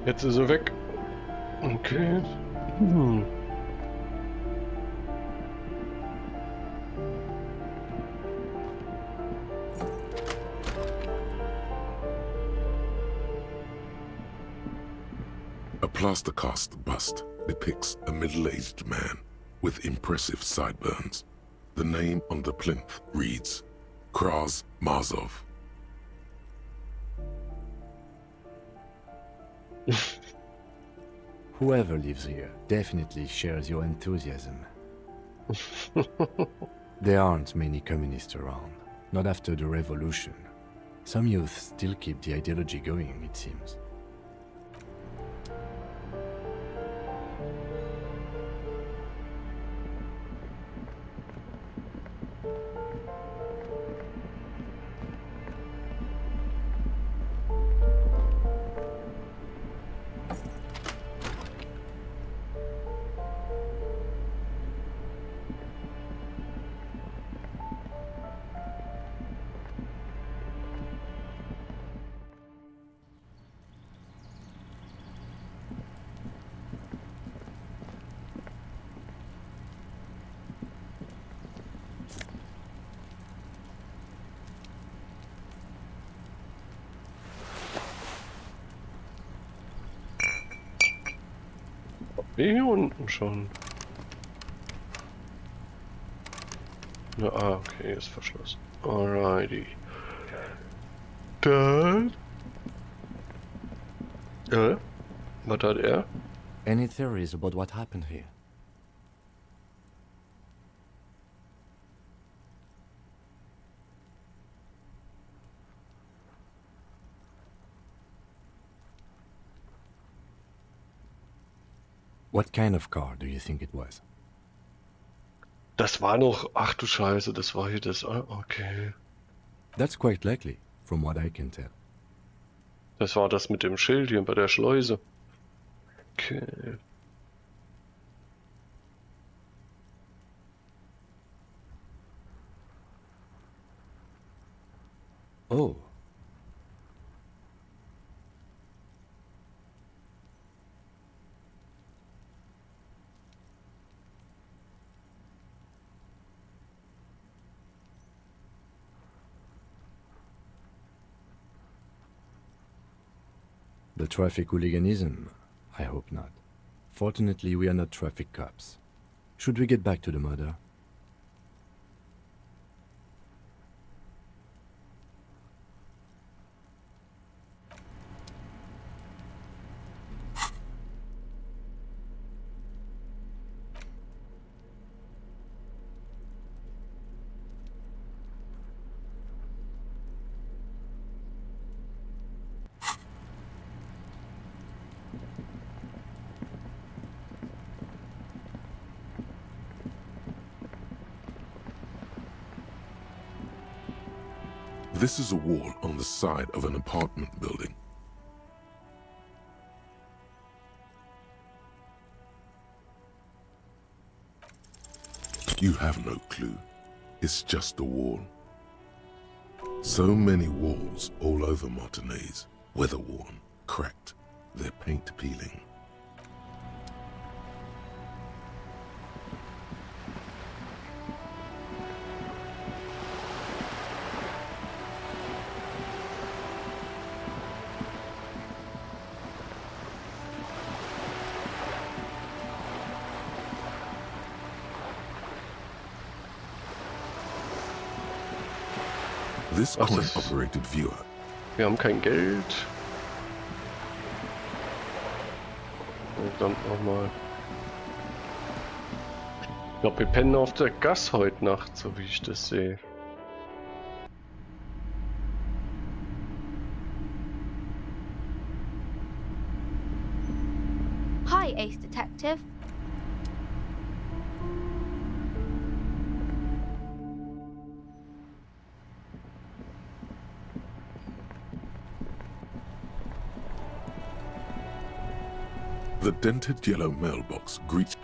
Jetzt ist er weg. Okay. A plaster cast bust depicts a middle-aged man with impressive sideburns. The name on the plinth reads Kraz Marzov. Whoever lives here definitely shares your enthusiasm. There aren't many communists around, not after the revolution. Some youth still keep the ideology going, it seems. Hier unten schon. Ja, okay, ist verschlossen. Alrighty. Dann... Was hat er? Any theories about what happened here? What kind of car do you think it was? Das war noch... Ach du Scheiße, das war hier das... Okay. That's quite likely, from what I can tell. Das war das mit dem Schild hier bei der Schleuse. Okay. Oh. The traffic hooliganism? I hope not. Fortunately, we are not traffic cops. Should we get back to the murder? This is a wall on the side of an apartment building. You have no clue. It's just a wall. So many walls all over Martinez, weather-worn, cracked, their paint peeling. This coin-operated viewer. Wir haben kein Geld. Verdammt nochmal. Ich glaube, wir pennen auf der Gas heute Nacht, so wie ich das sehe. Hi, Ace Detective. The dented yellow mailbox greets.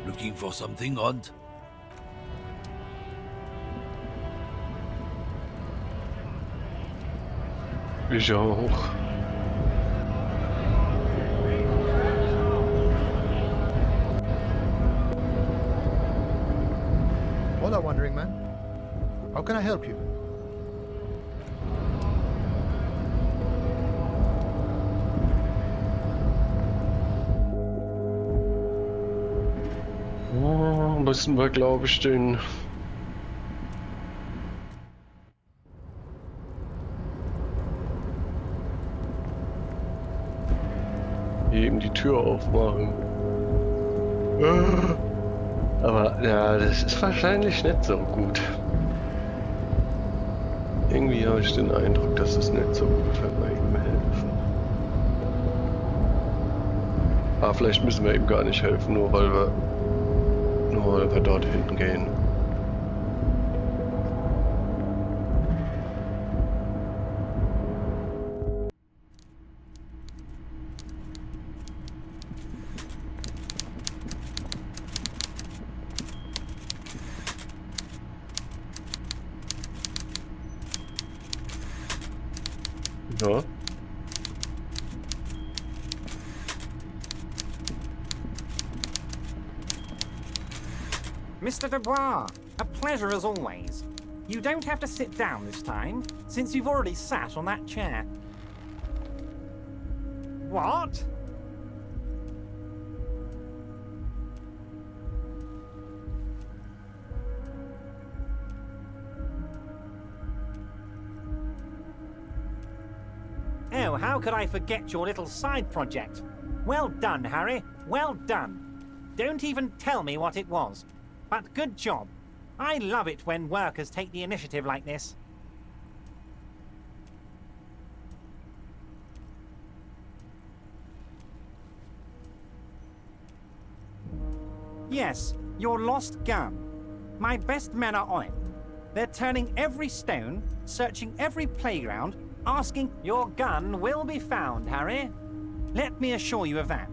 Looking for something odd? Ich auch. Hola, Wandering Man. How can I help you? Müssen wir, glaube ich, den hier eben die Tür aufmachen. Aber ja, das ist wahrscheinlich nicht so gut. Irgendwie habe ich den Eindruck, dass es nicht so gut wird, wenn wir ihm helfen. Aber vielleicht müssen wir ihm gar nicht helfen, nur weil wir dort hinten gehen. Ja. Mr. Dubois, a pleasure as always. You don't have to sit down this time, since you've already sat on that chair. What? Oh, how could I forget your little side project? Well done, Harry. Well done. Don't even tell me what it was. But good job. I love it when workers take the initiative like this. Yes, your lost gun. My best men are on it. They're turning every stone, searching every playground, asking... Your gun will be found, Harry. Let me assure you of that.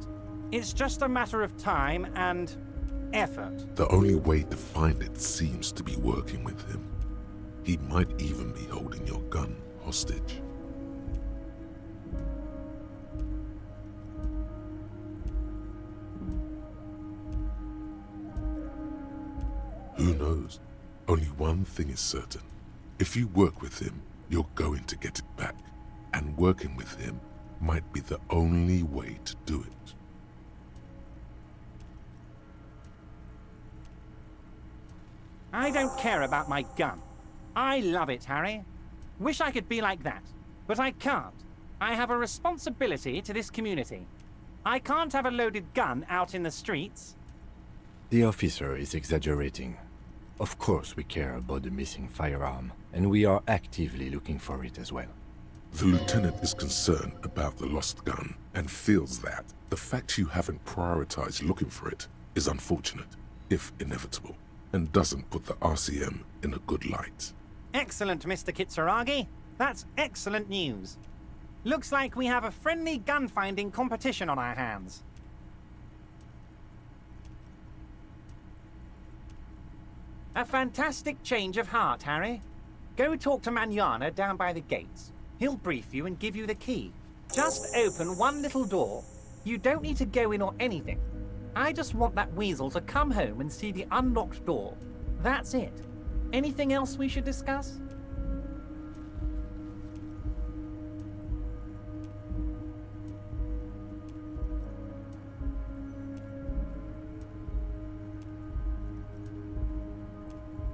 It's just a matter of time and effort. The only way to find it seems to be working with him. He might even be holding your gun hostage. Who knows? Only one thing is certain. If you work with him, you're going to get it back. And working with him might be the only way to do it. I don't care about my gun. I love it, Harry. Wish I could be like that, but I can't. I have a responsibility to this community. I can't have a loaded gun out in the streets. The officer is exaggerating. Of course we care about the missing firearm, and we are actively looking for it as well. The lieutenant is concerned about the lost gun and feels that the fact you haven't prioritized looking for it is unfortunate, if inevitable, and doesn't put the RCM in a good light. Excellent, Mr. Kitsuragi. That's excellent news. Looks like we have a friendly gun-finding competition on our hands. A fantastic change of heart, Harry. Go talk to Manana down by the gates. He'll brief you and give you the key. Just open one little door. You don't need to go in or anything. I just want that weasel to come home and see the unlocked door. That's it. Anything else we should discuss?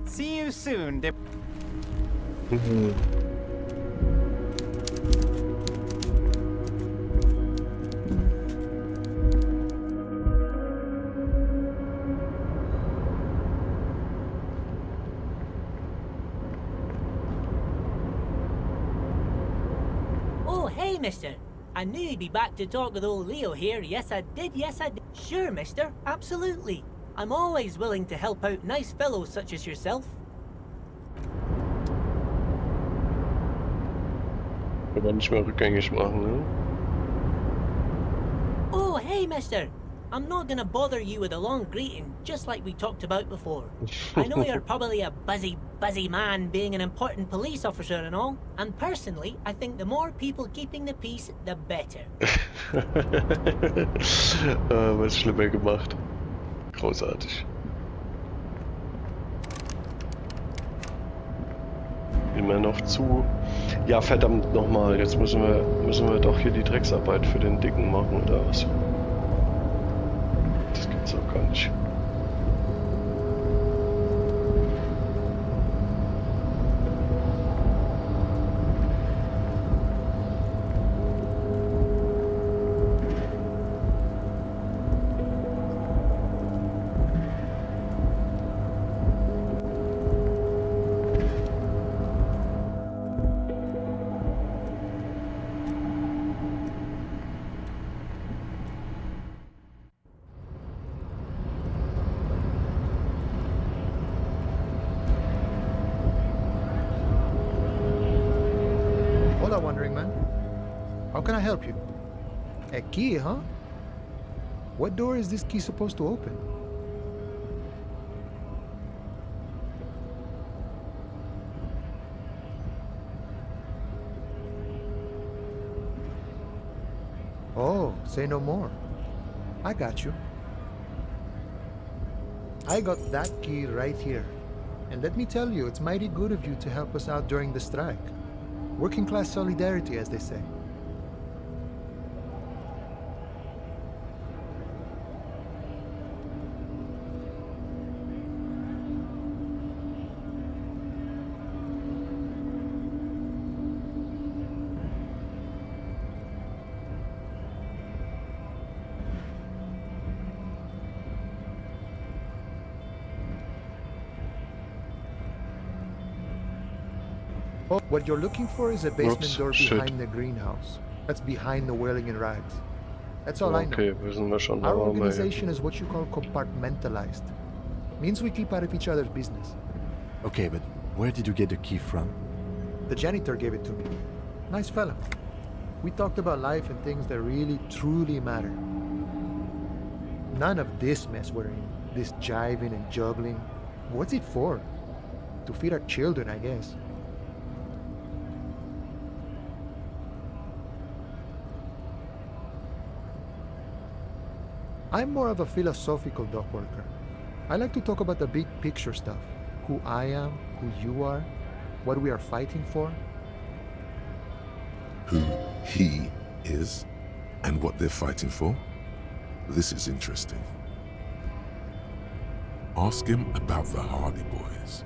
See you soon, Oh, hey, mister. I knew you'd be back to talk with old Leo here. Yes, I did. Yes, I did. Sure, mister. Absolutely. I'm always willing to help out nice fellows such as yourself. Aber nicht mehr rückgängig machen, ne? Oh, hey, mister. I'm not gonna bother you with a long greeting, just like we talked about before. I know you're probably a busy man being an important police officer and all, and personally, I think the more people keeping the peace, the better. Was schlimmer gemacht. Großartig. Immer noch zu. Ja, verdammt nochmal, jetzt müssen wir doch hier die Drecksarbeit für den Dicken machen, oder was? Das gibt's auch gar nicht. Wandering man. How can I help you? A key, huh? What door is this key supposed to open? Oh, say no more. I got you. I got that key right here. And let me tell you, it's mighty good of you to help us out during the strike. Working class solidarity, as they say. Oh, what you're looking for is a basement door behind the greenhouse. That's behind the whirling in rags. That's all I know. Wissen wir schon. Our organization is what you call compartmentalized. Means we keep out of each other's business. Okay, but where did you get the key from? The janitor gave it to me. Nice fella. We talked about life and things that really, truly matter. None of this mess we're in, this jiving and juggling. What's it for? To feed our children, I guess. I'm more of a philosophical dock worker. I like to talk about the big picture stuff. Who I am, who you are, what we are fighting for. Who he is and what they're fighting for? This is interesting. Ask him about the Hardy Boys.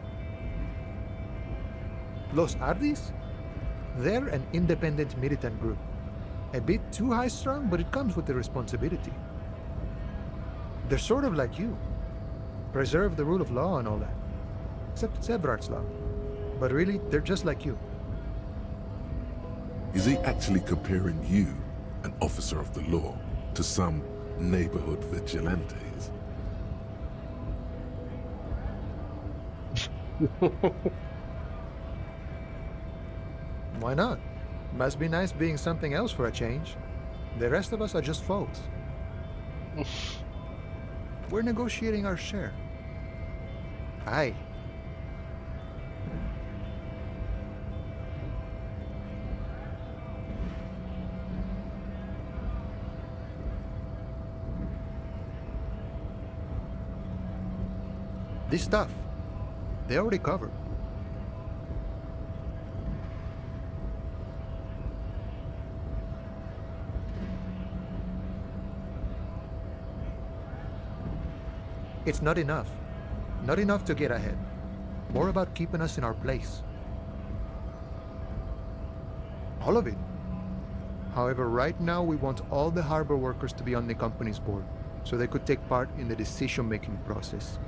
Los Hardys? They're an independent militant group. A bit too high-strung, but it comes with the responsibility. They're sort of like you. Preserve the rule of law and all that. Except it's Everard's law. But really, they're just like you. Is he actually comparing you, an officer of the law, to some neighborhood vigilantes? Why not? Must be nice being something else for a change. The rest of us are just folks. We're negotiating our share. Aye. This stuff, they already covered. It's not enough. Not enough to get ahead. More about keeping us in our place. All of it. However, right now we want all the harbor workers to be on the company's board, so they could take part in the decision-making process.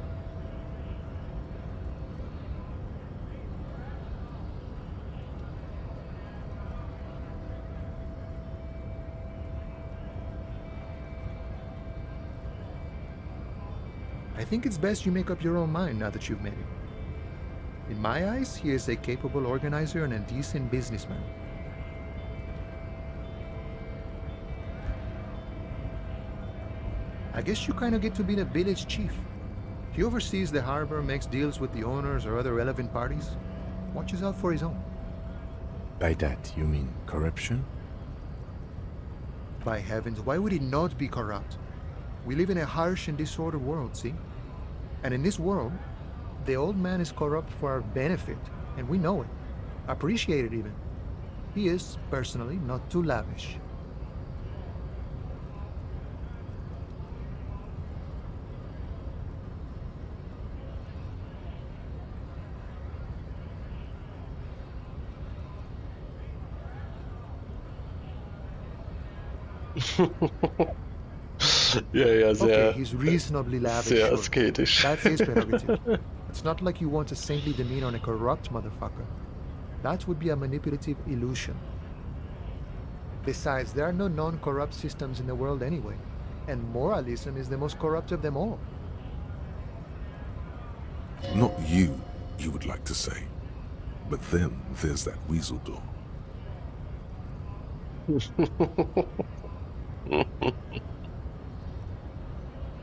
I think it's best you make up your own mind now that you've met him. In my eyes, he is a capable organizer and a decent businessman. I guess you kind of get to be the village chief. He oversees the harbor, makes deals with the owners or other relevant parties, watches out for his own. By that, you mean corruption? By heavens, why would he not be corrupt? We live in a harsh and disordered world, see? And in this world, the old man is corrupt for our benefit, and we know it. Appreciate it even. He is, personally, not too lavish. Ja, sehr. Okay, he's reasonably lavish. Sehr Sure. asketisch. That's his prerogative. It's not like you want a saintly demeanor on a corrupt motherfucker. That would be a manipulative illusion. Besides, there are no non-corrupt systems in the world anyway, and moralism is the most corrupt of them all. Not you, you would like to say. But then there's that weasel door.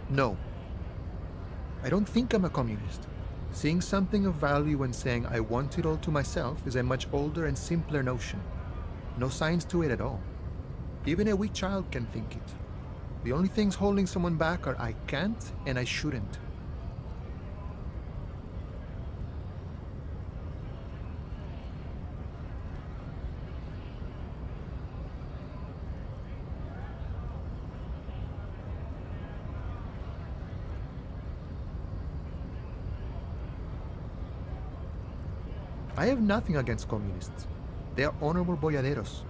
No. I don't think I'm a communist. Seeing something of value and saying I want it all to myself is a much older and simpler notion. No science to it at all. Even a weak child can think it. The only things holding someone back are I can't and I shouldn't. I have nothing against communists. They are honorable boyaderos.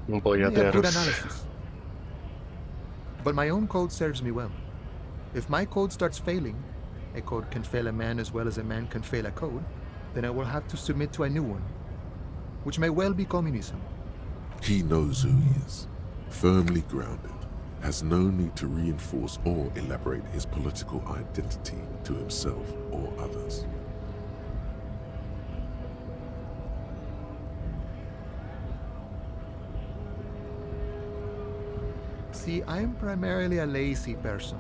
They have good Boyaderos. analysis. But my own code serves me well. If my code starts failing, a code can fail a man as well as a man can fail a code, then I will have to submit to a new one, which may well be communism. He knows who he is, firmly grounded, has no need to reinforce or elaborate his political identity to himself or others. See, I'm primarily a lazy person.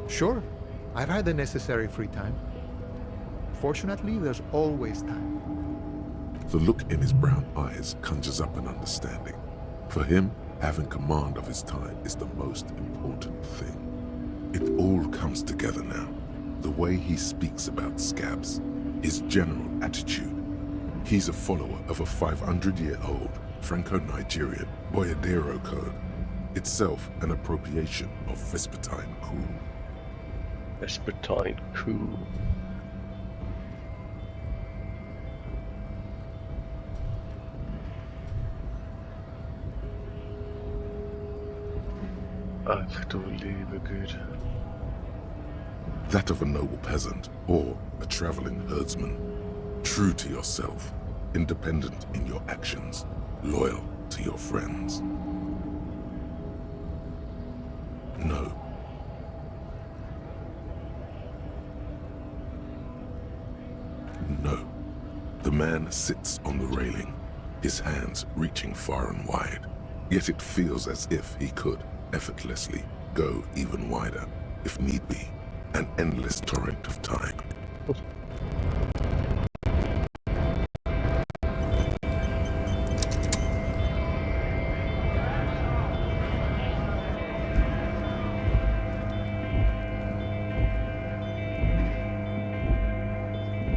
Sure, I've had the necessary free time. Fortunately, there's always time. The look in his brown eyes conjures up an understanding. For him, having command of his time is the most important thing. It all comes together now. The way he speaks about scabs, his general attitude. He's a follower of a 500-year-old Franco-Nigerian Boyadero code, itself an appropriation of Vespertine cool. Vespertine cool. Ach du liebe Güte. That of a noble peasant or a traveling herdsman. True to yourself, independent in your actions, loyal to your friends. No. No. The man sits on the railing, his hands reaching far and wide. Yet it feels as if he could effortlessly go even wider, if need be, an endless torrent of time.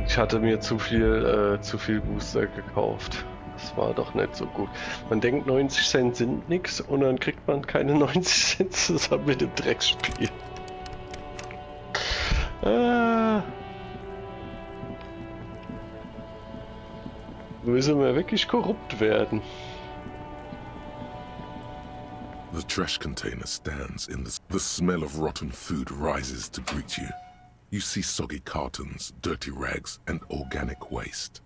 Ich hatte mir zu viel Booster gekauft. Das war doch nicht so gut. Man denkt 90 Cent sind nix und dann kriegt man keine 90 Cent zusammen mit dem Drecksspiel. Müssen wir wirklich korrupt werden. The trash container stands in the smell of rotten food rises to greet you. You see soggy cartons, dirty rags, and organic waste.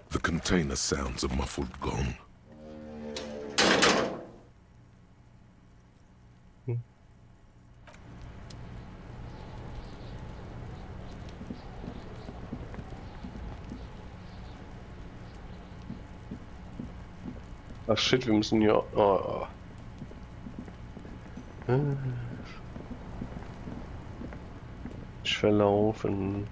The container sounds a muffled gong. Ach shit, wir müssen ja... Oh. Ich verlaufen.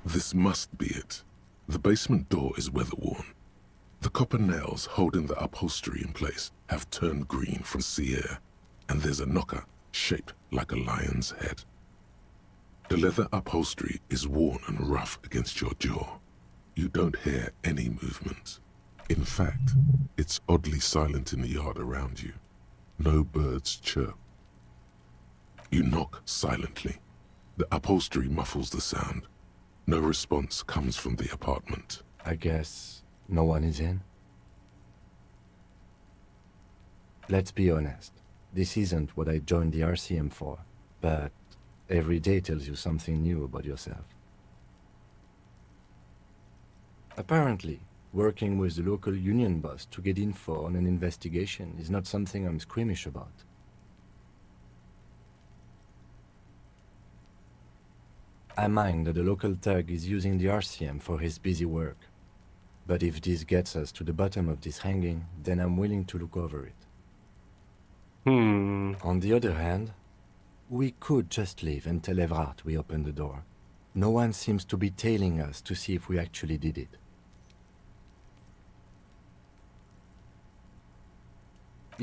This must be it. The basement door is weather-worn. The copper nails holding the upholstery in place have turned green from sea air, and there's a knocker shaped like a lion's head. The leather upholstery is worn and rough against your jaw. You don't hear any movement. In fact, it's oddly silent in the yard around you. No birds chirp. You knock silently. The upholstery muffles the sound. No response comes from the apartment. I guess no one is in. Let's be honest. This isn't what I joined the RCM for, but every day tells you something new about yourself. Apparently, working with the local union boss to get info on an investigation is not something I'm squeamish about. I mind that the local thug is using the RCM for his busy work. But if this gets us to the bottom of this hanging, then I'm willing to look over it. On the other hand, we could just leave and tell Evrart we opened the door. No one seems to be tailing us to see if we actually did it.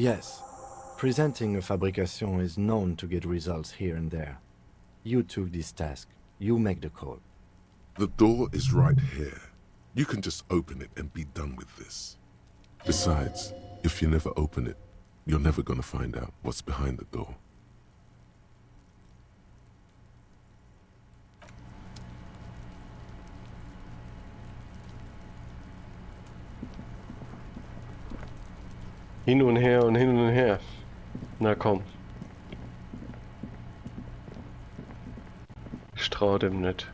Yes. Presenting a fabrication is known to get results here and there. You took this task. You make the call. The door is right here. You can just open it and be done with this. Besides, if you never open it, you're never gonna find out what's behind the door. Hin und her und hin und her. Na komm. Ich trau dem nicht.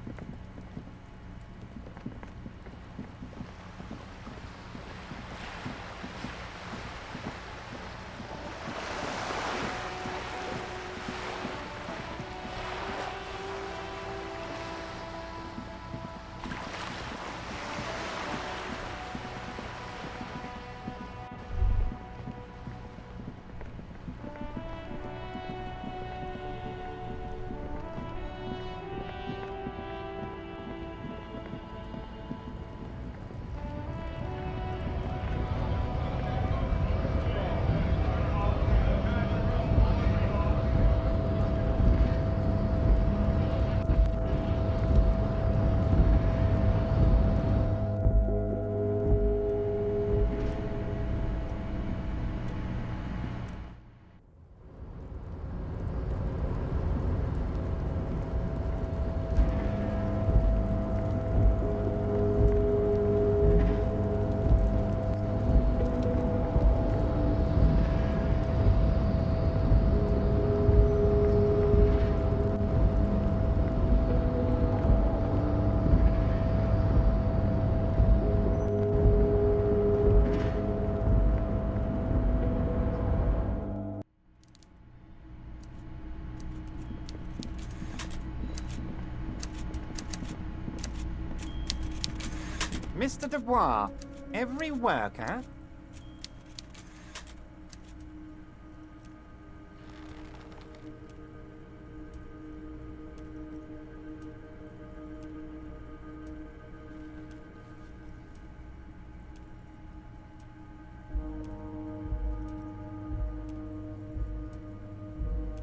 Mr. Dubois, every worker...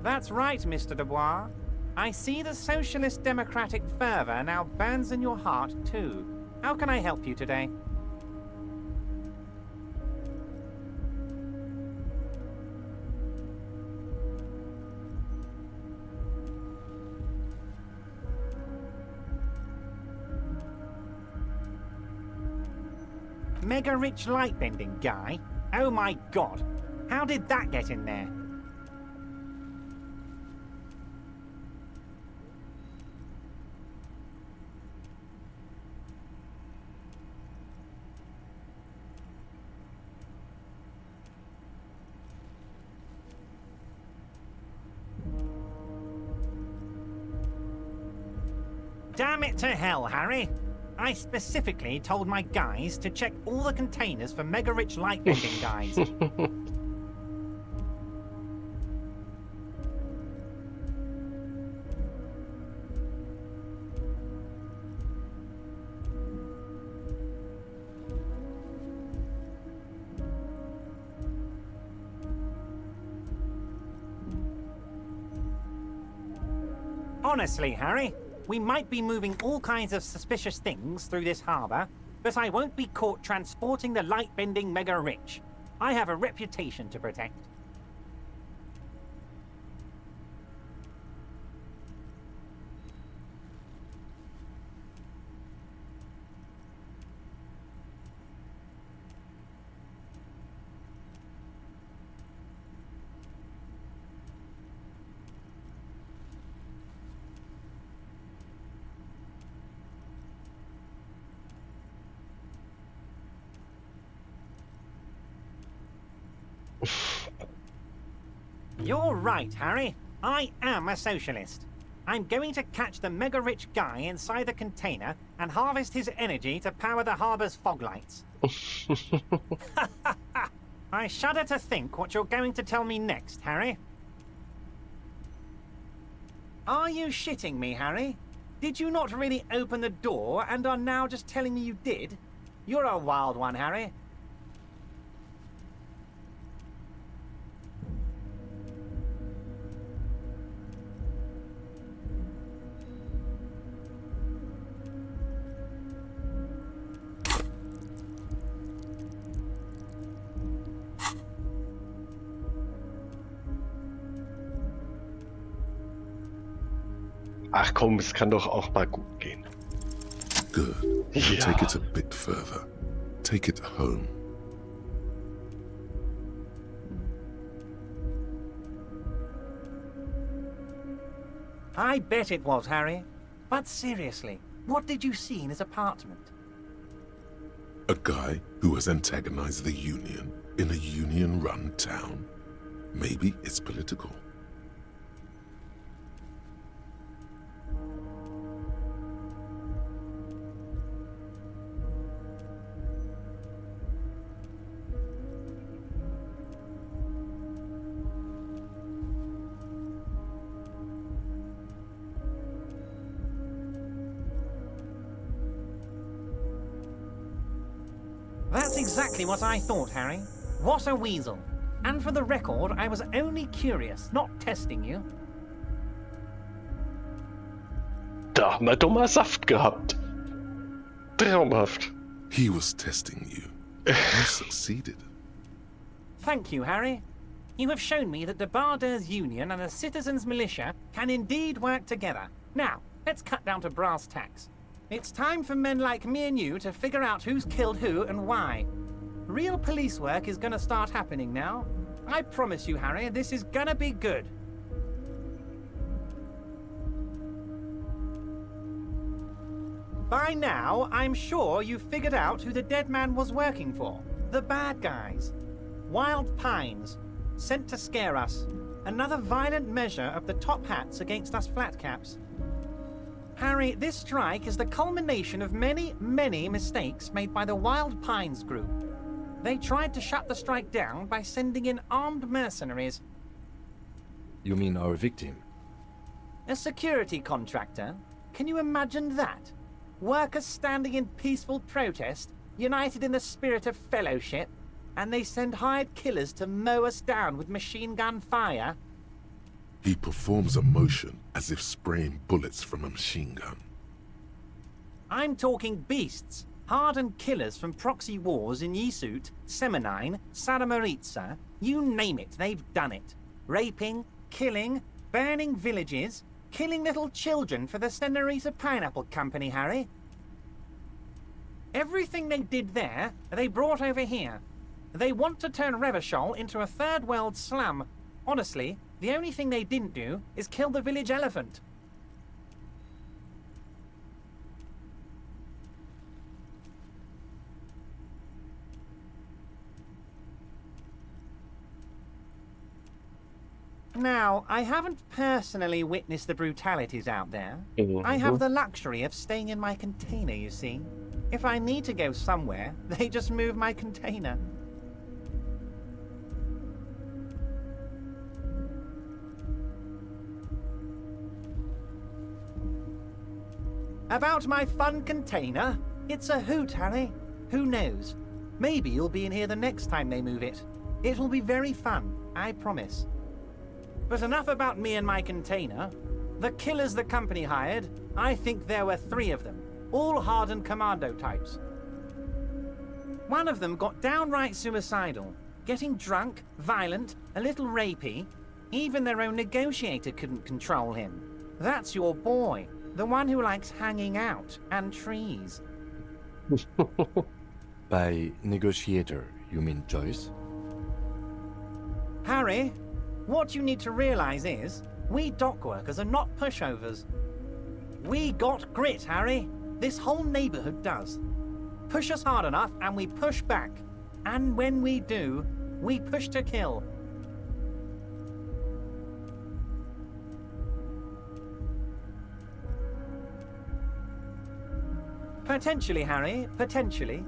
That's right, Mr. Dubois. I see the socialist democratic fervour now burns in your heart, too. How can I help you today? Mega rich light bending guy? Oh my god. How did that get in there? Damn it to hell, Harry! I specifically told my guys to check all the containers for mega-rich light-bending guys. Honestly, Harry, we might be moving all kinds of suspicious things through this harbour, but I won't be caught transporting the light-bending mega-rich. I have a reputation to protect. You're right, Harry. I am a socialist. I'm going to catch the mega-rich guy inside the container and harvest his energy to power the harbour's fog lights. I shudder to think what you're going to tell me next, Harry. Are you shitting me, Harry? Did you not really open the door and are now just telling me you did? You're a wild one, Harry. Ach komm, es kann doch auch mal gut gehen. Good. Ja. Take it a bit further. Take it home. I bet it was, Harry. But seriously, what did you see in his apartment? A guy who has antagonized the Union in a Union-run town. Maybe it's political. That's exactly what I thought, Harry. What a weasel. And for the record, I was only curious, not testing you. Da haben wir doch mal Saft gehabt. Traumhaft. He was testing you. You succeeded. Thank you, Harry. You have shown me that the Barders Union and the Citizens Militia can indeed work together. Now, let's cut down to brass tacks. It's time for men like me and you to figure out who's killed who and why. Real police work is gonna start happening now. I promise you, Harry, this is gonna be good. By now, I'm sure you've figured out who the dead man was working for. The bad guys. Wild Pines. Sent to scare us. Another violent measure of the top hats against us flatcaps. Harry, this strike is the culmination of many, many mistakes made by the Wild Pines group. They tried to shut the strike down by sending in armed mercenaries. You mean our victim? A security contractor? Can you imagine that? Workers standing in peaceful protest, united in the spirit of fellowship, and they send hired killers to mow us down with machine gun fire? He performs a motion as if spraying bullets from a machine gun. I'm talking beasts. Hardened killers from proxy wars in Yisut, Semenine, Saramoritsa, you name it, they've done it. Raping, killing, burning villages, killing little children for the Senorita Pineapple Company, Harry. Everything they did there, they brought over here. They want to turn Revachol into a third world slum. Honestly, the only thing they didn't do is kill the village elephant. Now, I haven't personally witnessed the brutalities out there. I have the luxury of staying in my container, you see. If I need to go somewhere, they just move my container. About my fun container? It's a hoot, Harry. Who knows? Maybe you'll be in here the next time they move it. It will be very fun, I promise. But enough about me and my container. The killers the company hired, I think there were 3 of them, all hardened commando types. One of them got downright suicidal, getting drunk, violent, a little rapey. Even their own negotiator couldn't control him. That's your boy, the one who likes hanging out and trees. By negotiator, you mean Joyce? Harry, what you need to realize is, we dock workers are not pushovers. We got grit, Harry. This whole neighborhood does. Push us hard enough and we push back. And when we do, we push to kill. Potentially, Harry, potentially.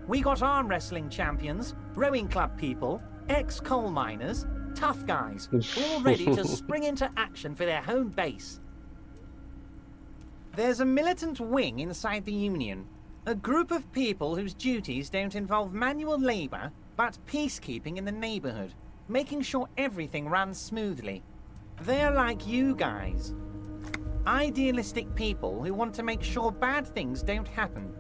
We got arm wrestling champions, rowing club people, ex-coal miners, tough guys, all ready to spring into action for their home base. There's a militant wing inside the Union, a group of people whose duties don't involve manual labor, but peacekeeping in the neighborhood, making sure everything runs smoothly. They're like you guys. Idealistic people who want to make sure bad things don't happen.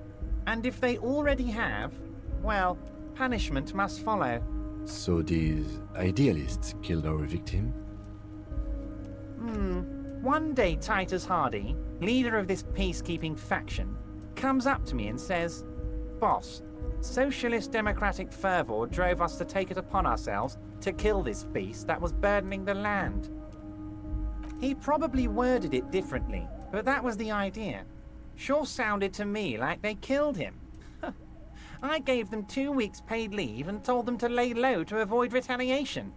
And if they already have, well, punishment must follow. So these idealists killed our victim? One day Titus Hardy, leader of this peacekeeping faction, comes up to me and says, "Boss, socialist democratic fervor drove us to take it upon ourselves to kill this beast that was burdening the land." He probably worded it differently, but that was the idea. Sure sounded to me like they killed him. I gave them 2 weeks paid leave and told them to lay low to avoid retaliation.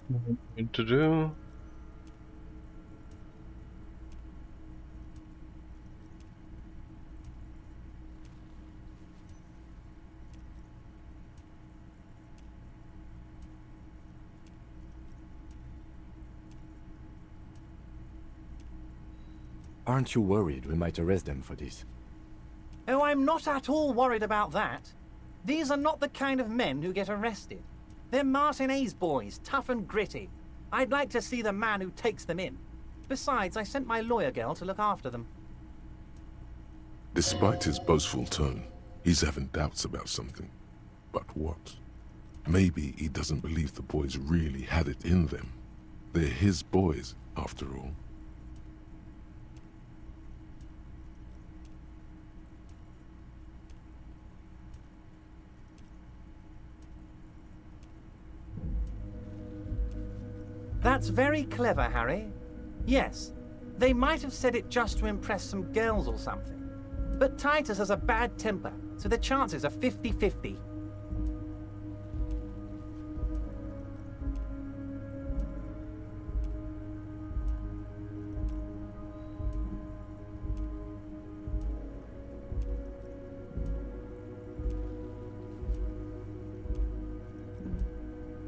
What to do? Aren't you worried we might arrest them for this? Oh, I'm not at all worried about that. These are not the kind of men who get arrested. They're Martinez boys, tough and gritty. I'd like to see the man who takes them in. Besides, I sent my lawyer girl to look after them. Despite his boastful tone, he's having doubts about something. But what? Maybe he doesn't believe the boys really had it in them. They're his boys, after all. That's very clever, Harry. Yes, they might have said it just to impress some girls or something. But Titus has a bad temper, so the chances are 50-50.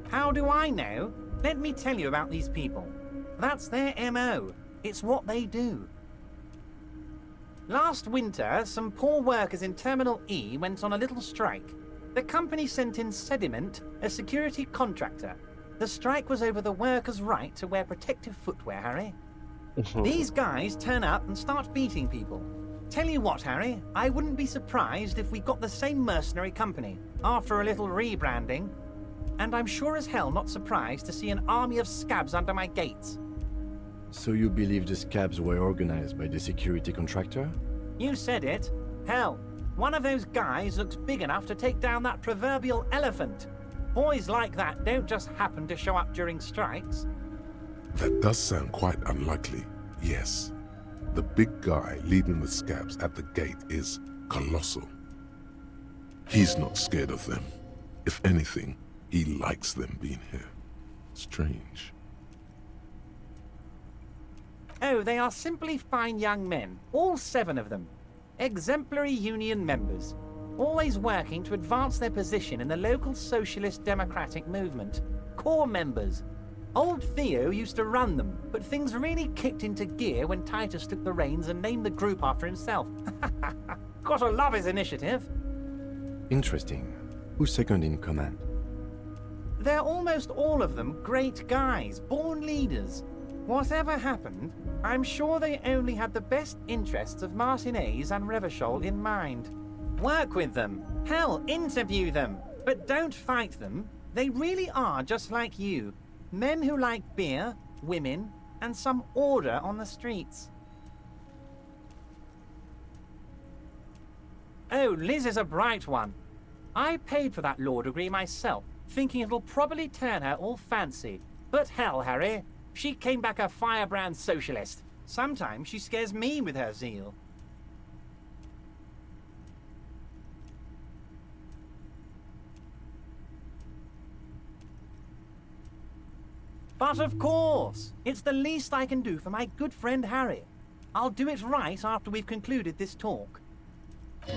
How do I know? Let me tell you about these people. That's their MO. It's what they do. Last winter, some poor workers in Terminal E went on a little strike. The company sent in Sediment, a security contractor. The strike was over the workers' right to wear protective footwear, Harry. These guys turn up and start beating people. Tell you what, Harry, I wouldn't be surprised if we got the same mercenary company after a little rebranding. And I'm sure as hell not surprised to see an army of scabs under my gates. So you believe the scabs were organized by the security contractor? You said it. Hell, one of those guys looks big enough to take down that proverbial elephant. Boys like that don't just happen to show up during strikes. That does sound quite unlikely, yes. The big guy leading the scabs at the gate is colossal. He's not scared of them. If anything, he likes them being here. Strange. Oh, they are simply fine young men, all 7 of them. Exemplary union members, always working to advance their position in the local socialist democratic movement. Core members. Old Theo used to run them, but things really kicked into gear when Titus took the reins and named the group after himself. Gotta love his initiative. Interesting. Who's second in command? They're almost all of them great guys, born leaders. Whatever happened, I'm sure they only had the best interests of Martinez and Revachol in mind. Work with them. Hell, interview them. But don't fight them. They really are just like you. Men who like beer, women, and some order on the streets. Oh, Liz is a bright one. I paid for that law degree myself, thinking it'll probably turn her all fancy. But hell, Harry, she came back a firebrand socialist. Sometimes she scares me with her zeal. But of course, it's the least I can do for my good friend Harry. I'll do it right after we've concluded this talk.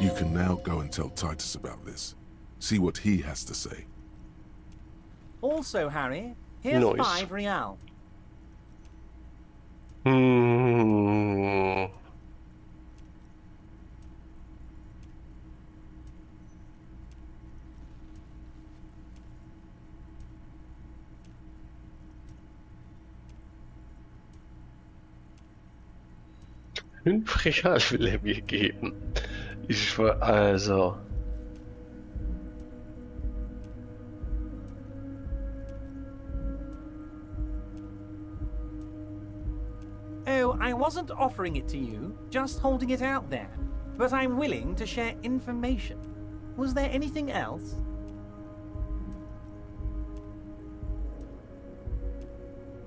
You can now go and tell Titus about this. See what he has to say. Also, Harry, here's Nice. 5 real. Fünf Real will er mir geben. Ich war also. I wasn't offering it to you, just holding it out there. But I'm willing to share information. Was there anything else?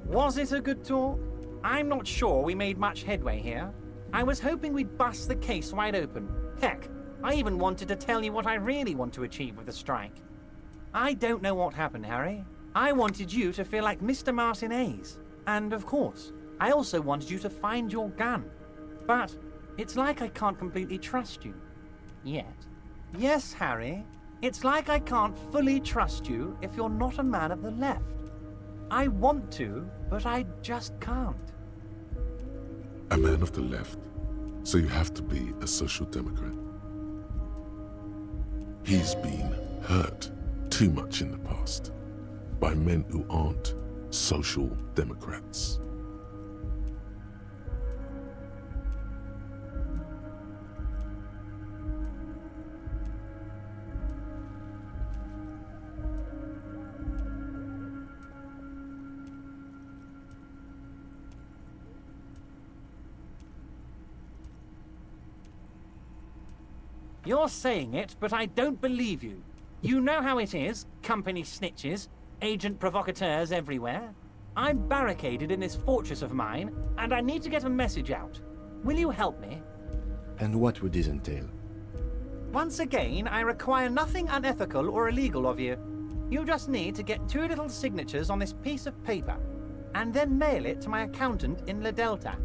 Was it a good talk? I'm not sure we made much headway here. I was hoping we'd bust the case wide open. Heck, I even wanted to tell you what I really want to achieve with the strike. I don't know what happened, Harry. I wanted you to feel like Mr. Martinez. And of course, I also wanted you to find your gun. But it's like I can't completely trust you. Yet. Yes, Harry. It's like I can't fully trust you if you're not a man of the left. I want to, but I just can't. A man of the left, so you have to be a social democrat. He's been hurt too much in the past by men who aren't social democrats. You're saying it, but I don't believe you. You know how it is, company snitches, agent provocateurs everywhere. I'm barricaded in this fortress of mine, and I need to get a message out. Will you help me? And what would this entail? Once again, I require nothing unethical or illegal of you. You just need to get 2 little signatures on this piece of paper, and then mail it to my accountant in La Delta.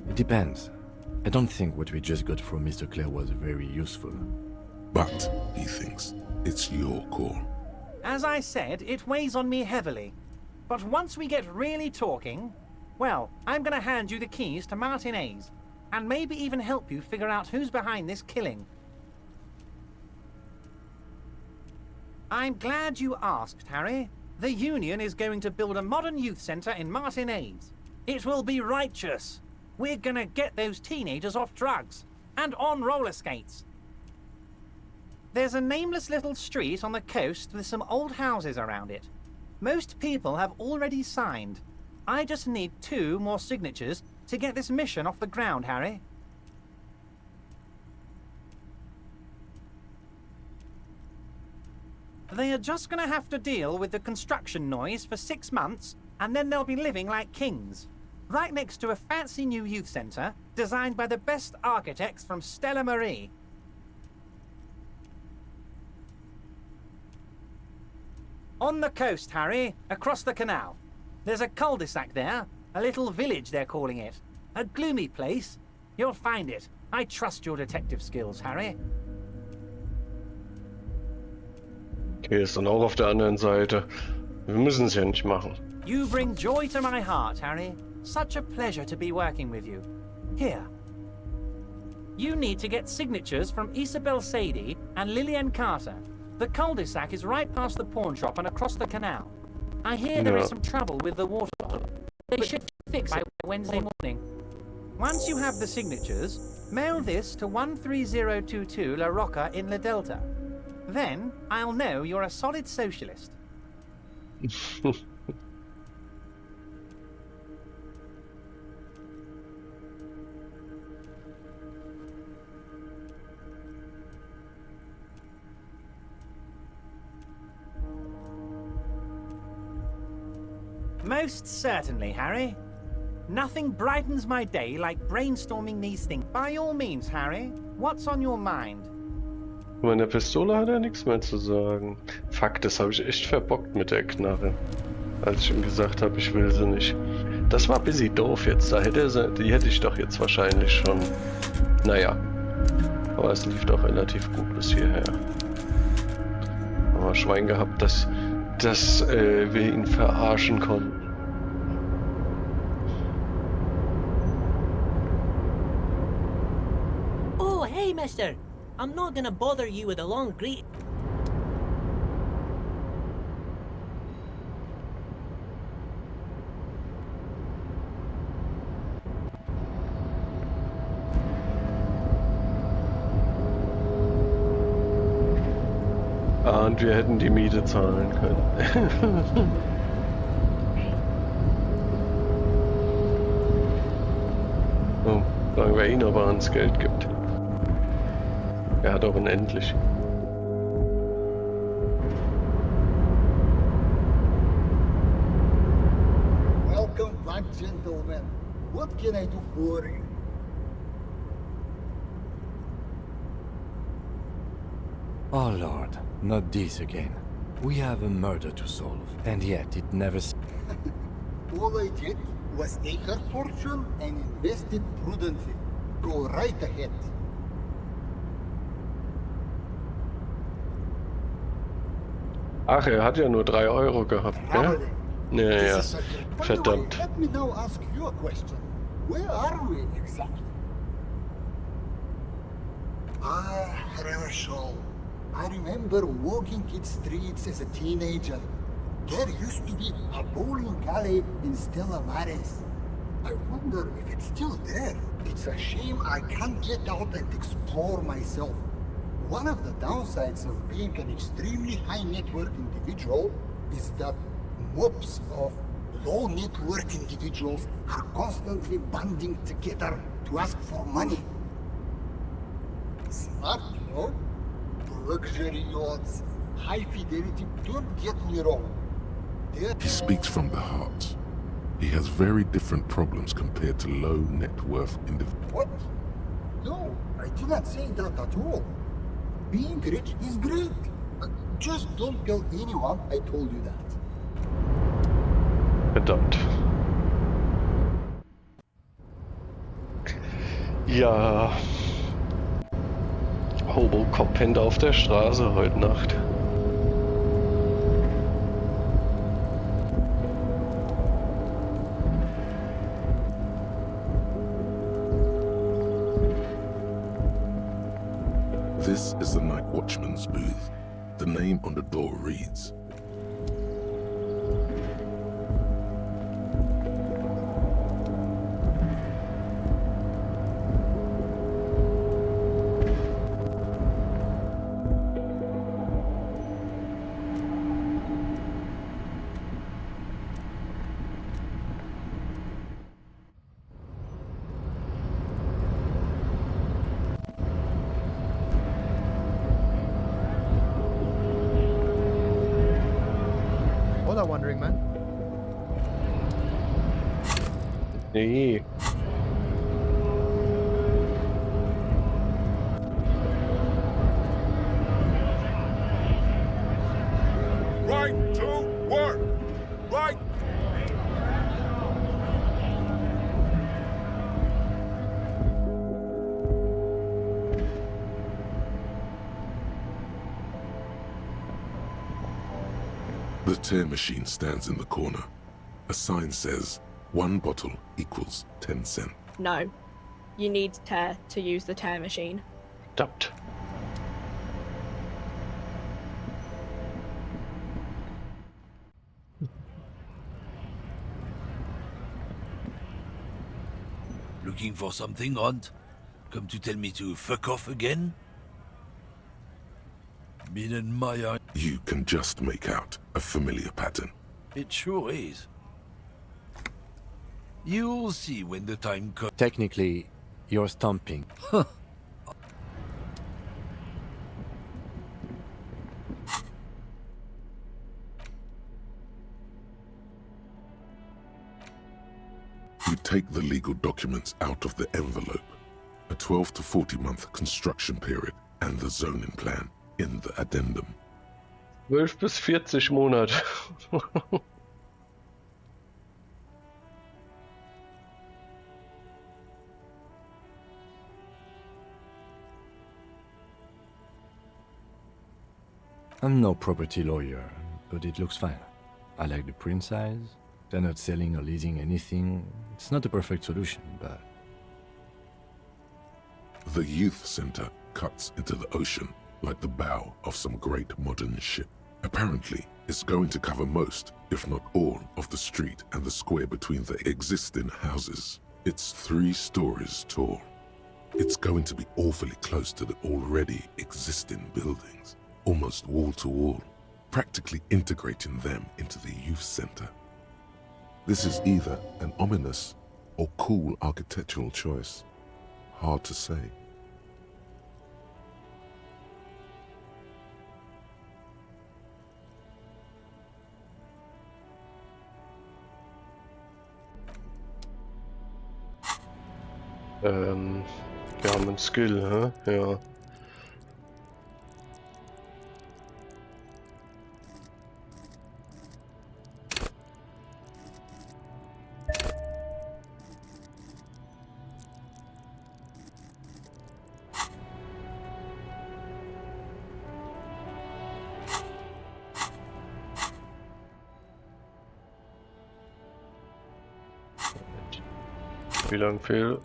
It depends. I don't think what we just got from Mr. Clare was very useful. But he thinks it's your call. As I said, it weighs on me heavily. But once we get really talking, well, I'm gonna hand you the keys to Martinez, and maybe even help you figure out who's behind this killing. I'm glad you asked, Harry. The Union is going to build a modern youth center in Martinez. It will be righteous. We're gonna get those teenagers off drugs and on roller skates. There's a nameless little street on the coast with some old houses around it. Most people have already signed. I just need 2 more signatures to get this mission off the ground, Harry. They are just gonna have to deal with the construction noise for 6 months, and then they'll be living like kings. Right next to a fancy new youth centre designed by the best architects from Stella Marie. On the coast, Harry, across the canal. There's a cul-de-sac there, a little village they're calling it. A gloomy place. You'll find it. I trust your detective skills, Harry. Okay, ist dann auch auf der anderen Seite. Wir müssen es ja nicht machen. You bring joy to my heart, Harry. Such a pleasure to be working with you. Here. You need to get signatures from Isabel Sadie and Lillian Carter. The cul-de-sac is right past the pawn shop and across the canal. I hear there is some trouble with the water. They should fix it by Wednesday morning. Once you have the signatures, mail this to 13022 La Rocca in La Delta. Then I'll know you're a solid socialist. Most certainly, Harry. Nothing brightens my day like brainstorming these things. By all means, Harry, what's on your mind? Meine Pistole hat er nichts mehr zu sagen. Fuck, das habe ich echt verbockt mit der Knarre. Als ich ihm gesagt habe, ich will sie nicht. Das war ein bisschen doof jetzt. Die hätte ich doch jetzt wahrscheinlich schon. Naja. Aber es lief doch relativ gut bis hierher. Aber Schwein gehabt, dass wir ihn verarschen konnten. Oh, hey, mister. I'm not gonna bother you with a long greeting. Und wir hätten die Miete zahlen können. Oh, sagen wir ihn, aber uns Geld gibt. Er hat auch unendlich. Welcome back, gentlemen. What can I do for you? Oh Lord, not this again. We have a murder to solve, and yet it never... All I did was take her fortune and invest it prudently. Go right ahead. Ach, er hat ja nur 3 Euro gehabt, ne? Naja, verdammt. Let me now ask you a question. Where are we exactly? Herschel. I remember walking its streets as a teenager. There used to be a bowling alley in Stella Maris. I wonder if it's still there. It's a shame I can't get out and explore myself. One of the downsides of being an extremely high net worth individual is that mobs of low net worth individuals are constantly banding together to ask for money. Smart, you know? Luxury yachts, high fidelity, don't get me wrong. He speaks from the heart. He has very different problems compared to low net worth individuals. What? No, I did not say that at all. Being rich is great. Just don't tell anyone I told you that. Verdammt. Ja. Hobo-Cop pennt auf der Straße heute Nacht. This is the night watchman's booth. The name on the door reads, Hola, Wandering Man. Nee. Right to work! Right! the tear machine stands in the corner. A sign says, 1 bottle equals 10 cents. No. You need tear to use the tear machine. Verdammt. Looking for something, Hunt? Come to tell me to fuck off again? Been admiring... You can just make out a familiar pattern. It sure is. You'll see when the time comes. Technically, you're stomping. Huh. You take the legal documents out of the envelope. A 12 to 40 month construction period and the zoning plan in the addendum. 12 bis 40 Monate. I'm no property lawyer, but it looks fine. I like the print size. They're not selling or leasing anything. It's not a perfect solution, but... The youth center cuts into the ocean like the bow of some great modern ship. Apparently, it's going to cover most, if not all, of the street and the square between the existing houses. It's 3 stories tall. It's going to be awfully close to the already existing buildings. almost wall to wall, practically integrating them into the youth center. This is either an ominous or cool architectural choice. Hard to say. Wir haben einen Skill, hä? Ja.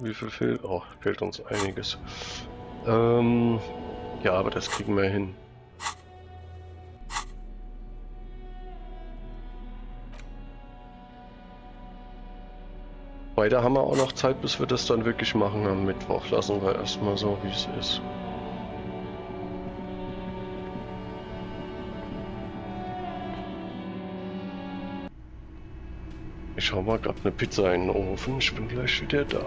Wie viel fehlt? Oh, fehlt uns einiges. Ja, aber das kriegen wir hin. Weiter haben wir auch noch Zeit, bis wir das dann wirklich machen am Mittwoch. Lassen wir erstmal so, wie es ist. Ich hau mal gerade eine Pizza in den Ofen. Ich bin gleich wieder da.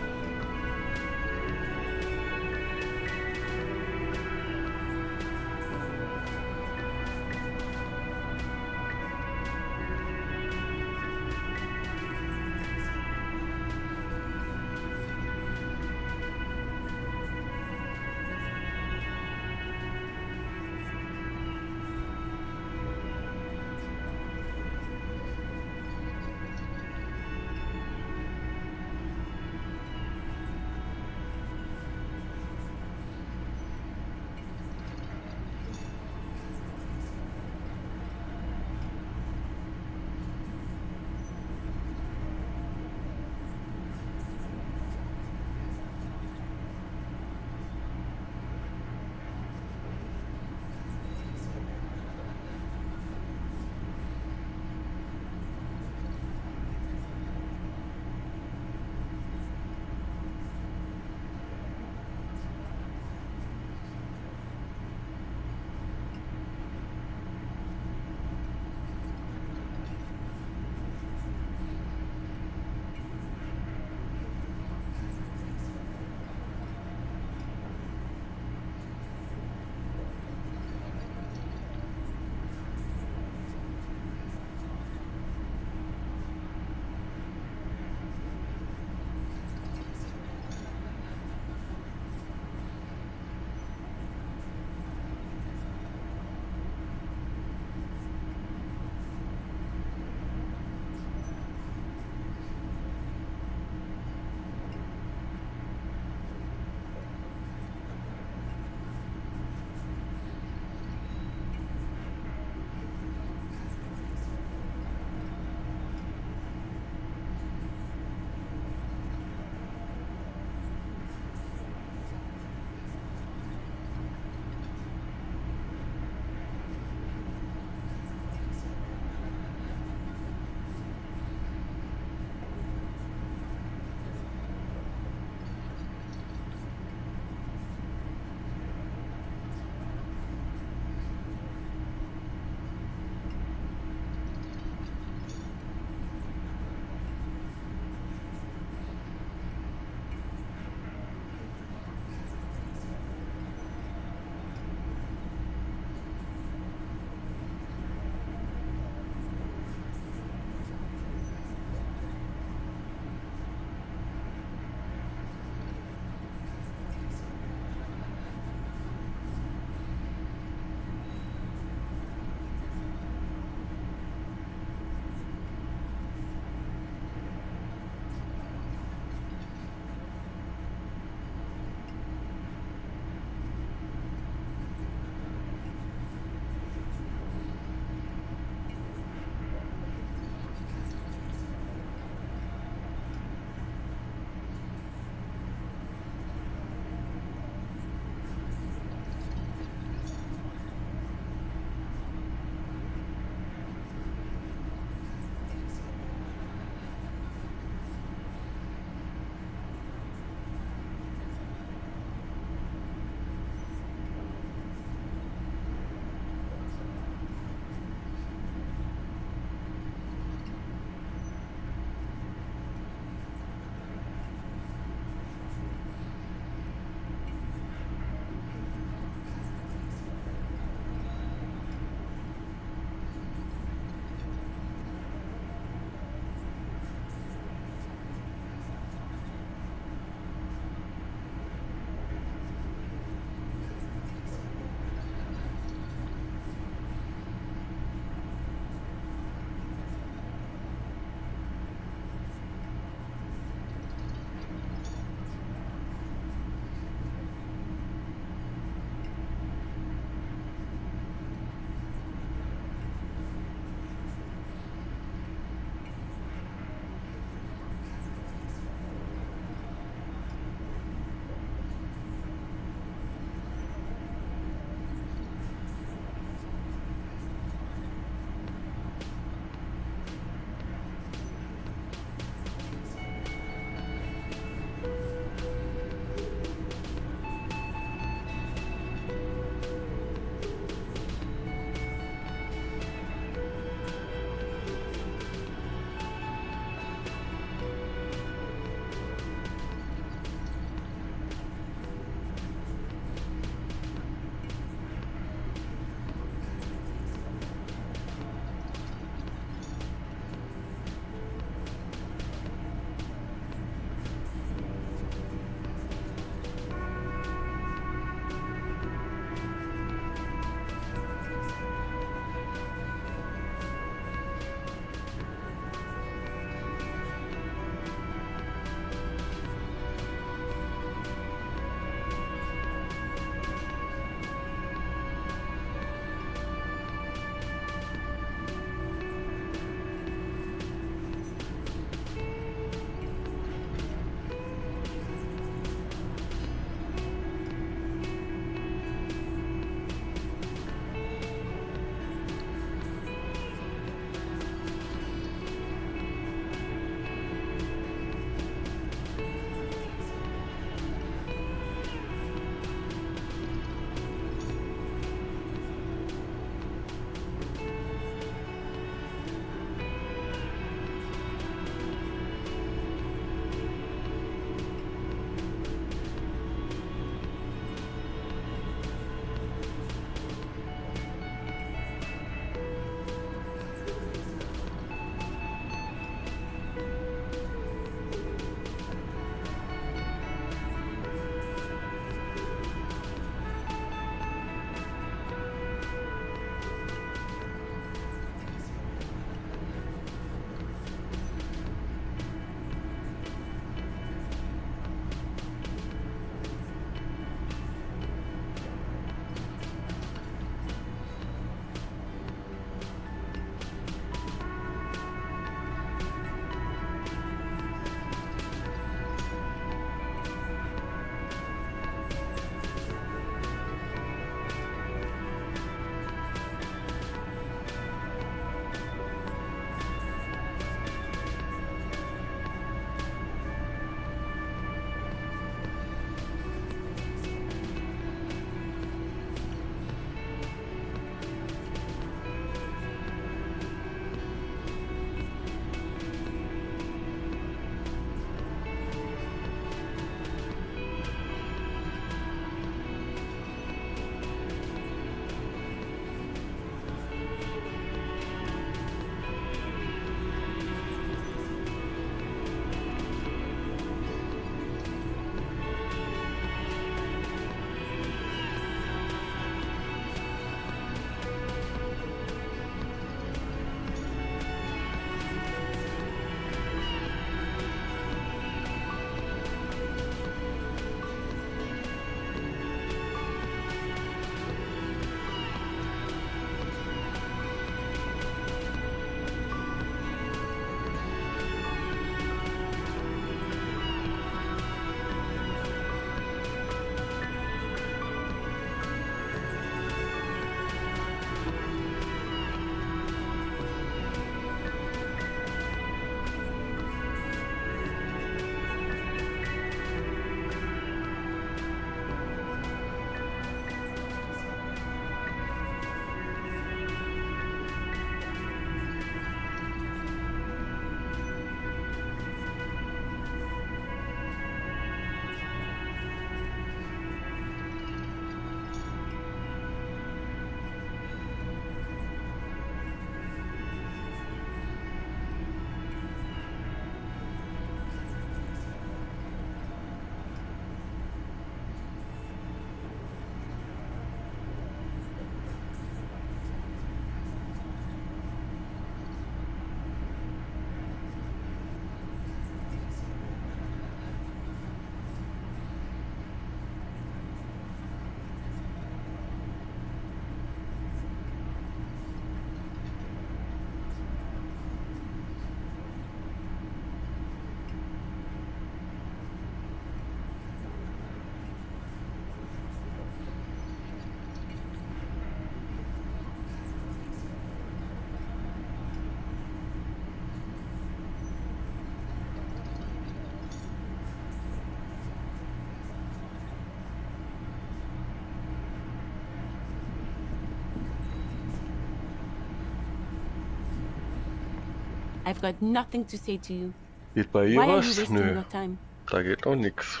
I've got nothing to say to you. Geht bei ihr Why are you was? wasting Nö, your time? da geht noch nix.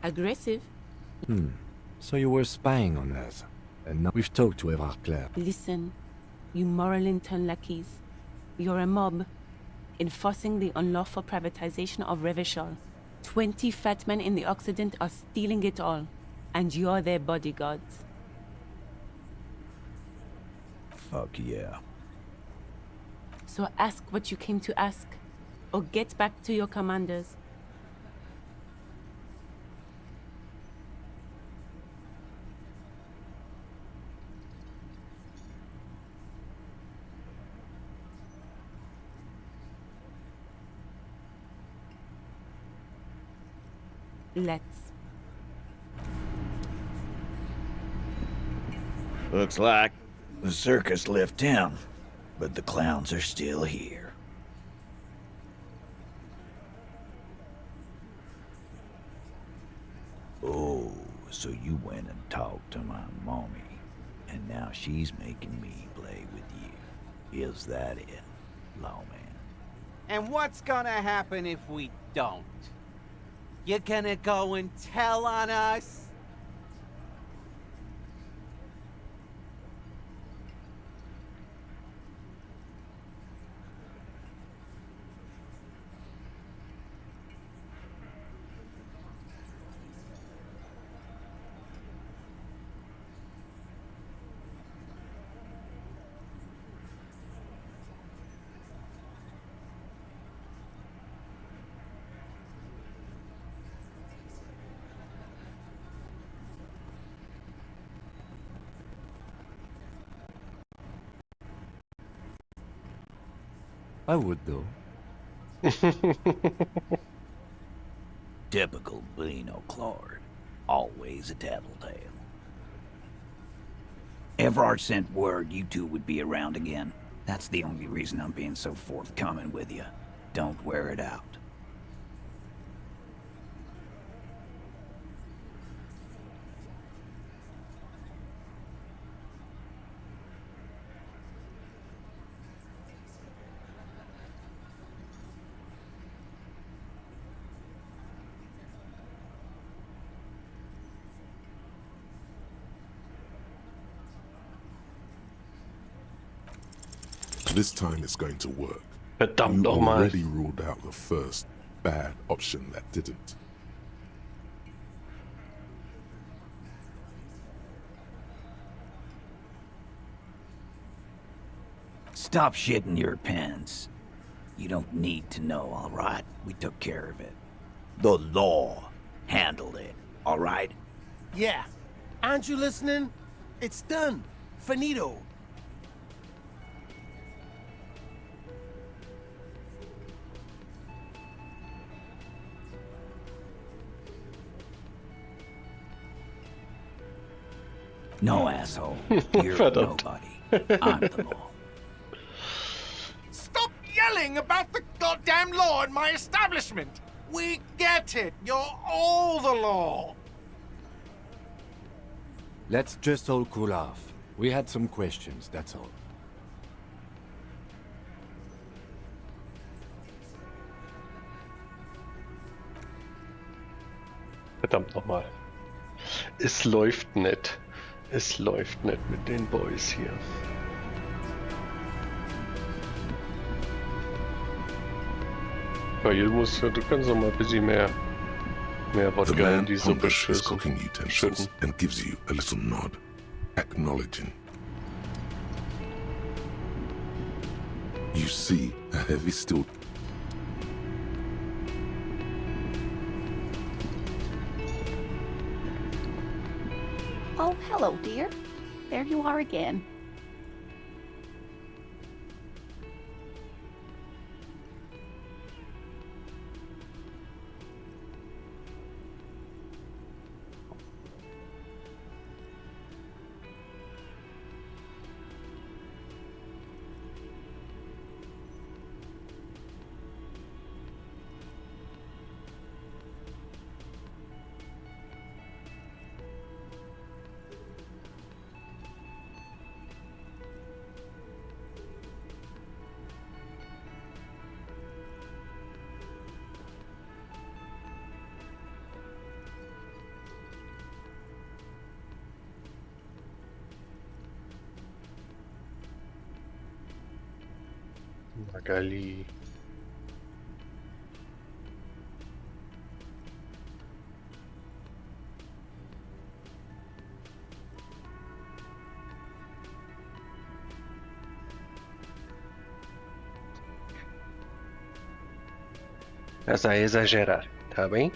Aggressive? So you were spying on us. And now we've talked to Evrard Claire. Listen, you moral intern lackeys. You're a mob, enforcing the unlawful privatization of Revachol. 20 fat men in the Occident are stealing it all, and you're their bodyguards. Fuck yeah. So ask what you came to ask, or get back to your commanders. Let's. Looks like the circus left town, but the clowns are still here. Oh, so you went and talked to my mommy, and now she's making me play with you. Is that it, lawman? And what's gonna happen if we don't? You're gonna go and tell on us? I would, though. Typical Bino Claude. Always a tattletale. Evrard sent word you two would be around again. That's the only reason I'm being so forthcoming with you. Don't wear it out. This time it's going to work. Verdammt You nochmal. already ruled out the first bad option that didn't. Stop shitting your pants. You don't need to know, all right? We took care of it. The law handled it, all right? Yeah. Aren't you listening? It's done. Finito. No, asshole. You're nobody. I'm the law. Stop yelling about the goddamn law in my establishment! We get it. You're all the law. Let's just all cool off. We had some questions, that's all. Verdammt nochmal. Es läuft nicht. Es läuft nicht mit den Boys hier. Weil du kannst doch mal ein bisschen mehr The Wodka in man die Suppe ponders his schütten. cooking utensils and gives you a little nod, acknowledging. You see a heavy steel. Oh, hello, dear. There you are again. Magali. Essa é exagerar, tá bem?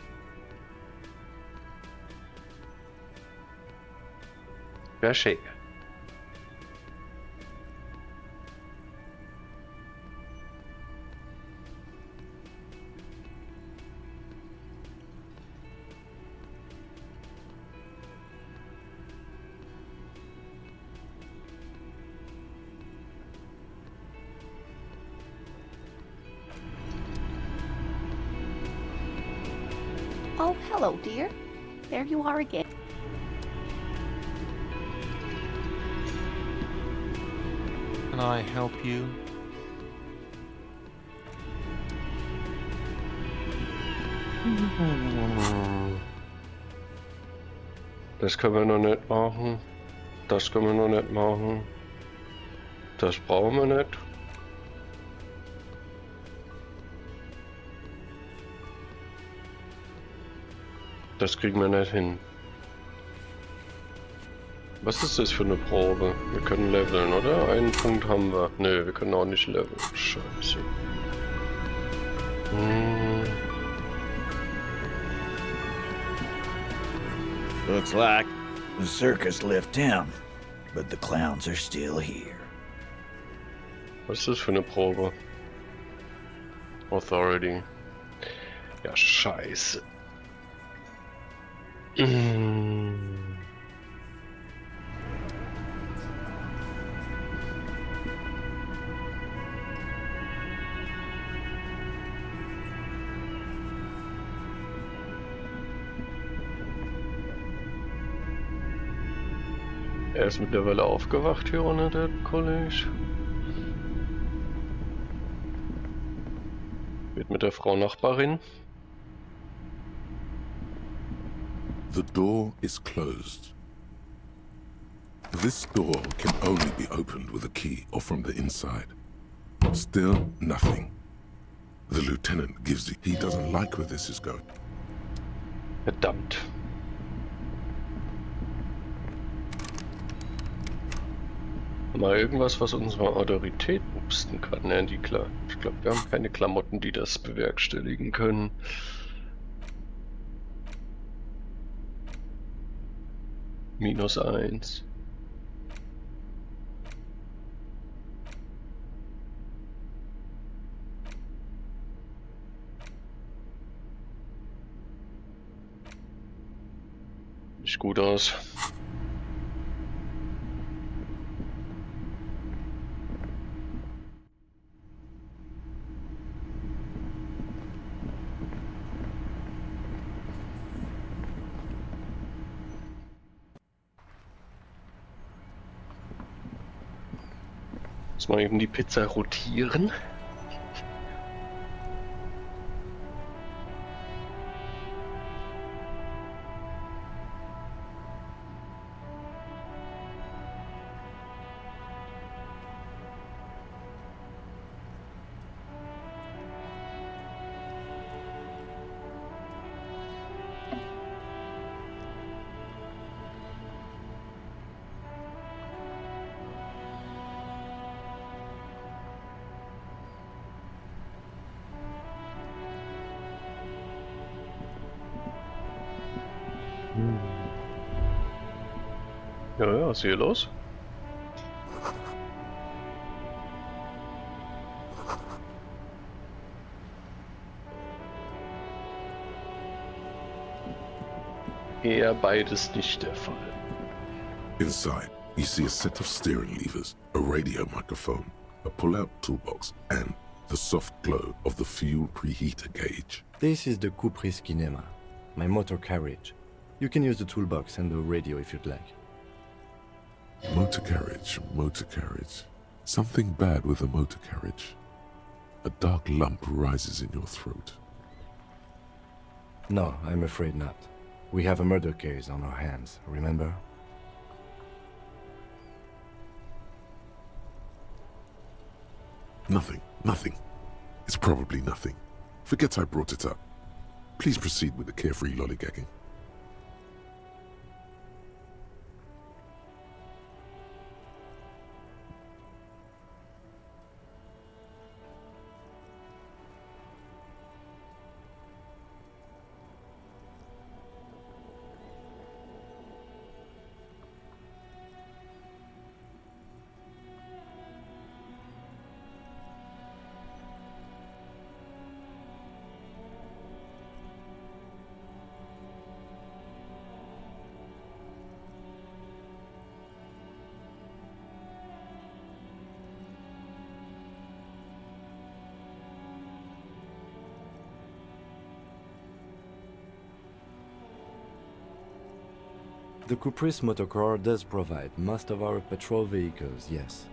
Já chega. Oh, hello, dear. There you are again. Can I help you? Das können wir noch nicht machen. Das können wir noch nicht machen. Das brauchen wir nicht. Das kriegen wir nicht hin. Was ist das für eine Probe? Wir können leveln, oder? Einen Punkt haben wir. Nö, wir können auch nicht leveln. Scheiße. Looks like the circus left town, but the clowns are still here. Was ist das für eine Probe? Authority. Ja, scheiße. Er ist mittlerweile aufgewacht hier ohne der Kollege. Wird mit der Frau Nachbarin. The door is closed. This door can only be opened with a key or from the inside. Still nothing. The lieutenant gives it. He doesn't like where this is going. Verdammt. Mal irgendwas, was unsere Autorität boosten kann, ne? Ich glaube, wir haben keine Klamotten, die das bewerkstelligen können. -1. Nicht gut aus. Muss mal eben die Pizza rotieren. Ja, was ist hier los? Eher beides nicht der Fall. Inside, you see a set of steering levers, a radio microphone, a pull-out toolbox, and the soft glow of the fuel preheater gauge. This is the Kupris Kinema, my motor carriage. You can use the toolbox and the radio if you'd like. Motor carriage, motor carriage. Something bad with a motor carriage. A dark lump rises in your throat. No, I'm afraid not. We have a murder case on our hands, remember? Nothing, Nothing. It's probably nothing. Forget I brought it up. Please proceed with the carefree lollygagging. The Caprice motorcar does provide most of our patrol vehicles, yes.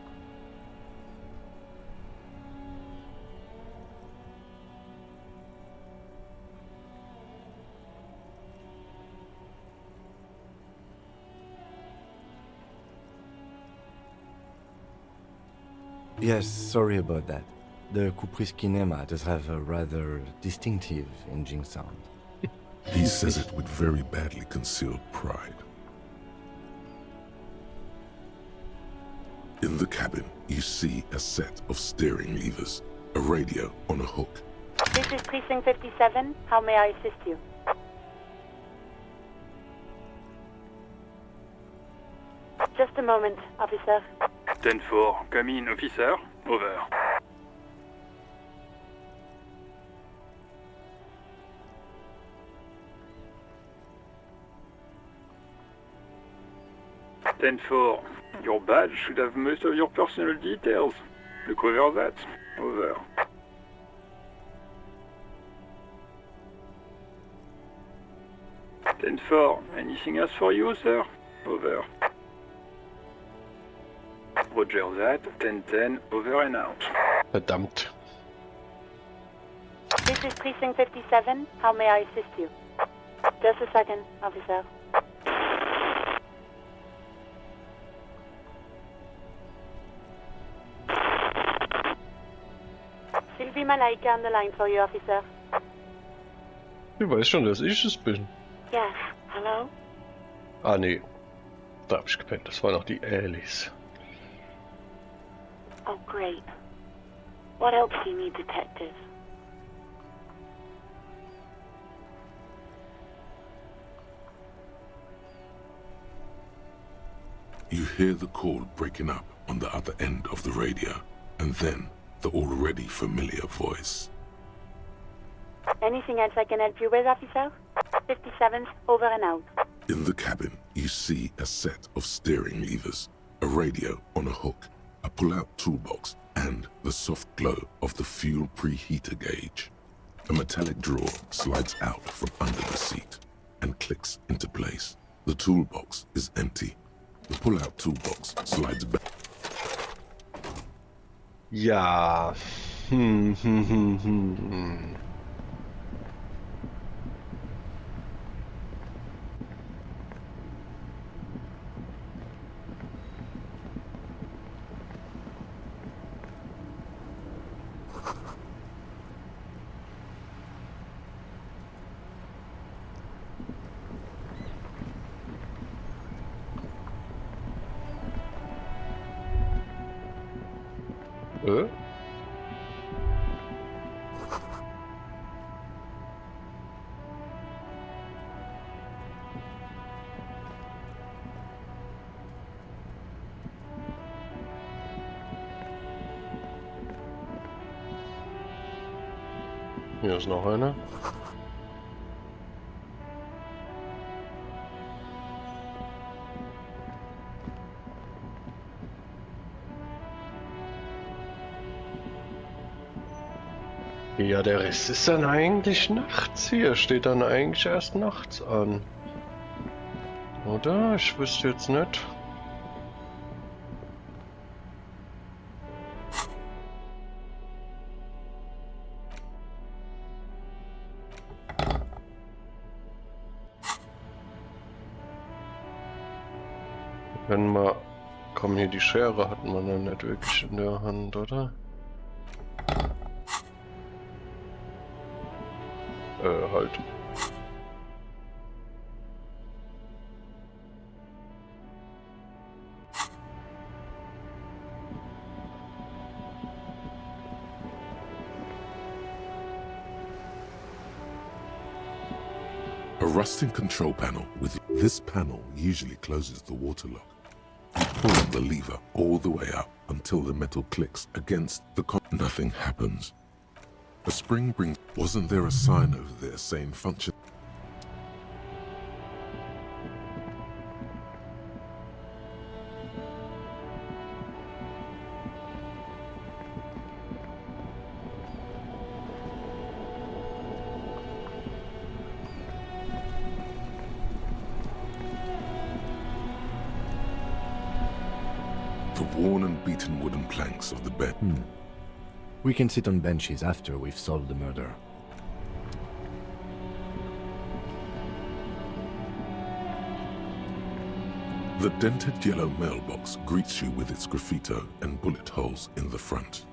Yes, sorry about that. The Caprice Kinema does have a rather distinctive engine sound. He says it with very badly concealed pride. In the cabin, you see a set of steering levers, a radio on a hook. This is Precinct 57. How may I assist you? Just a moment, officer. 10-4, come in, officer. Over. Ten-4, your badge should have most of your personal details. Look over that. Over. 10-4, anything else for you, sir? Over. Roger that. 10-10, over and out. Verdammt. This is Precinct 57. How may I assist you? Just a second, officer. Sylvie Malaika on the line for you, officer. Du weißt schon, dass ich es bin. Yes, hello? Ah, nee. Da hab ich gepennt. Das war noch die Alice. Oh, great. What else do you need, detective? You hear the call breaking up on the other end of the radio, and then the already familiar voice. Anything else I can help you with, officer? 57's over and out. In the cabin, you see a set of steering levers, a radio on a hook, a pull-out toolbox, and the soft glow of the fuel preheater gauge. A metallic drawer slides out from under the seat and clicks into place. The toolbox is empty. The pull-out toolbox slides back. Ja. Hier ist noch einer. Ja, der Rest ist dann eigentlich nachts hier. Steht dann eigentlich erst nachts an. Oder? Ich wüsste jetzt nicht. Wenn wir... Komm, hier die Schere hatten wir dann nicht wirklich in der Hand, oder? halten. A rusting control panel with this panel usually closes the water lock. You pull the lever all the way up until the metal clicks against the nothing happens. A spring brings... Wasn't there a sign over there saying function? The worn and beaten wooden planks of the bed. We can sit on benches after we've solved the murder. The dented yellow mailbox greets you with its graffito and bullet holes in the front.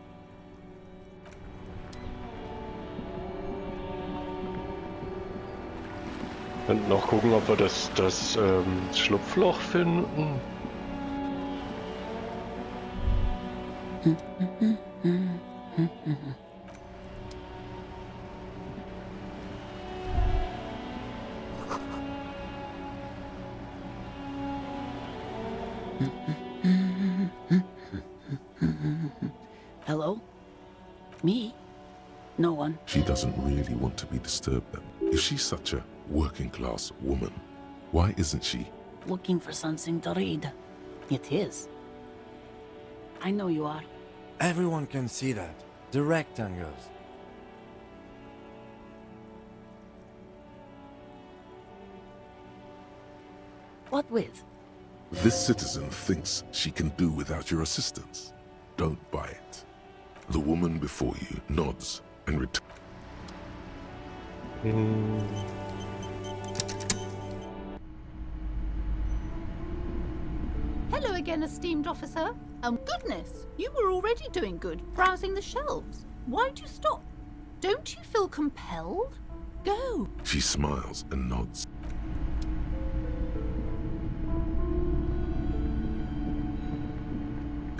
Und noch gucken, ob wir das Schlupfloch finden. Hello? Me? No one. She doesn't really want to be disturbed then. If she's such a working-class woman, why isn't she? Looking for something to read. It is. I know you are. Everyone can see that. The rectangles. What with? This citizen thinks she can do without your assistance. Don't buy it. The woman before you nods and returns. Hello again, esteemed officer. Goodness, you were already doing good, browsing the shelves. Why'd you stop? Don't you feel compelled? Go. She smiles and nods.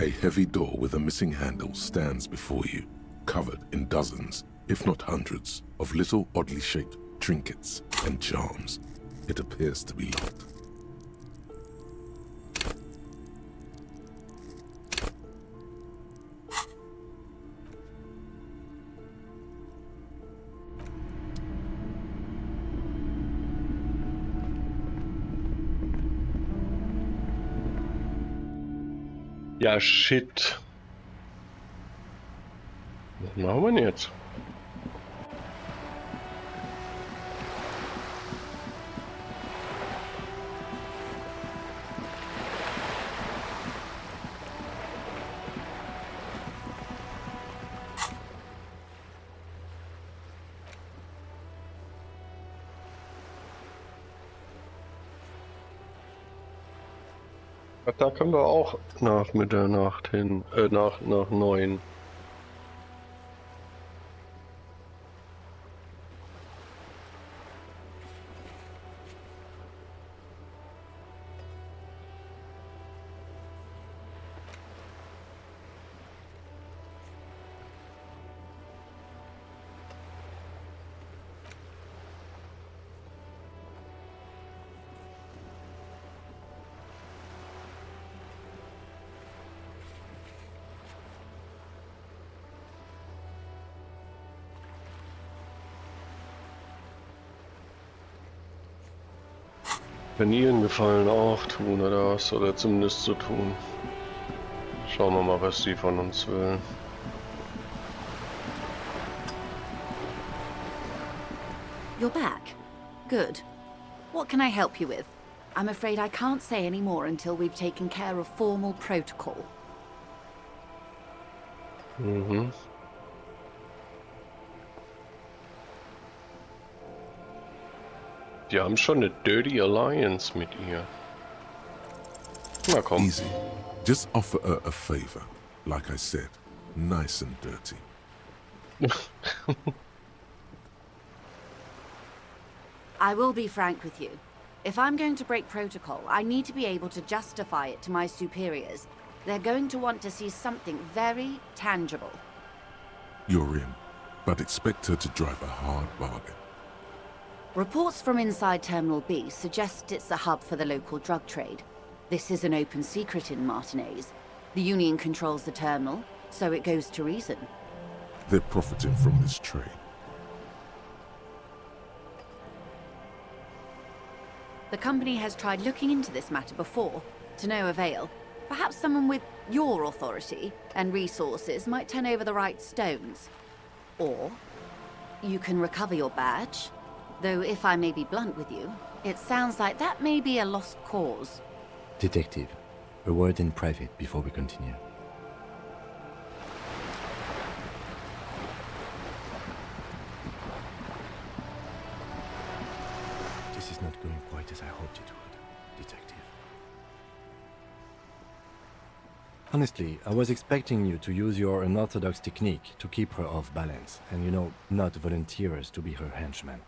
A heavy door with a missing handle stands before you, covered in dozens, if not hundreds, of little oddly shaped trinkets and charms. It appears to be locked. Ja, shit. Was machen wir denn jetzt? Da können wir auch nach Mitternacht hin, nach 9. Wenn ihr einen Gefallen auch tun oder was, oder zumindest so tun. Schauen wir mal, was die von uns will. You're back. Good. What can I help you with? I'm afraid I can't say any more until we've taken care of formal protocol. Mhm. Die haben schon eine Dirty Alliance mit ihr. Na komm. Easy. Just offer her a favor. Like I said, nice and dirty. I will be frank with you. If I'm going to break protocol, I need to be able to justify it to my superiors. They're going to want to see something very tangible. You're in, but expect her to drive a hard bargain. Reports from inside Terminal B suggest it's a hub for the local drug trade. This is an open secret in Martinez. The Union controls the terminal, so it goes to reason. They're profiting from this trade. The company has tried looking into this matter before, to no avail. Perhaps someone with your authority and resources might turn over the right stones. Or you can recover your badge. Though if I may be blunt with you, it sounds like that may be a lost cause. Detective, a word in private before we continue. This is not going quite as I hoped it would, Detective. Honestly, I was expecting you to use your unorthodox technique to keep her off balance, and not volunteer us to be her henchmen.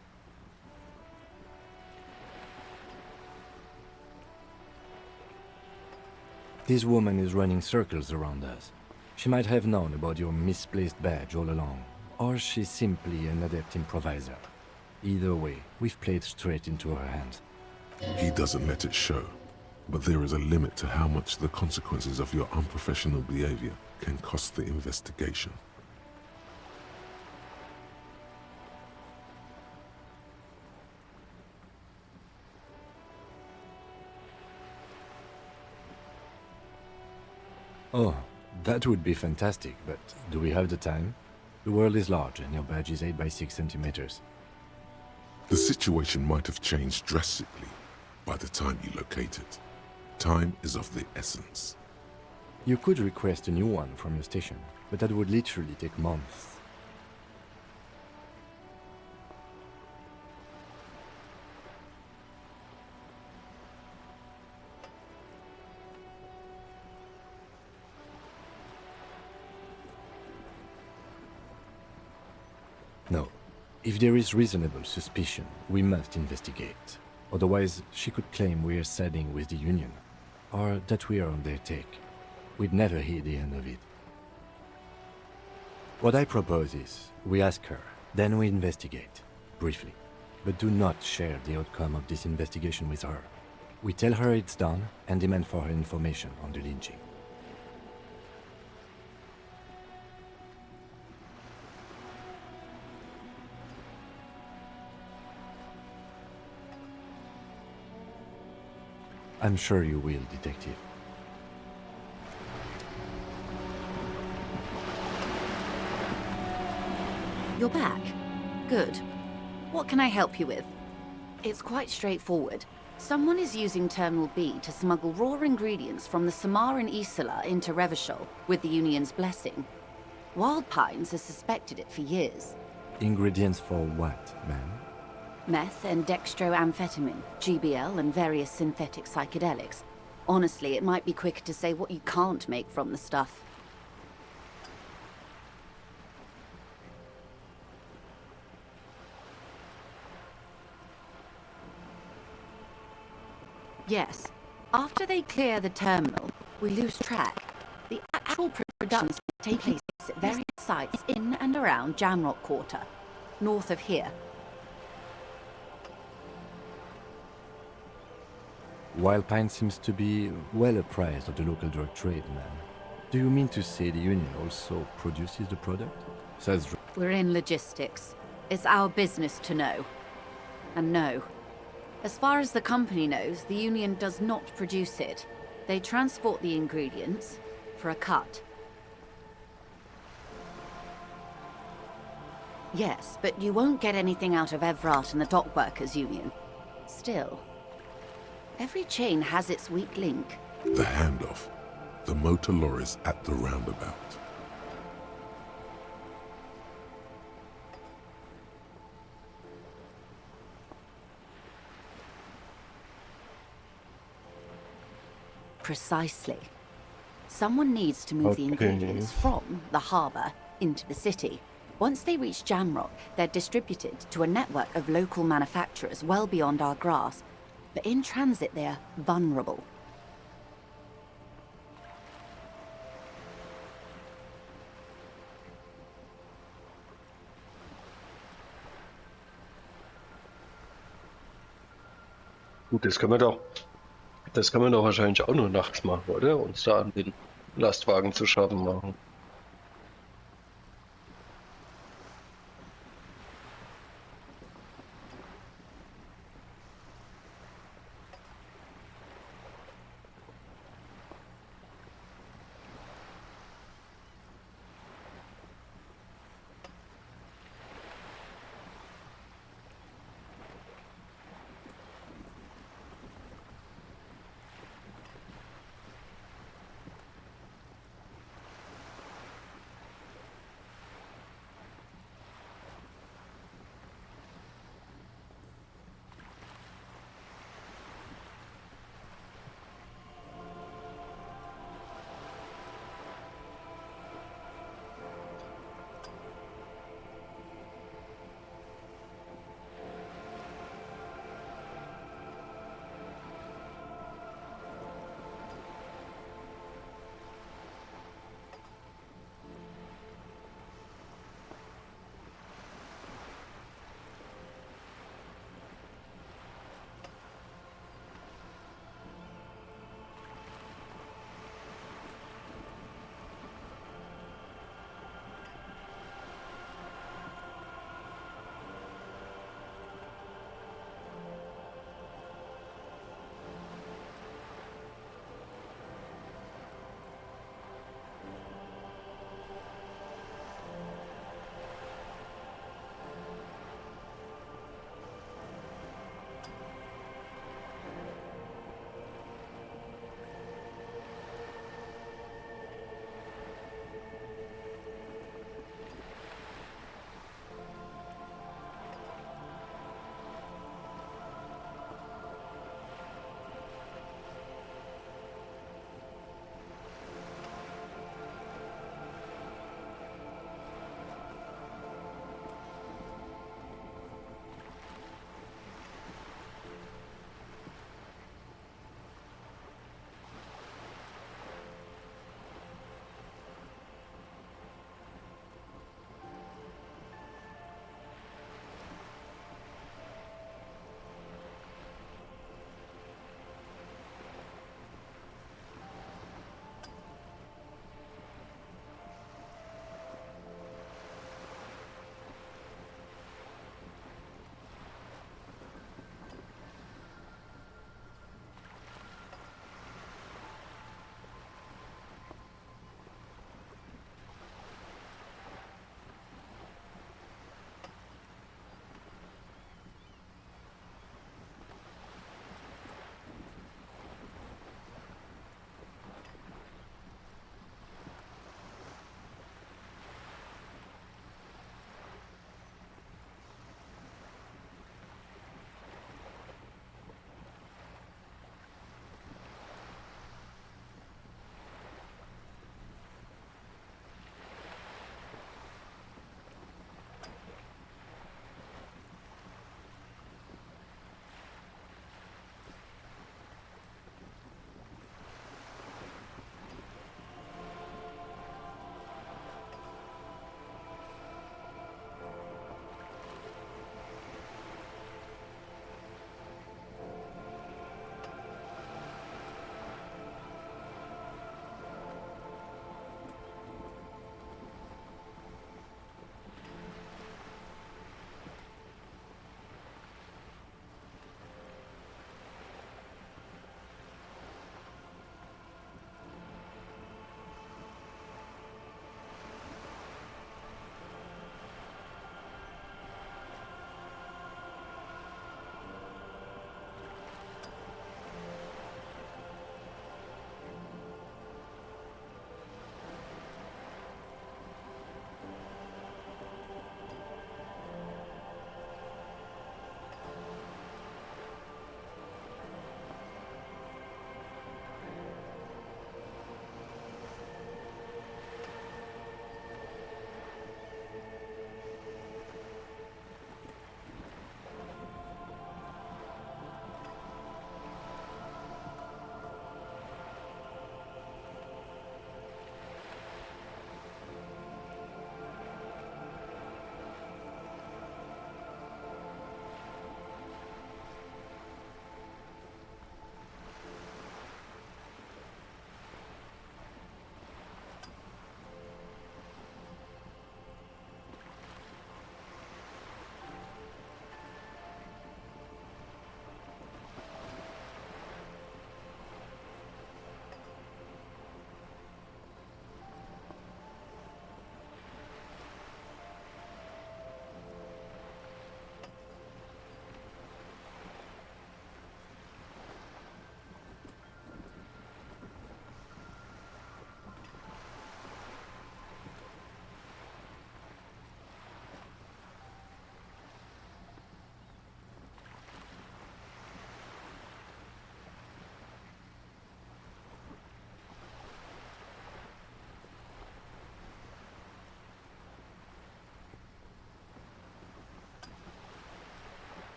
This woman is running circles around us. She might have known about your misplaced badge all along, or she's simply an adept improviser. Either way, we've played straight into her hands. He doesn't let it show, but there is a limit to how much the consequences of your unprofessional behavior can cost the investigation. Oh, that would be fantastic, but do we have the time? The world is large and your badge is 8 by 6 centimeters. The situation might have changed drastically by the time you locate it. Time is of the essence. You could request a new one from your station, but that would literally take months. No. If there is reasonable suspicion, we must investigate. Otherwise, she could claim we are siding with the Union, or that we are on their take. We'd never hear the end of it. What I propose is, we ask her, then we investigate, briefly. But do not share the outcome of this investigation with her. We tell her it's done, and demand for her information on the lynching. I'm sure you will, Detective. You're back? Good. What can I help you with? It's quite straightforward. Someone is using Terminal B to smuggle raw ingredients from the Samar and Isola into Revachol with the Union's blessing. Wild Pines has suspected it for years. Ingredients for what, ma'am? Meth and dextroamphetamine, GBL, and various synthetic psychedelics. Honestly, it might be quicker to say what you can't make from the stuff. Yes. After they clear the terminal, we lose track. The actual productions take place at various sites in and around Jamrock Quarter, north of here. Wild Pine seems to be well apprised of the local drug trade, ma'am. Do you mean to say the Union also produces the product? We're in logistics. It's our business to know. And no. As far as the company knows, the Union does not produce it. They transport the ingredients for a cut. Yes, but you won't get anything out of Evrat and the Dock Workers Union. Still, every chain has its weak link. The handoff. The motor lorries at the roundabout. Precisely. Someone needs to move the ingredients from the harbour into the city. Once they reach Jamrock, they're distributed to a network of local manufacturers well beyond our grasp. But in transit, they're vulnerable. Gut, das können wir doch wahrscheinlich auch nur nachts machen, oder? Uns da an den Lastwagen zu schaffen machen.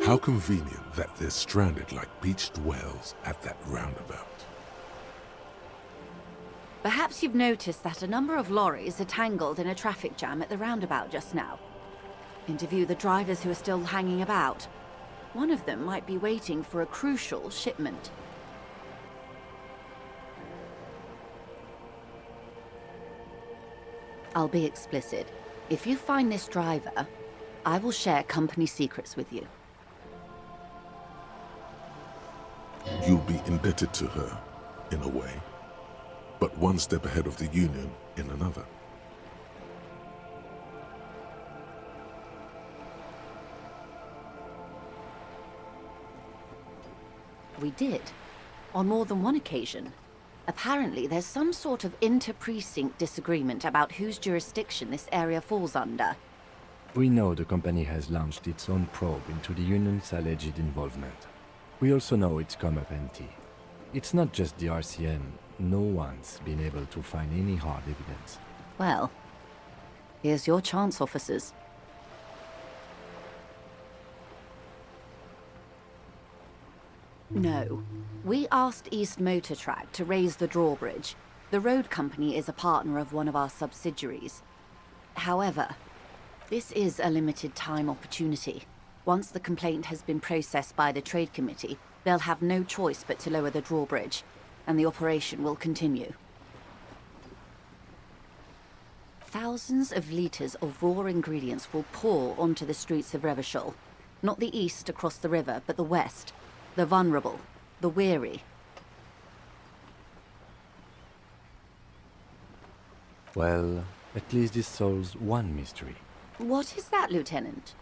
How convenient that they're stranded like beached whales at that roundabout. Perhaps you've noticed that a number of lorries are tangled in a traffic jam at the roundabout just now. Interview the drivers who are still hanging about. One of them might be waiting for a crucial shipment. I'll be explicit. If you find this driver, I will share company secrets with you. You'll be indebted to her, in a way, but one step ahead of the Union in another. We did, on more than one occasion. Apparently, there's some sort of inter-precinct disagreement about whose jurisdiction this area falls under. We know the company has launched its own probe into the Union's alleged involvement. We also know it's come up empty. It's not just the RCM. No one's been able to find any hard evidence. Well, here's your chance, officers. No. We asked East Motor Track to raise the drawbridge. The road company is a partner of one of our subsidiaries. However, this is a limited time opportunity. Once the complaint has been processed by the Trade Committee, they'll have no choice but to lower the drawbridge, and the operation will continue. Thousands of liters of raw ingredients will pour onto the streets of Revachol. Not the east across the river, but the west. The vulnerable, the weary. Well, at least this solves one mystery. What is that, Lieutenant?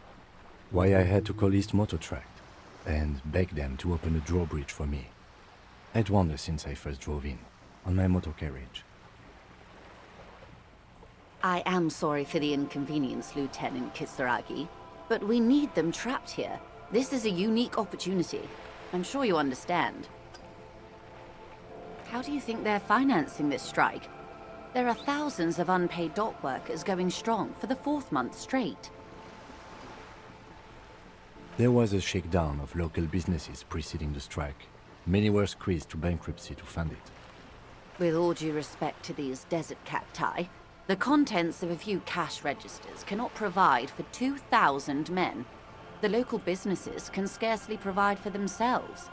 Why I had to call East Motor Tract and beg them to open a drawbridge for me. I'd wondered since I first drove in, on my motor carriage. I am sorry for the inconvenience, Lieutenant Kisaragi, but we need them trapped here. This is a unique opportunity. I'm sure you understand. How do you think they're financing this strike? There are thousands of unpaid dock workers going strong for the 4th month straight. There was a shakedown of local businesses preceding the strike. Many were squeezed to bankruptcy to fund it. With all due respect to these desert cacti, the contents of a few cash registers cannot provide for 2,000 men. The local businesses can scarcely provide for themselves.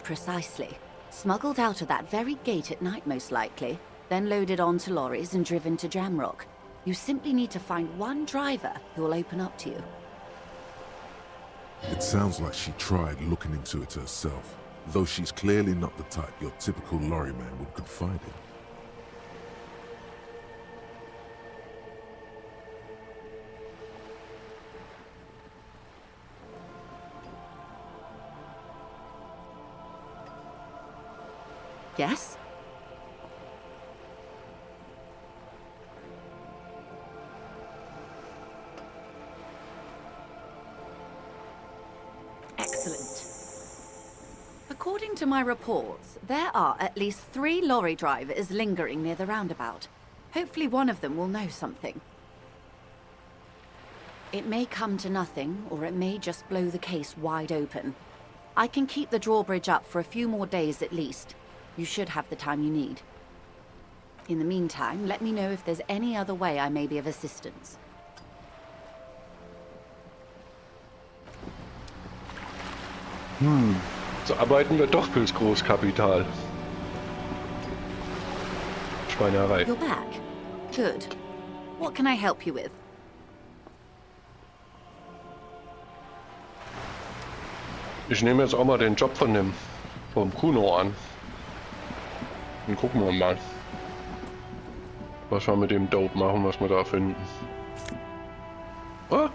Precisely. Smuggled out of that very gate at night, most likely, then loaded onto lorries and driven to Jamrock. You simply need to find one driver who will open up to you. It sounds like she tried looking into it herself, though she's clearly not the type your typical lorryman would confide in. Yes? Excellent. According to my reports, there are at least 3 lorry drivers lingering near the roundabout. Hopefully one of them will know something. It may come to nothing, or it may just blow the case wide open. I can keep the drawbridge up for a few more days at least. You should have the time you need. In the meantime, let me know if there's any other way I may be of assistance. So arbeiten wir doch fürs Großkapital. Schweinerei. You're back. Good. What can I help you with? Ich nehme jetzt auch mal den Job vom Kuno an. Dann gucken wir mal, was wir mit dem Dope machen, was wir da finden. Oh.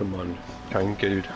Mann, kein Geld.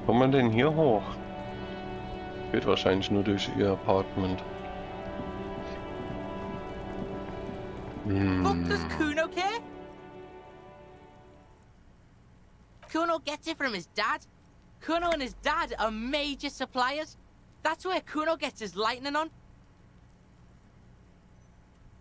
Kommt man denn hier hoch? Geht wahrscheinlich nur durch ihr Apartment. Fuck does Kuno care? Kuno gets it from his dad. Kuno and his dad are major suppliers. That's where Kuno gets his lightning on.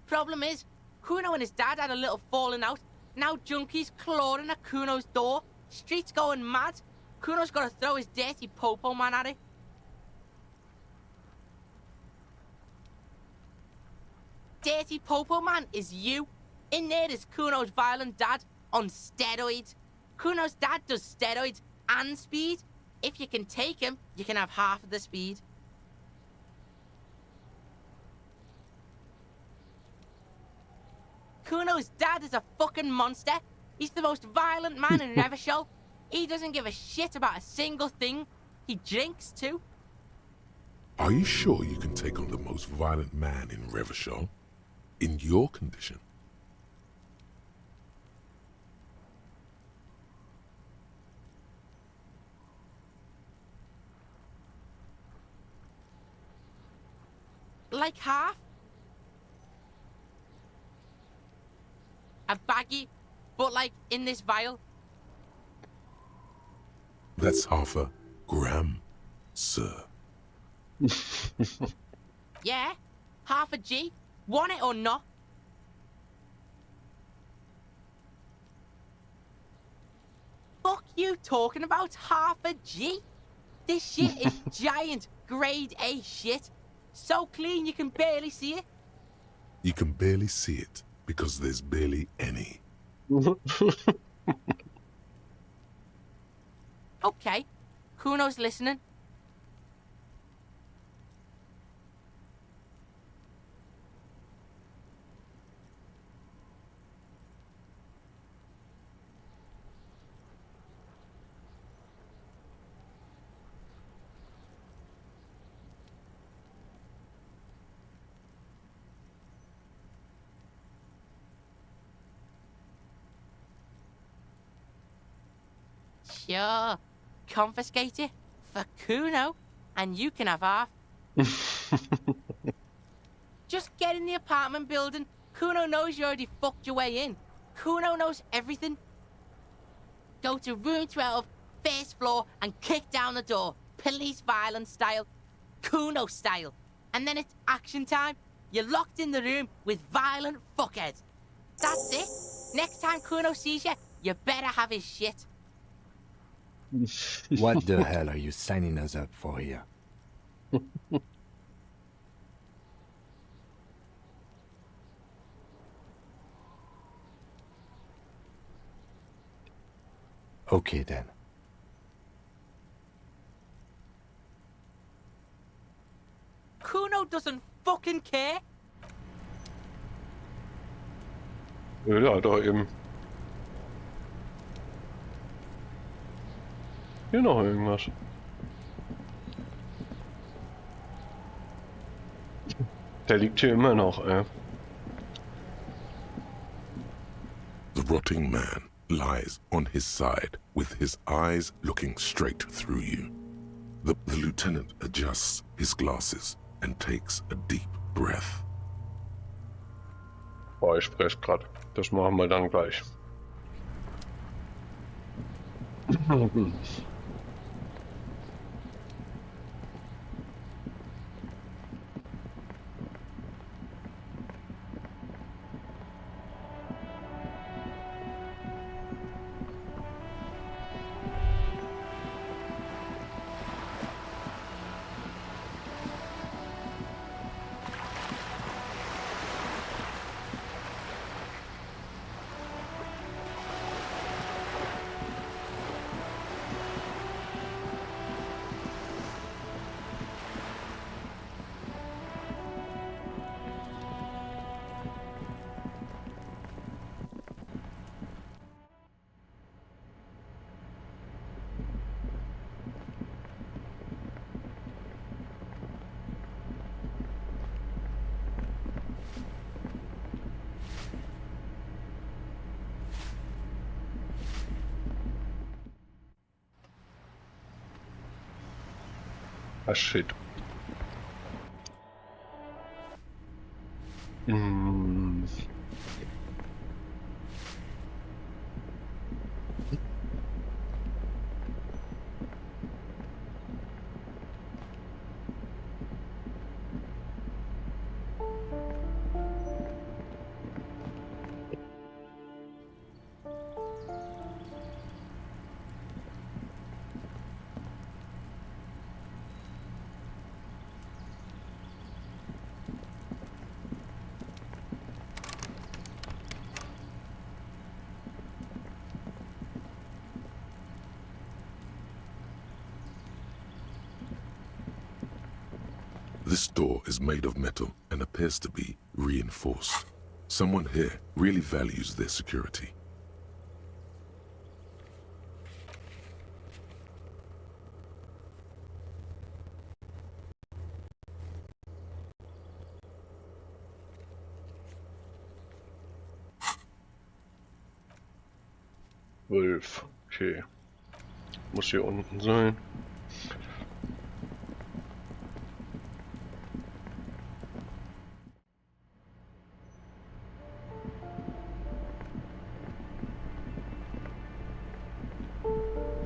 Problem is, Kuno and his dad had a little falling out. Now junkies clawing at Kuno's door. Streets going mad. Kuno's got to throw his dirty popo man at it. Dirty popo man is you. In there is Kuno's violent dad on steroids. Kuno's dad does steroids and speed. If you can take him, you can have half of the speed. Kuno's dad is a fucking monster. He's the most violent man in Revachol. He doesn't give a shit about a single thing. He drinks too. Are you sure you can take on the most violent man in Revachol? In your condition? Like half. A baggie, but like in this vial. That's half a gram, sir. Yeah, half a G. Want it or not? Fuck you talking about half a G? This shit is giant grade A shit. So clean you can barely see it. You can barely see it because there's barely any. Okay, Kuno's listening. Sure, confiscate it for Kuno, and you can have half. Just get in the apartment building. Kuno knows you already fucked your way in. Kuno knows everything. Go to room 12, first floor, and kick down the door. Police violence style. Kuno style. And then it's action time. You're locked in the room with violent fuckheads. That's it. Next time Kuno sees you, you better have his shit. What the hell are you signing us up for here? Okay then. Kuno doesn't fucking care. Ja, doch eben. Hier noch irgendwas. Der liegt hier immer noch, ey. The rotting man lies on his side with his eyes looking straight through you. The lieutenant adjusts his glasses and takes a deep breath. Boah, ich spreche grad. Das machen wir dann gleich. Ah, shit. This door is made of metal and appears to be reinforced. Someone here really values their security. Wolf. Okay. Muss hier unten sein.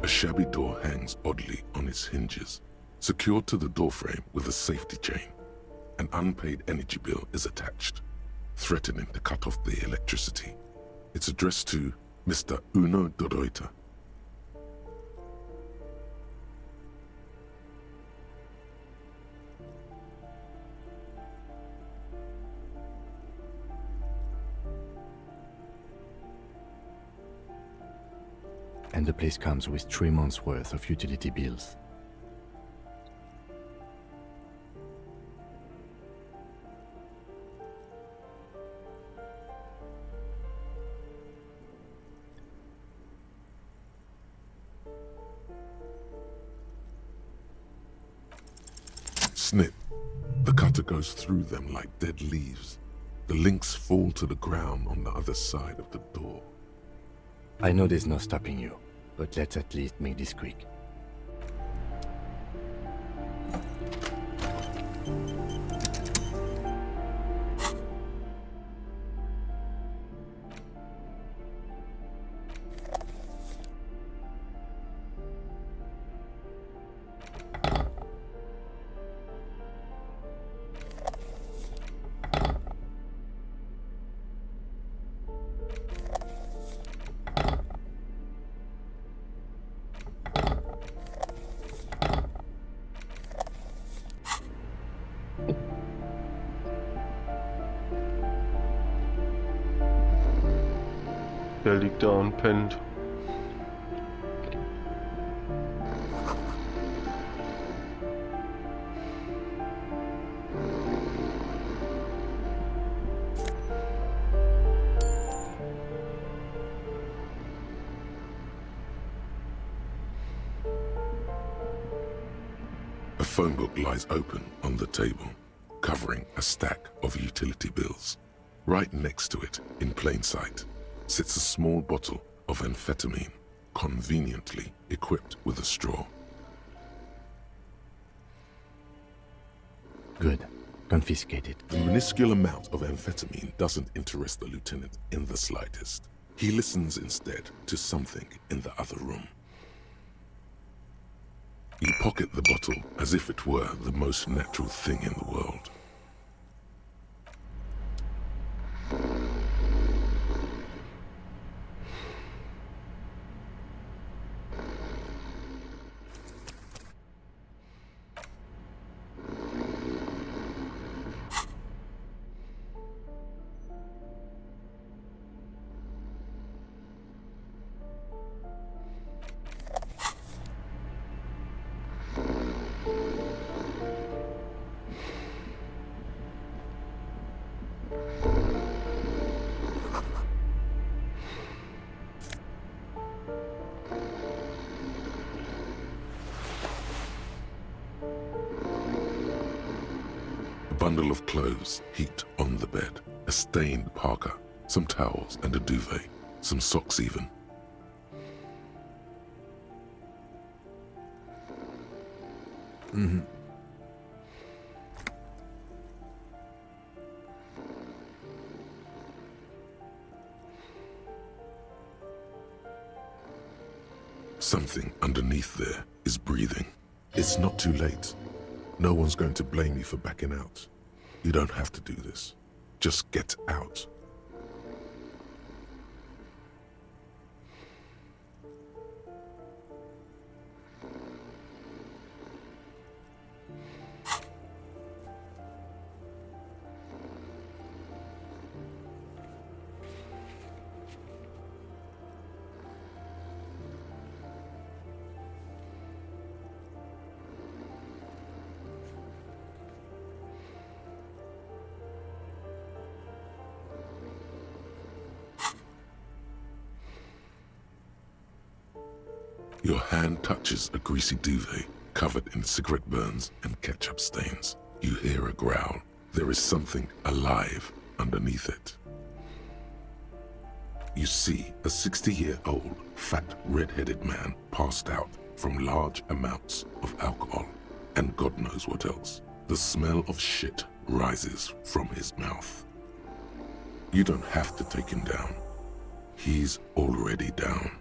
A shabby door hangs oddly on its hinges, secured to the doorframe with a safety chain. An unpaid energy bill is attached, threatening to cut off the electricity. It's addressed to Mr. Uno de Reuter. And the place comes with 3 months' worth of utility bills. Snip. The cutter goes through them like dead leaves. The links fall to the ground on the other side of the door. I know there's no stopping you, but let's at least make this quick. Der liegt da und pennt. phone book lies open on the table, covering a stack of utility bills. Right next to it, in plain sight, sits a small bottle of amphetamine, conveniently equipped with a straw. Good. Confiscate it. The minuscule amount of amphetamine doesn't interest the lieutenant in the slightest. He listens instead to something in the other room. You pocket the bottle as if it were the most natural thing in the world. Bundle of clothes heaped on the bed, a stained parka, some towels and a duvet, some socks even. Something underneath there is breathing. It's not too late. No one's going to blame you for backing out. You don't have to do this. Just get out. Your hand touches a greasy duvet covered in cigarette burns and ketchup stains. You hear a growl. There is something alive underneath it. You see a 60-year-old, fat, red-headed man passed out from large amounts of alcohol and God knows what else. The smell of shit rises from his mouth. You don't have to take him down. He's already down.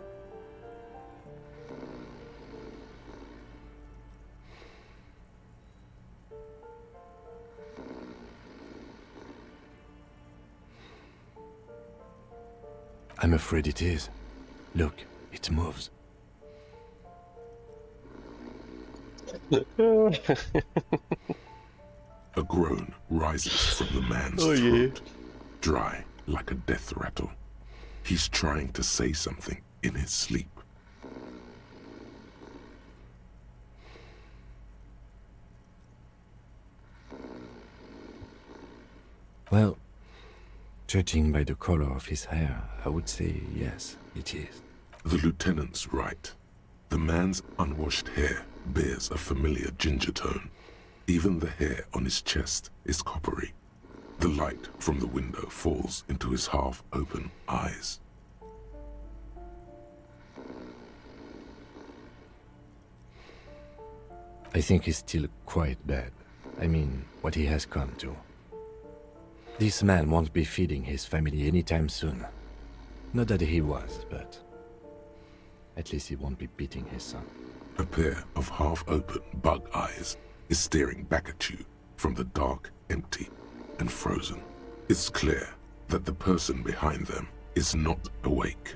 I'm afraid it is. Look, it moves. A groan rises from the man's throat, dry like a death rattle. He's trying to say something in his sleep. Well, judging by the color of his hair, I would say yes, it is. The lieutenant's right. The man's unwashed hair bears a familiar ginger tone. Even the hair on his chest is coppery. The light from the window falls into his half-open eyes. I think he's still quite bad. I mean, what he has come to. This man won't be feeding his family anytime soon. Not that he was, but at least he won't be beating his son. A pair of half-open bug eyes is staring back at you from the dark, empty, and frozen. It's clear that the person behind them is not awake.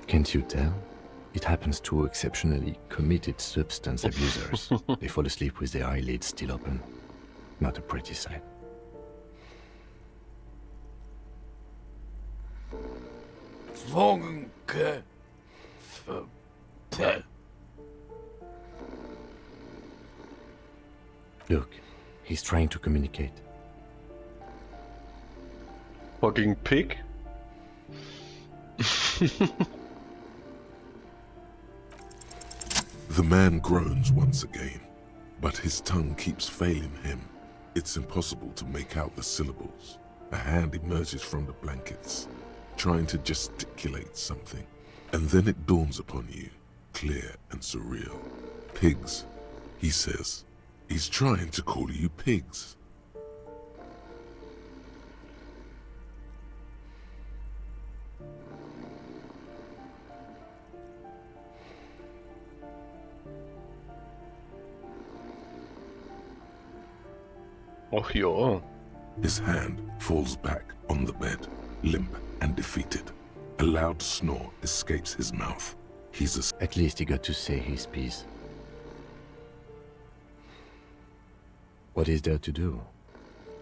Can't you tell? It happens to exceptionally committed substance abusers. They fall asleep with their eyelids still open. Not a pretty sight. Look, he's trying to communicate. Fucking pig. The man groans once again, but his tongue keeps failing him. It's impossible to make out the syllables. A hand emerges from the blankets, trying to gesticulate something. And then it dawns upon you, clear and surreal. Pigs, he says. He's trying to call you pigs. Och ja. His hand falls back on the bed, limp and defeated. A loud snore escapes his mouth. At least he got to say his piece. What is there to do?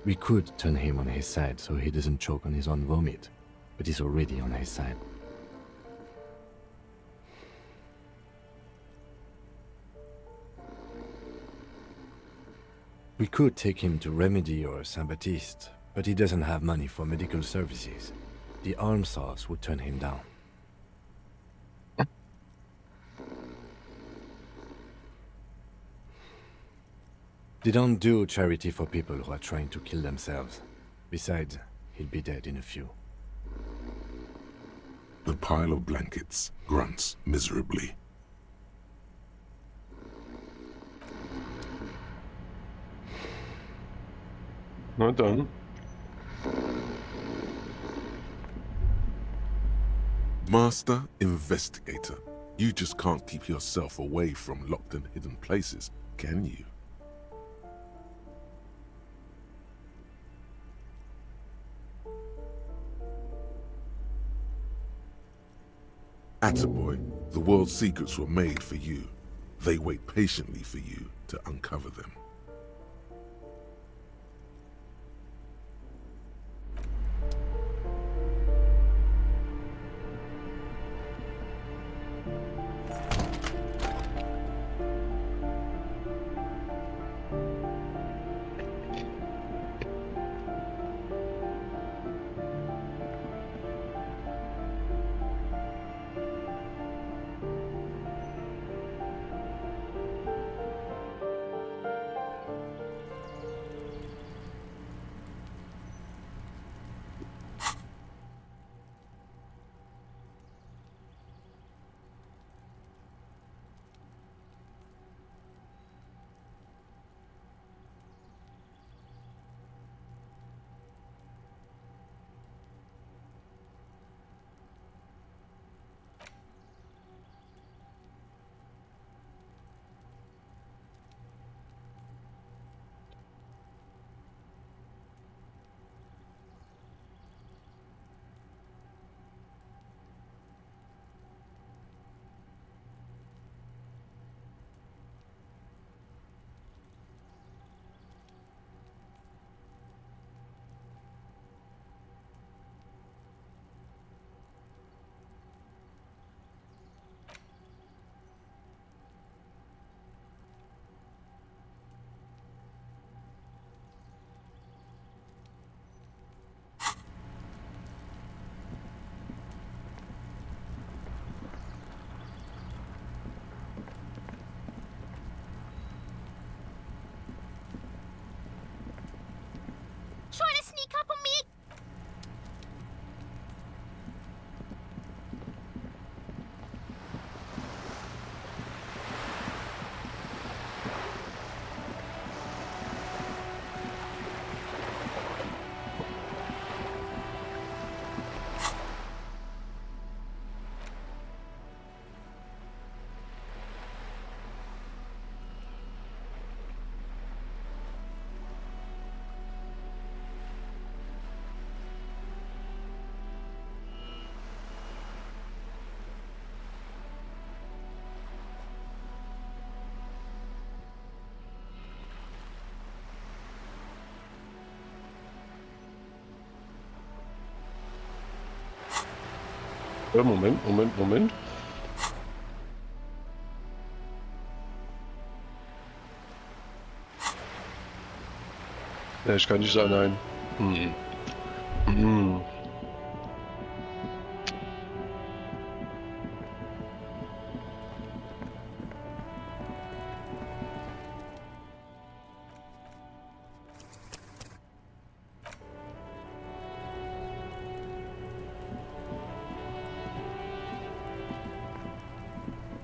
We could turn him on his side so he doesn't choke on his own vomit, but he's already on his side. We could take him to Remedy or Saint-Baptiste, but he doesn't have money for medical services. The arm saws would turn him down. They don't do charity for people who are trying to kill themselves. Besides, he'll be dead in a few. The pile of blankets grunts miserably. Na dann. Master Investigator, you just can't keep yourself away from locked and hidden places, can you? Attaboy, the world's secrets were made for you. They wait patiently for you to uncover them. Trying to sneak up on me? Moment. Ja, ich kann nicht allein. Hm. Hm.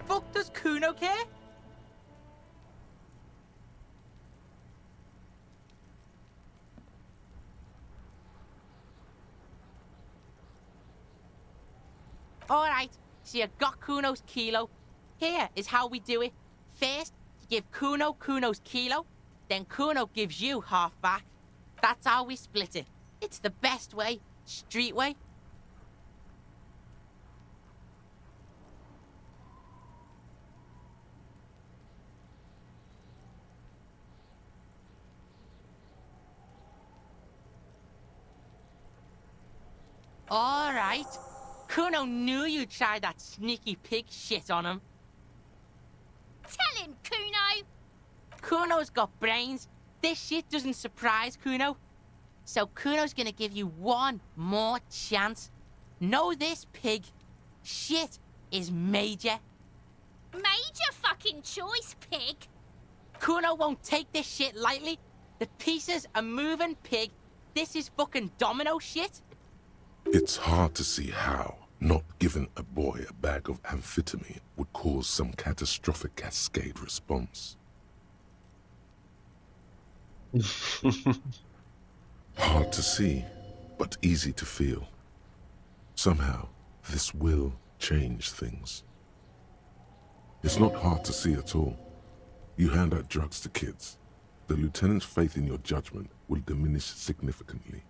Fuck does Kuno care? Alright, so you got Kuno's kilo. Here is how we do it. First, you give Kuno Kuno's kilo, then Kuno gives you half back. That's how we split it. It's the best way, street way. Alright. Kuno knew you'd try that sneaky pig shit on him. Tell him, Kuno! Kuno's got brains. This shit doesn't surprise Kuno. So Kuno's gonna give you one more chance. Know this, pig. Shit is major. Major fucking choice, pig! Kuno won't take this shit lightly. The pieces are moving, pig. This is fucking domino shit. It's hard to see how not giving a boy a bag of amphetamine would cause some catastrophic cascade response. Hard to see, but easy to feel. Somehow, this will change things. It's not hard to see at all. You hand out drugs to kids. The lieutenant's faith in your judgment will diminish significantly.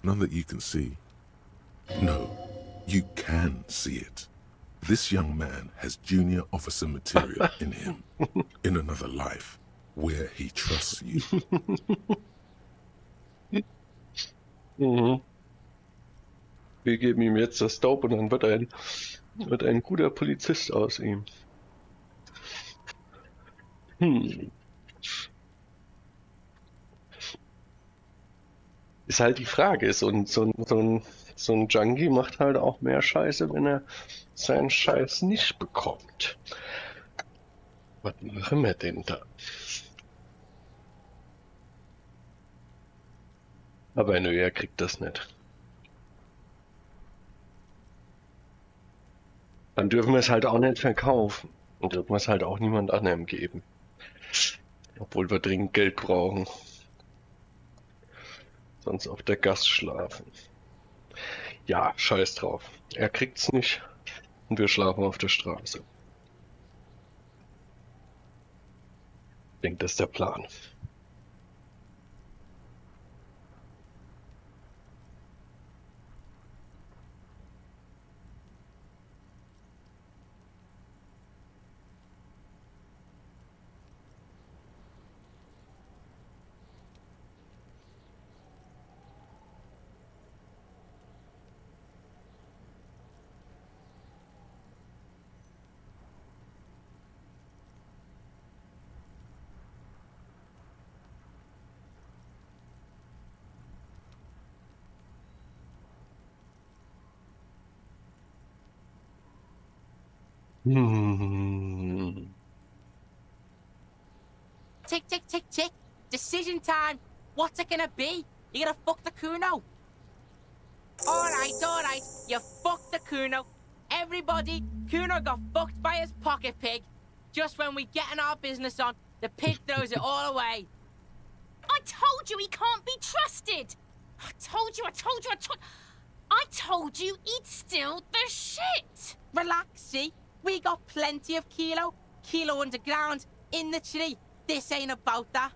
None that you can see. No, you can see it. This young man has junior officer material in him. In another life, where he trusts you. Mhm. Wir geben ihm jetzt das Dope und dann wird ein guter Polizist aus ihm. Ist halt die Frage, so ein Junkie macht halt auch mehr Scheiße, wenn er seinen Scheiß nicht bekommt. Was machen wir denn da? Aber nö, er kriegt das nicht. Dann dürfen wir es halt auch nicht verkaufen. Und dürfen wir es halt auch niemand anderem geben. Obwohl wir dringend Geld brauchen. Sonst auf der Gas schlafen. Ja, scheiß drauf. Er kriegt's nicht und wir schlafen auf der Straße. Ich denke, das ist der Plan. Tick, tick, tick, tick. Decision time. What's it gonna be? You gonna fuck the Kuno? Alright. You fucked the Kuno. Everybody, Kuno got fucked by his pocket pig. Just when we getting our business on, the pig throws it all away. I told you he can't be trusted! I told you he'd steal the shit! Relax, see? We got plenty of kilo. Kilo underground, in the tree. This ain't about that.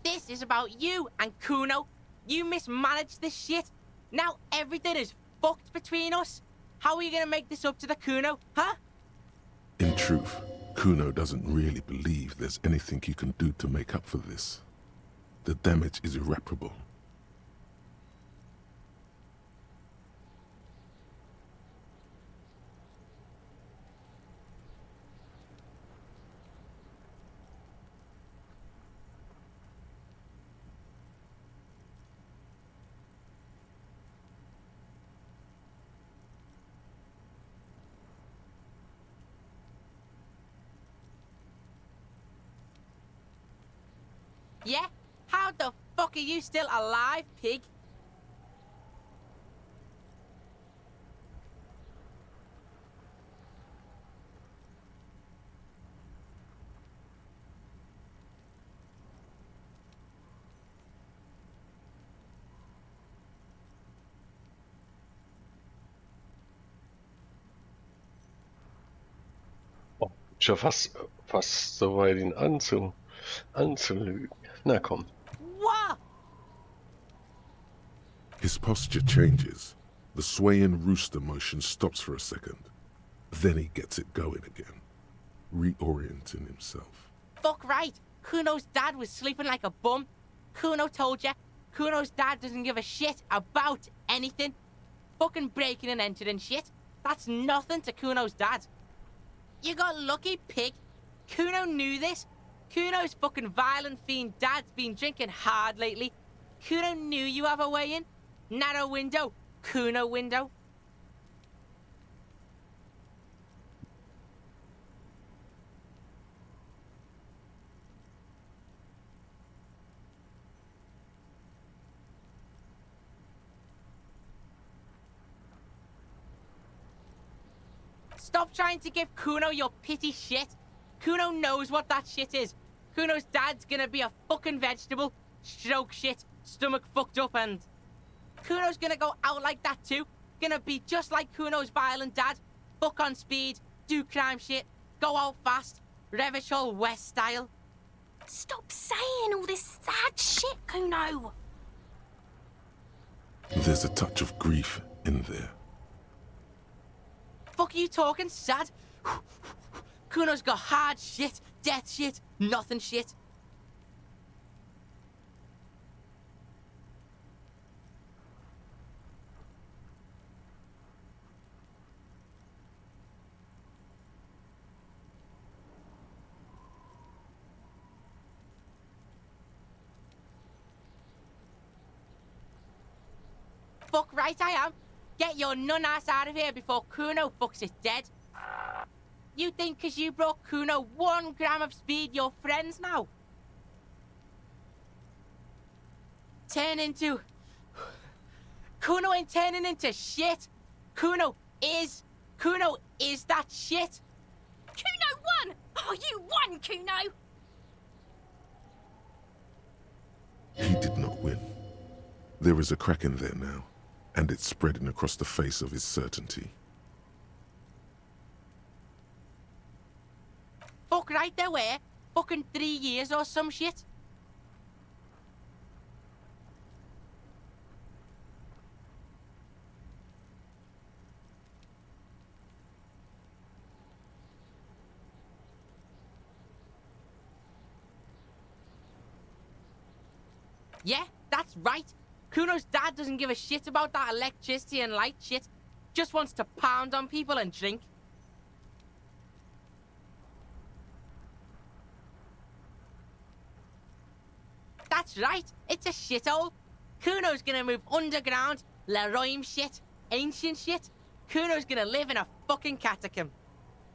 This is about you and Kuno. You mismanaged this shit. Now everything is fucked between us. How are you gonna make this up to the Kuno, huh? In truth, Kuno doesn't really believe there's anything you can do to make up for this. The damage is irreparable. Yeah? How the fuck are you still alive, pig? Schon fast so weit, ihn anzulügen. Na komm. What? His posture changes. The swaying rooster motion stops for a second. Then he gets it going again, reorienting himself. Fuck right. Kuno's dad was sleeping like a bum. Kuno told ya. Kuno's dad doesn't give a shit about anything. Fucking breaking and entering shit. That's nothing to Kuno's dad. You got lucky, pig. Kuno knew this. Kuno's fucking violent fiend dad's been drinking hard lately. Kuno knew you have a way in. Narrow window. Kuno window. Stop trying to give Kuno your pity shit. Kuno knows what that shit is. Kuno's dad's gonna be a fucking vegetable. Stroke shit, stomach fucked up, and Kuno's gonna go out like that too. Gonna be just like Kuno's violent dad. Fuck on speed, do crime shit, go out fast, Revachol West style. Stop saying all this sad shit, Kuno. There's a touch of grief in there. Fuck are you talking, sad? Kuno's got hard shit, death shit, nothing shit. Fuck right I am. Get your nun ass out of here before Kuno fucks it dead. You think 'cause you brought Kuno 1 gram of speed you're friends now? Turn into... Kuno ain't turning into shit. Kuno is that shit. Kuno won! Oh, you won, Kuno! He did not win. There is a crack in there now, and it's spreading across the face of his certainty. Fuck right there were. Fucking 3 years or some shit. Yeah, that's right. Kuno's dad doesn't give a shit about that electricity and light shit. Just wants to pound on people and drink. That's right, it's a shithole. Kuno's gonna move underground, Leroy shit, ancient shit. Kuno's gonna live in a fucking catacomb.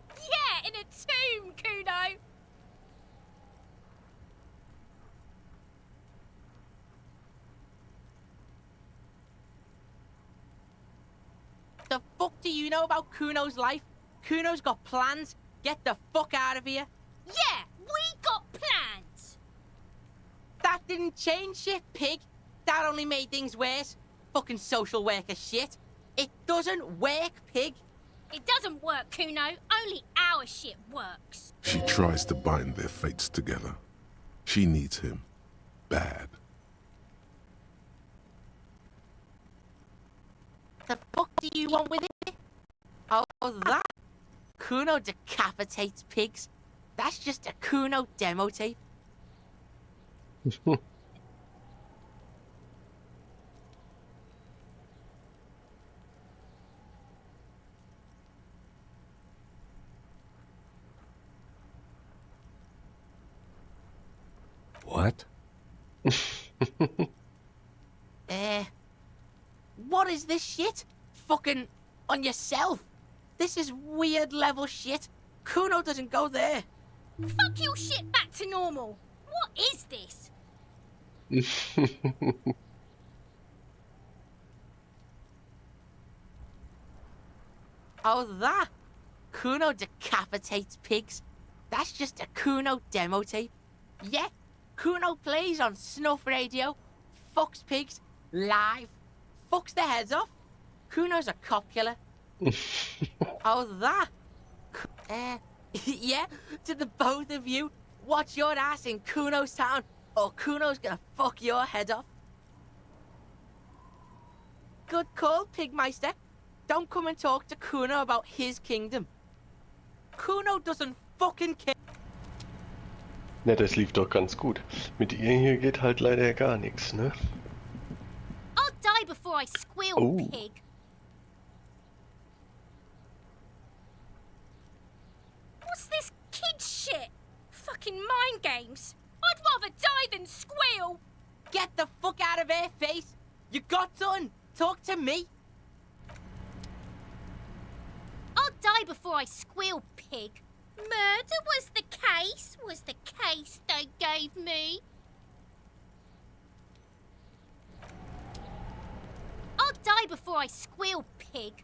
Yeah, in a tomb, Kuno! The fuck do you know about Kuno's life? Kuno's got plans. Get the fuck out of here. Yeah, we got plans! That didn't change shit, pig. That only made things worse. Fucking social worker shit. It doesn't work, pig. It doesn't work, Kuno. Only our shit works. She tries to bind their fates together. She needs him. Bad. The fuck do you want with it? Oh, that? Kuno decapitates pigs. That's just a Kuno demo tape. What? What is this shit? Fucking on yourself. This is weird level shit. Kuno doesn't go there. Fuck your shit back to normal. What is this? Oh, that? Kuno decapitates pigs. That's just a Kuno demo tape. Yeah, Kuno plays on snuff radio, fucks pigs, live, fucks their heads off. Kuno's a cop killer. Oh, that? Yeah, to the both of you, watch your ass in Kuno's town, or Kuno's gonna fuck your head off. Good call, Pigmeister. Don't come and talk to Kuno about his kingdom. Kuno doesn't fucking care. Na, das lief doch ganz gut. Mit ihr hier geht halt leider gar nichts, ne? I'll die before I squeal, Oh. pig. What's this kid shit? Fucking mind games. I'd rather die than squeal. Get the fuck out of her face. You got done. Talk to me. I'll die before I squeal, pig. Murder was the case they gave me. I'll die before I squeal, pig.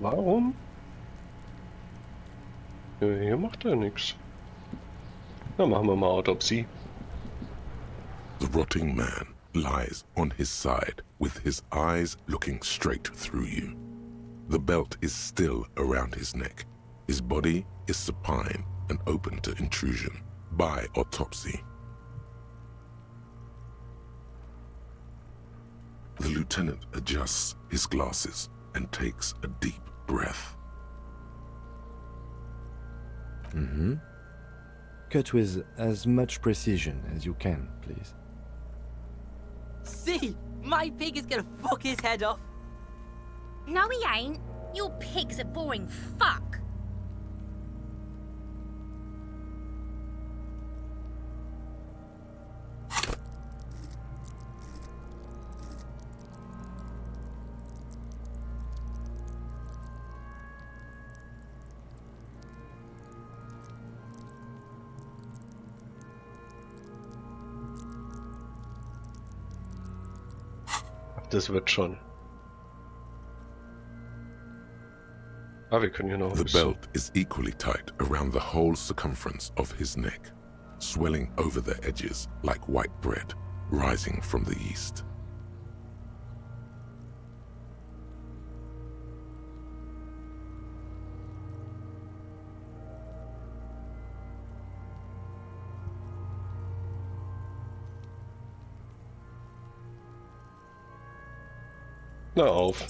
Warum? Ja, hier macht er nichts. Na, machen wir mal Autopsie. The rotting man lies on his side with his eyes looking straight through you. The belt is still around his neck. His body is supine and open to intrusion by autopsy. The lieutenant adjusts his glasses and takes a deep breath. Cut with as much precision as you can, please. See, my pig is gonna fuck his head off. No, he ain't. Your pig's a boring fuck. Das wird schon. Ah, wir können hier noch ein The bisschen. belt is equally tight around the whole circumference of his neck, swelling over the edges like white bread rising from the east. Na auf.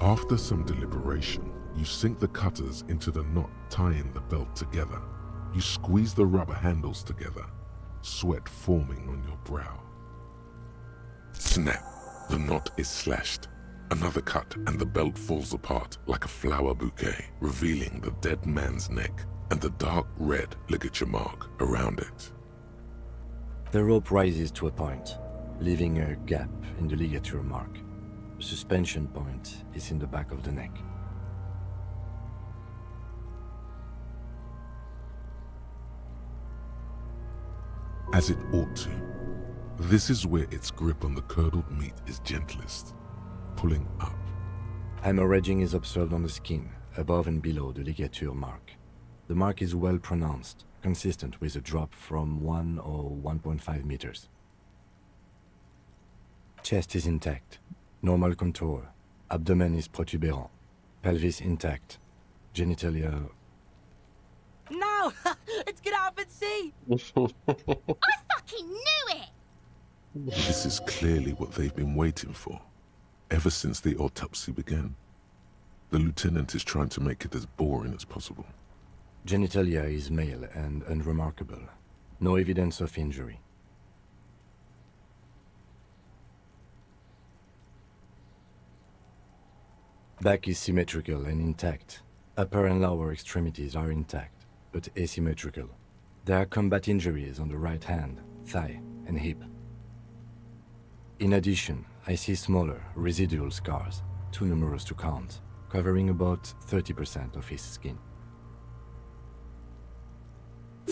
After some deliberation, you sink the cutters into the knot tying the belt together. You squeeze the rubber handles together, sweat forming on your brow. Snap! The knot is slashed. Another cut and the belt falls apart like a flower bouquet, revealing the dead man's neck and the dark red ligature mark around it. The rope rises to a point, leaving a gap in the ligature mark. The suspension point is in the back of the neck. As it ought to. This is where its grip on the curdled meat is gentlest, pulling up. Hemorrhaging is observed on the skin, above and below the ligature mark. The mark is well pronounced, consistent with a drop from 1 or 1.5 meters. Chest is intact, normal contour. Abdomen is protuberant, pelvis intact, genitalia... No! Let's get out and see! I fucking knew it! This is clearly what they've been waiting for, ever since the autopsy began. The lieutenant is trying to make it as boring as possible. Genitalia is male and unremarkable. No evidence of injury. Back is symmetrical and intact. Upper and lower extremities are intact, but asymmetrical. There are combat injuries on the right hand, thigh, and hip. In addition, I see smaller, residual scars, too numerous to count, covering about 30% of his skin.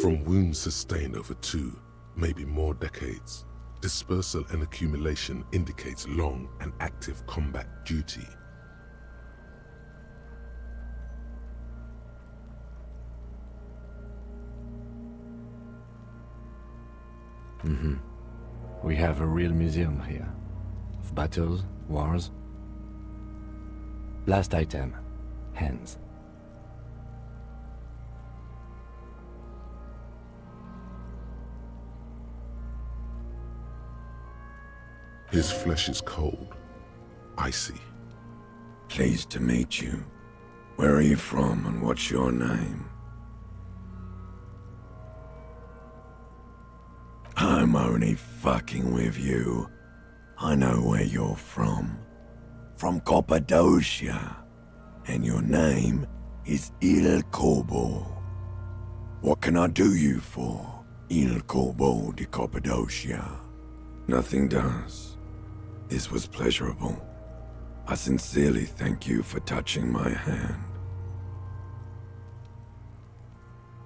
From wounds sustained over 2, maybe more decades, dispersal and accumulation indicates long and active combat duty. We have a real museum here. Of battles, wars. Last item, hands. His flesh is cold, icy. Pleased to meet you. Where are you from and what's your name? I'm only fucking with you. I know where you're from. From Cappadocia. And your name is Il Corbo. What can I do you for, Il Corbo de Cappadocia? Nothing does. This was pleasurable. I sincerely thank you for touching my hand.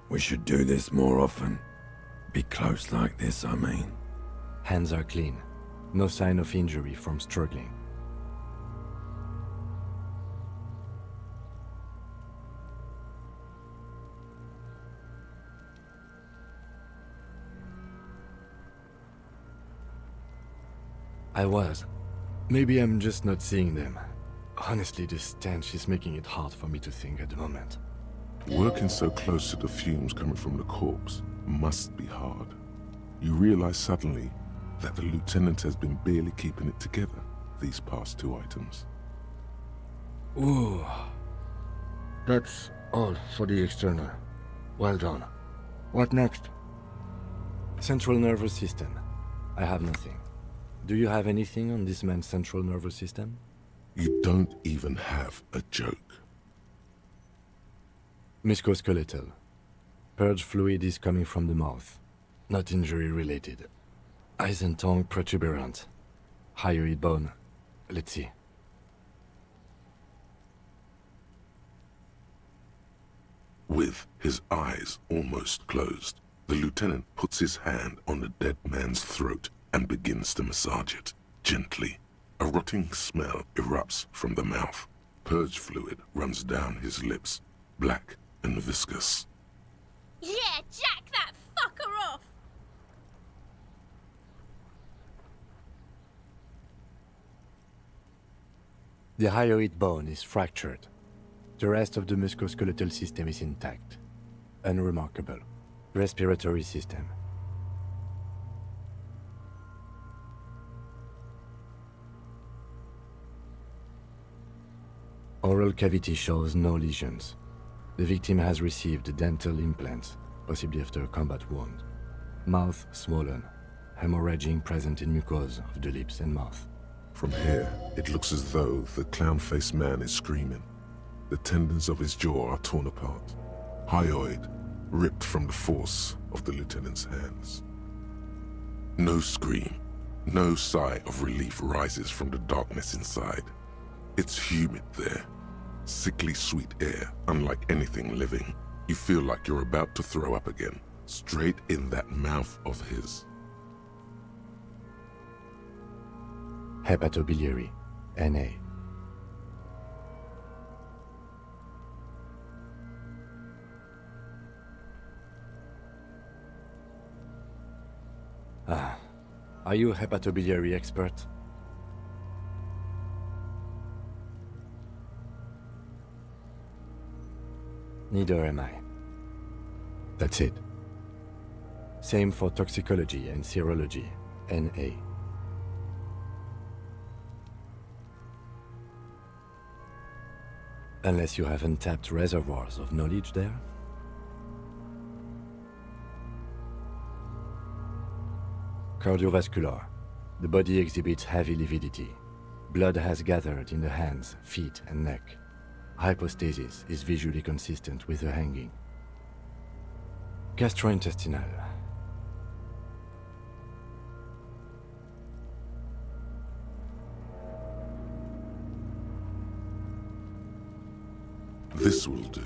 We should do this more often. Be close like this, I mean. Hands are clean. No sign of injury from struggling. I was. Maybe I'm just not seeing them. Honestly, this stench is making it hard for me to think at the moment. Working so close to the fumes coming from the corpse must be hard. You realize suddenly that the lieutenant has been barely keeping it together these past 2 items. Ooh. That's all for the external. Well done. What next? Central nervous system. I have nothing. Do you have anything on this man's central nervous system? You don't even have a joke. Musculoskeletal. Purge fluid is coming from the mouth. Not injury related. Eyes and tongue protuberant. Hyoid bone. Let's see. With his eyes almost closed, the lieutenant puts his hand on the dead man's throat and begins to massage it, gently. A rotting smell erupts from the mouth. Purge fluid runs down his lips, black and viscous. Yeah, jack that fucker off! The hyoid bone is fractured. The rest of the musculoskeletal system is intact. Unremarkable. Respiratory system. Oral cavity shows no lesions. The victim has received dental implants, possibly after a combat wound. Mouth swollen, hemorrhaging present in mucosa of the lips and mouth. From here, it looks as though the clown-faced man is screaming. The tendons of his jaw are torn apart. Hyoid ripped from the force of the lieutenant's hands. No scream, no sigh of relief rises from the darkness inside. It's humid there. Sickly sweet air, unlike anything living. You feel like you're about to throw up again, straight in that mouth of his. Hepatobiliary, NA. Are you a hepatobiliary expert? Neither am I. That's it. Same for toxicology and serology, NA. Unless you have untapped reservoirs of knowledge there? Cardiovascular. The body exhibits heavy lividity. Blood has gathered in the hands, feet, and neck. Hypostasis is visually consistent with the hanging. Gastrointestinal. This will do.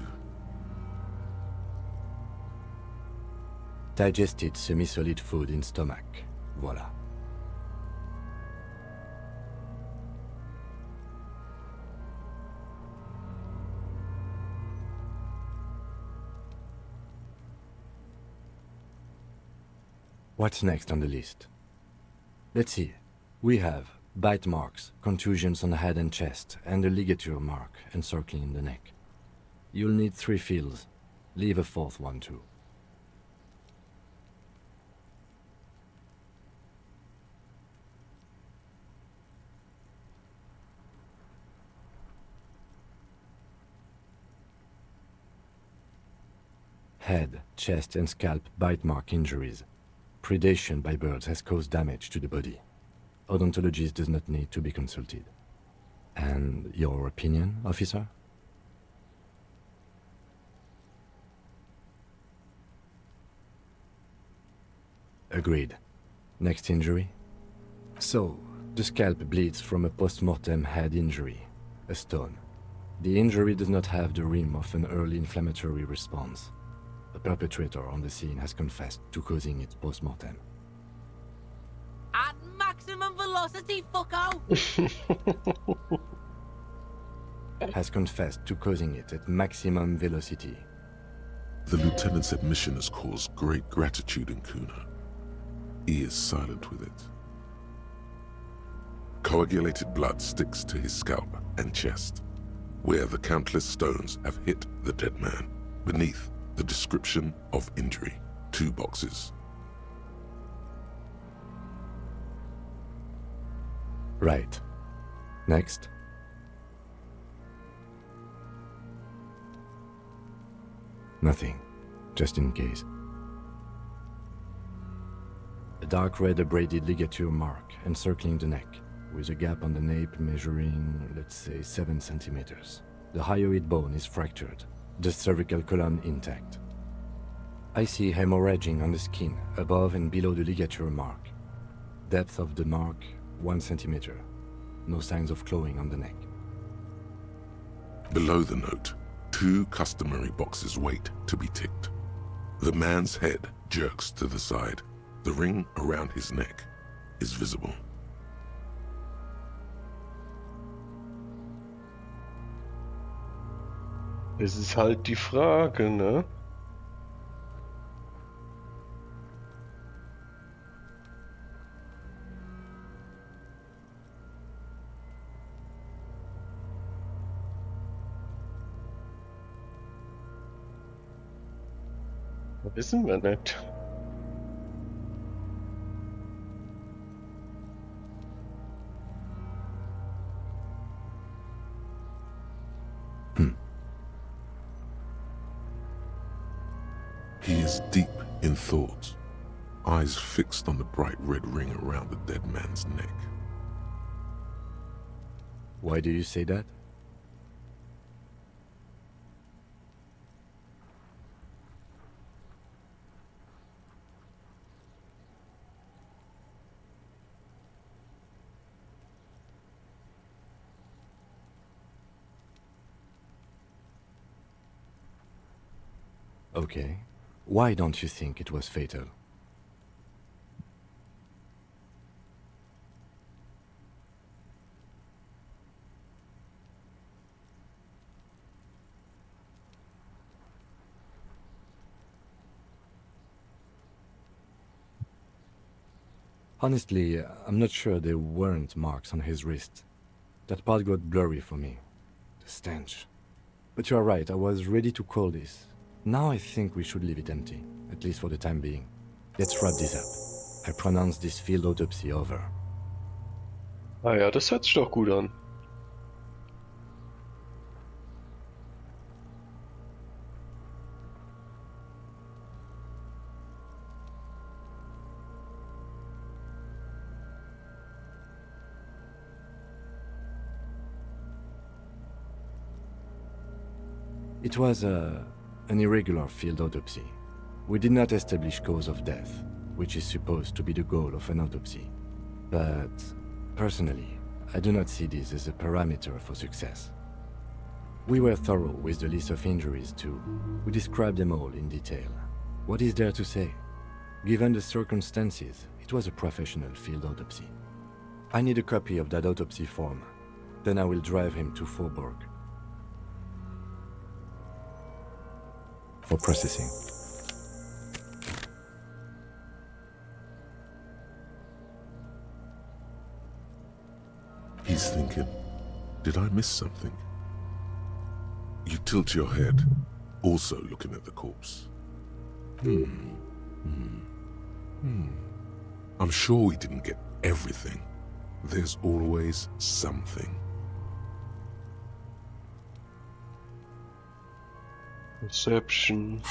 Digested semi-solid food in stomach. Voila. What's next on the list? Let's see. We have bite marks, contusions on the head and chest, and a ligature mark encircling the neck. You'll need 3 fields. Leave a 4th one too. Head, chest and scalp bite mark injuries. Predation by birds has caused damage to the body. Odontologist does not need to be consulted. And your opinion, officer? Agreed. Next injury? So, the scalp bleeds from a post-mortem head injury, a stone. The injury does not have the rim of an early inflammatory response. The perpetrator on the scene has confessed to causing it post-mortem. At maximum velocity, fucko! Has confessed to causing it at maximum velocity. The lieutenant's admission has caused great gratitude in Kuna. He is silent with it. Coagulated blood sticks to his scalp and chest, where the countless stones have hit the dead man. Beneath, the description of injury. 2 boxes. Right. Next. Nothing. Just in case. A dark red abraded ligature mark encircling the neck, with a gap on the nape measuring, let's say, 7 centimeters. The hyoid bone is fractured. The cervical column intact. I see hemorrhaging on the skin, above and below the ligature mark. Depth of the mark, 1 centimeter. No signs of clawing on the neck. Below the note, 2 customary boxes wait to be ticked. The man's head jerks to the side. The ring around his neck is visible. Das ist halt die Frage, ne? Wissen wir nicht. He is deep in thought, eyes fixed on the bright red ring around the dead man's neck. Why do you say that? Okay. Why don't you think it was fatal? Honestly, I'm not sure there weren't marks on his wrist. That part got blurry for me. The stench. But you're right, I was ready to call this. Now I think we should leave it empty, at least for the time being. Let's wrap this up. I pronounce this field autopsy over. Ah ja, das hört sich doch gut an. It was an irregular field autopsy. We did not establish cause of death, which is supposed to be the goal of an autopsy. But, personally, I do not see this as a parameter for success. We were thorough with the list of injuries too. We described them all in detail. What is there to say? Given the circumstances, it was a professional field autopsy. I need a copy of that autopsy form. Then I will drive him to Faubourg for processing. He's thinking, did I miss something? You tilt your head, also looking at the corpse. I'm sure we didn't get everything. There's always something. Perception.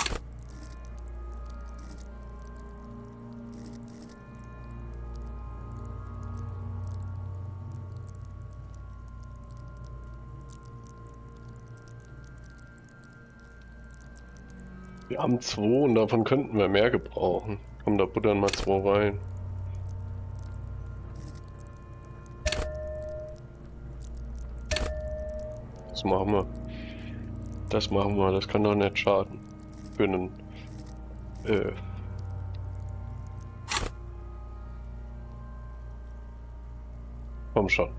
Wir haben 2 und davon könnten wir mehr gebrauchen. Komm, da buttern mal 2 rein. Das machen wir. Das machen wir, das kann doch nicht schaden. Für einen, Komm schon.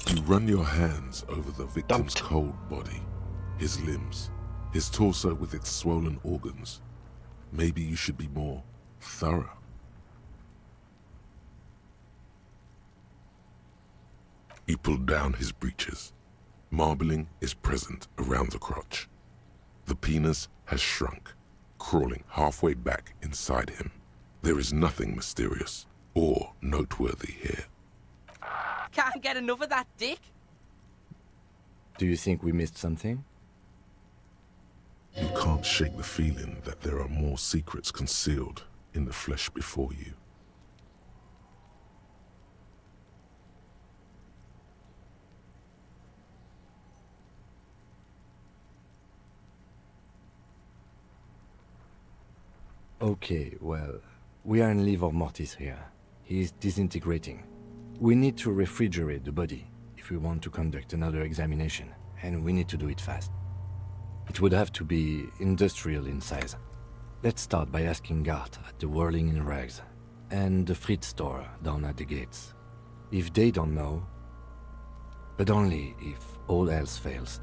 You run your hands over the victim's cold body, his limbs, his torso with its swollen organs. Maybe you should be more thorough. You pull down his breeches. Marbling is present around the crotch. The penis has shrunk, crawling halfway back inside him. There is nothing mysterious or noteworthy here. Can't get enough of that dick. Do you think we missed something? You can't shake the feeling that there are more secrets concealed in the flesh before you. Okay, well, we are in livor mortis here. He is disintegrating. We need to refrigerate the body if we want to conduct another examination, and we need to do it fast. It would have to be industrial in size. Let's start by asking Gart at the Whirling in Rags and the Fritz store down at the gates. If they don't know, but only if all else fails.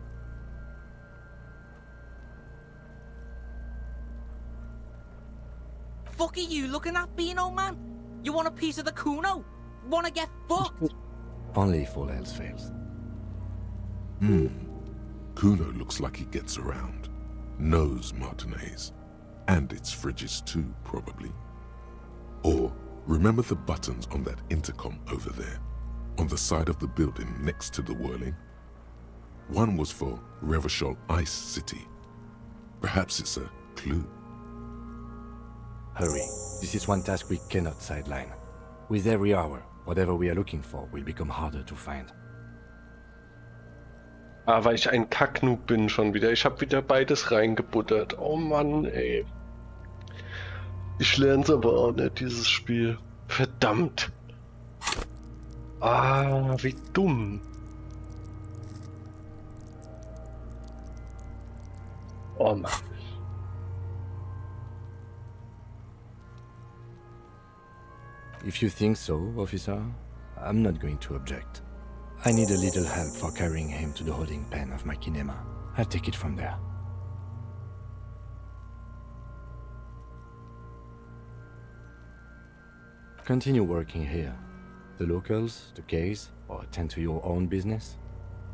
Fuck are you looking at, Beano man? You want a piece of the Kuno? Wanna get fucked? Only if all else fails. Kuno looks like he gets around. Knows Martinez. And its fridges too, probably. Or, remember the buttons on that intercom over there? On the side of the building next to the Whirling? One was for Revachol Ice City. Perhaps it's a clue. Hurry. This is one task we cannot sideline. With every hour, whatever we are looking for will become harder to find. Ah, weil ich ein Kacknoob bin schon wieder. Ich habe wieder beides reingebuttert. Oh Mann, ey. Ich lern's aber auch nicht, dieses Spiel. Verdammt. Ah, wie dumm. Oh Mann. If you think so, officer, I'm not going to object. I need a little help for carrying him to the holding pen of my kinema. I'll take it from there. Continue working here. The locals, the case, or attend to your own business.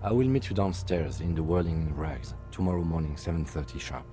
I will meet you downstairs in the Whirling in Rags tomorrow morning, 7:30 sharp.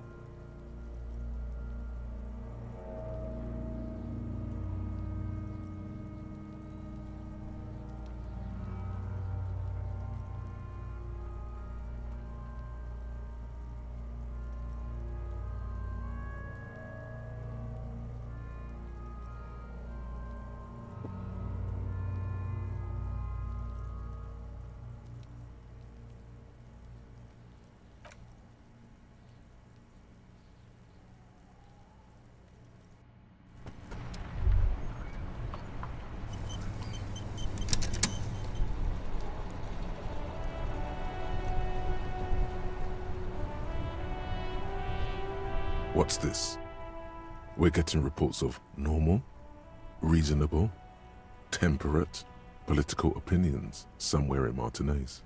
What's this? We're getting reports of normal, reasonable, temperate political opinions somewhere in Martinez.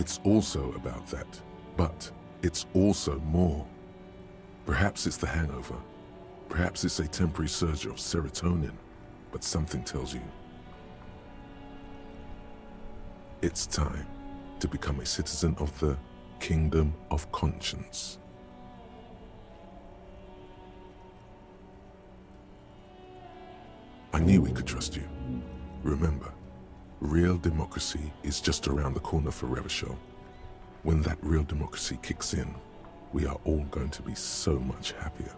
It's also about that, but it's also more. Perhaps it's the hangover. Perhaps it's a temporary surge of serotonin, but something tells you it's time to become a citizen of the Kingdom of Conscience. I knew we could trust you. Remember, real democracy is just around the corner for Revachol. When that real democracy kicks in, we are all going to be so much happier.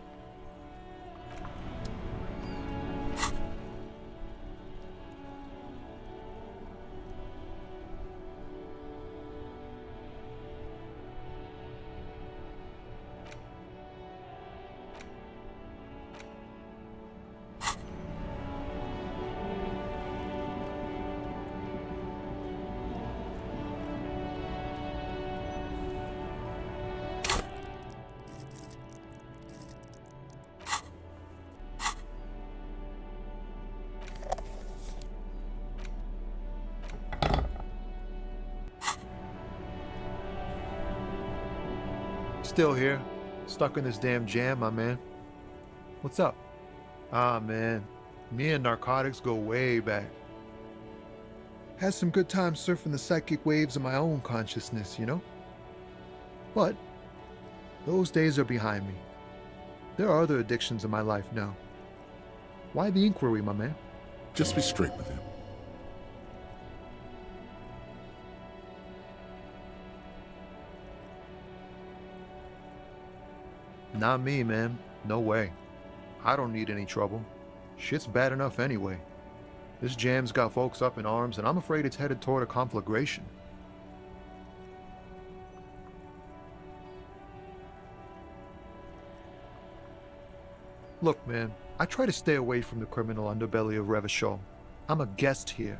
Still here, stuck in this damn jam, my man. What's up? Ah, man, me and narcotics go way back. Had some good times surfing the psychic waves of my own consciousness, you know? But those days are behind me. There are other addictions in my life now. Why the inquiry, my man? Just be straight with him. Not me, man. No way. I don't need any trouble. Shit's bad enough anyway. This jam's got folks up in arms, and I'm afraid it's headed toward a conflagration. Look, man, I try to stay away from the criminal underbelly of Revachol. I'm a guest here.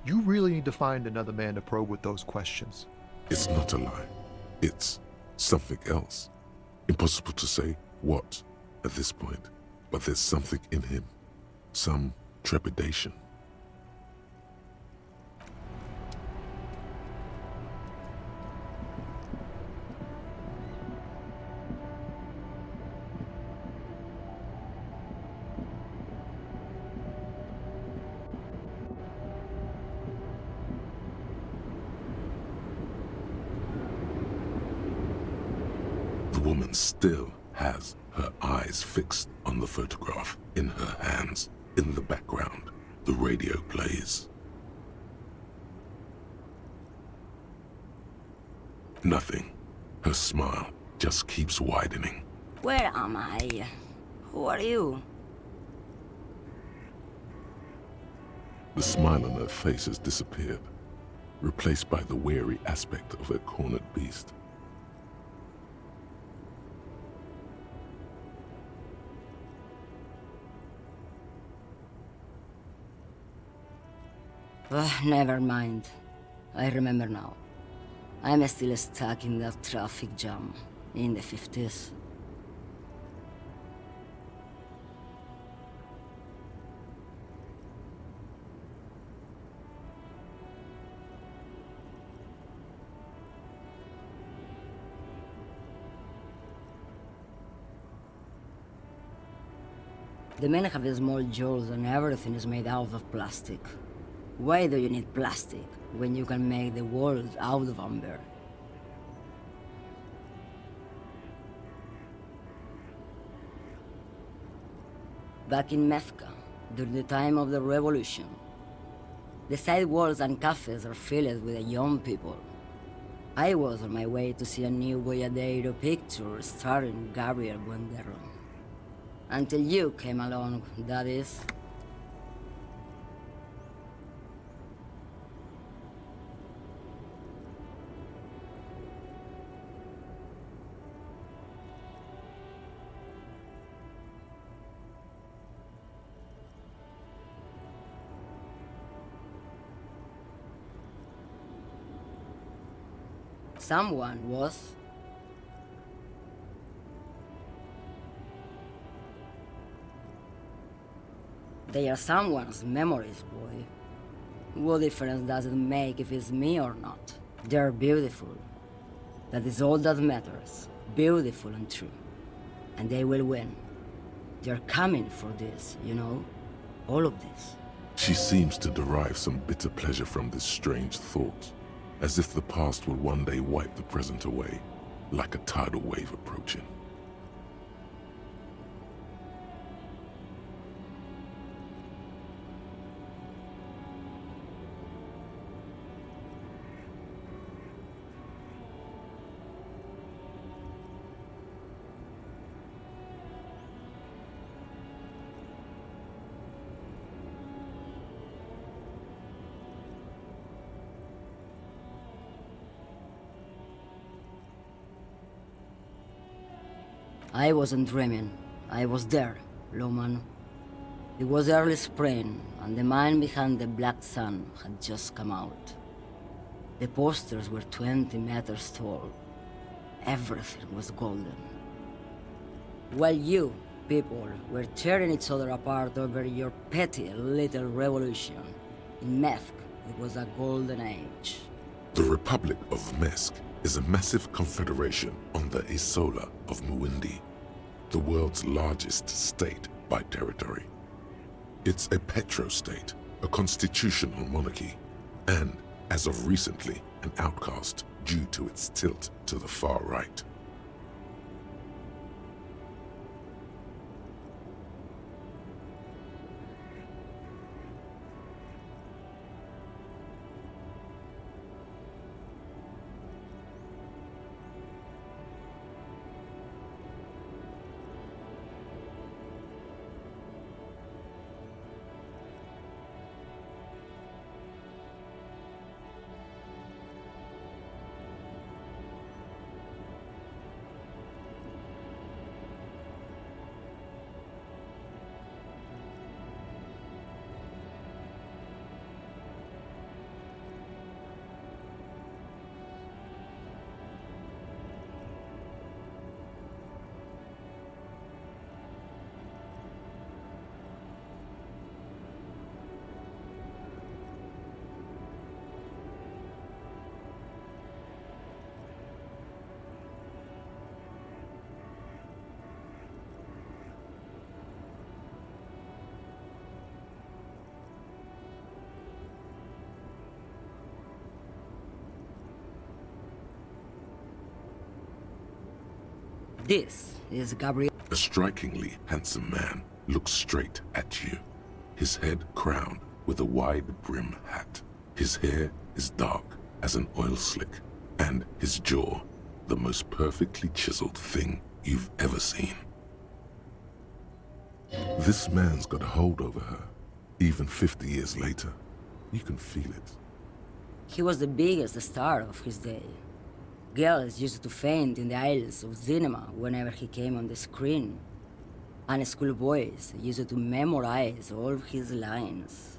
You really need to find another man to probe with those questions. It's not a lie. It's something else. Impossible to say what at this point, but there's something in him. Some trepidation. The woman still has her eyes fixed on the photograph in her hands. In the background, the radio plays. Nothing. Her smile just keeps widening. Where am I? Who are you? The smile on her face has disappeared, replaced by the wary aspect of a cornered beast. Never mind. I remember now. I'm still stuck in that traffic jam in the 50s. The men have small jaws and everything is made out of plastic. Why do you need plastic when you can make the world out of amber? Back in Methka, during the time of the revolution, the sidewalks and cafes are filled with young people. I was on my way to see a new Boyadero picture starring Gabriel Buenguerro. Until you came along, that is. Someone was. They are someone's memories, boy. What difference does it make if it's me or not? They're beautiful. That is all that matters. Beautiful and true. And they will win. They're coming for this, you know? All of this. She seems to derive some bitter pleasure from this strange thought, as if the past will one day wipe the present away, like a tidal wave approaching. I wasn't dreaming. I was there, Lawman. It was early spring, and the man behind the Black Sun had just come out. The posters were 20 meters tall. Everything was golden. While you, people, were tearing each other apart over your petty little revolution, in Methk, it was a golden age. The Republic of Mesk is a massive confederation on the Isola of Muindi, the world's largest state by territory. It's a petrostate, a constitutional monarchy, and, as of recently, an outcast due to its tilt to the far right. This is Gabriel. A strikingly handsome man looks straight at you, his head crowned with a wide-brim hat. His hair is dark as an oil slick, and his jaw the most perfectly chiseled thing you've ever seen. This man's got a hold over her, even 50 years later. You can feel it. He was the biggest star of his day. Girls used to faint in the aisles of cinema whenever he came on the screen. And schoolboys used to memorize all of his lines.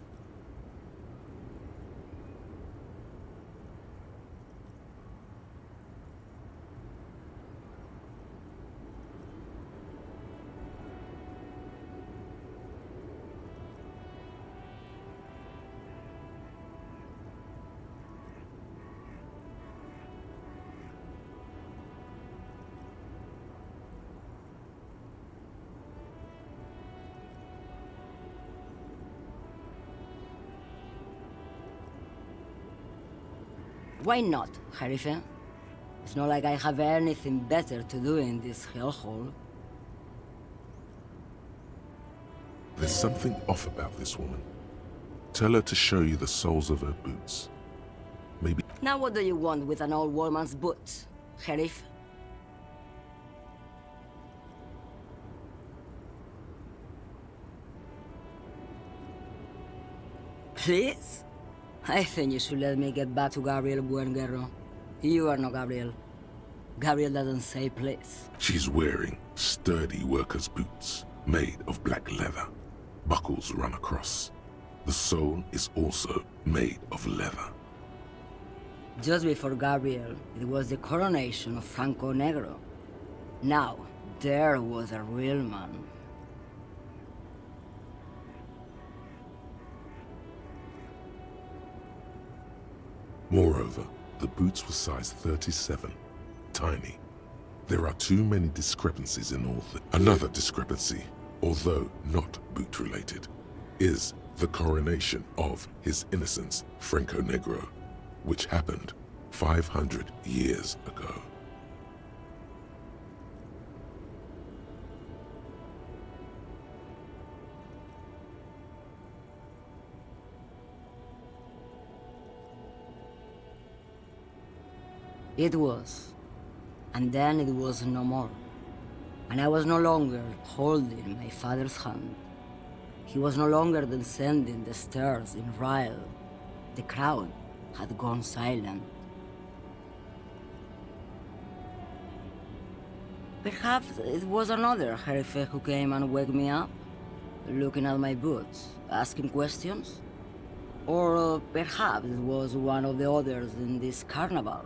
Why not, Harife? It's not like I have anything better to do in this hellhole. There's something off about this woman. Tell her to show you the soles of her boots. Maybe... Now what do you want with an old woman's boots, Sheriff? Please? I think you should let me get back to Gabriel Buenguerro. You are not Gabriel. Gabriel doesn't say please. She's wearing sturdy worker's boots made of black leather. Buckles run across. The sole is also made of leather. Just before Gabriel, it was the coronation of Franco Negro. Now, there was a real man. Moreover, the boots were size 37, tiny. There are too many discrepancies in all this. Another discrepancy, although not boot-related, is the coronation of His Innocence Franco Negro, which happened 500 years ago. It was. And then it was no more. And I was no longer holding my father's hand. He was no longer descending the stairs in Ryle. The crowd had gone silent. Perhaps it was another Jerife who came and woke me up, looking at my boots, asking questions. Or perhaps it was one of the others in this carnival.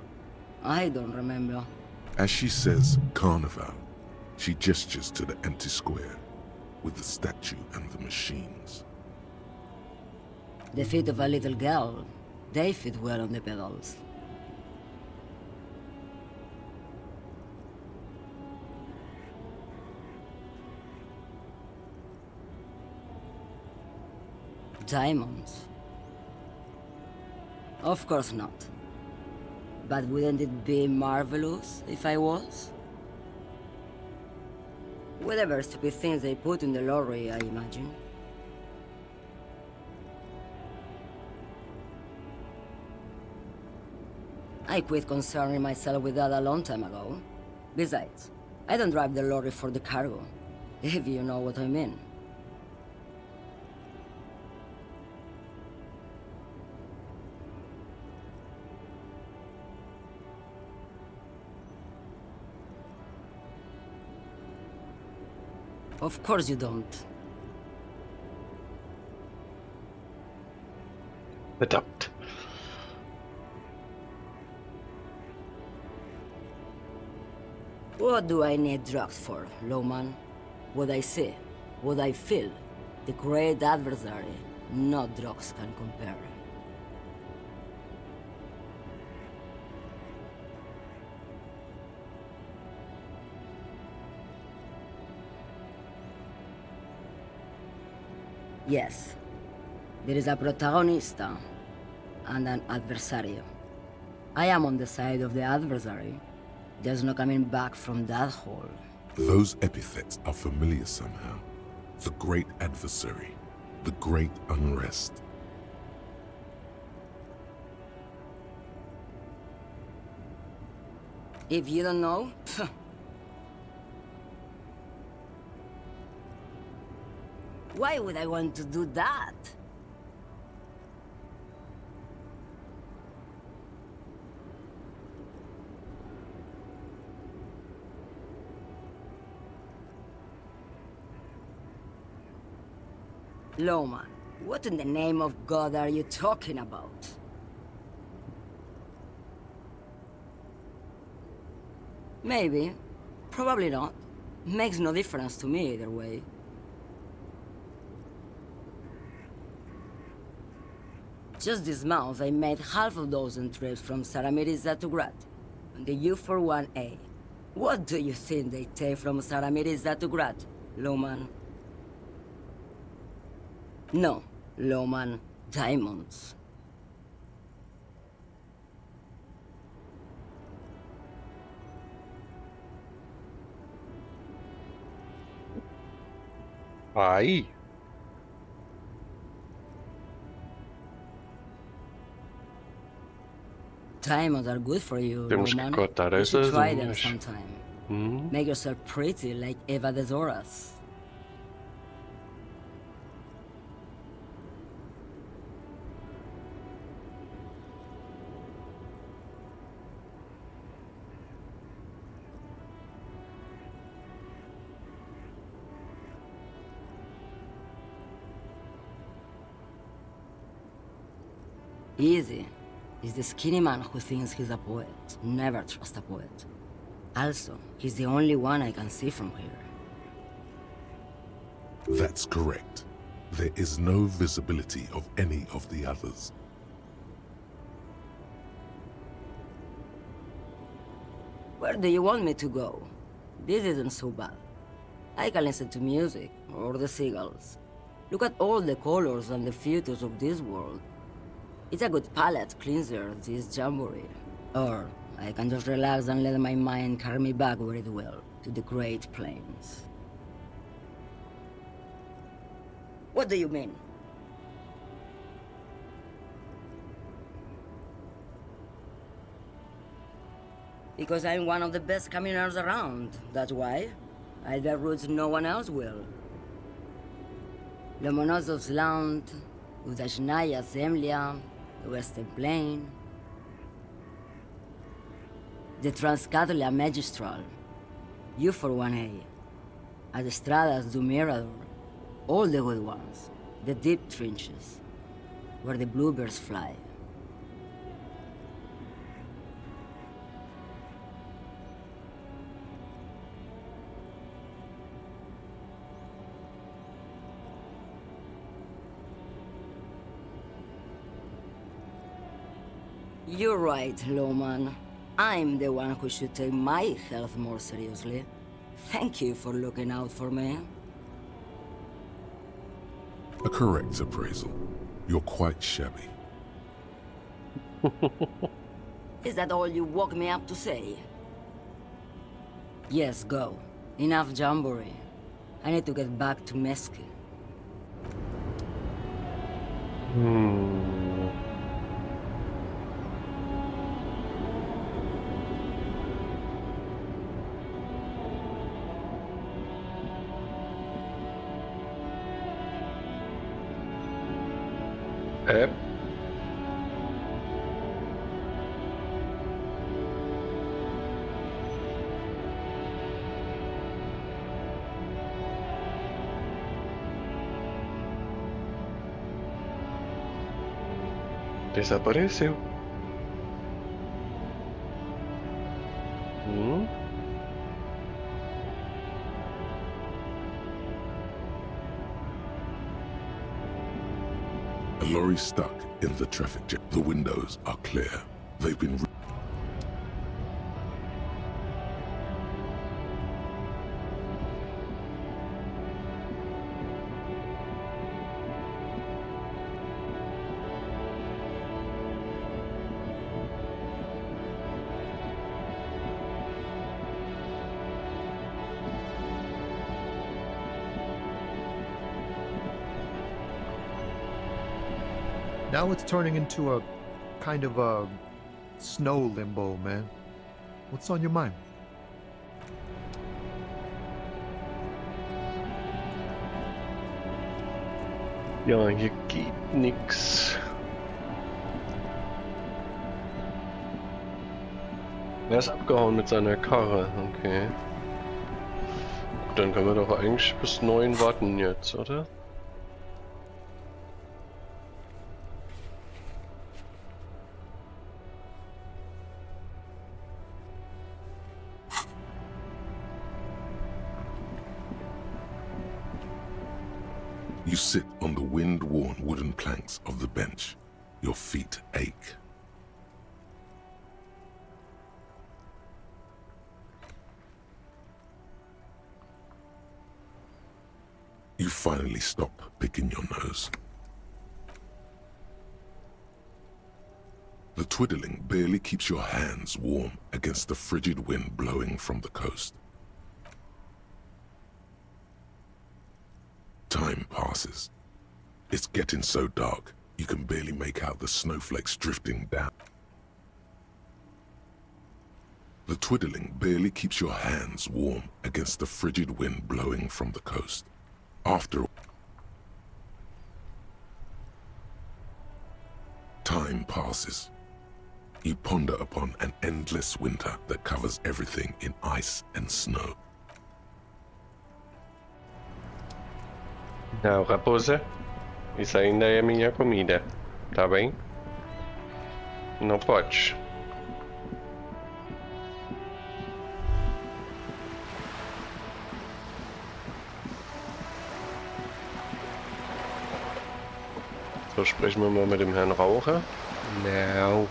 I don't remember. As she says carnival, she gestures to the empty square with the statue and the machines. The feet of a little girl, they fit well on the pedals. Diamonds? Of course not. But wouldn't it be marvelous if I was? Whatever stupid things they put in the lorry, I imagine. I quit concerning myself with that a long time ago. Besides, I don't drive the lorry for the cargo, if you know what I mean. Of course you don't. Adapt. What do I need drugs for, Lowman? What I see, what I feel, the great adversary, no drugs can compare. Yes, there is a protagonista and an adversario. I am on the side of the adversary. There's no coming back from that hole. Those epithets are familiar somehow. The great adversary, the great unrest. If you don't know, why would I want to do that? Loma, what in the name of God are you talking about? Maybe. Probably not. Makes no difference to me either way. Just this month, I made half a dozen trips from Saramirizza to Grad, on the U41A. What do you think they take from Saramirizza to Grad, Loman? No, Loman, diamonds. Ai. Diamonds are good for you, Temos que Loman. cortar You should essas try them unhas. sometime. Make yourself pretty like Eva de Zoras. Easy. He's the skinny man who thinks he's a poet. Never trust a poet. Also, he's the only one I can see from here. That's correct. There is no visibility of any of the others. Where do you want me to go? This isn't so bad. I can listen to music, or the seagulls. Look at all the colors and the features of this world. It's a good palate cleanser, this jamboree. Or I can just relax and let my mind carry me back where it will, to the Great Plains. What do you mean? Because I'm one of the best caminers around, that's why. I bear routes no one else will. Lomonosov's Land, Udachnaya Zemlya, the Western Plain, the Transcatolia Magistral, U41A, Adestradas do Mirador, all the good ones, the deep trenches, where the bluebirds fly. You're right, Loman. I'm the one who should take my health more seriously. Thank you for looking out for me. A correct appraisal. You're quite shabby. Is that all you woke me up to say? Yes, go. Enough jamboree. I need to get back to Mesky. Desapareceu. A lorry stuck in the traffic jam. The windows are clear. They've been... Now it's turning into a kind of a snow limbo, man. What's on your mind? Ja, hier geht nix. Er ist abgehauen mit seiner Karre, okay. Dann können wir doch eigentlich bis 9 warten jetzt, oder? You sit on the wind-worn wooden planks of the bench. Your feet ache. You finally stop picking your nose. The twiddling barely keeps your hands warm against the frigid wind blowing from the coast. Time passes. It's getting so dark, you can barely make out the snowflakes drifting down. The twiddling barely keeps your hands warm against the frigid wind blowing from the coast. After all, time passes. You ponder upon an endless winter that covers everything in ice and snow. Não, raposa, isso ainda é a minha comida, tá bem? Não podes. So, sprechen wir mal mit dem Herrn Raucher. No.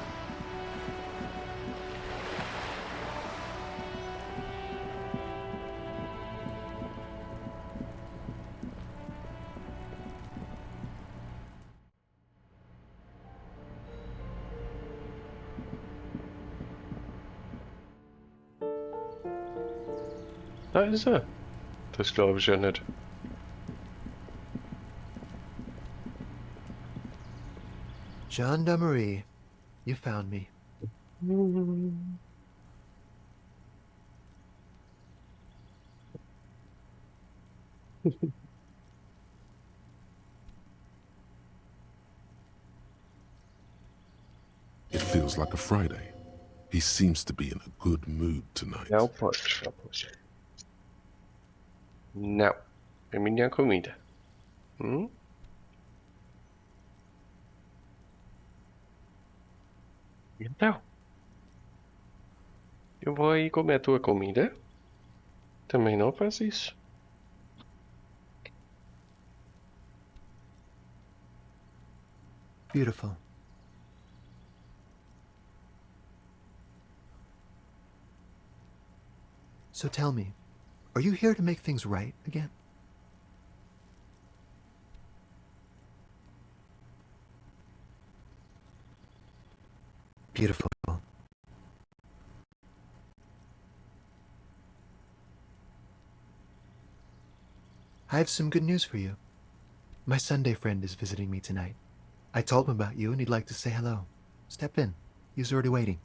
Da ist er. Das glaube ich ja nicht. Gendarmerie, you found me. It feels like a Friday. He seems to be in a good mood tonight. Não pode, não pode. Não. É minha comida. Então. Eu vou aí comer a tua comida. Também não faz isso. Beautiful. So tell me, are you here to make things right again? Beautiful. I have some good news for you. My Sunday friend is visiting me tonight. I told him about you and he'd like to say hello. Step in. He's already waiting.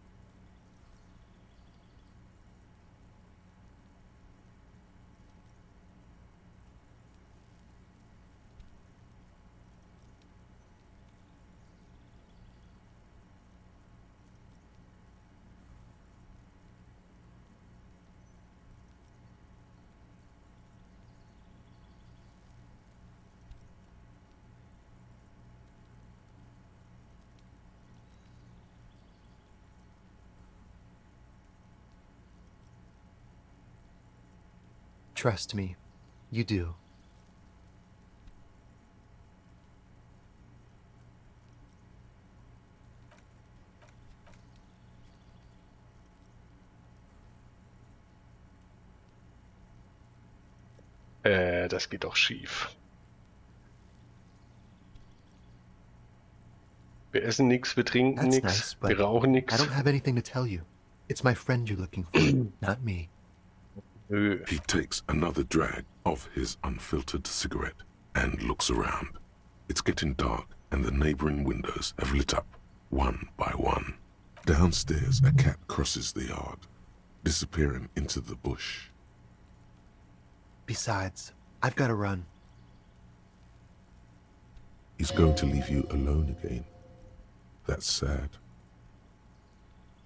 Trust me, you do. Das geht doch schief. Wir essen nichts, wir trinken That's nichts, nice, but wir rauchen I nichts. don't have anything to tell you. It's my friend you're looking for, not me. He takes another drag of his unfiltered cigarette and looks around. It's getting dark and the neighboring windows have lit up one by one. Downstairs, a cat crosses the yard, disappearing into the bush. Besides, I've got to run. He's going to leave you alone again. That's sad.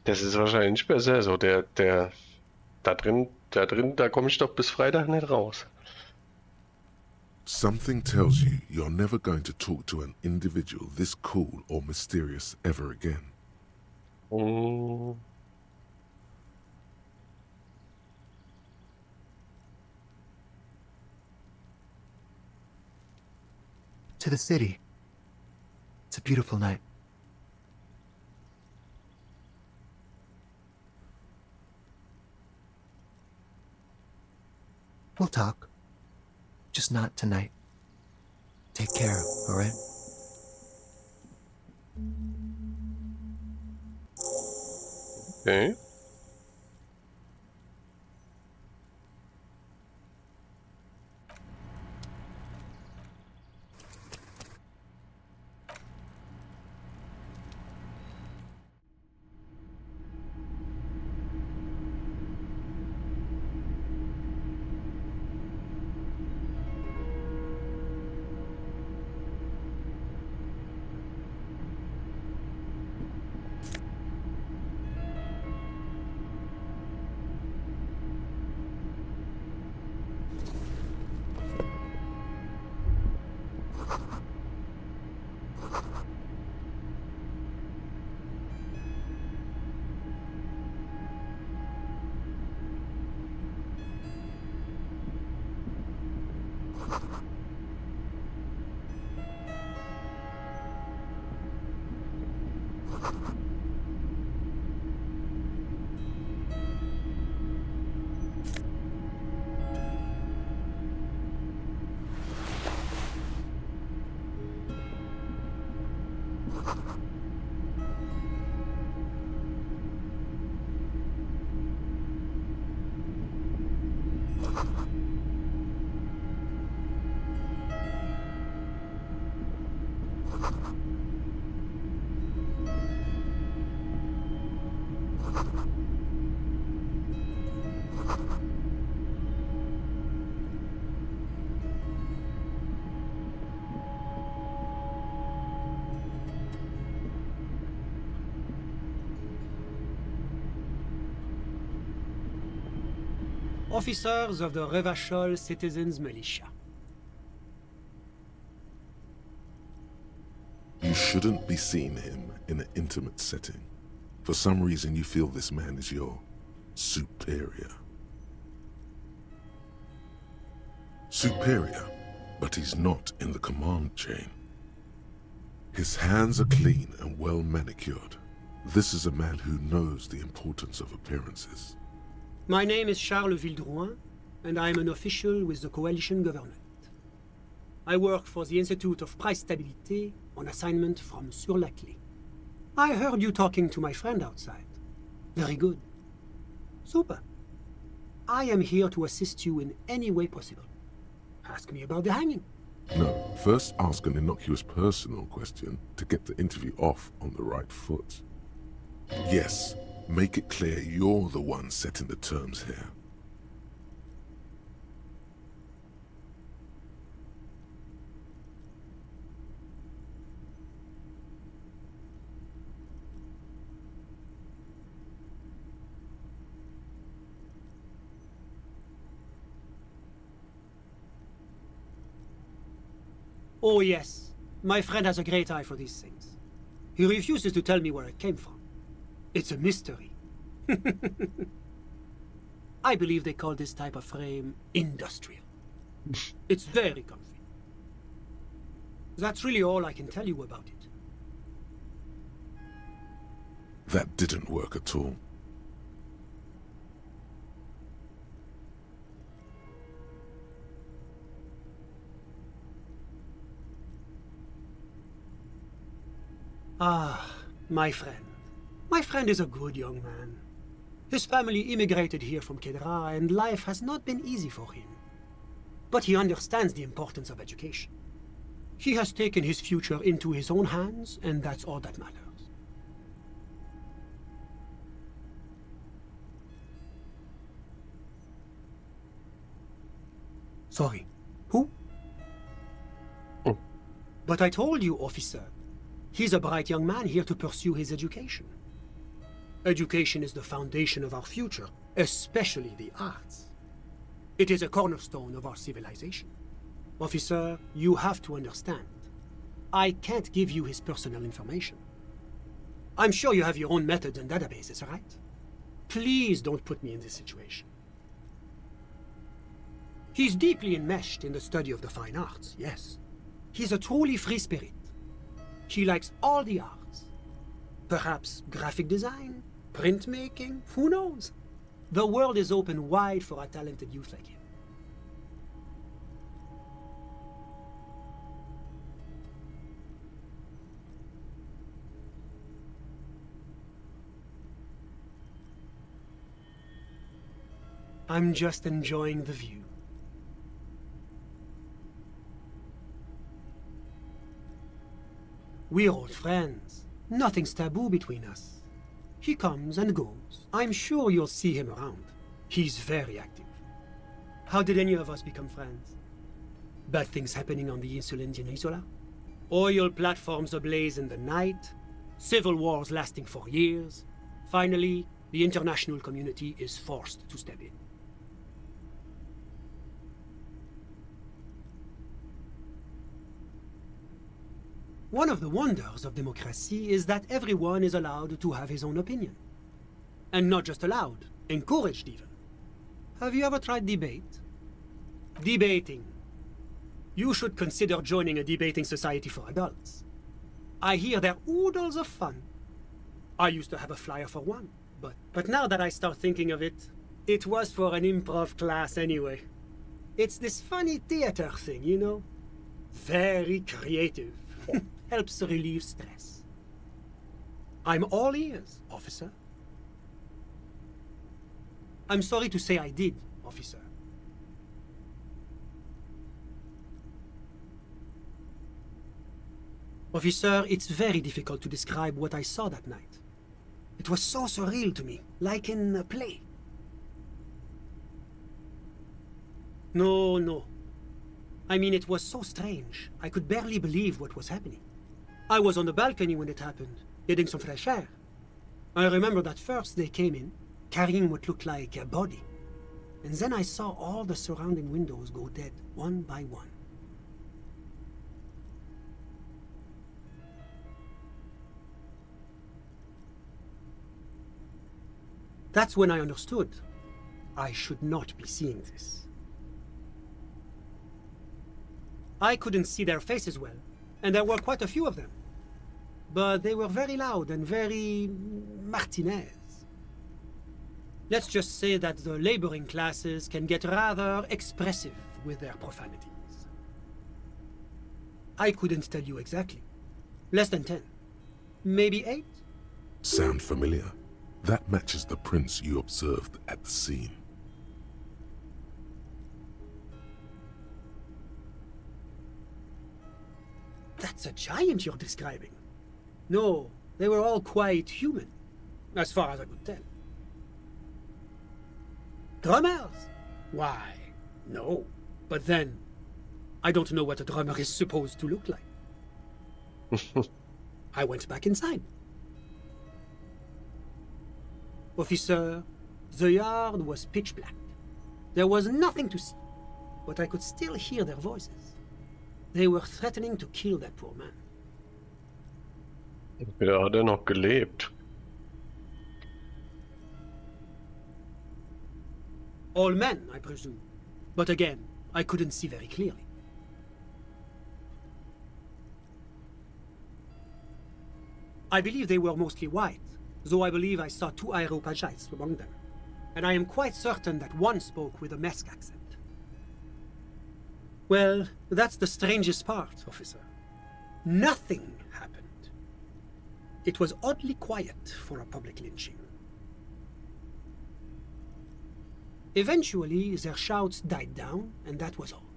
Das ist wahrscheinlich besser so. Da drin, da komme ich doch bis Freitag nicht raus. Something tells you you're never going to talk to an individual this cool or mysterious ever again. Mm. To the city. It's a beautiful night. We'll talk. Just not tonight. Take care, all right? Okay. Officers of the Revachol Citizens Militia. You shouldn't be seeing him in an intimate setting. For some reason, you feel this man is your superior. Superior, but he's not in the command chain. His hands are clean and well manicured. This is a man who knows the importance of appearances. My name is Charles Vildrouin, and I am an official with the coalition government. I work for the Institute of Price Stabilité on assignment from Sur-la-Clé. I heard you talking to my friend outside. Very good. Super. I am here to assist you in any way possible. Ask me about the hanging. No, first ask an innocuous personal question to get the interview off on the right foot. Yes, make it clear you're the one setting the terms here. Oh yes, my friend has a great eye for these things. He refuses to tell me where it came from. It's a mystery. I believe they call this type of frame industrial. It's very comfy. That's really all I can tell you about it. That didn't work at all. Ah, my friend. My friend is a good young man. His family immigrated here from Kedra, and life has not been easy for him. But he understands the importance of education. He has taken his future into his own hands, and that's all that matters. Sorry, who? But I told you, officer. He's a bright young man here to pursue his education. Education is the foundation of our future, especially the arts. It is a cornerstone of our civilization. Officer, you have to understand. I can't give you his personal information. I'm sure you have your own methods and databases, right? Please don't put me in this situation. He's deeply enmeshed in the study of the fine arts, yes. He's a truly free spirit. He likes all the arts. Perhaps graphic design, printmaking, who knows? The world is open wide for a talented youth like him. I'm just enjoying the view. We're old friends. Nothing's taboo between us. He comes and goes. I'm sure you'll see him around. He's very active. How did any of us become friends? Bad things happening on the Insulindian Peninsula? Oil platforms ablaze in the night? Civil wars lasting for years? Finally, the international community is forced to step in. One of the wonders of democracy is that everyone is allowed to have his own opinion. And not just allowed, encouraged even. Have you ever tried debate? Debating. You should consider joining a debating society for adults. I hear they're oodles of fun. I used to have a flyer for one, but now that I start thinking of it, it was for an improv class anyway. It's this funny theater thing, you know? Very creative. Helps relieve stress. I'm all ears, officer. I'm sorry to say I did, officer. Officer, it's very difficult to describe what I saw that night. It was so surreal to me, like in a play. No. I mean, it was so strange. I could barely believe what was happening. I was on the balcony when it happened, getting some fresh air. I remember that first they came in, carrying what looked like a body. And then I saw all the surrounding windows go dead, one by one. That's when I understood. I should not be seeing this. I couldn't see their faces well, and there were quite a few of them. But they were very loud and very Martinez. Let's just say that the laboring classes can get rather expressive with their profanities. I couldn't tell you exactly. Less than 10. Maybe 8? Sound familiar? That matches the prints you observed at the scene. That's a giant you're describing. No, they were all quite human, as far as I could tell. Drummers? Why, no. But then, I don't know what a drummer is supposed to look like. I went back inside. Officer, the yard was pitch black. There was nothing to see, but I could still hear their voices. They were threatening to kill that poor man. Ja, hat er noch gelebt. All men, I presume. But again, I couldn't see very clearly. I believe they were mostly white, though I believe I saw 2 Areopagites among them. And I am quite certain that one spoke with a Mesk accent. Well, that's the strangest part, officer. Nothing happened. It was oddly quiet for a public lynching. Eventually, their shouts died down, and that was all.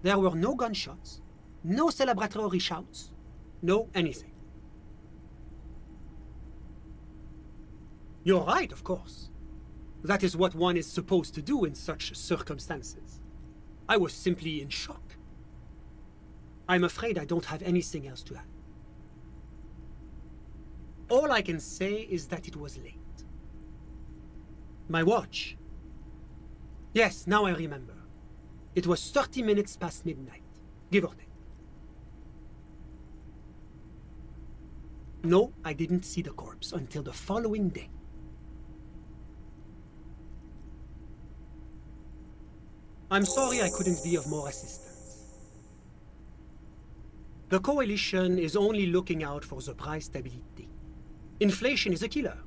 There were no gunshots, No celebratory shouts. No anything. You're right, of course. That is what one is supposed to do in such circumstances. I was simply in shock. I'm afraid I don't have anything else to add. All I can say is that it was late. My watch. Yes, now I remember. It was 30 minutes past midnight, give or take. No, I didn't see the corpse until the following day. I'm sorry I couldn't be of more assistance. The Coalition is only looking out for the price stability. Inflation is a killer,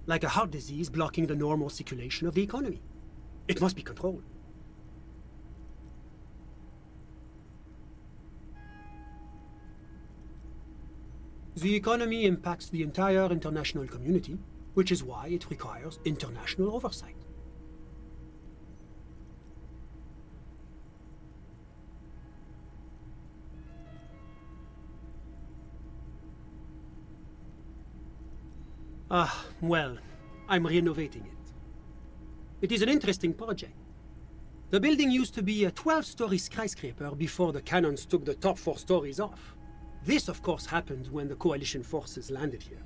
like a heart disease blocking the normal circulation of the economy. It must be controlled. The economy impacts the entire international community, which is why it requires international oversight. Well, I'm renovating it. It is an interesting project. The building used to be a 12-story skyscraper before the cannons took the top 4 stories off. This, of course, happened when the Coalition forces landed here.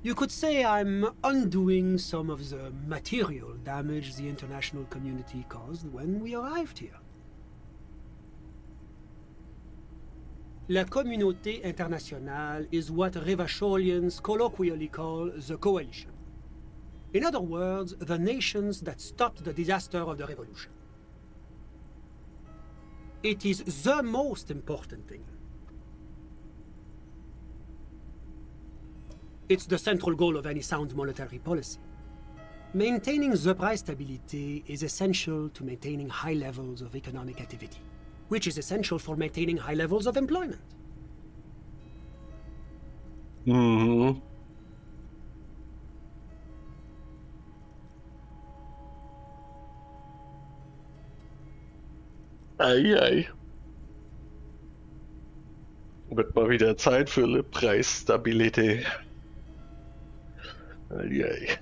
You could say I'm undoing some of the material damage the international community caused when we arrived here. La communauté internationale is what Revacholians colloquially call the Coalition. In other words, the nations that stopped the disaster of the revolution. It is the most important thing. It's the central goal of any sound monetary policy. Maintaining the price stability is essential to maintaining high levels of economic activity, which is essential for maintaining high levels of employment. Mhm. Ei. Wird mal wieder Zeit für eine Preisstabilität. Ei.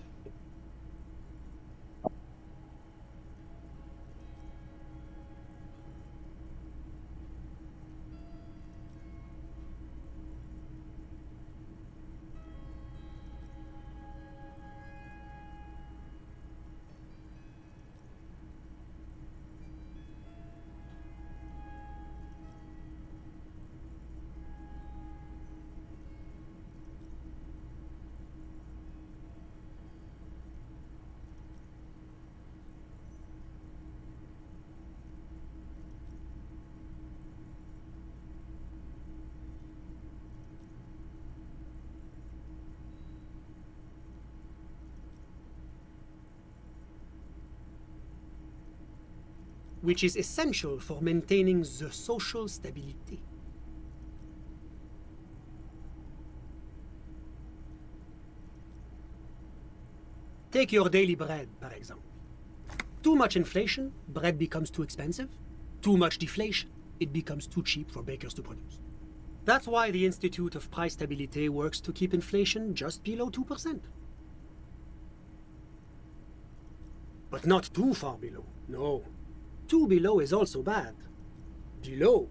Which is essential for maintaining the social stability. Take your daily bread, par exemple. Too much inflation, bread becomes too expensive. Too much deflation, it becomes too cheap for bakers to produce. That's why the Institute of Price Stability works to keep inflation just below 2%. But not too far below, no. Too below is also bad. Below,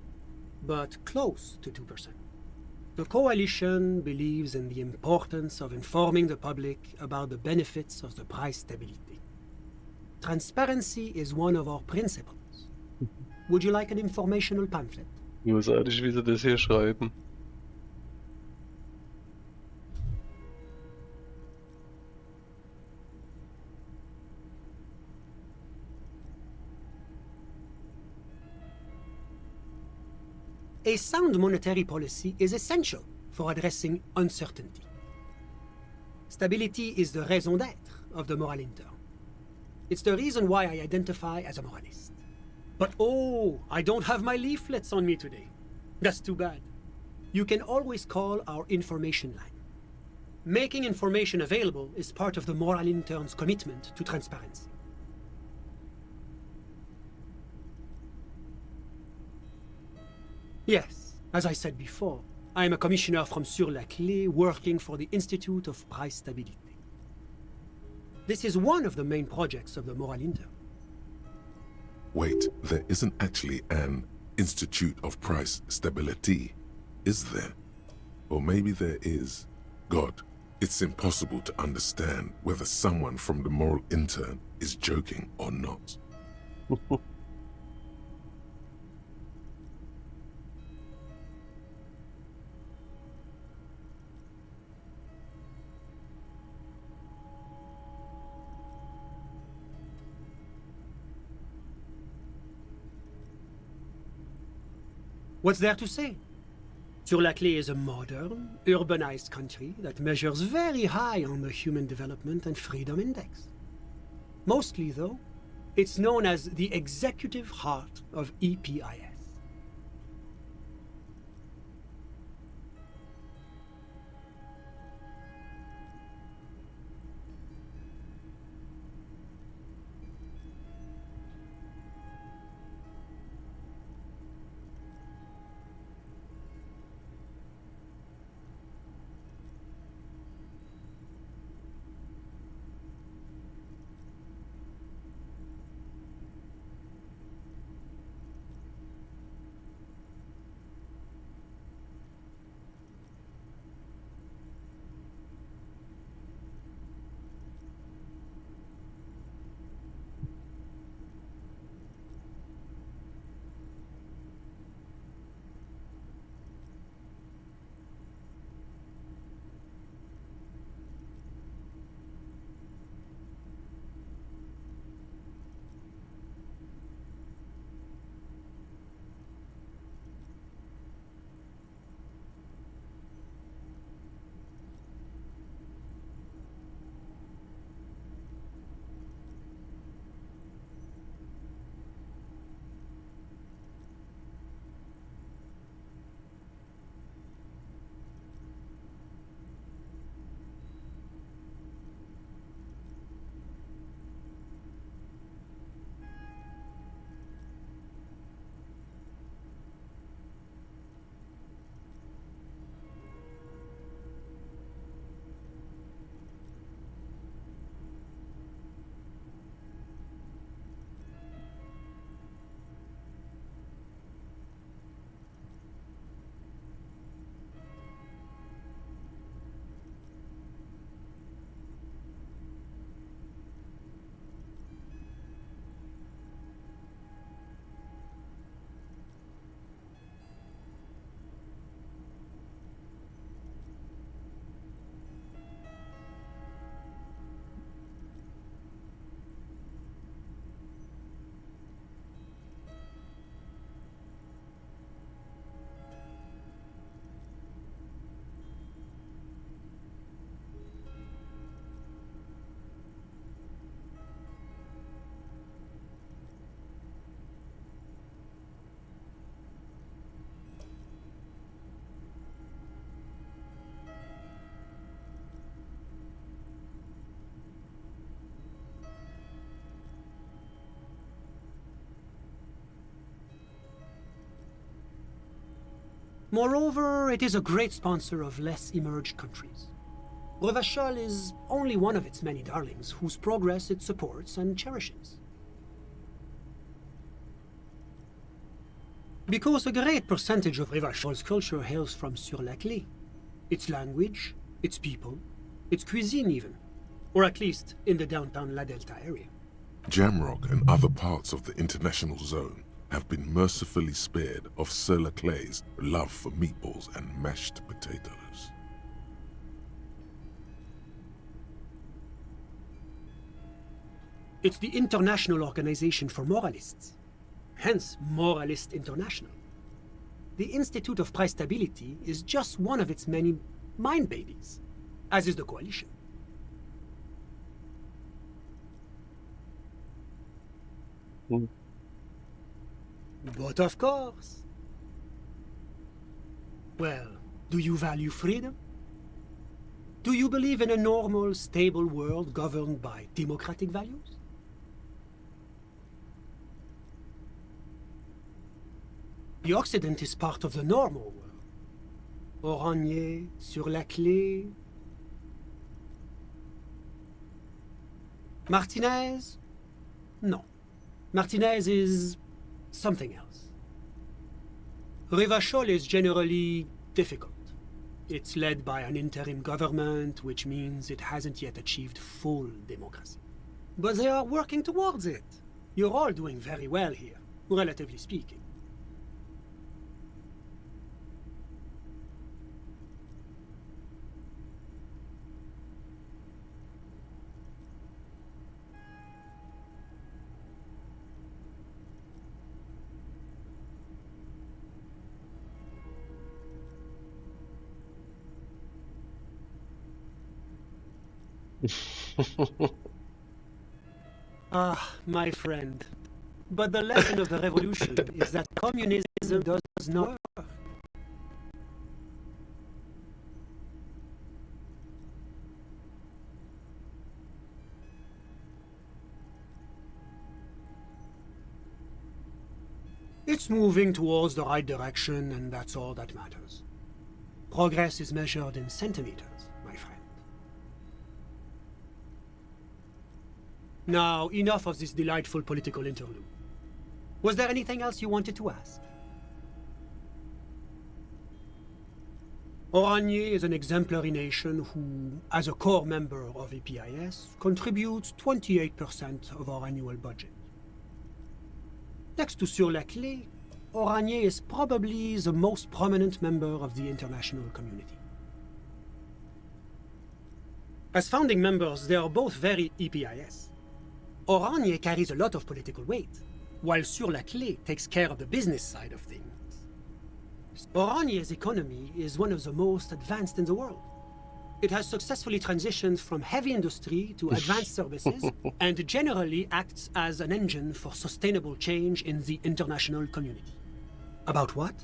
but close to 2%. The Coalition believes in the importance of informing the public about the benefits of the price stability. Transparency is one of our principles. Would you like an informational pamphlet? Großartig, wie sie das hier schreiben. A sound monetary policy is essential for addressing uncertainty. Stability is the raison d'être of the moral intern. It's the reason why I identify as a moralist. But oh, I don't have my leaflets on me today. That's too bad. You can always call our information line. Making information available is part of the moral intern's commitment to transparency. Yes, as I said before, I am a commissioner from Sur-la-Clé working for the Institute of Price Stability. This is one of the main projects of the Moral Inter. Wait, there isn't actually an Institute of Price Stability, is there? Or maybe there is. God, it's impossible to understand whether someone from the Moral Intern is joking or not. What's there to say? Sur-la-Clé is a modern, urbanized country that measures very high on the Human Development and Freedom Index. Mostly, though, it's known as the executive heart of EPIS. Moreover, it is a great sponsor of less emerged countries. Revachol is only one of its many darlings whose progress it supports and cherishes. Because a great percentage of Revachol's culture hails from Sur-la-Clé. Its language, its people, its cuisine even. Or at least in the downtown La Delta area. Jamrock and other parts of the international zone have been mercifully spared of Sur-la-Clé's love for meatballs and mashed potatoes. It's the International Organization for Moralists, hence Moralist International. The Institute of Price Stability is just one of its many mind babies, as is the Coalition. But of course. Well, do you value freedom? Do you believe in a normal, stable world governed by democratic values? The Occident is part of the normal world. Oranje, sur la clé. Martinez? No. Martinez is something else. Rivachol is generally difficult. It's led by an interim government, which means it hasn't yet achieved full democracy. But they are working towards it. You're all doing very well here, relatively speaking. Ah, my friend. But the lesson of the revolution is that communism does not work. It's moving towards the right direction, and that's all that matters. Progress is measured in centimeters, my friend. Now, enough of this delightful political interlude. Was there anything else you wanted to ask? Oranje is an exemplary nation who, as a core member of EPIS, contributes 28% of our annual budget. Next to Sur la Clé, Oranje is probably the most prominent member of the international community. As founding members, they are both very EPIS. Oranje carries a lot of political weight, while Sur la Clé takes care of the business side of things. Oranje's economy is one of the most advanced in the world. It has successfully transitioned from heavy industry to advanced services, and generally acts as an engine for sustainable change in the international community. About what?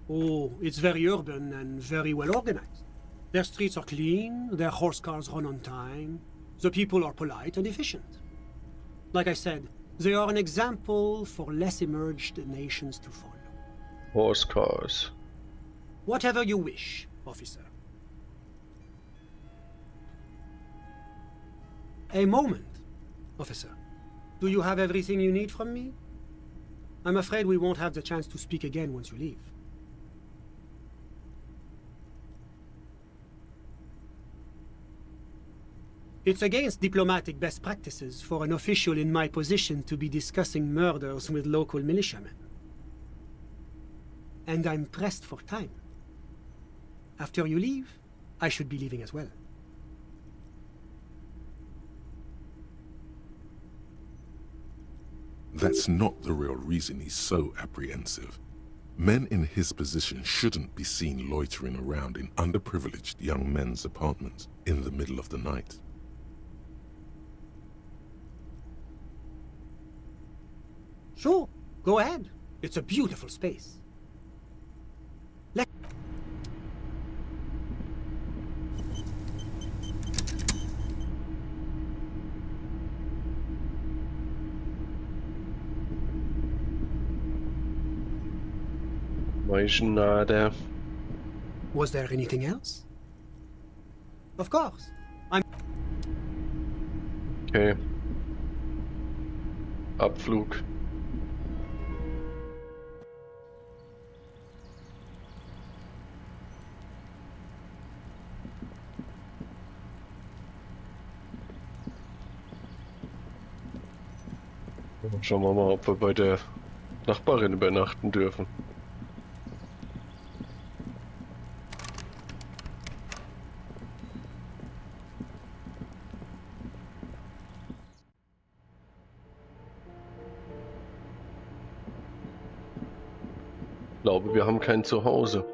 Oh, it's very urban and very well organized. Their streets are clean, their horse cars run on time, the people are polite and efficient. Like I said, they are an example for less emerged nations to follow. Horse cars. Whatever you wish, officer. A moment, officer. Do you have everything you need from me? I'm afraid we won't have the chance to speak again once you leave. It's against diplomatic best practices for an official in my position to be discussing murders with local militiamen. And I'm pressed for time. After you leave, I should be leaving as well. That's not the real reason he's so apprehensive. Men in his position shouldn't be seen loitering around in underprivileged young men's apartments in the middle of the night. Sure, go ahead. It's a beautiful space. Nada. Was there anything else? Of course. Okay. Abflug. Schauen wir mal, ob wir bei der Nachbarin übernachten dürfen. Ich glaube, wir haben kein Zuhause.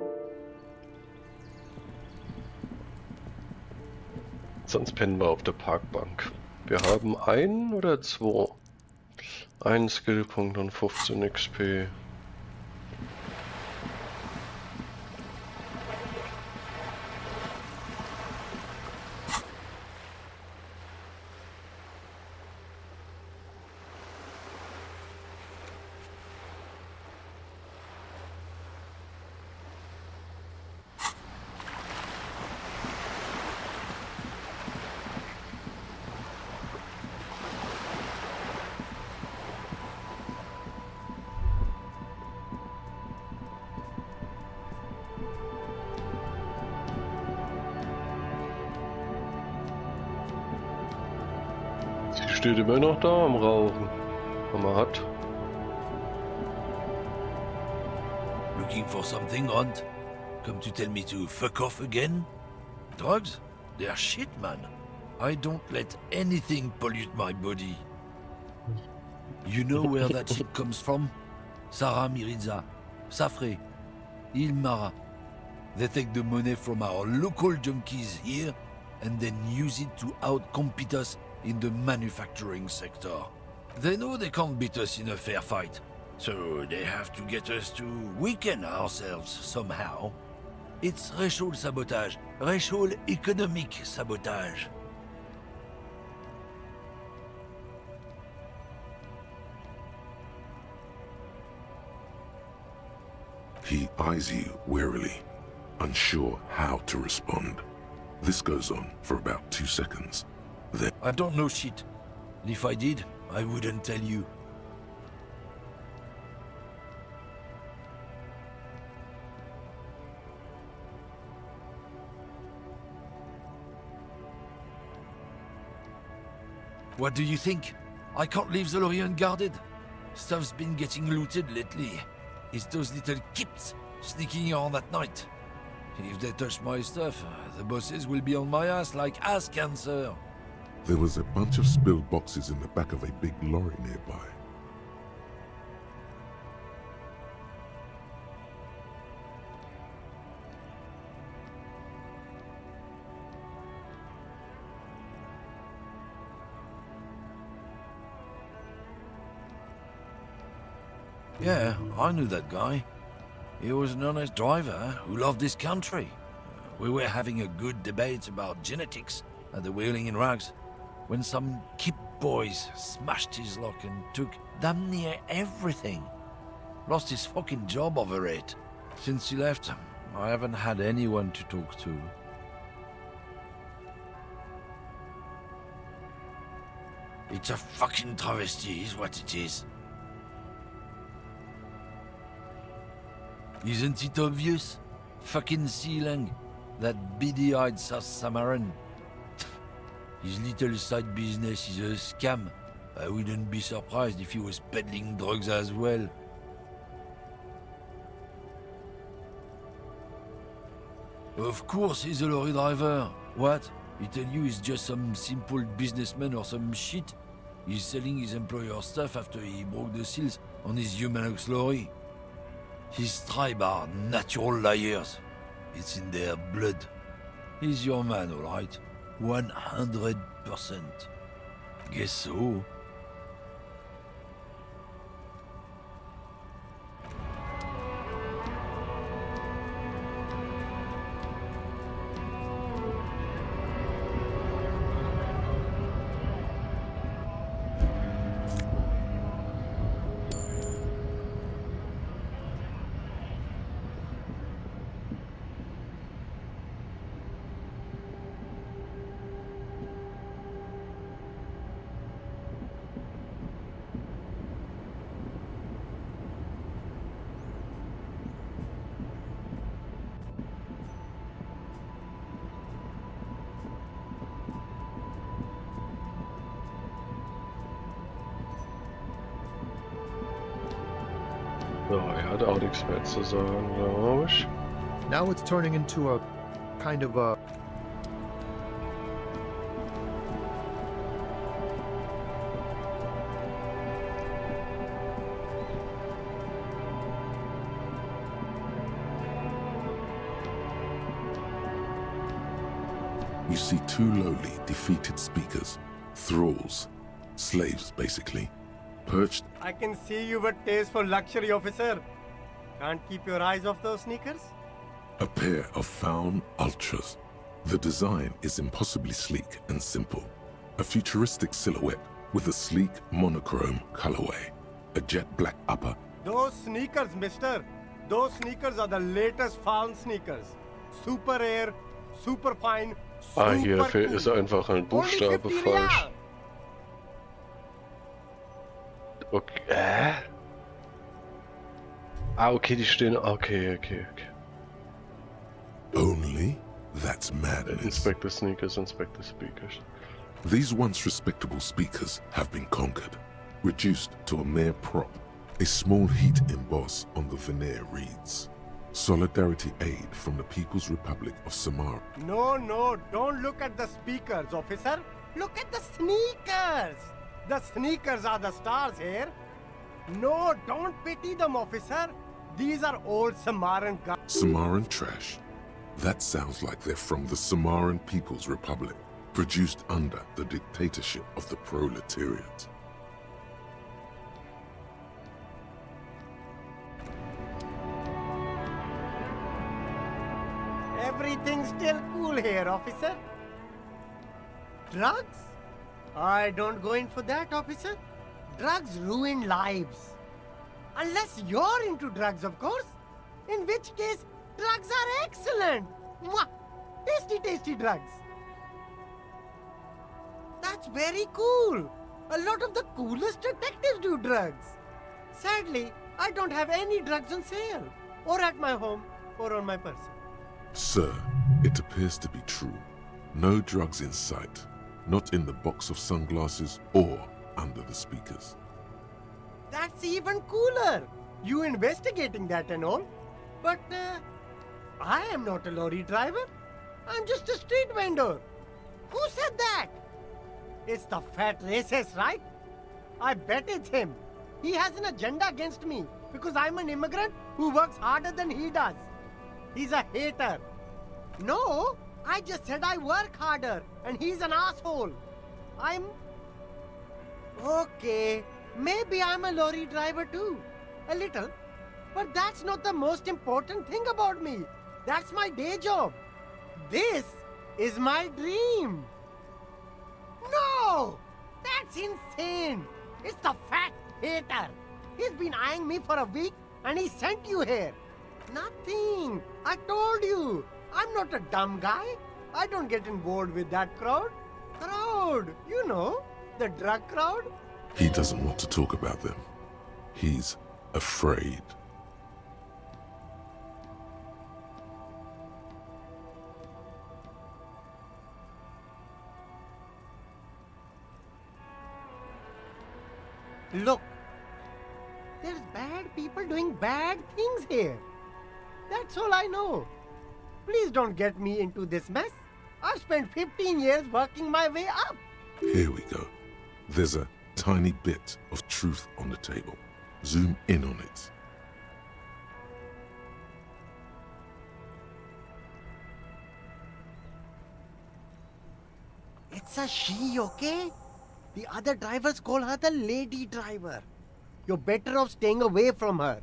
Sonst pennen wir auf der Parkbank. Wir haben einen oder zwei. Einen Skillpunkt und 15 XP. steht immer noch da am Rauchen. Aber hat. Looking for something, Hunt? Come to tell me to fuck off again? Drugs? They're shit, man. I don't let anything pollute my body. You know where that shit comes from? Sarah Miriza, Safre, Ilmara. They take the money from our local junkies here and then use it to outcompete us in the manufacturing sector. They know they can't beat us in a fair fight, so they have to get us to weaken ourselves somehow. It's racial sabotage, racial economic sabotage. He eyes you warily, unsure how to respond. This goes on for about 2 seconds. Then I don't know shit. And if I did, I wouldn't tell you. What do you think? I can't leave the lorry unguarded. Stuff's been getting looted lately. It's those little kips sneaking around at night. If they touch my stuff, the bosses will be on my ass like ass cancer. there was a bunch of spilled boxes in the back of a big lorry nearby. Yeah, I knew that guy. He was an honest driver who loved this country. We were having a good debate about genetics at the Wheeling in Rags when some Kip boys smashed his lock and took damn near everything. Lost his fucking job over it. Since he left, I haven't had anyone to talk to. It's a fucking travesty is what it is. Isn't it obvious? Fucking Sealang, that beady-eyed South Samaran. His little side business is a scam. I wouldn't be surprised if he was peddling drugs as well. Of course he's a lorry driver. What? He tell you he's just some simple businessman or some shit? He's selling his employer stuff after he broke the seals on his Humanox lorry. His tribe are natural liars. It's in their blood. He's your man, all right. 100%. Guess so. So, hat auch nichts mehr zu sagen, glaube ich. Now it's turning into a kind of a... You see two lowly, defeated speakers, thralls, slaves basically, perched. I can see you've a taste for luxury, officer. Can't keep your eyes off those sneakers? A pair of Faun Ultras. The design is impossibly sleek and simple. A futuristic silhouette with a sleek monochrome colorway. A jet black upper. Those sneakers, mister. Those sneakers are the latest Faun sneakers. Super air, super fine, super Hier cool. ist einfach ein Buchstabe falsch. Okay. Okay, die stehen. Okay. Only? That's madness. Inspect the sneakers, inspect the speakers. These once respectable speakers have been conquered, reduced to a mere prop. A small heat emboss on the veneer reads, Solidarity Aid from the People's Republic of Samara. No, don't look at the speakers, officer. Look at the sneakers. The sneakers are the stars here. No, don't pity them, officer. These are old Samaran guys. Samaran trash? That sounds like they're from the Samaran People's Republic, produced under the dictatorship of the proletariat. Everything's still cool here, officer. Drugs? I don't go in for that, officer. Drugs ruin lives. Unless you're into drugs, of course. In which case, drugs are excellent. Mwah! Tasty, tasty drugs. That's very cool. A lot of the coolest detectives do drugs. Sadly, I don't have any drugs on sale. Or at my home, or on my person. Sir, it appears to be true. No drugs in sight. Not in the box of sunglasses or under the speakers. That's even cooler. You investigating that and all. But I am not a lorry driver. I'm just a street vendor. Who said that? It's the fat racist, right? I bet it's him. He has an agenda against me because I'm an immigrant who works harder than he does. He's a hater. No, I just said I work harder and he's an asshole. Okay, maybe I'm a lorry driver too. A little. But that's not the most important thing about me. That's my day job. This is my dream. No! That's insane. It's the fat hater. He's been eyeing me for a week and he sent you here. Nothing. I told you. I'm not a dumb guy. I don't get involved with that crowd. You know, the drug crowd. He doesn't want to talk about them. He's afraid. Look, there's bad people doing bad things here. That's all I know. Please don't get me into this mess. I've spent 15 years working my way up. Here we go. There's a tiny bit of truth on the table. Zoom in on it. It's a she, okay? The other drivers call her the lady driver. You're better off staying away from her.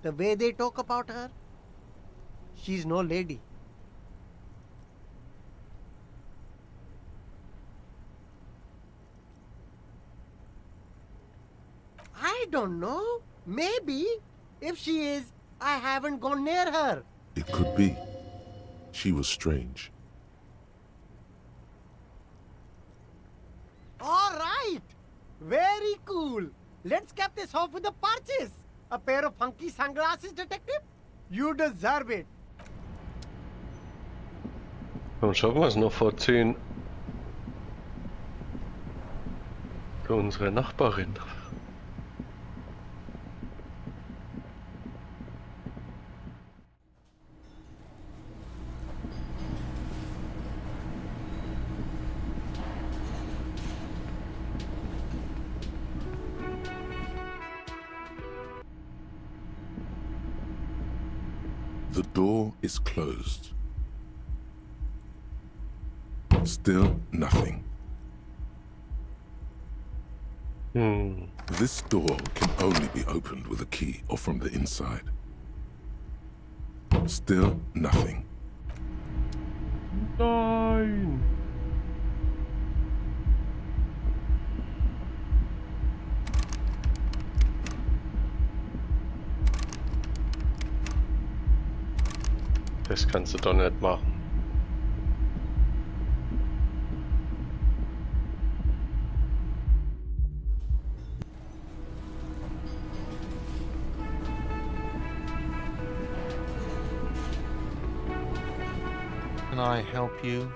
The way they talk about her, she's no lady. I don't know. Maybe. If she is, I haven't gone near her. It could be. She was strange. All right. Very cool. Let's cap this off with a purchase. A pair of funky sunglasses, detective. You deserve it. Warum schaffen wir es noch vor 10 für unsere Nachbarin? The door is closed. Still nothing. This door can only be opened with a key or from the inside. Still nothing. Nein! Das kannst du doch nicht machen. Can I help you?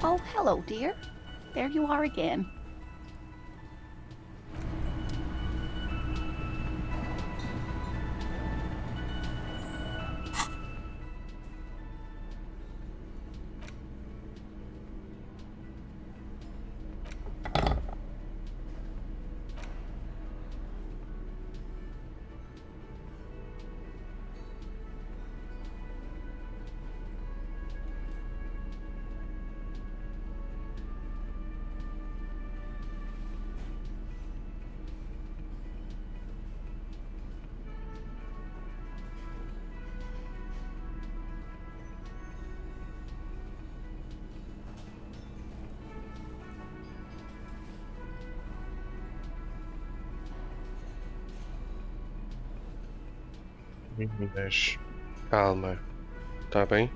Oh, hello, dear. There you are again. Mas calma, tá bem?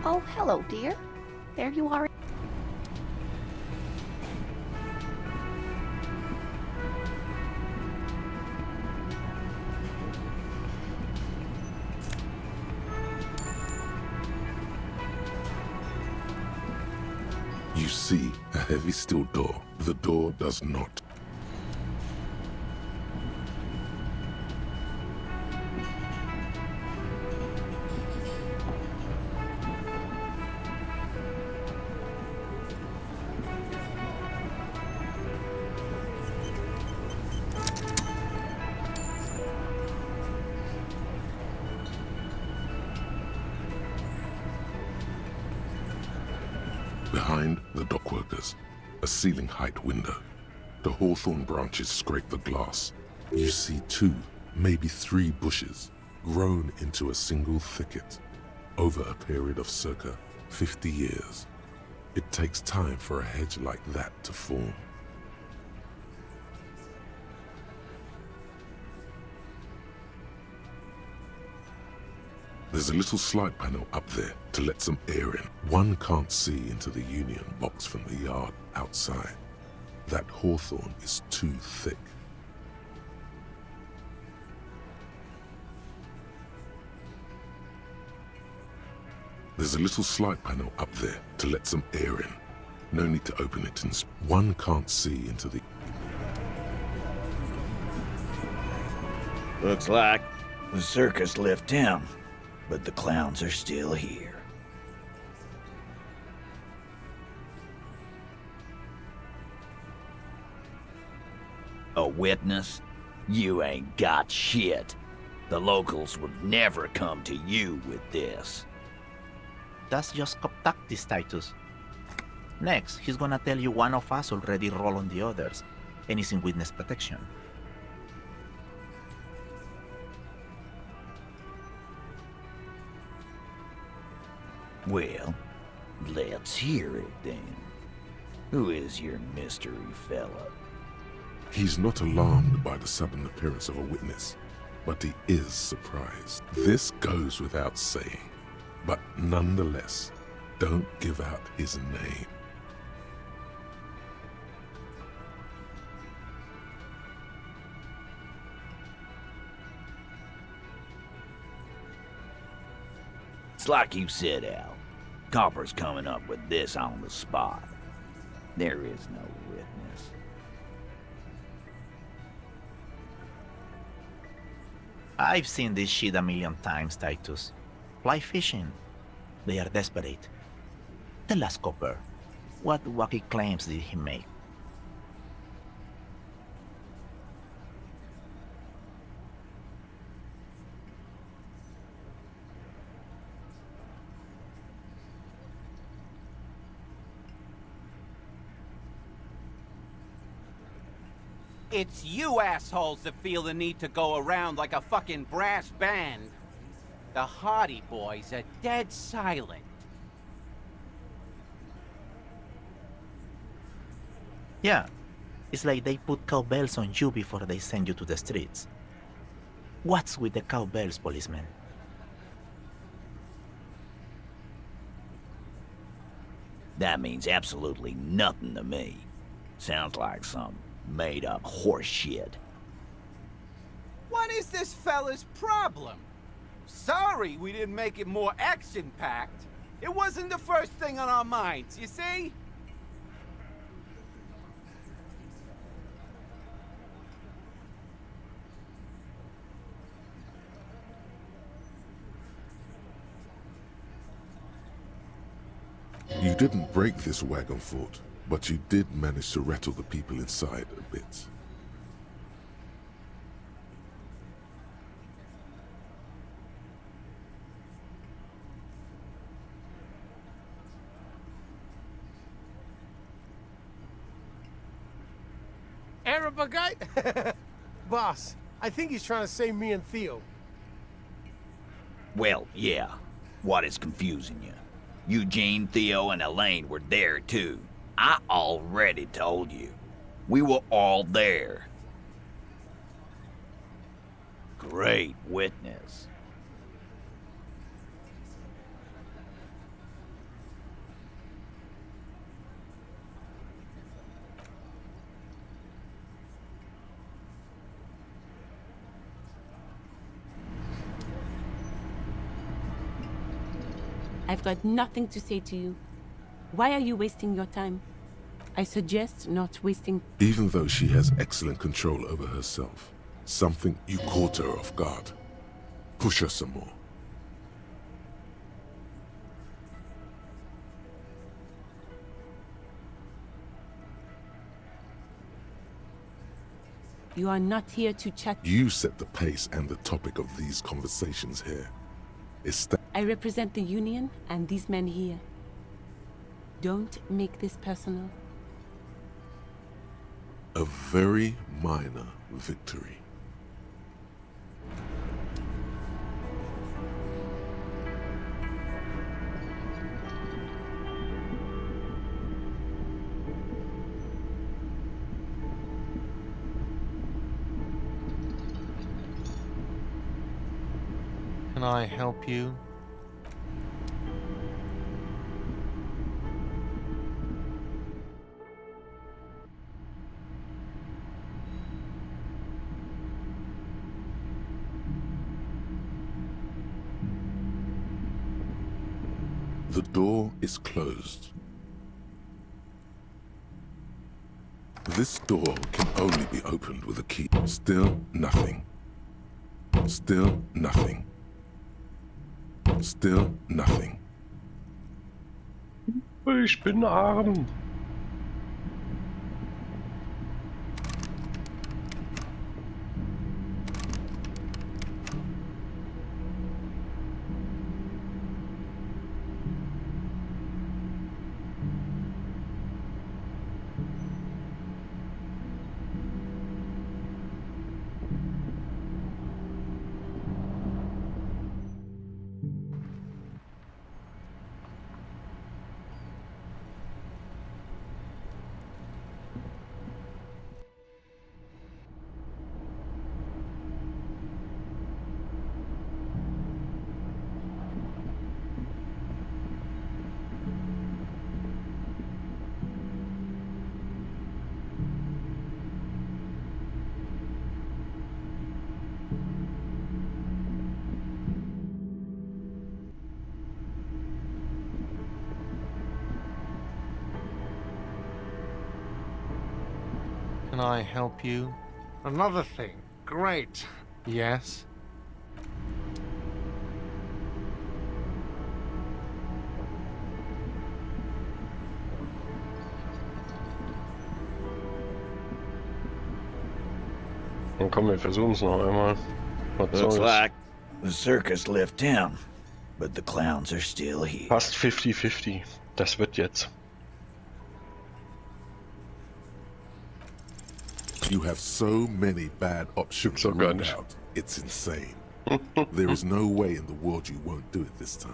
Oh, hello, dear. There you are. You see a heavy steel door. The door does not. Behind the dockworkers, a ceiling height window. The hawthorn branches scrape the glass. You see 2, maybe 3 bushes grown into a single thicket over a period of circa 50 years. It takes time for a hedge like that to form. There's a little slide panel up there to let some air in. One can't see into the Union box from the yard outside. That hawthorn is too thick. There's a little slide panel up there to let some air in. No need to open it, and one can't see into the... Looks like the circus left town, but the clowns are still here. A witness? You ain't got shit. The locals would never come to you with this. That's just cop tactics, Titus. Next, he's gonna tell you one of us already rolled on the others, and is in witness protection. Well, let's hear it then. Who is your mystery fella? He's not alarmed by the sudden appearance of a witness, but he is surprised. This goes without saying, but nonetheless, don't give out his name. It's like you said, Al. Copper's coming up with this on the spot. There is no witness. I've seen this shit a million times, Titus. Fly fishing. They are desperate. Tell us, Copper, what wacky claims did he make? It's you assholes that feel the need to go around like a fucking brass band. The Hardy Boys are dead silent. Yeah, it's like they put cowbells on you before they send you to the streets. What's with the cowbells, policeman? That means absolutely nothing to me. Sounds like some made-up horse shit. What is this fella's problem? Sorry we didn't make it more action-packed. It wasn't the first thing on our minds, you see? You didn't break this wagon fort, but you did manage to rattle the people inside a bit. Arab guy? Boss, I think he's trying to save me and Theo. Well, yeah. What is confusing you? Eugene, Theo, and Elaine were there too. I already told you. We were all there. Great witness. I've got nothing to say to you. Why are you wasting your time? I suggest not wasting... Even though she has excellent control over herself, something you caught her off guard. Push her some more. You are not here to chat. You set the pace and the topic of these conversations here. I represent the Union and these men here. Don't make this personal. A very minor victory. Can I help you? The door is closed. This door can only be opened with a key. Still nothing. Still nothing. Still nothing. Ich bin arm. Can I help you? Another thing. Great. Yes? Dann komm, wir versuchen es noch einmal. Was Looks soll's? like the circus left town, but the clowns are still here. Fast 50-50. Das wird jetzt. You have so many bad options ruled out. It's insane. There is no way in the world you won't do it this time.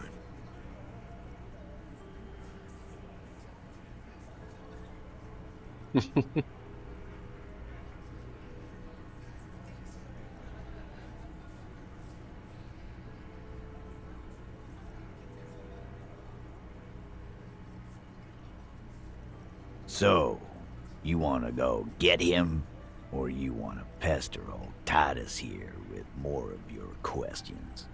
So, you want to go get him, or you want to pester old Titus here with more of your questions?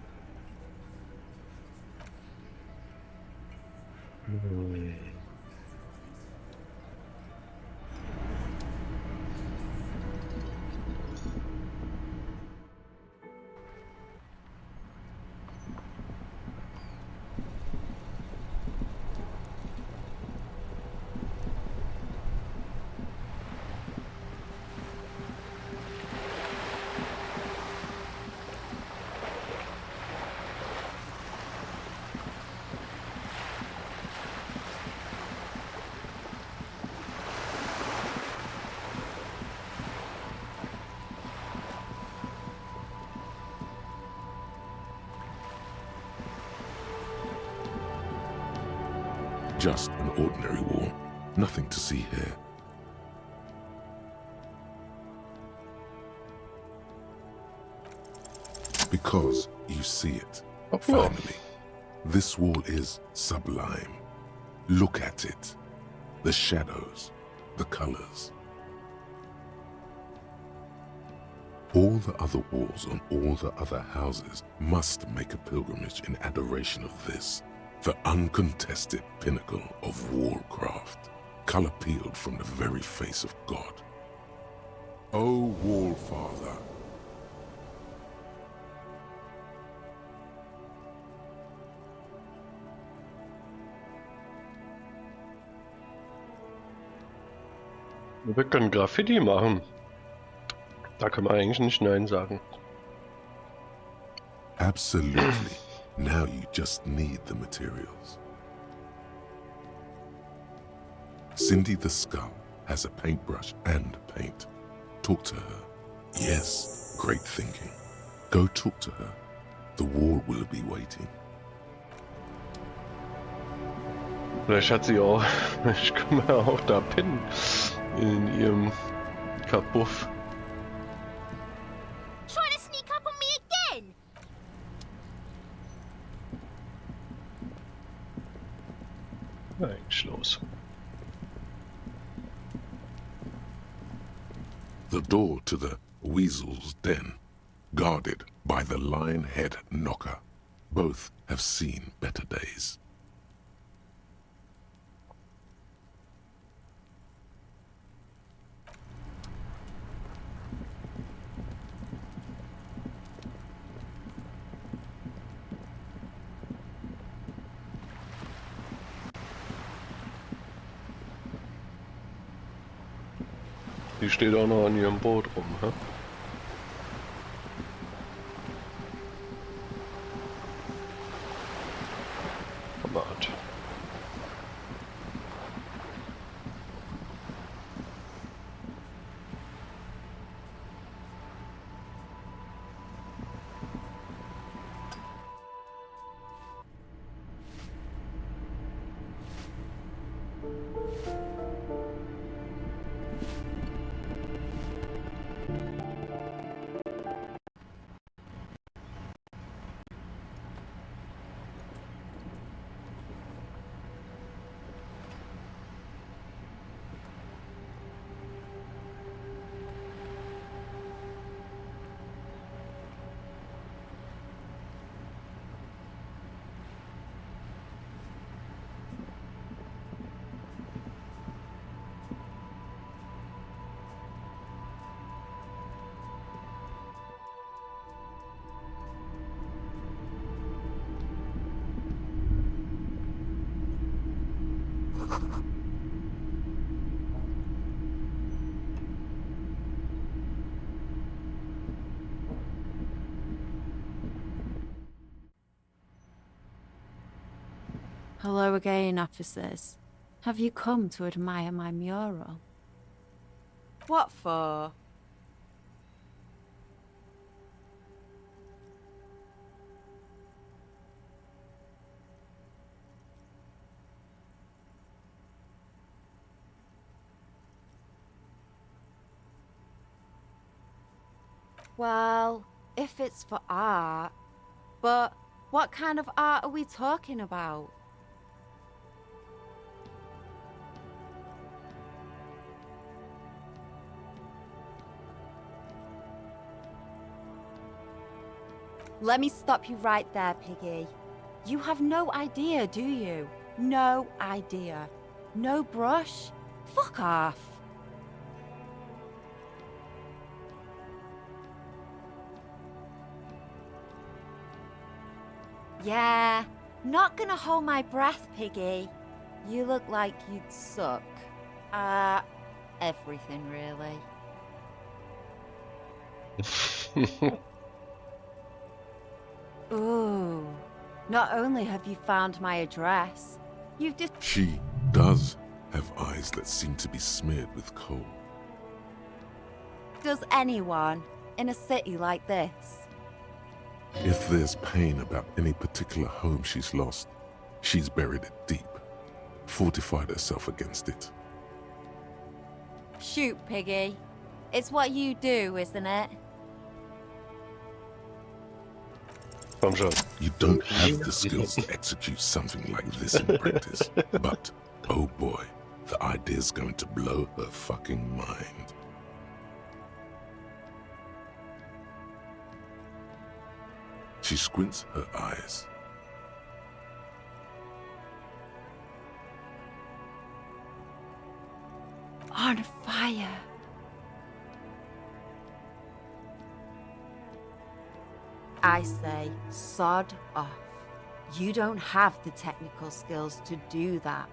Just an ordinary wall. Nothing to see here. Because you see it. Finally. This wall is sublime. Look at it. The shadows, the colors. All the other walls on all the other houses must make a pilgrimage in adoration of this. The uncontested pinnacle of wallcraft, color peeled from the very face of God. O Wallfather. Wir können Graffiti machen. Da kann man eigentlich nicht Nein sagen. Absolutely. Now you just need the materials. Cindy the Skull has a paintbrush and paint. Talk to her. Yes, great thinking. Go talk to her. The wall will be waiting. Vielleicht hat sie auch, ich kann mir auch da pinnen in ihrem Kabuff. Trying to sneak up on me again? Eigentlich los. The door to the Weasel's den, guarded by the Lionhead Knocker. Both have seen better days. Die steht auch noch an ihrem Boot rum, hä? Format. Hello again, officers. Have you come to admire my mural? What for? Well, if it's for art. But what kind of art are we talking about? Let me stop you right there, Piggy. You have no idea, do you? No idea. No brush? Fuck off. Yeah, not gonna hold my breath, Piggy. You look like you'd suck. Everything, really. Ooh, not only have you found my address, you've just... She does have eyes that seem to be smeared with coal. Does anyone in a city like this? If there's pain about any particular home she's lost, she's buried it deep, fortified herself against it. Shoot, Piggy. It's what you do, isn't it? You don't have the skills to execute something like this in practice, but, oh boy, the idea's going to blow her fucking mind. She squints her eyes. On fire. I say, sod off. You don't have the technical skills to do that.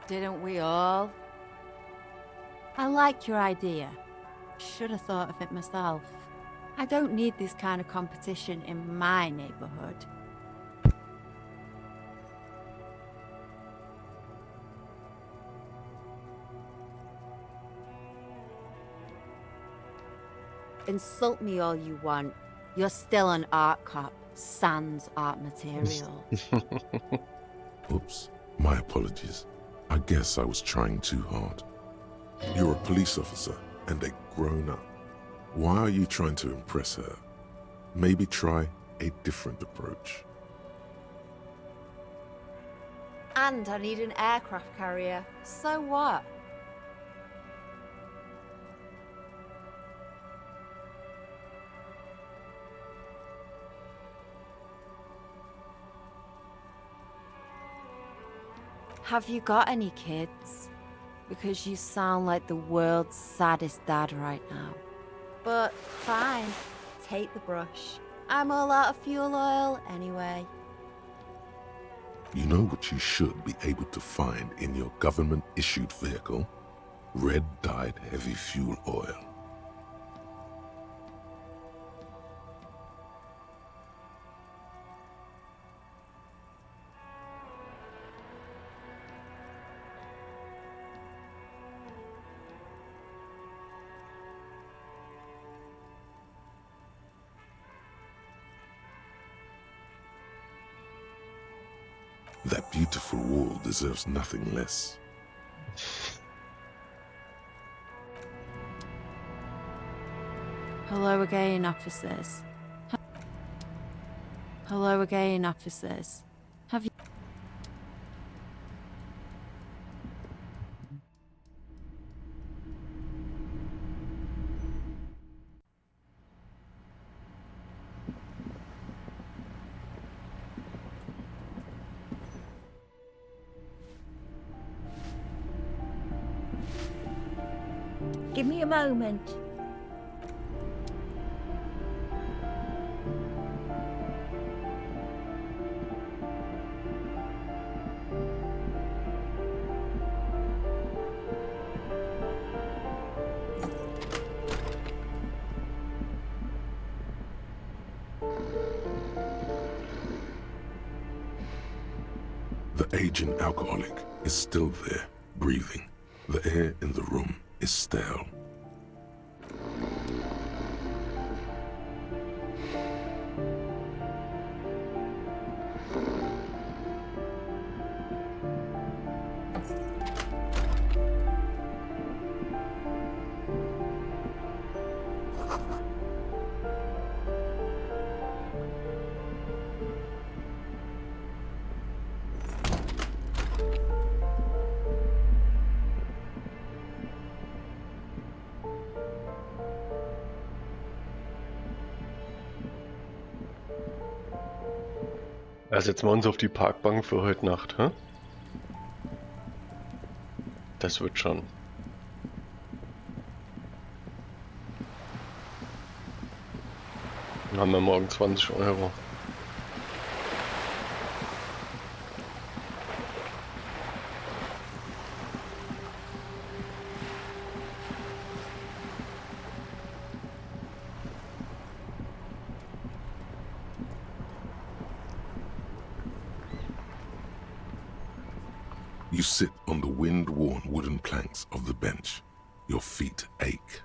Didn't we all? I like your idea. Should have thought of it myself. I don't need this kind of competition in my neighborhood. Insult me all you want. You're still an art cop, sans art material. Oops, my apologies. I guess I was trying too hard. You're a police officer and a grown-up. Why are you trying to impress her? Maybe try a different approach. And I need an aircraft carrier. So what? Have you got any kids? Because you sound like the world's saddest dad right now. But fine, take the brush. I'm all out of fuel oil anyway. You know what you should be able to find in your government-issued vehicle? Red-dyed heavy fuel oil. That beautiful wall deserves nothing less. Hello again, officers. Hello again, officers. Have you... Give me a moment. The aging alcoholic is still there, breathing. The air in the room is stale. Setzen wir uns auf die Parkbank für heute Nacht, hä? Das wird schon. Dann haben wir morgen 20 Euro. You sit on the wind-worn wooden planks of the bench. Your feet ache.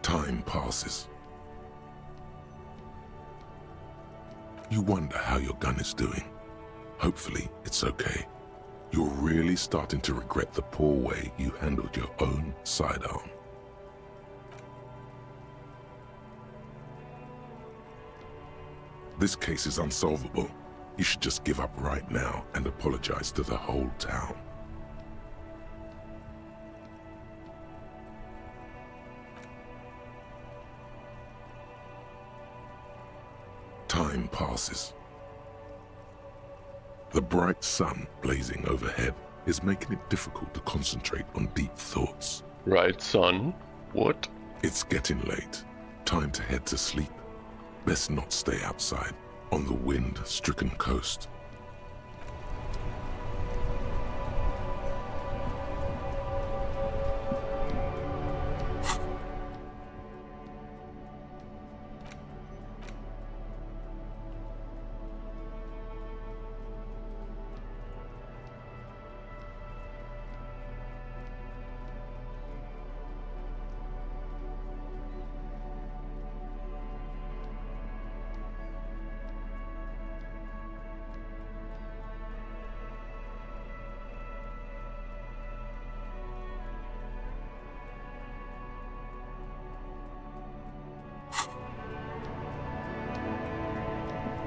Time passes. You wonder how your gun is doing. Hopefully, it's okay. You're really starting to regret the poor way you handled your own sidearm. This case is unsolvable. You should just give up right now and apologize to the whole town. Time passes. The bright sun blazing overhead is making it difficult to concentrate on deep thoughts. Right, son? What? It's getting late. Time to head to sleep. Best not stay outside on the wind-stricken coast.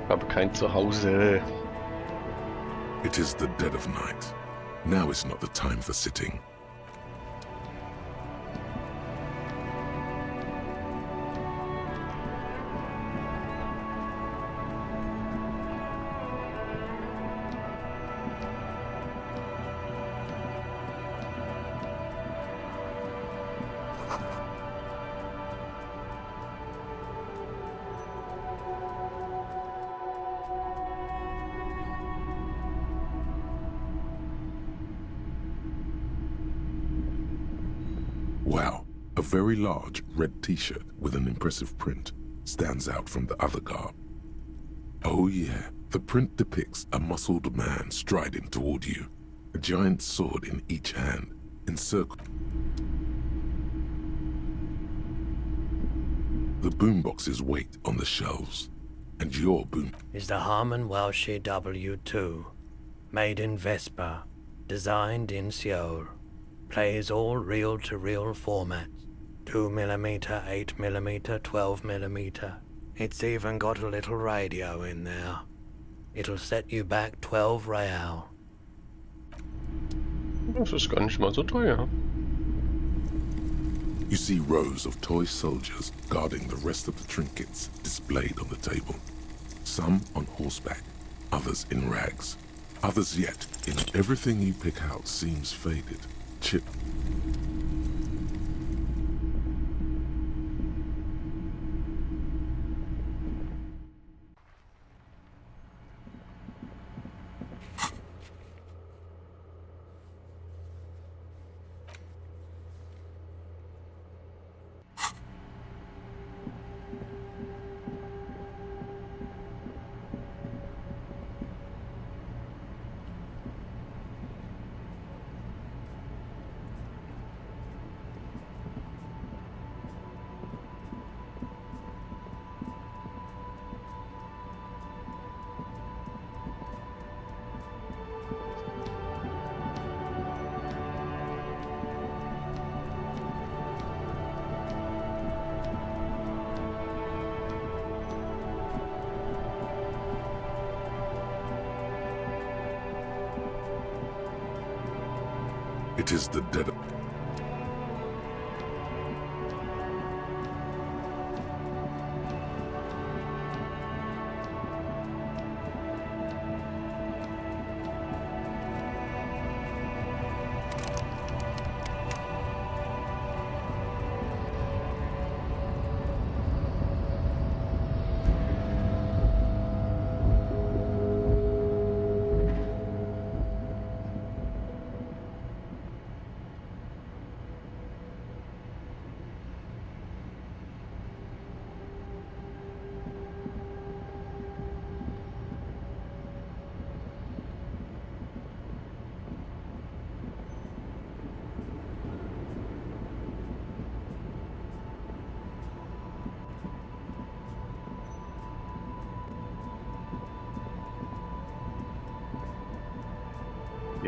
Habe kein Zuhause. It is the dead of night. Now is not the time for sitting. Wow, a very large red t-shirt with an impressive print stands out from the other garb. Oh yeah, the print depicts a muscled man striding toward you, a giant sword in each hand, encircled. The boomboxes wait on the shelves, and your boom is the Harman Welsh W2, made in Vespa, designed in Seoul. Plays all reel-to-reel formats. 2mm, 8mm, 12mm. It's even got a little radio in there. It'll set you back 12 real. Das ist gar nicht mal so teuer. You see rows of toy soldiers guarding the rest of the trinkets displayed on the table. Some on horseback, others in rags, others yet in everything you pick out seems faded. Chip. It is the dead.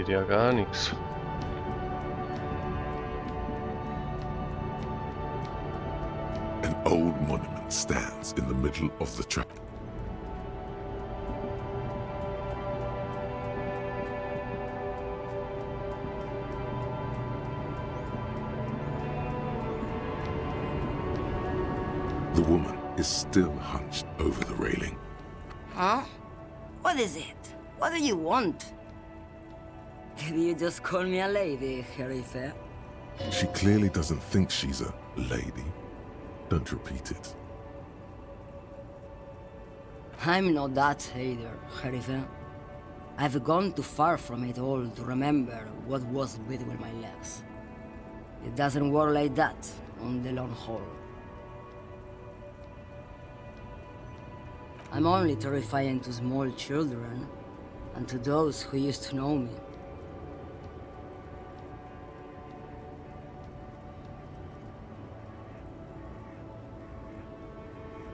Geht ja gar nichts. An old monument stands in the middle of the track. The woman is still hunched over the railing. Huh? What is it? What do you want? Did you just call me a lady, Herife? She clearly doesn't think she's a lady. Don't repeat it. I'm not that either, Herife. I've gone too far from it all to remember what was between my legs. It doesn't work like that on the long haul. I'm only terrifying to small children and to those who used to know me.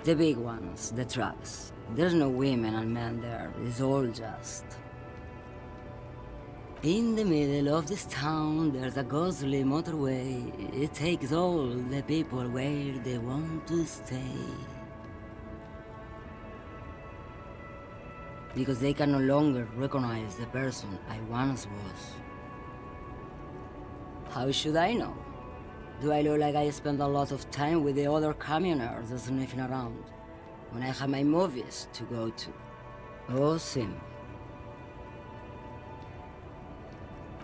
The big ones, the trucks. There's no women and men there. It's all just... In the middle of this town, there's a ghostly motorway. It takes all the people where they want to stay. Because they can no longer recognize the person I once was. How should I know? Do I look like I spend a lot of time with the other communers sniffing around when I have my movies to go to? Oh, Sim.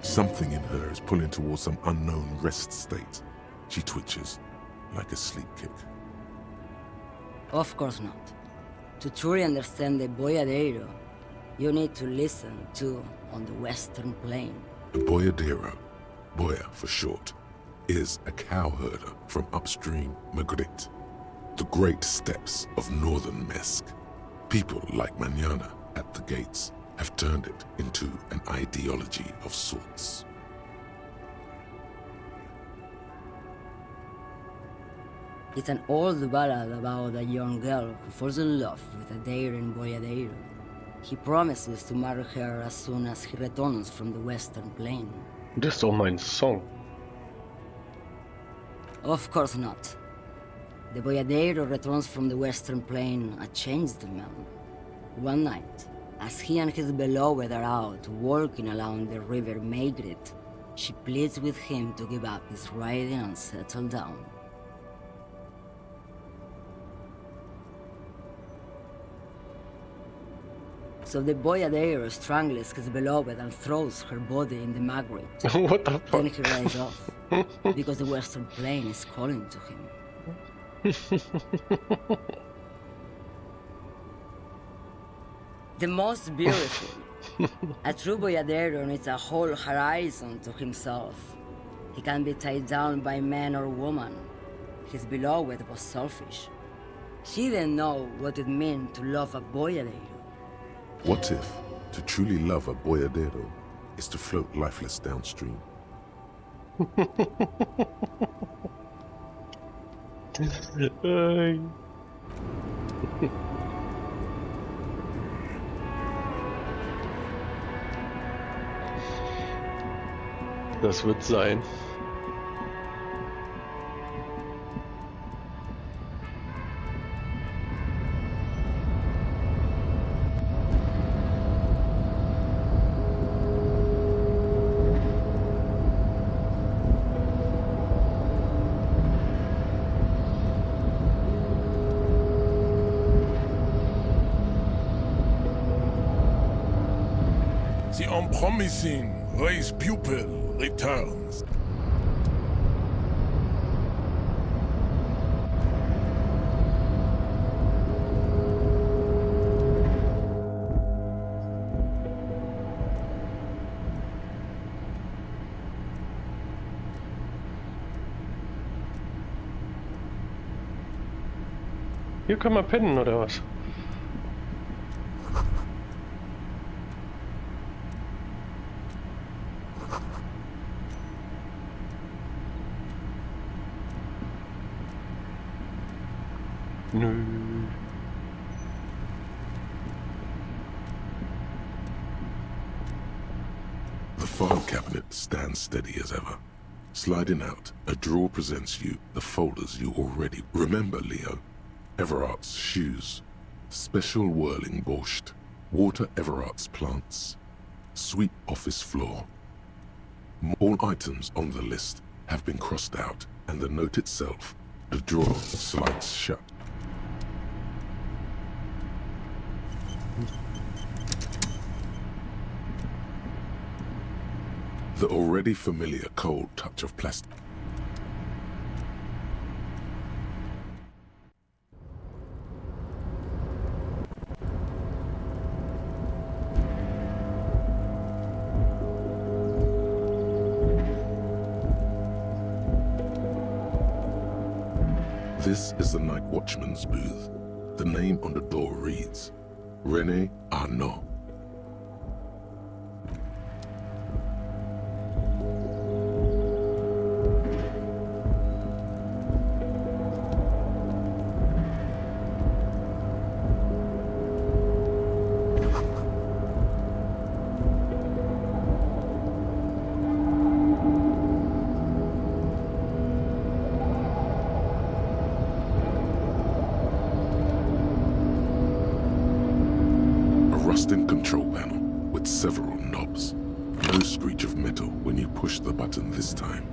Something in her is pulling towards some unknown rest state. She twitches, like a sleep kick. Of course not. To truly understand the boyadero, you need to listen to On the Western Plain. The boyadero, boya for short, is a cowherder from upstream Magritte, the great steppes of northern Mesk. People like Mañana at the gates have turned it into an ideology of sorts. It's an old ballad about a young girl who falls in love with a daring boyadero. He promises to marry her as soon as he returns from the Western Plain. Das ist doch mein Song. Of course not. The boyadero returns from the Western Plain a changed man. One night, as he and his beloved are out walking along the river Magritte, she pleads with him to give up his riding and settle down. So the boyadero strangles his beloved and throws her body in the Magritte. What the fuck? Then he rides off, because the Western Plain is calling to him. The most beautiful. A true boyadero needs a whole horizon to himself. He can be tied down by man or woman. His beloved was selfish. She didn't know what it meant to love a boyadero. What if to truly love a boyadero is to float lifeless downstream? Das wird sein. The unpromising race pupil returns. Hier können wir pennen, oder was? Nö. The cabinet stands steady as ever. Sliding out, a drawer presents you the folders you already remember, Leo. Everart's shoes, special whirling borscht, water Everart's plants, sweet office floor. All items on the list have been crossed out, and the note itself, the drawer slides shut. The already familiar cold touch of plastic. This is the night watchman's booth. The name on the door reads, René Arnaud. Rusting control panel with several knobs. No screech of metal when you push the button this time.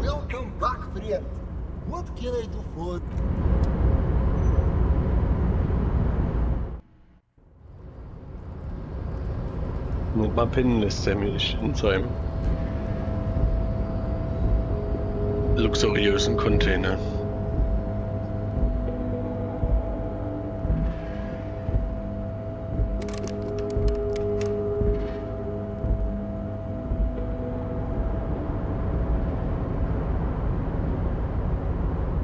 Welcome back, friend. What can I do for... Ein paar Pinnen lässt er mich in seinem luxuriösen Container.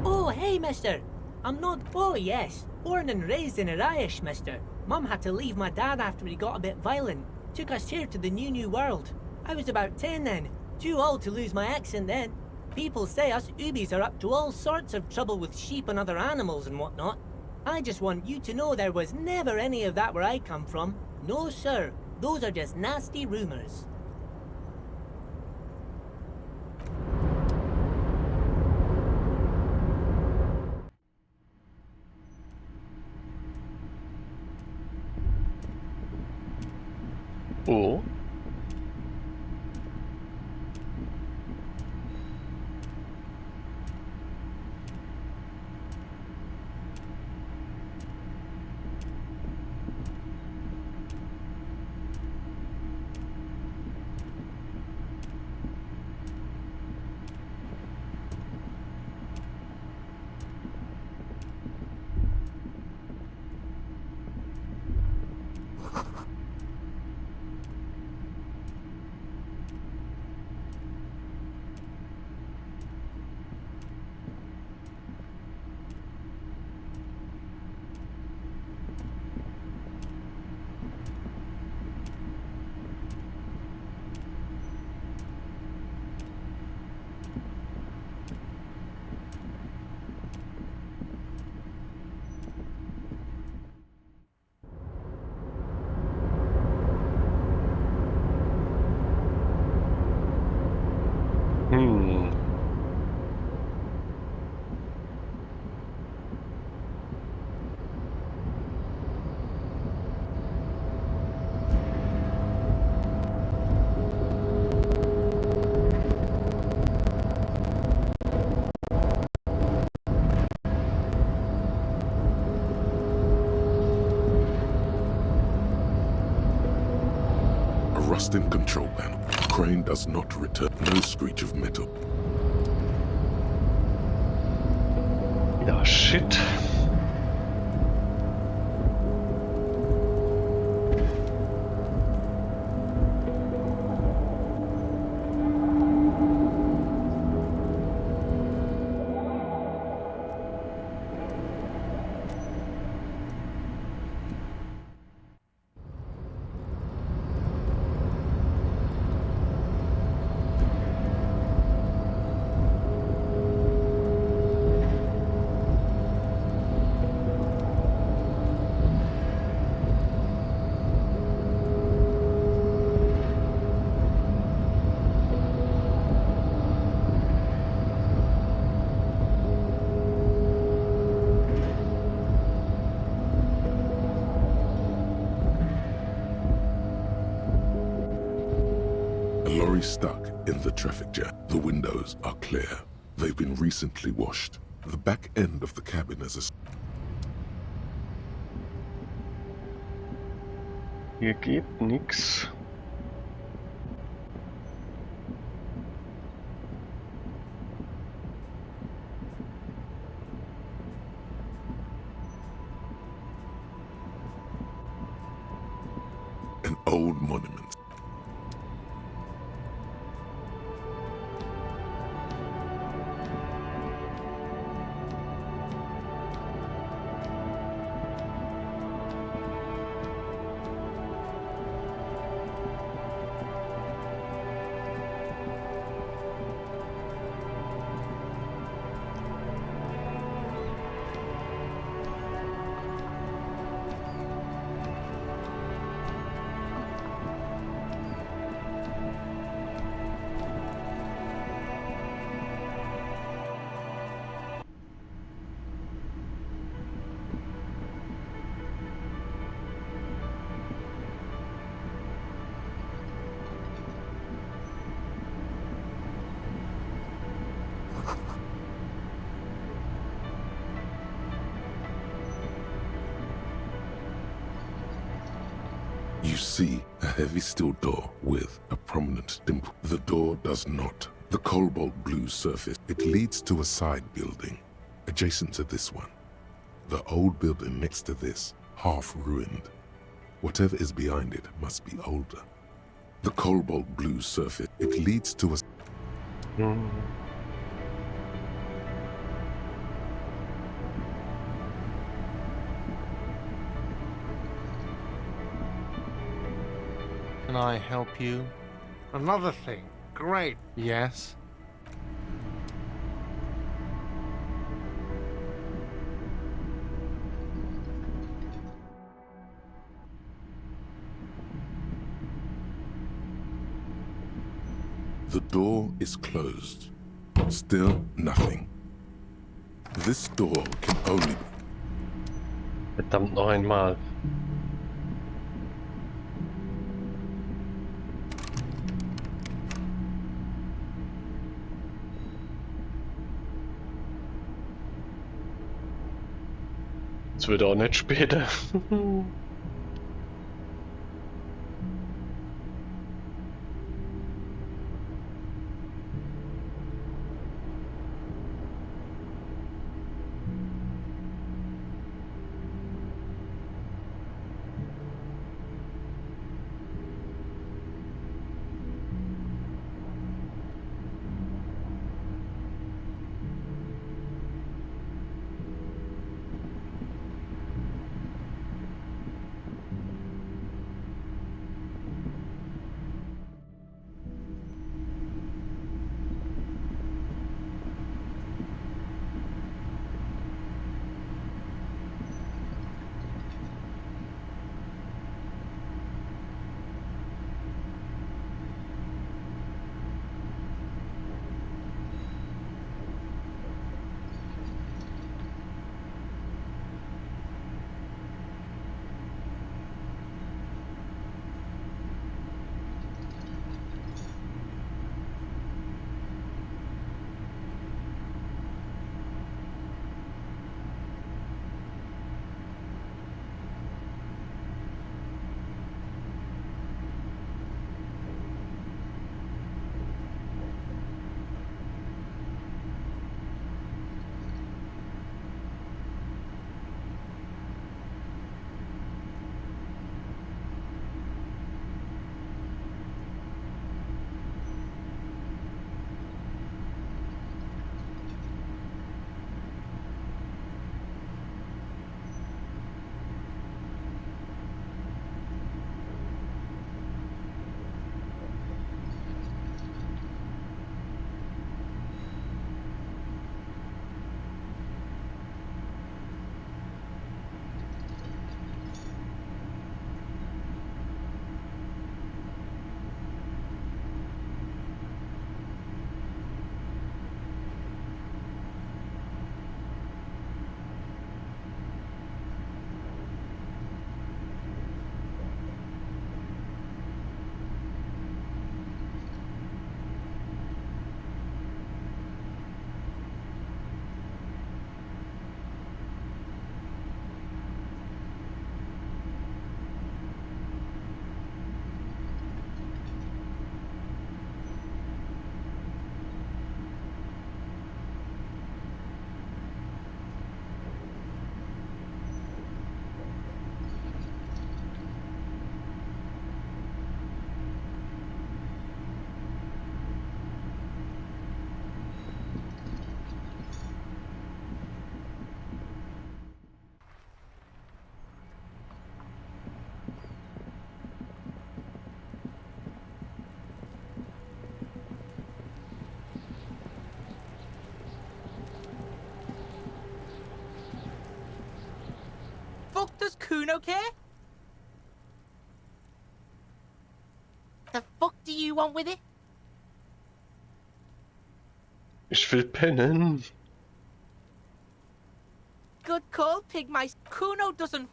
Oh, hey, mister. I'm not... Oh, yes. Born and raised in Irish, mister. Mum had to leave my dad after he got a bit violent. Took us here to the new world. I was about 10 then. Too old to lose my accent then. People say us Ubis are up to all sorts of trouble with sheep and other animals and whatnot. I just want you to know there was never any of that where I come from. No, sir. Those are just nasty rumors. Oh. Rusting control panel. Crane does not return. No screech of metal. Ja, shit. very stuck in the traffic jam. The windows are clear. They've been recently washed. The back end of the cabin has a... Hier geht nix. An old monument. You see a heavy steel door with a prominent dimple. The door does not. The cobalt blue surface. It leads to a side building, adjacent to this one. The old building next to this, half ruined. Whatever is behind it must be older. The cobalt blue surface. It leads to a... Can I help you? Another thing. Great. Yes? The door is closed. Still nothing. This door can only... Verdammt noch einmal. Es wird auch nicht später. Kuno care? The fuck do you want with it? Ich will pennen. Good call, Pigmice. Kuno doesn't.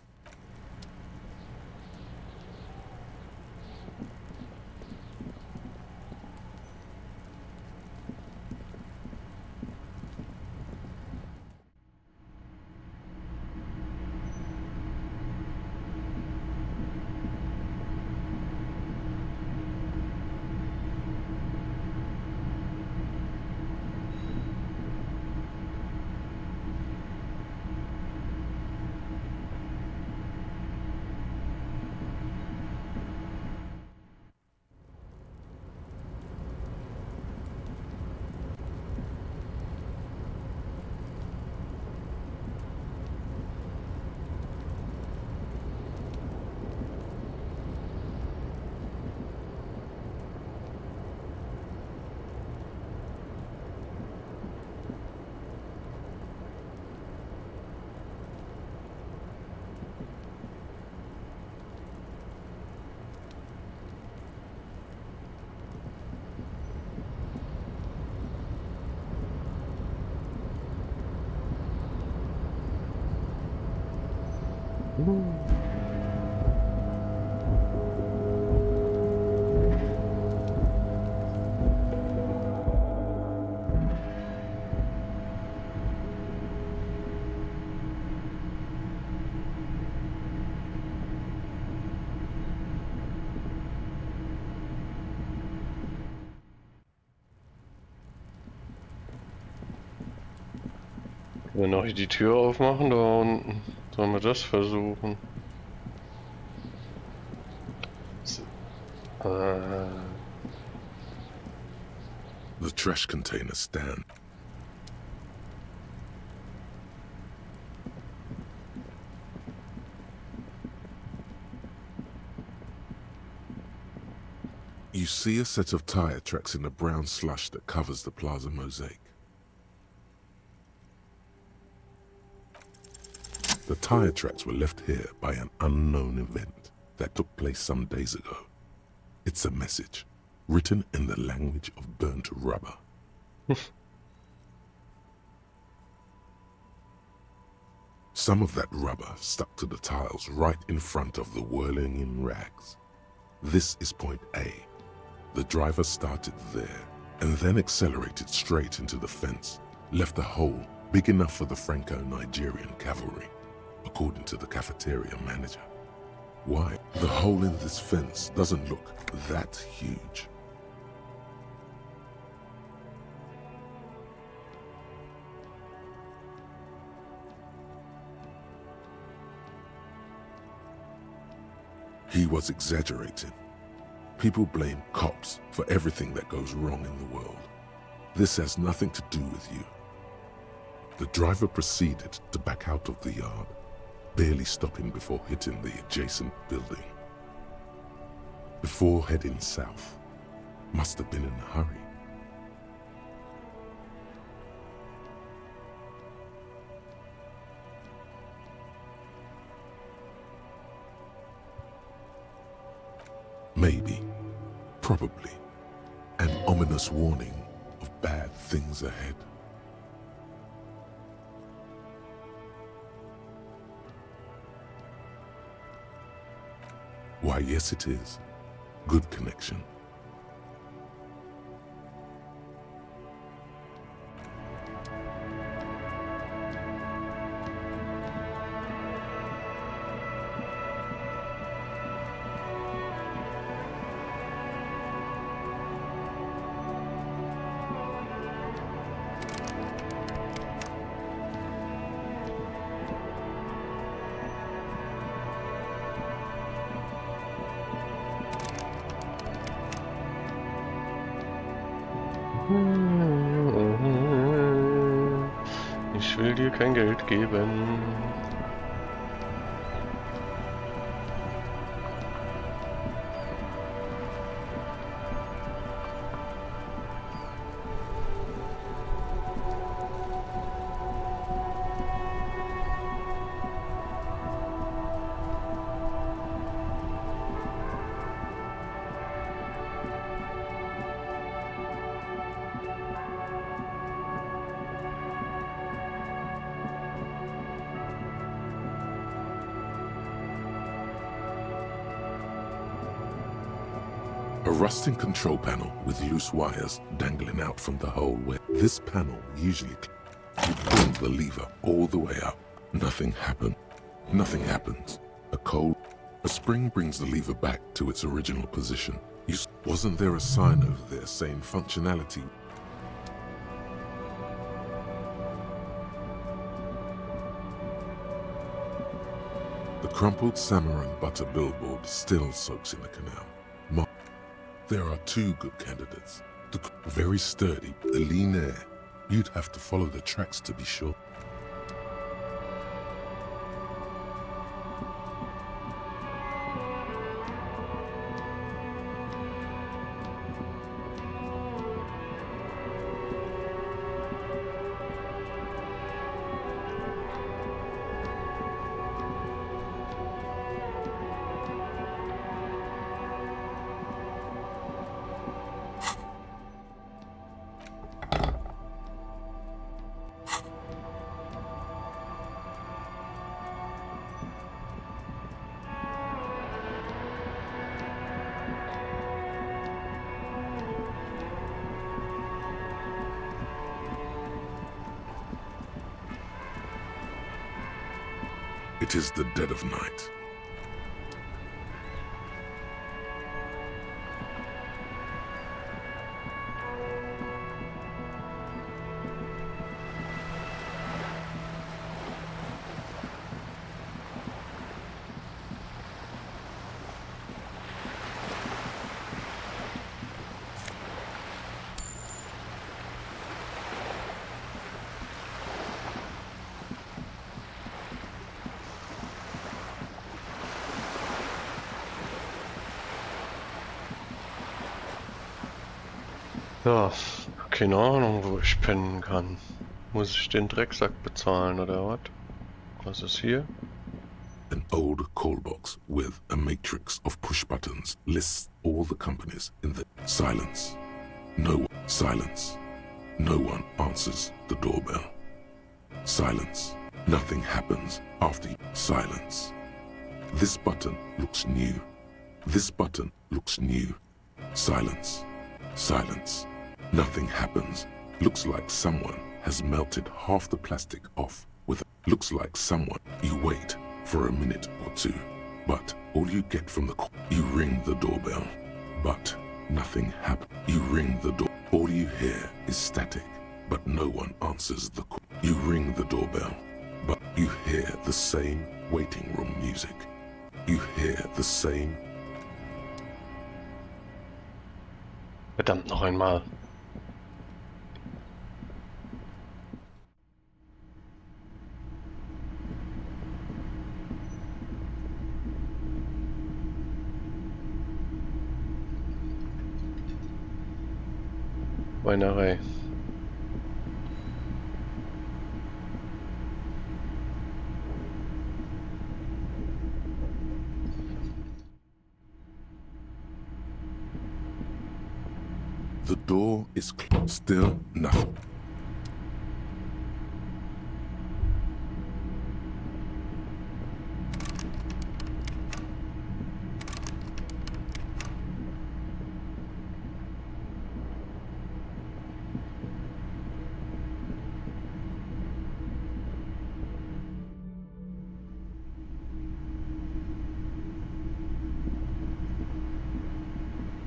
Wenn wir noch die Tür aufmachen da unten, sollen wir das versuchen. The trash container stand. You see a set of tire tracks in the brown slush that covers the plaza mosaic. The tire tracks were left here by an unknown event that took place some days ago. It's a message, written in the language of burnt rubber. Some of that rubber stuck to the tiles right in front of the whirling in rags. This is point A. The driver started there and then accelerated straight into the fence, left a hole big enough for the Franco-Nigerian cavalry, according to the cafeteria manager. Why? The hole in this fence doesn't look that huge. He was exaggerating. People blame cops for everything that goes wrong in the world. This has nothing to do with you. The driver proceeded to back out of the yard, barely stopping before hitting the adjacent building. Before heading south, must have been in a hurry. Maybe, probably, an ominous warning of bad things ahead. Why, yes it is. Good connection. Ich will dir kein Geld geben. A rusting control panel with loose wires dangling out from the hole where this panel usually you pull the lever all the way up. Nothing happened. Nothing happens. A spring brings the lever back to its original position. Wasn't there a sign over there saying functionality? The crumpled samurai butter billboard still soaks in the canal. There are two good candidates. The very sturdy, the lean air. You'd have to follow the tracks to be sure. It is the dead of night. Ja, keine Ahnung, wo ich pennen kann. Muss ich den Drecksack bezahlen oder was? Was ist hier? An old call box with a matrix of push buttons lists all the companies in the silence. Silence. No one answers the doorbell. Silence. Nothing happens after silence. This button looks new. This button looks new. Silence. Silence. Nothing happens. Looks like someone has melted half the plastic off with looks like someone. You wait for a minute or two, but all you get from the you ring the doorbell, but nothing happens. You ring the door. All you hear is static, but no one answers the call. You ring the doorbell, but you hear the same waiting room music. You hear the same. Verdammt, noch einmal. Weinerei. The door is closed. Still nothing.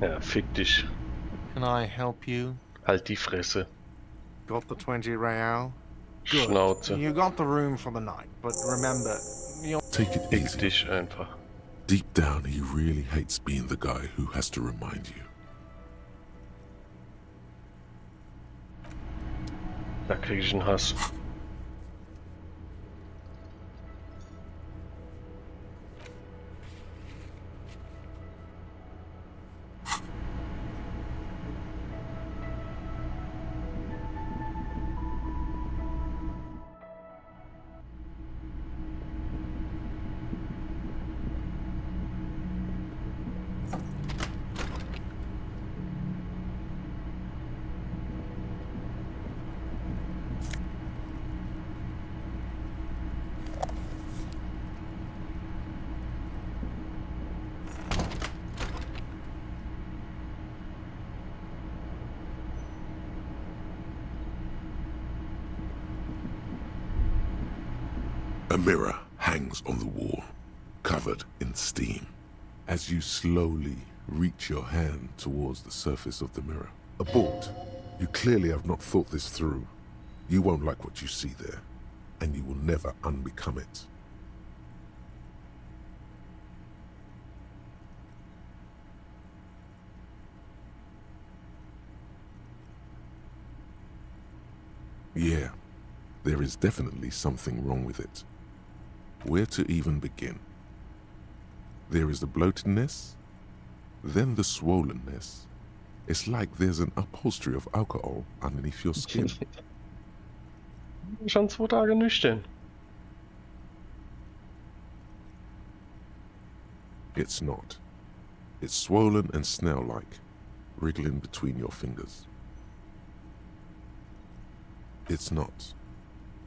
Ja, fick dich. Can I help you? Halt die Fresse. Got the 20 real? Good. Schnauze. You got the room for the night, but remember, you'll... Take it Fick easy. dich einfach. Deep down, he really hates being the guy who has to remind you. Da krieg ich einen Hass. A mirror hangs on the wall, covered in steam. As you slowly reach your hand towards the surface of the mirror. Abort. You clearly have not thought this through. You won't like what you see there, and you will never unbecome it. Yeah, there is definitely something wrong with it. Where to even begin? There is the bloatedness, then the swollenness. It's like there's an upholstery of alcohol underneath your skin. Schon 2 Tage nüchtern. It's not. It's swollen and snail-like, wriggling between your fingers. It's not.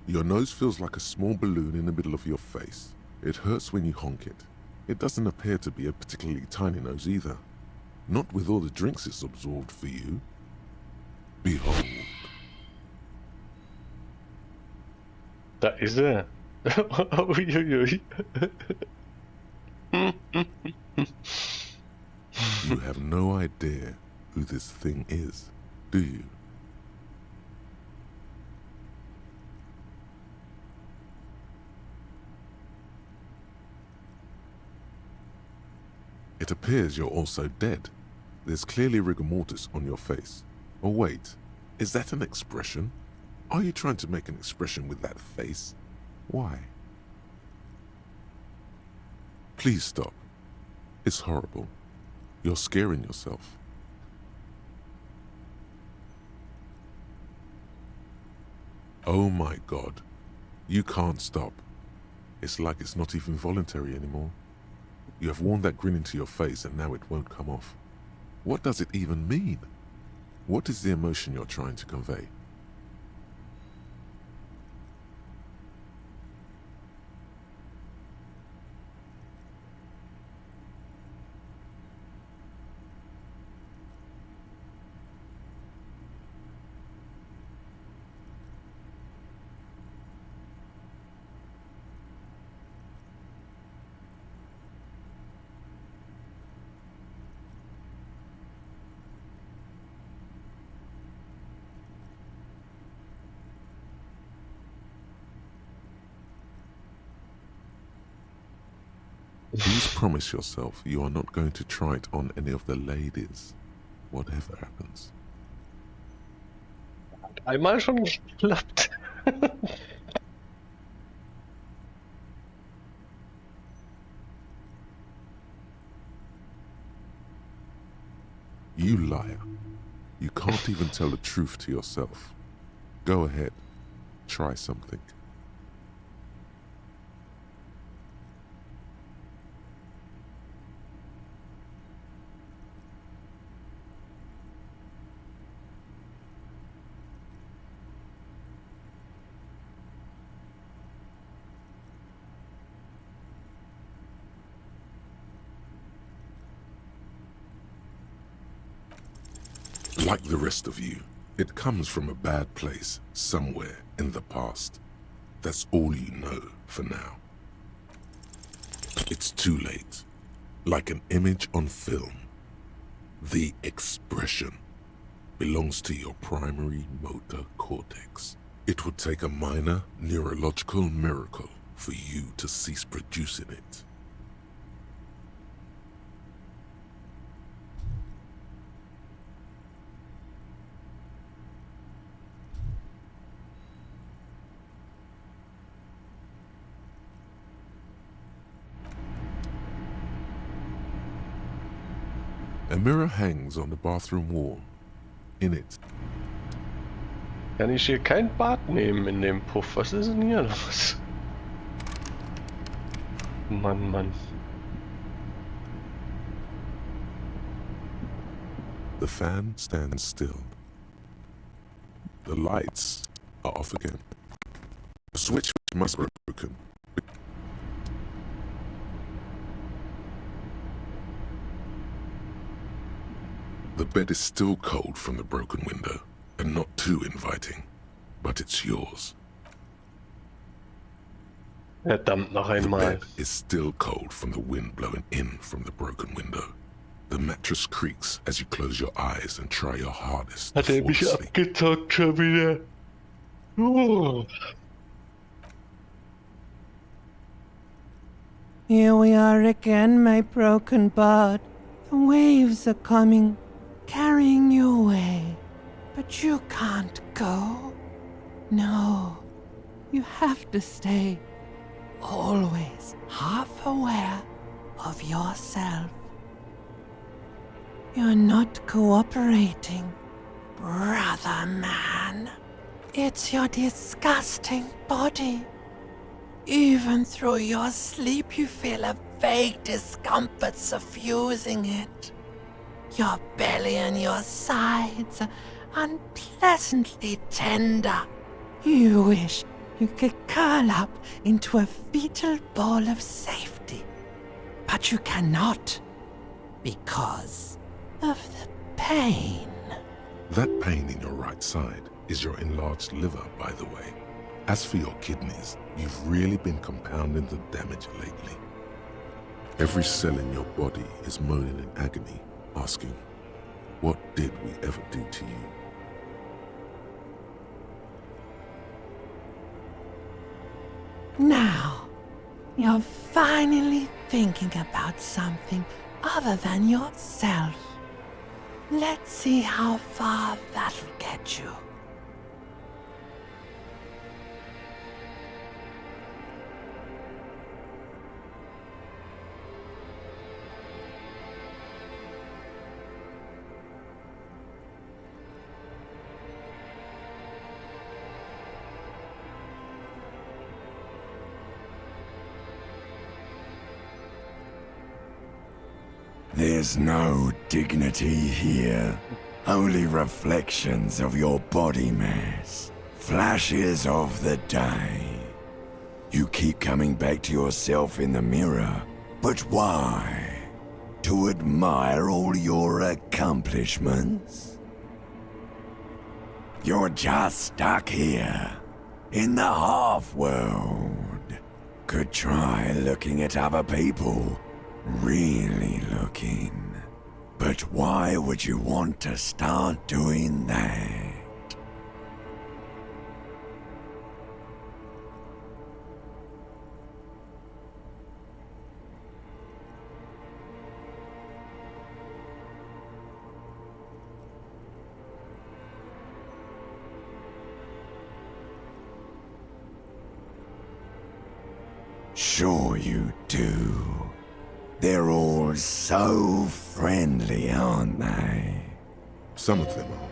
Your nose feels like a small balloon in the middle of your face. It hurts when you honk it. It doesn't appear to be a particularly tiny nose either. Not with all the drinks it's absorbed for you. Behold. Da ist er. Uiuiui. You have no idea who this thing is, do you? It appears you're also dead. There's clearly rigor mortis on your face. Or wait, is that an expression? Are you trying to make an expression with that face? Why? Please stop. It's horrible. You're scaring yourself. Oh my God. You can't stop. It's like it's not even voluntary anymore. You have worn that grin into your face and now it won't come off. What does it even mean? What is the emotion you're trying to convey? Please promise yourself you are not going to try it on any of the ladies, whatever happens. Einmal schon geklappt. You liar. You can't even tell the truth to yourself. Go ahead. Try something. Like the rest of you, it comes from a bad place somewhere in the past. That's all you know for now. It's too late. Like an image on film. The expression belongs to your primary motor cortex. It would take a minor neurological miracle for you to cease producing it. A mirror hangs on the bathroom wall. In it. Kann ich hier kein Bad nehmen in dem Puff? Was ist denn hier los? Mann, Mann. The fan stands still. The lights are off again. The switch must be broken. The bed is still cold from the broken window, and not too inviting, but it's yours. Verdammt noch The einmal. bed is still cold from the wind blowing in from the broken window. The mattress creaks as you close your eyes and try your hardest to Hat er fall mich asleep. abgezockt schon wieder? Here we are again, my broken bird. The waves are coming, carrying you away. But you can't go. No, you have to stay. Always half aware of yourself. You're not cooperating, brother man. It's your disgusting body. Even through your sleep you feel a vague discomfort suffusing it. Your belly and your sides are unpleasantly tender. You wish you could curl up into a fetal ball of safety. But you cannot, because of the pain. That pain in your right side is your enlarged liver, by the way. As for your kidneys, you've really been compounding the damage lately. Every cell in your body is moaning in agony, asking, what did we ever do to you? Now, you're finally thinking about something other than yourself. Let's see how far that'll get you. There's no dignity here. Only reflections of your body mass. Flashes of the day. You keep coming back to yourself in the mirror. But why? To admire all your accomplishments? You're just stuck here. In the half-world. Could try looking at other people. Really looking. But why would you want to start doing that? Sure you do. They're all so friendly, aren't they? Some of them are.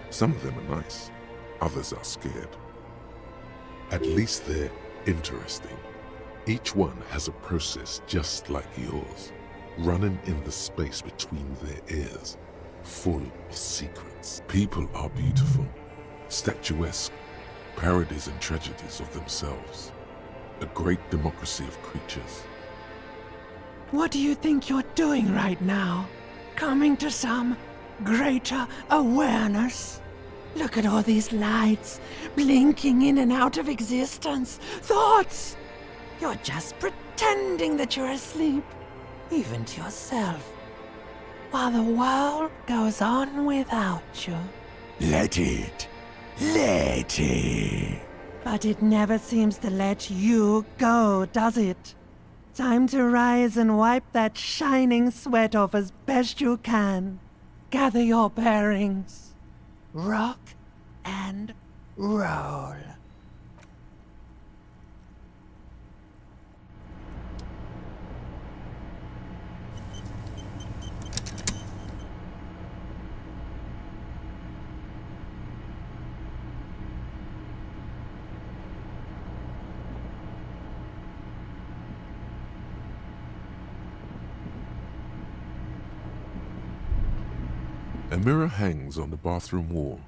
Some of them are nice. Others are scared. At least they're interesting. Each one has a process just like yours, running in the space between their ears, full of secrets. People are beautiful, statuesque, parodies and tragedies of themselves. A great democracy of creatures. What do you think you're doing right now? Coming to some greater awareness? Look at all these lights, blinking in and out of existence. Thoughts! You're just pretending that you're asleep, even to yourself, while the world goes on without you. Let it. Let it. But it never seems to let you go, does it? Time to rise and wipe that shining sweat off as best you can. Gather your bearings. Rock and roll. A mirror hangs on the bathroom wall.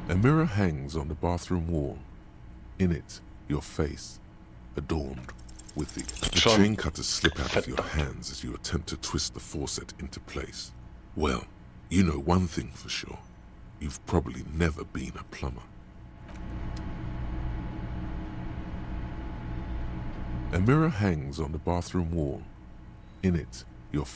A mirror hangs on the bathroom wall. In it, your face, adorned with the chain cutters slip out of your hands as you attempt to twist the faucet into place. Well, you know one thing for sure. You've probably never been a plumber. A mirror hangs on the bathroom wall. In it, your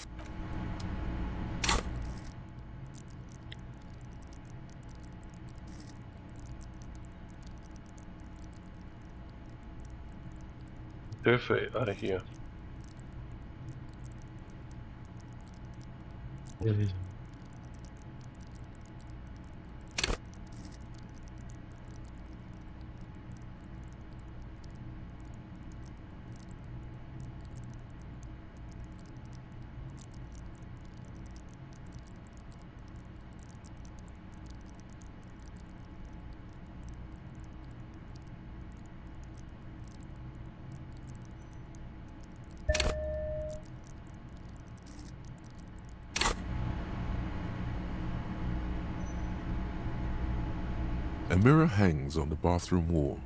Hier. A mirror hangs on the bathroom wall.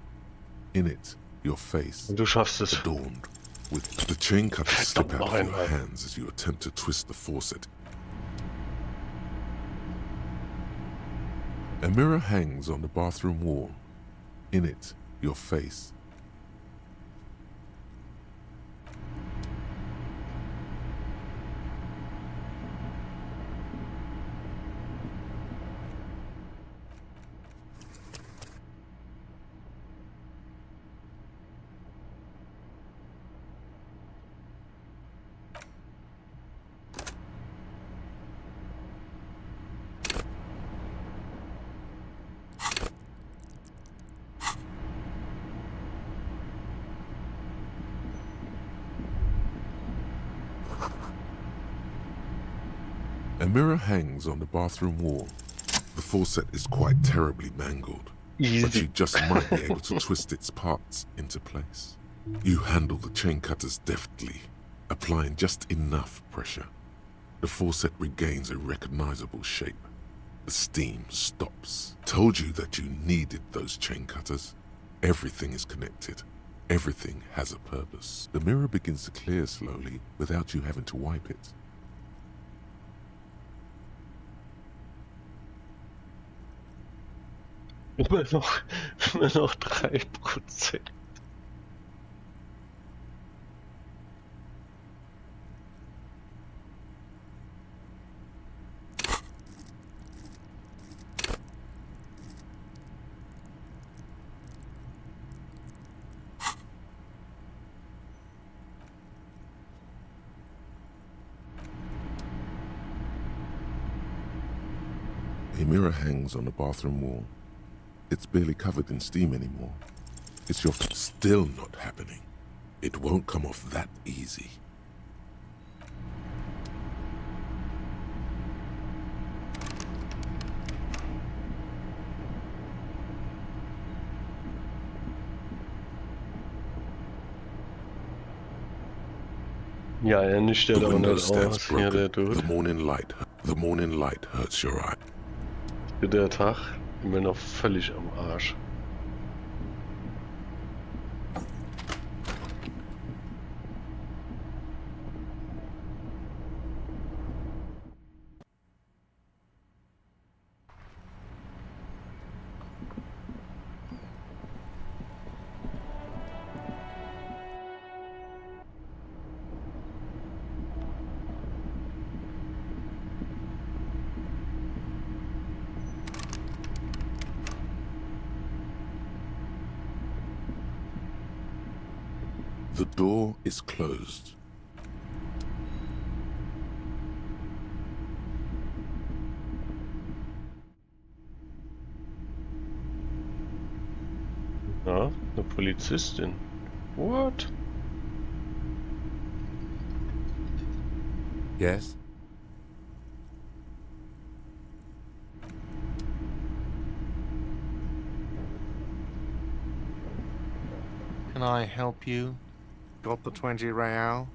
In it, your face, Du schaffst es. adorned with the chain cutters slip out of your Einmal. hands as you attempt to twist the faucet. A mirror hangs on the bathroom wall. In it, your face. A mirror hangs on the bathroom wall. The faucet is quite terribly mangled, but you just might be able to twist its parts into place. You handle the chain cutters deftly, applying just enough pressure. The faucet regains a recognizable shape. The steam stops. Told you that you needed those chain cutters. Everything is connected. Everything has a purpose. The mirror begins to clear slowly without you having to wipe it. Immer noch 3%. A mirror hangs on the bathroom wall. It's barely covered in steam anymore. It's your still not happening. It won't come off that easy. Ja, er nicht der The da window nicht stands aus. Ja, der broken. tut. The morning light hurts your eye. Für der Tag immer noch völlig am Arsch. The door is closed. Ja, eine Polizistin. What? Yes? Can I help you? Got the 20 real?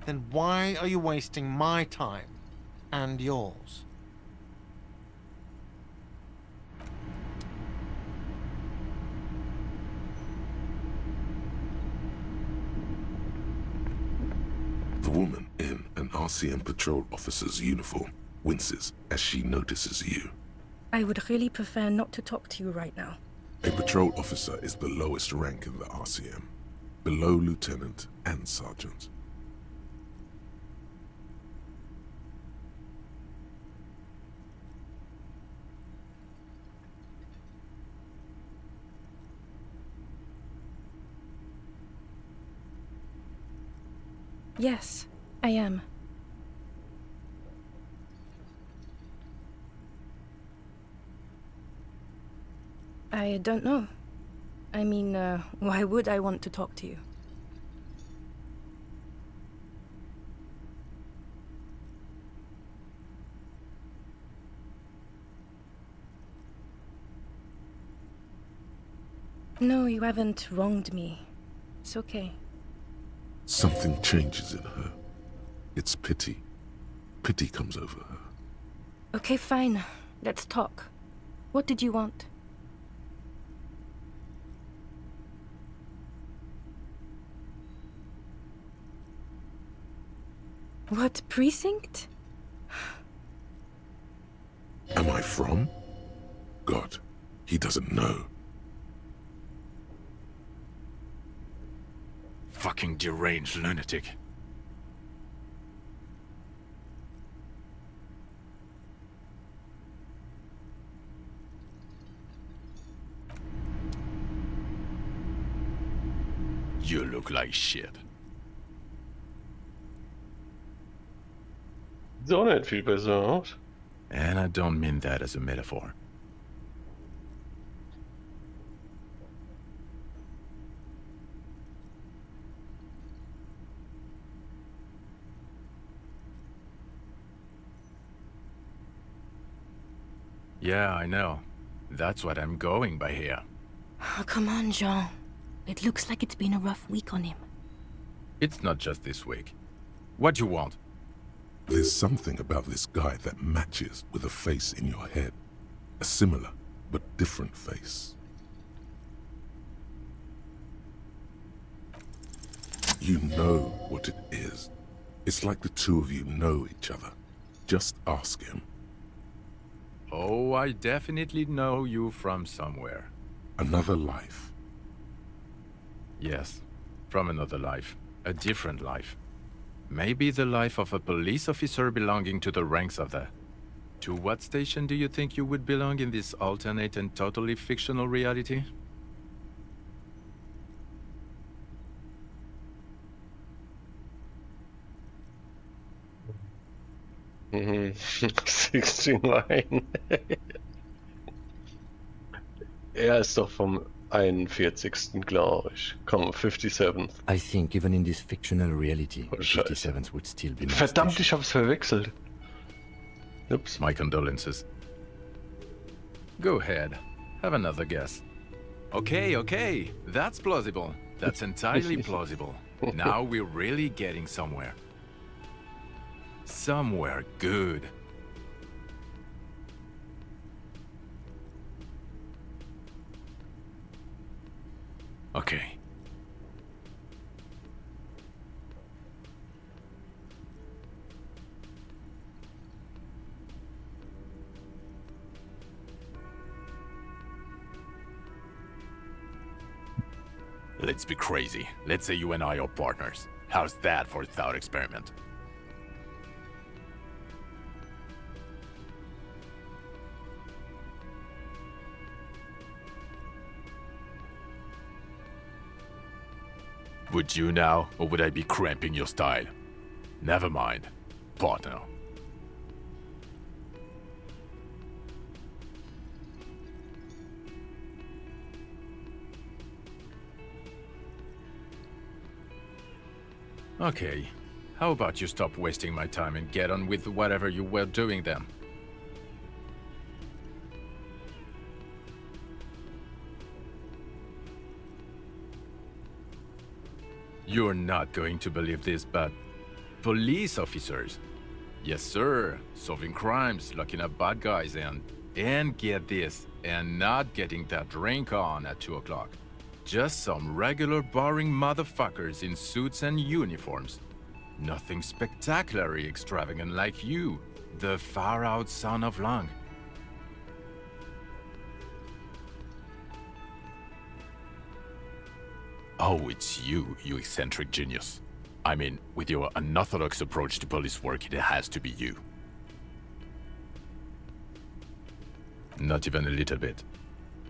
Then why are you wasting my time and yours? The woman RCM patrol officer's uniform winces as she notices you. I would really prefer not to talk to you right now. A patrol officer is the lowest rank in the RCM, below lieutenant and sergeant. Yes, I am. I don't know. I mean, why would I want to talk to you? No, you haven't wronged me. It's okay. Something changes in her. It's pity. Pity comes over her. Okay, fine. Let's talk. What did you want? What precinct? Am I from? God, he doesn't know. Fucking deranged lunatic. You look like shit. Sieht auch nicht viel besser aus. And I don't mean that as a metaphor. Yeah, I know. That's what I'm going by here. Oh, come on, Jean. It looks like it's been a rough week on him. It's not just this week. What you want? There's something about this guy that matches with a face in your head. A similar, but different face. You know what it is. It's like the two of you know each other. Just ask him. Oh, I definitely know you from somewhere. Another life. Yes, from another life. A different life. Maybe the life of a police officer belonging to the ranks of the... To what station do you think you would belong in this alternate and totally fictional reality? Mhm. 69. Er ist doch vom 41. glaube ich. Komm, 57th. I think even in this fictional reality, Oh, Scheiße. 57th would still be my Verdammt, station. ich hab's verwechselt. Ups. My condolences. Go ahead. Have another guess. Okay. That's plausible. That's entirely plausible. Now we're really getting somewhere. Somewhere good. Okay. Let's be crazy. Let's say you and I are partners. How's that for a thought experiment? Would you now, or would I be cramping your style? Never mind. Partner. Okay. How about you stop wasting my time and get on with whatever you were doing then? You're not going to believe this, but police officers. Yes, sir. Solving crimes, locking up bad guys, and get this, and not getting that drink on at 2 o'clock. Just some regular boring motherfuckers in suits and uniforms. Nothing spectacularly extravagant like you, the far-out son of Lang. Oh, it's you, you eccentric genius. I mean, with your unorthodox approach to police work, it has to be you. Not even a little bit.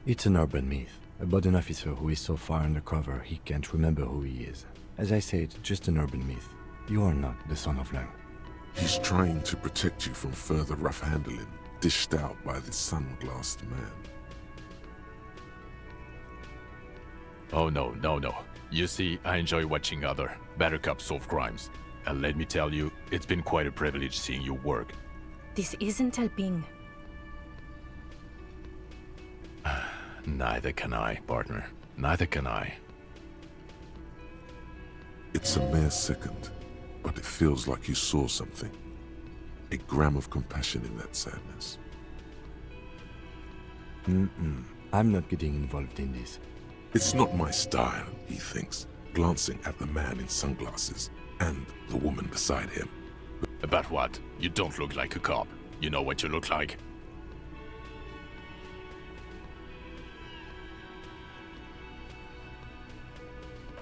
It's an urban myth about an officer who is so far undercover he can't remember who he is. As I said, just an urban myth. You are not the son of Lang. He's trying to protect you from further rough handling, dished out by this sunglassed man. Oh no. You see, I enjoy watching other, better cops solve crimes. And let me tell you, it's been quite a privilege seeing you work. This isn't helping. Neither can I, partner. Neither can I. It's a mere second, but it feels like you saw something. A gram of compassion in that sadness. I'm not getting involved in this. It's not my style, he thinks, glancing at the man in sunglasses and the woman beside him. About what? You don't look like a cop. You know what you look like?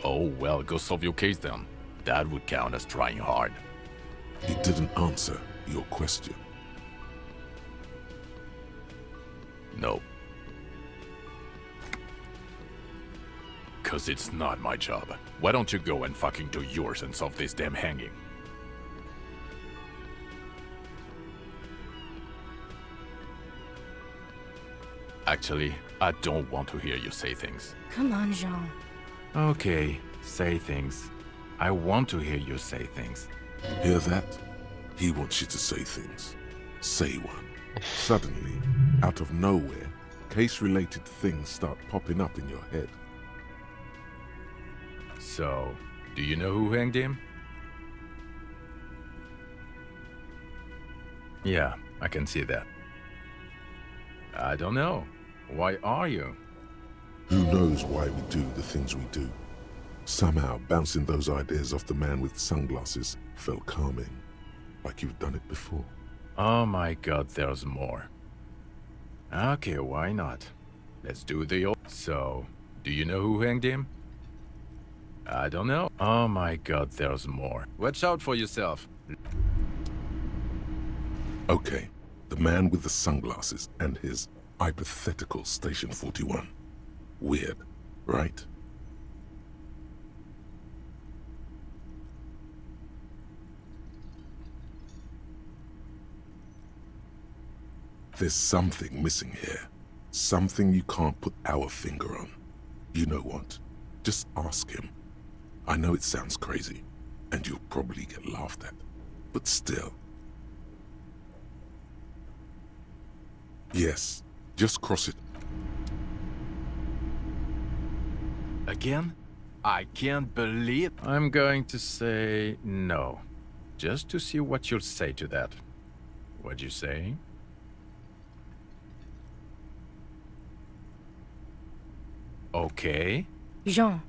Oh, well, go solve your case then. That would count as trying hard. He didn't answer your question. No. 'Cause it's not my job. Why don't you go and fucking do yours and solve this damn hanging? Actually, I don't want to hear you say things. Come on, Jean. Okay, say things. I want to hear you say things. Hear that? He wants you to say things. Say one. Suddenly, out of nowhere, case-related things start popping up in your head. So, do you know who hanged him? Yeah, I can see that. I don't know. Why are you? Who knows why we do the things we do? Somehow, bouncing those ideas off the man with sunglasses felt calming, like you've done it before. Oh my god, there's more. Okay, why not? Let's do the old... So, do you know who hanged him? I don't know. Oh my god, there's more. Watch out for yourself. Okay, the man with the sunglasses and his hypothetical Station 41. Weird, right? There's something missing here. Something you can't put our finger on. You know what? Just ask him. I know it sounds crazy, and you'll probably get laughed at, but still. Yes, just cross it. Again? I can't believe... I'm going to say no. Just to see what you'll say to that. What'd you say? Okay. Jean,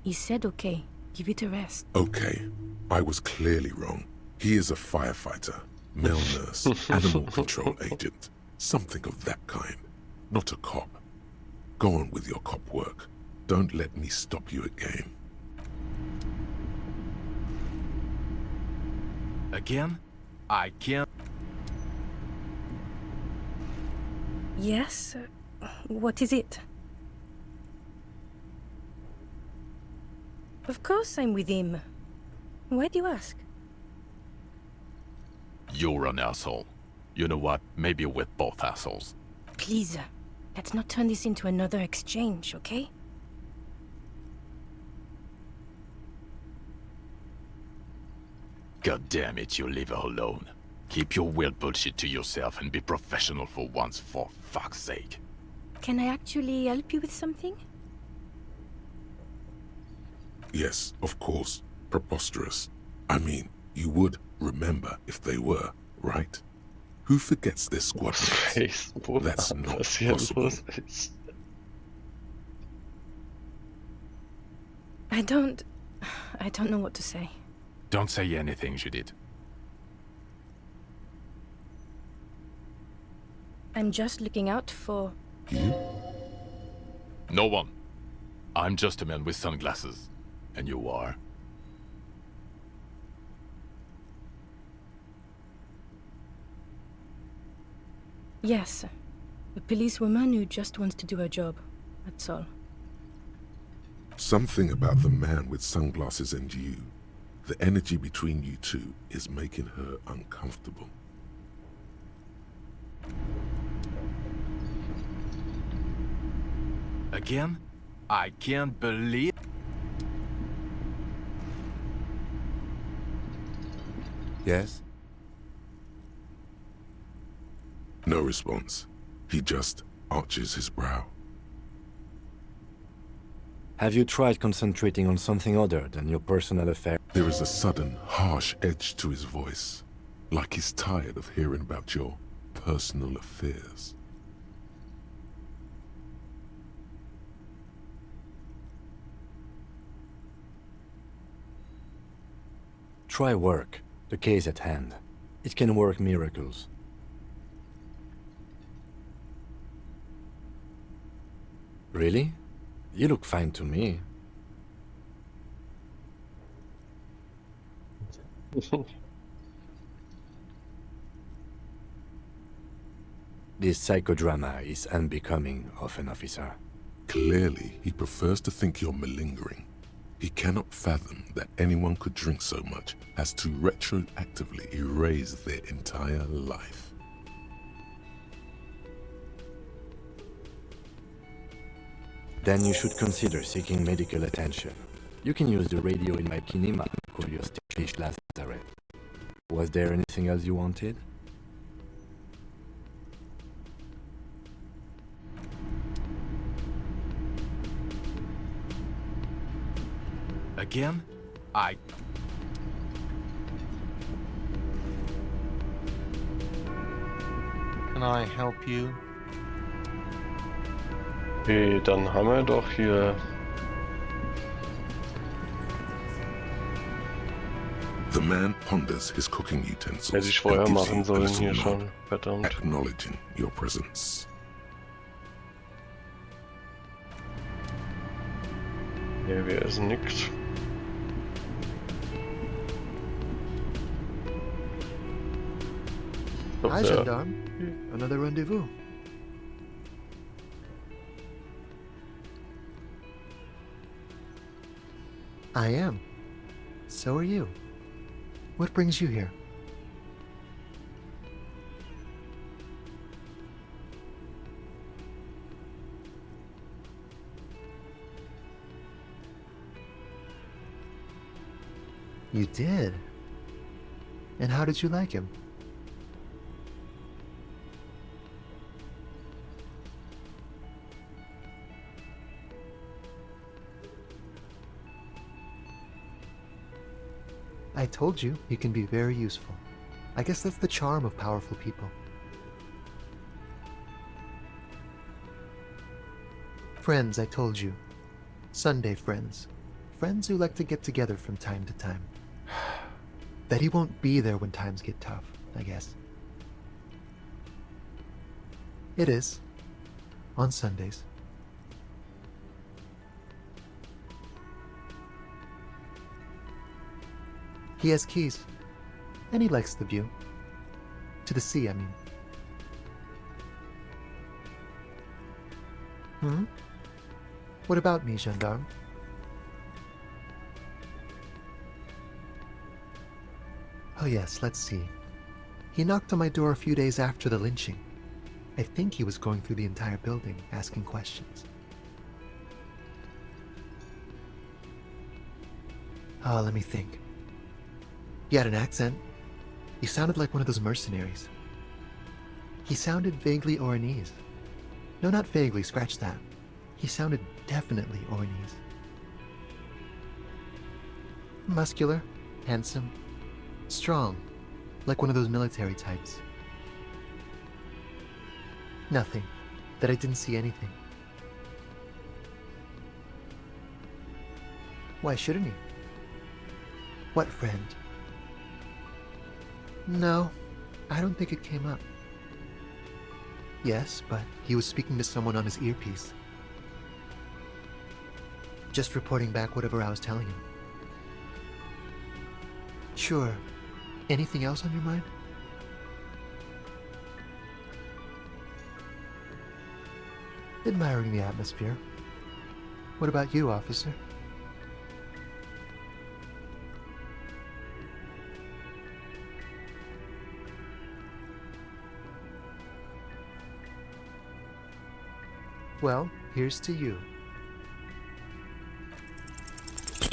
he said okay. Give it a rest. Okay, I was clearly wrong. He is a firefighter, male nurse, animal control agent, something of that kind. Not a cop. Go on with your cop work. Don't let me stop you again. Again? I can't... Yes? What is it? Of course I'm with him. Why do you ask? You're an asshole. You know what? Maybe we're both assholes. Please, let's not turn this into another exchange, okay? God damn it, you leave her alone. Keep your weird bullshit to yourself and be professional for once, for fuck's sake. Can I actually help you with something? Yes, of course. Preposterous. I mean, you would remember if they were, right? Who forgets their squad mates? That's not possible. I don't know what to say. Don't say anything, Judith. I'm just looking out for... You? No one. I'm just a man with sunglasses. And you are? Yes, a policewoman who just wants to do her job. That's all. Something about the man with sunglasses and you, the energy between you two, is making her uncomfortable. Again? I can't believe... Yes? No response. He just arches his brow. Have you tried concentrating on something other than your personal affair? There is a sudden, harsh edge to his voice, like he's tired of hearing about your personal affairs. Try work, the case at hand. It can work miracles. Really? You look fine to me. This psychodrama is unbecoming of an officer. Clearly, he prefers to think you're malingering. He cannot fathom that anyone could drink so much as to retroactively erase their entire life. Then you should consider seeking medical attention. You can use the radio in my kinema to call your station Lazareth. Was there anything else you wanted? Again? Can I help you? Okay, dann haben wir doch hier... The man ponders his cooking utensils. Hätte ich and vorher gives machen you a sollen little hier nod, schon, verdammt. acknowledging your presence. Hier, wir essen nix. Doch, Hi, Gendarme. Another rendezvous. I am. So are you. What brings you here? You did? And how did you like him? I told you, you can be very useful. I guess that's the charm of powerful people. Friends, I told you. Sunday friends. Friends who like to get together from time to time. That he won't be there when times get tough, I guess. It is. On Sundays. He has keys. And he likes the view. To the sea, I mean. Hmm? What about me, gendarme? Oh yes, let's see. He knocked on my door a few days after the lynching. I think he was going through the entire building, asking questions. Oh, let me think. He had an accent. He sounded like one of those mercenaries. He sounded vaguely Oranese. No, not vaguely, scratch that. He sounded definitely Oranese. Muscular, handsome, strong, like one of those military types. Nothing. That I didn't see anything. Why shouldn't he? What friend? No, I don't think it came up. Yes, but he was speaking to someone on his earpiece. Just reporting back whatever I was telling him. Sure. Anything else on your mind? Admiring the atmosphere. What about you, officer? Well, here's to you.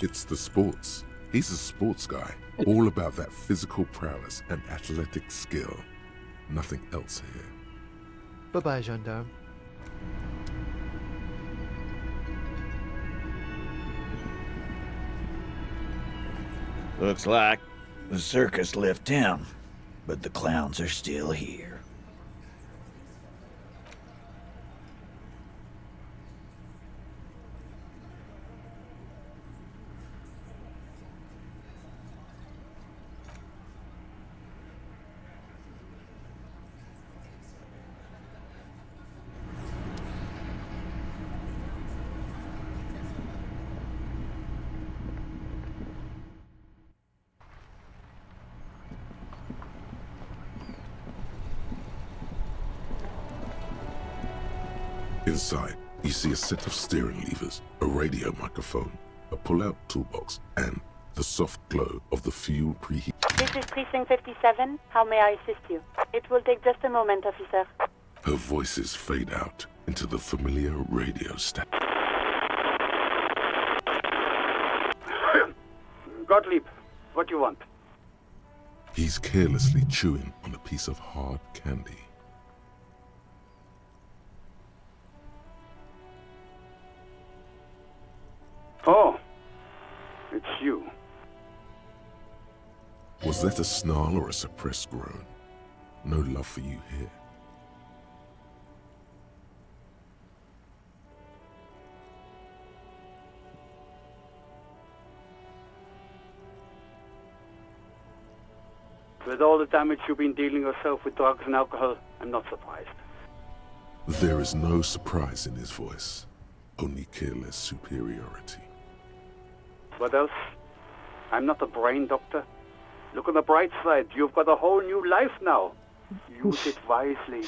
It's the sports. He's a sports guy, all about that physical prowess and athletic skill. Nothing else here. Bye-bye, gendarme. Looks like the circus left town, but the clowns are still here. Inside, you see a set of steering levers, a radio microphone, a pull-out toolbox, and the soft glow of the fuel preheat. This is Precinct 57. How may I assist you? It will take just a moment, officer. Her voices fade out into the familiar radio static. Gottlieb, what do you want? He's carelessly chewing on a piece of hard candy. Oh, it's you. Was that a snarl or a suppressed groan? No love for you here. With all the damage you've been dealing yourself with drugs and alcohol, I'm not surprised. There is no surprise in his voice, only careless superiority. What else? I'm not a brain doctor. Look on the bright side. You've got a whole new life now. Use it wisely.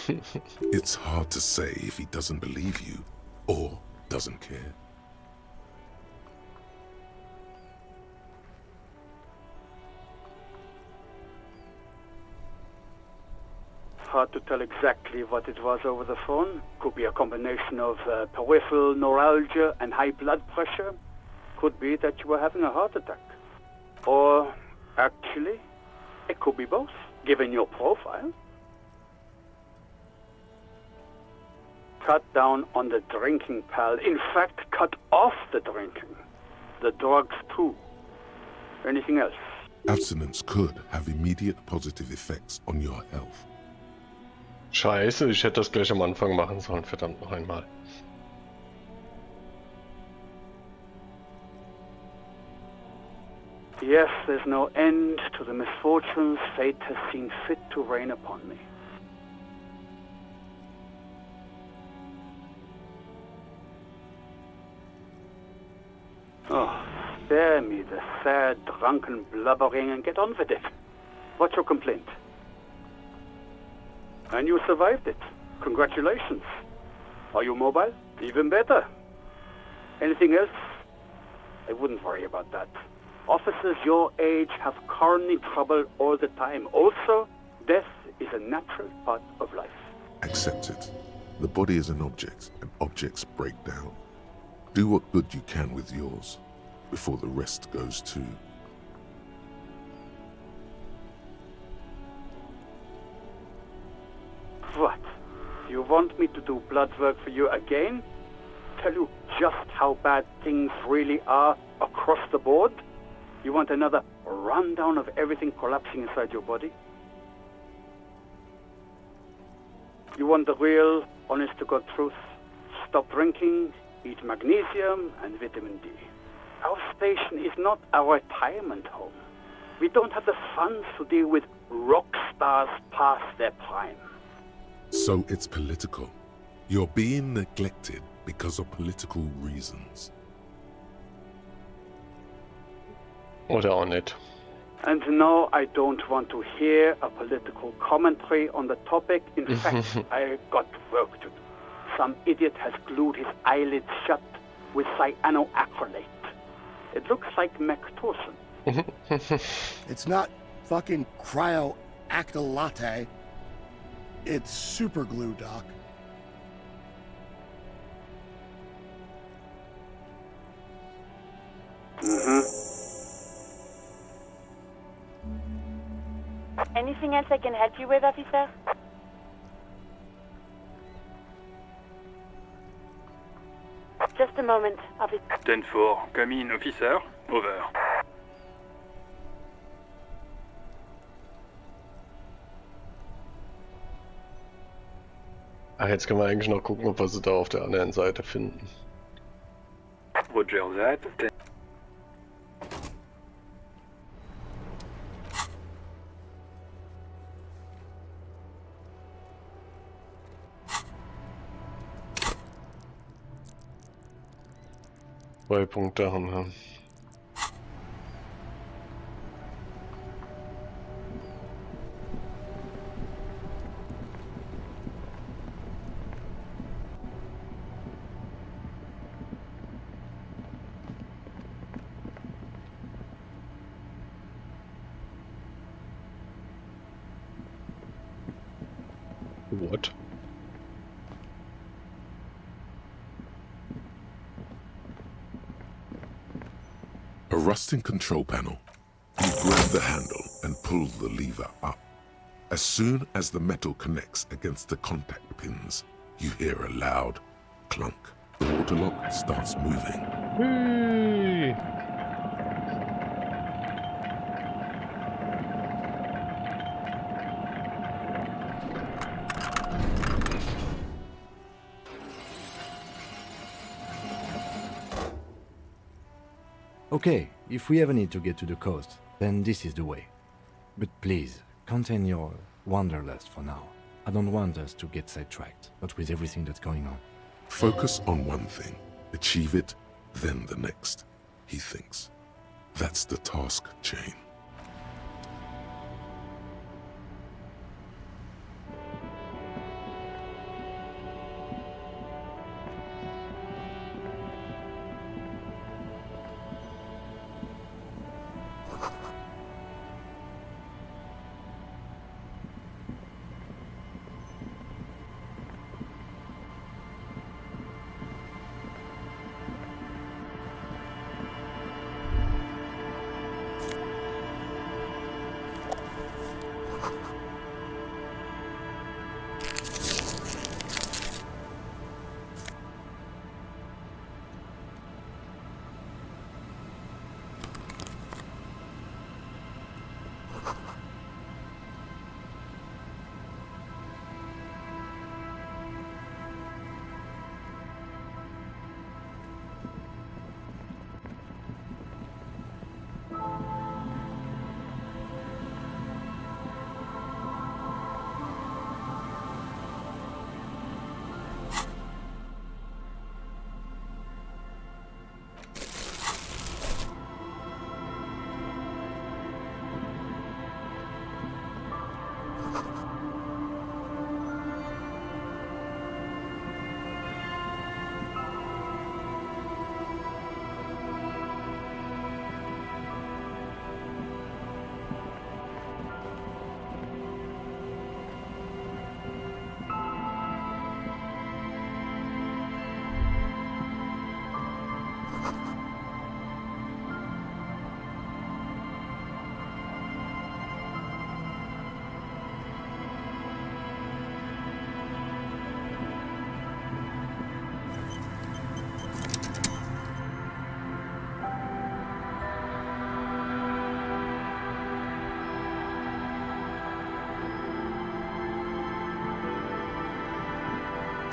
It's hard to say if he doesn't believe you or doesn't care. Hard to tell exactly what it was over the phone. Could be a combination of peripheral neuralgia and high blood pressure. Could be that you were having a heart attack. Or, actually, it could be both, given your profile. Cut down on the drinking, pal. In fact, cut off the drinking. The drugs, too. Anything else? Abstinence could have immediate positive effects on your health. Scheiße, ich hätte das gleich am Anfang machen sollen, verdammt noch einmal. Yes, there's no end to the misfortunes fate has seen fit to rain upon me. Oh, spare me the sad, drunken blubbering and get on with it. What's your complaint? And you survived it. Congratulations. Are you mobile? Even better. Anything else? I wouldn't worry about that. Officers your age have coronary trouble all the time. Also, death is a natural part of life. Accept it. The body is an object, and objects break down. Do what good you can with yours, before the rest goes too. What? You want me to do blood work for you again? Tell you just how bad things really are across the board? You want another rundown of everything collapsing inside your body? You want the real, honest-to-God truth? Stop drinking, eat magnesium and vitamin D. Our station is not a retirement home. We don't have the funds to deal with rock stars past their prime. So it's political. You're being neglected because of political reasons. Oder auch nicht. And no, I don't want to hear a political commentary on the topic. In fact, I got work to do. Some idiot has glued his eyelids shut with cyanoacrylate. It looks like Mactorson. It's not fucking cryoacrylate. It's super glue, Doc. Anything else I can help you with, officer? Just a moment, officer. 10-4, come in, officer. Over. Ach, jetzt können wir eigentlich noch gucken, ob wir sie da auf der anderen Seite finden. Roger that. Zwei Punkte haben wir. What? A rusting control panel. You grab the handle and pull the lever up. As soon as the metal connects against the contact pins, you hear a loud clunk. The water lock starts moving. Whee! Okay, if we ever need to get to the coast, then this is the way. But please, contain your wanderlust for now. I don't want us to get sidetracked, not with everything that's going on. Focus on one thing, achieve it, then the next, he thinks. That's the task chain.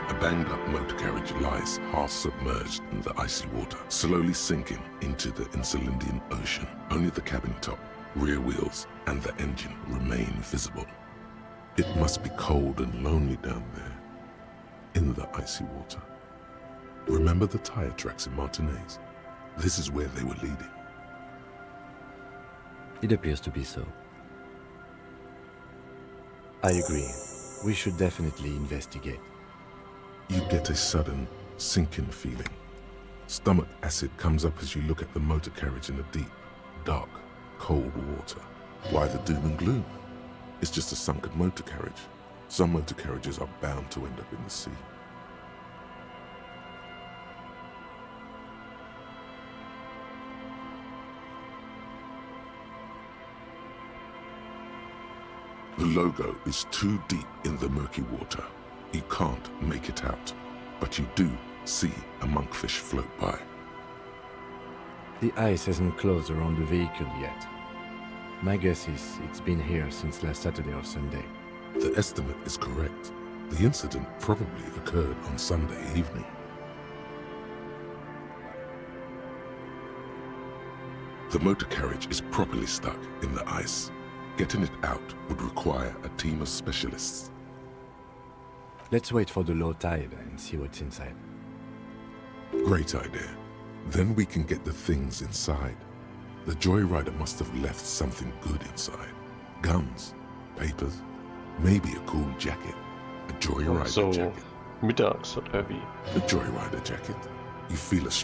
A banged-up motor carriage lies half-submerged in the icy water, slowly sinking into the Insulindian Ocean. Only the cabin top rear wheels, and the engine remain visible. It must be cold and lonely down there, in the icy water. Remember the tire tracks in Martinez? This is where they were leading. It appears to be so. I agree. We should definitely investigate. You get a sudden, sinking feeling. Stomach acid comes up as you look at the motor carriage in the deep, dark, cold water. Why the doom and gloom? It's just a sunken motor carriage. Some motor carriages are bound to end up in the sea. The logo is too deep in the murky water. You can't make it out, but you do see a monkfish float by. The ice hasn't closed around the vehicle yet. My guess is it's been here since last Saturday or Sunday. The estimate is correct. The incident probably occurred on Sunday evening. The motor carriage is properly stuck in the ice. Getting it out would require a team of specialists. Let's wait for the low tide and see what's inside. Great idea. Then we can get the things inside. The joyrider must have left something good inside. Guns, papers, maybe a cool jacket. A joyrider So, jacket. mittags oder wie? A joyrider jacket. You feel a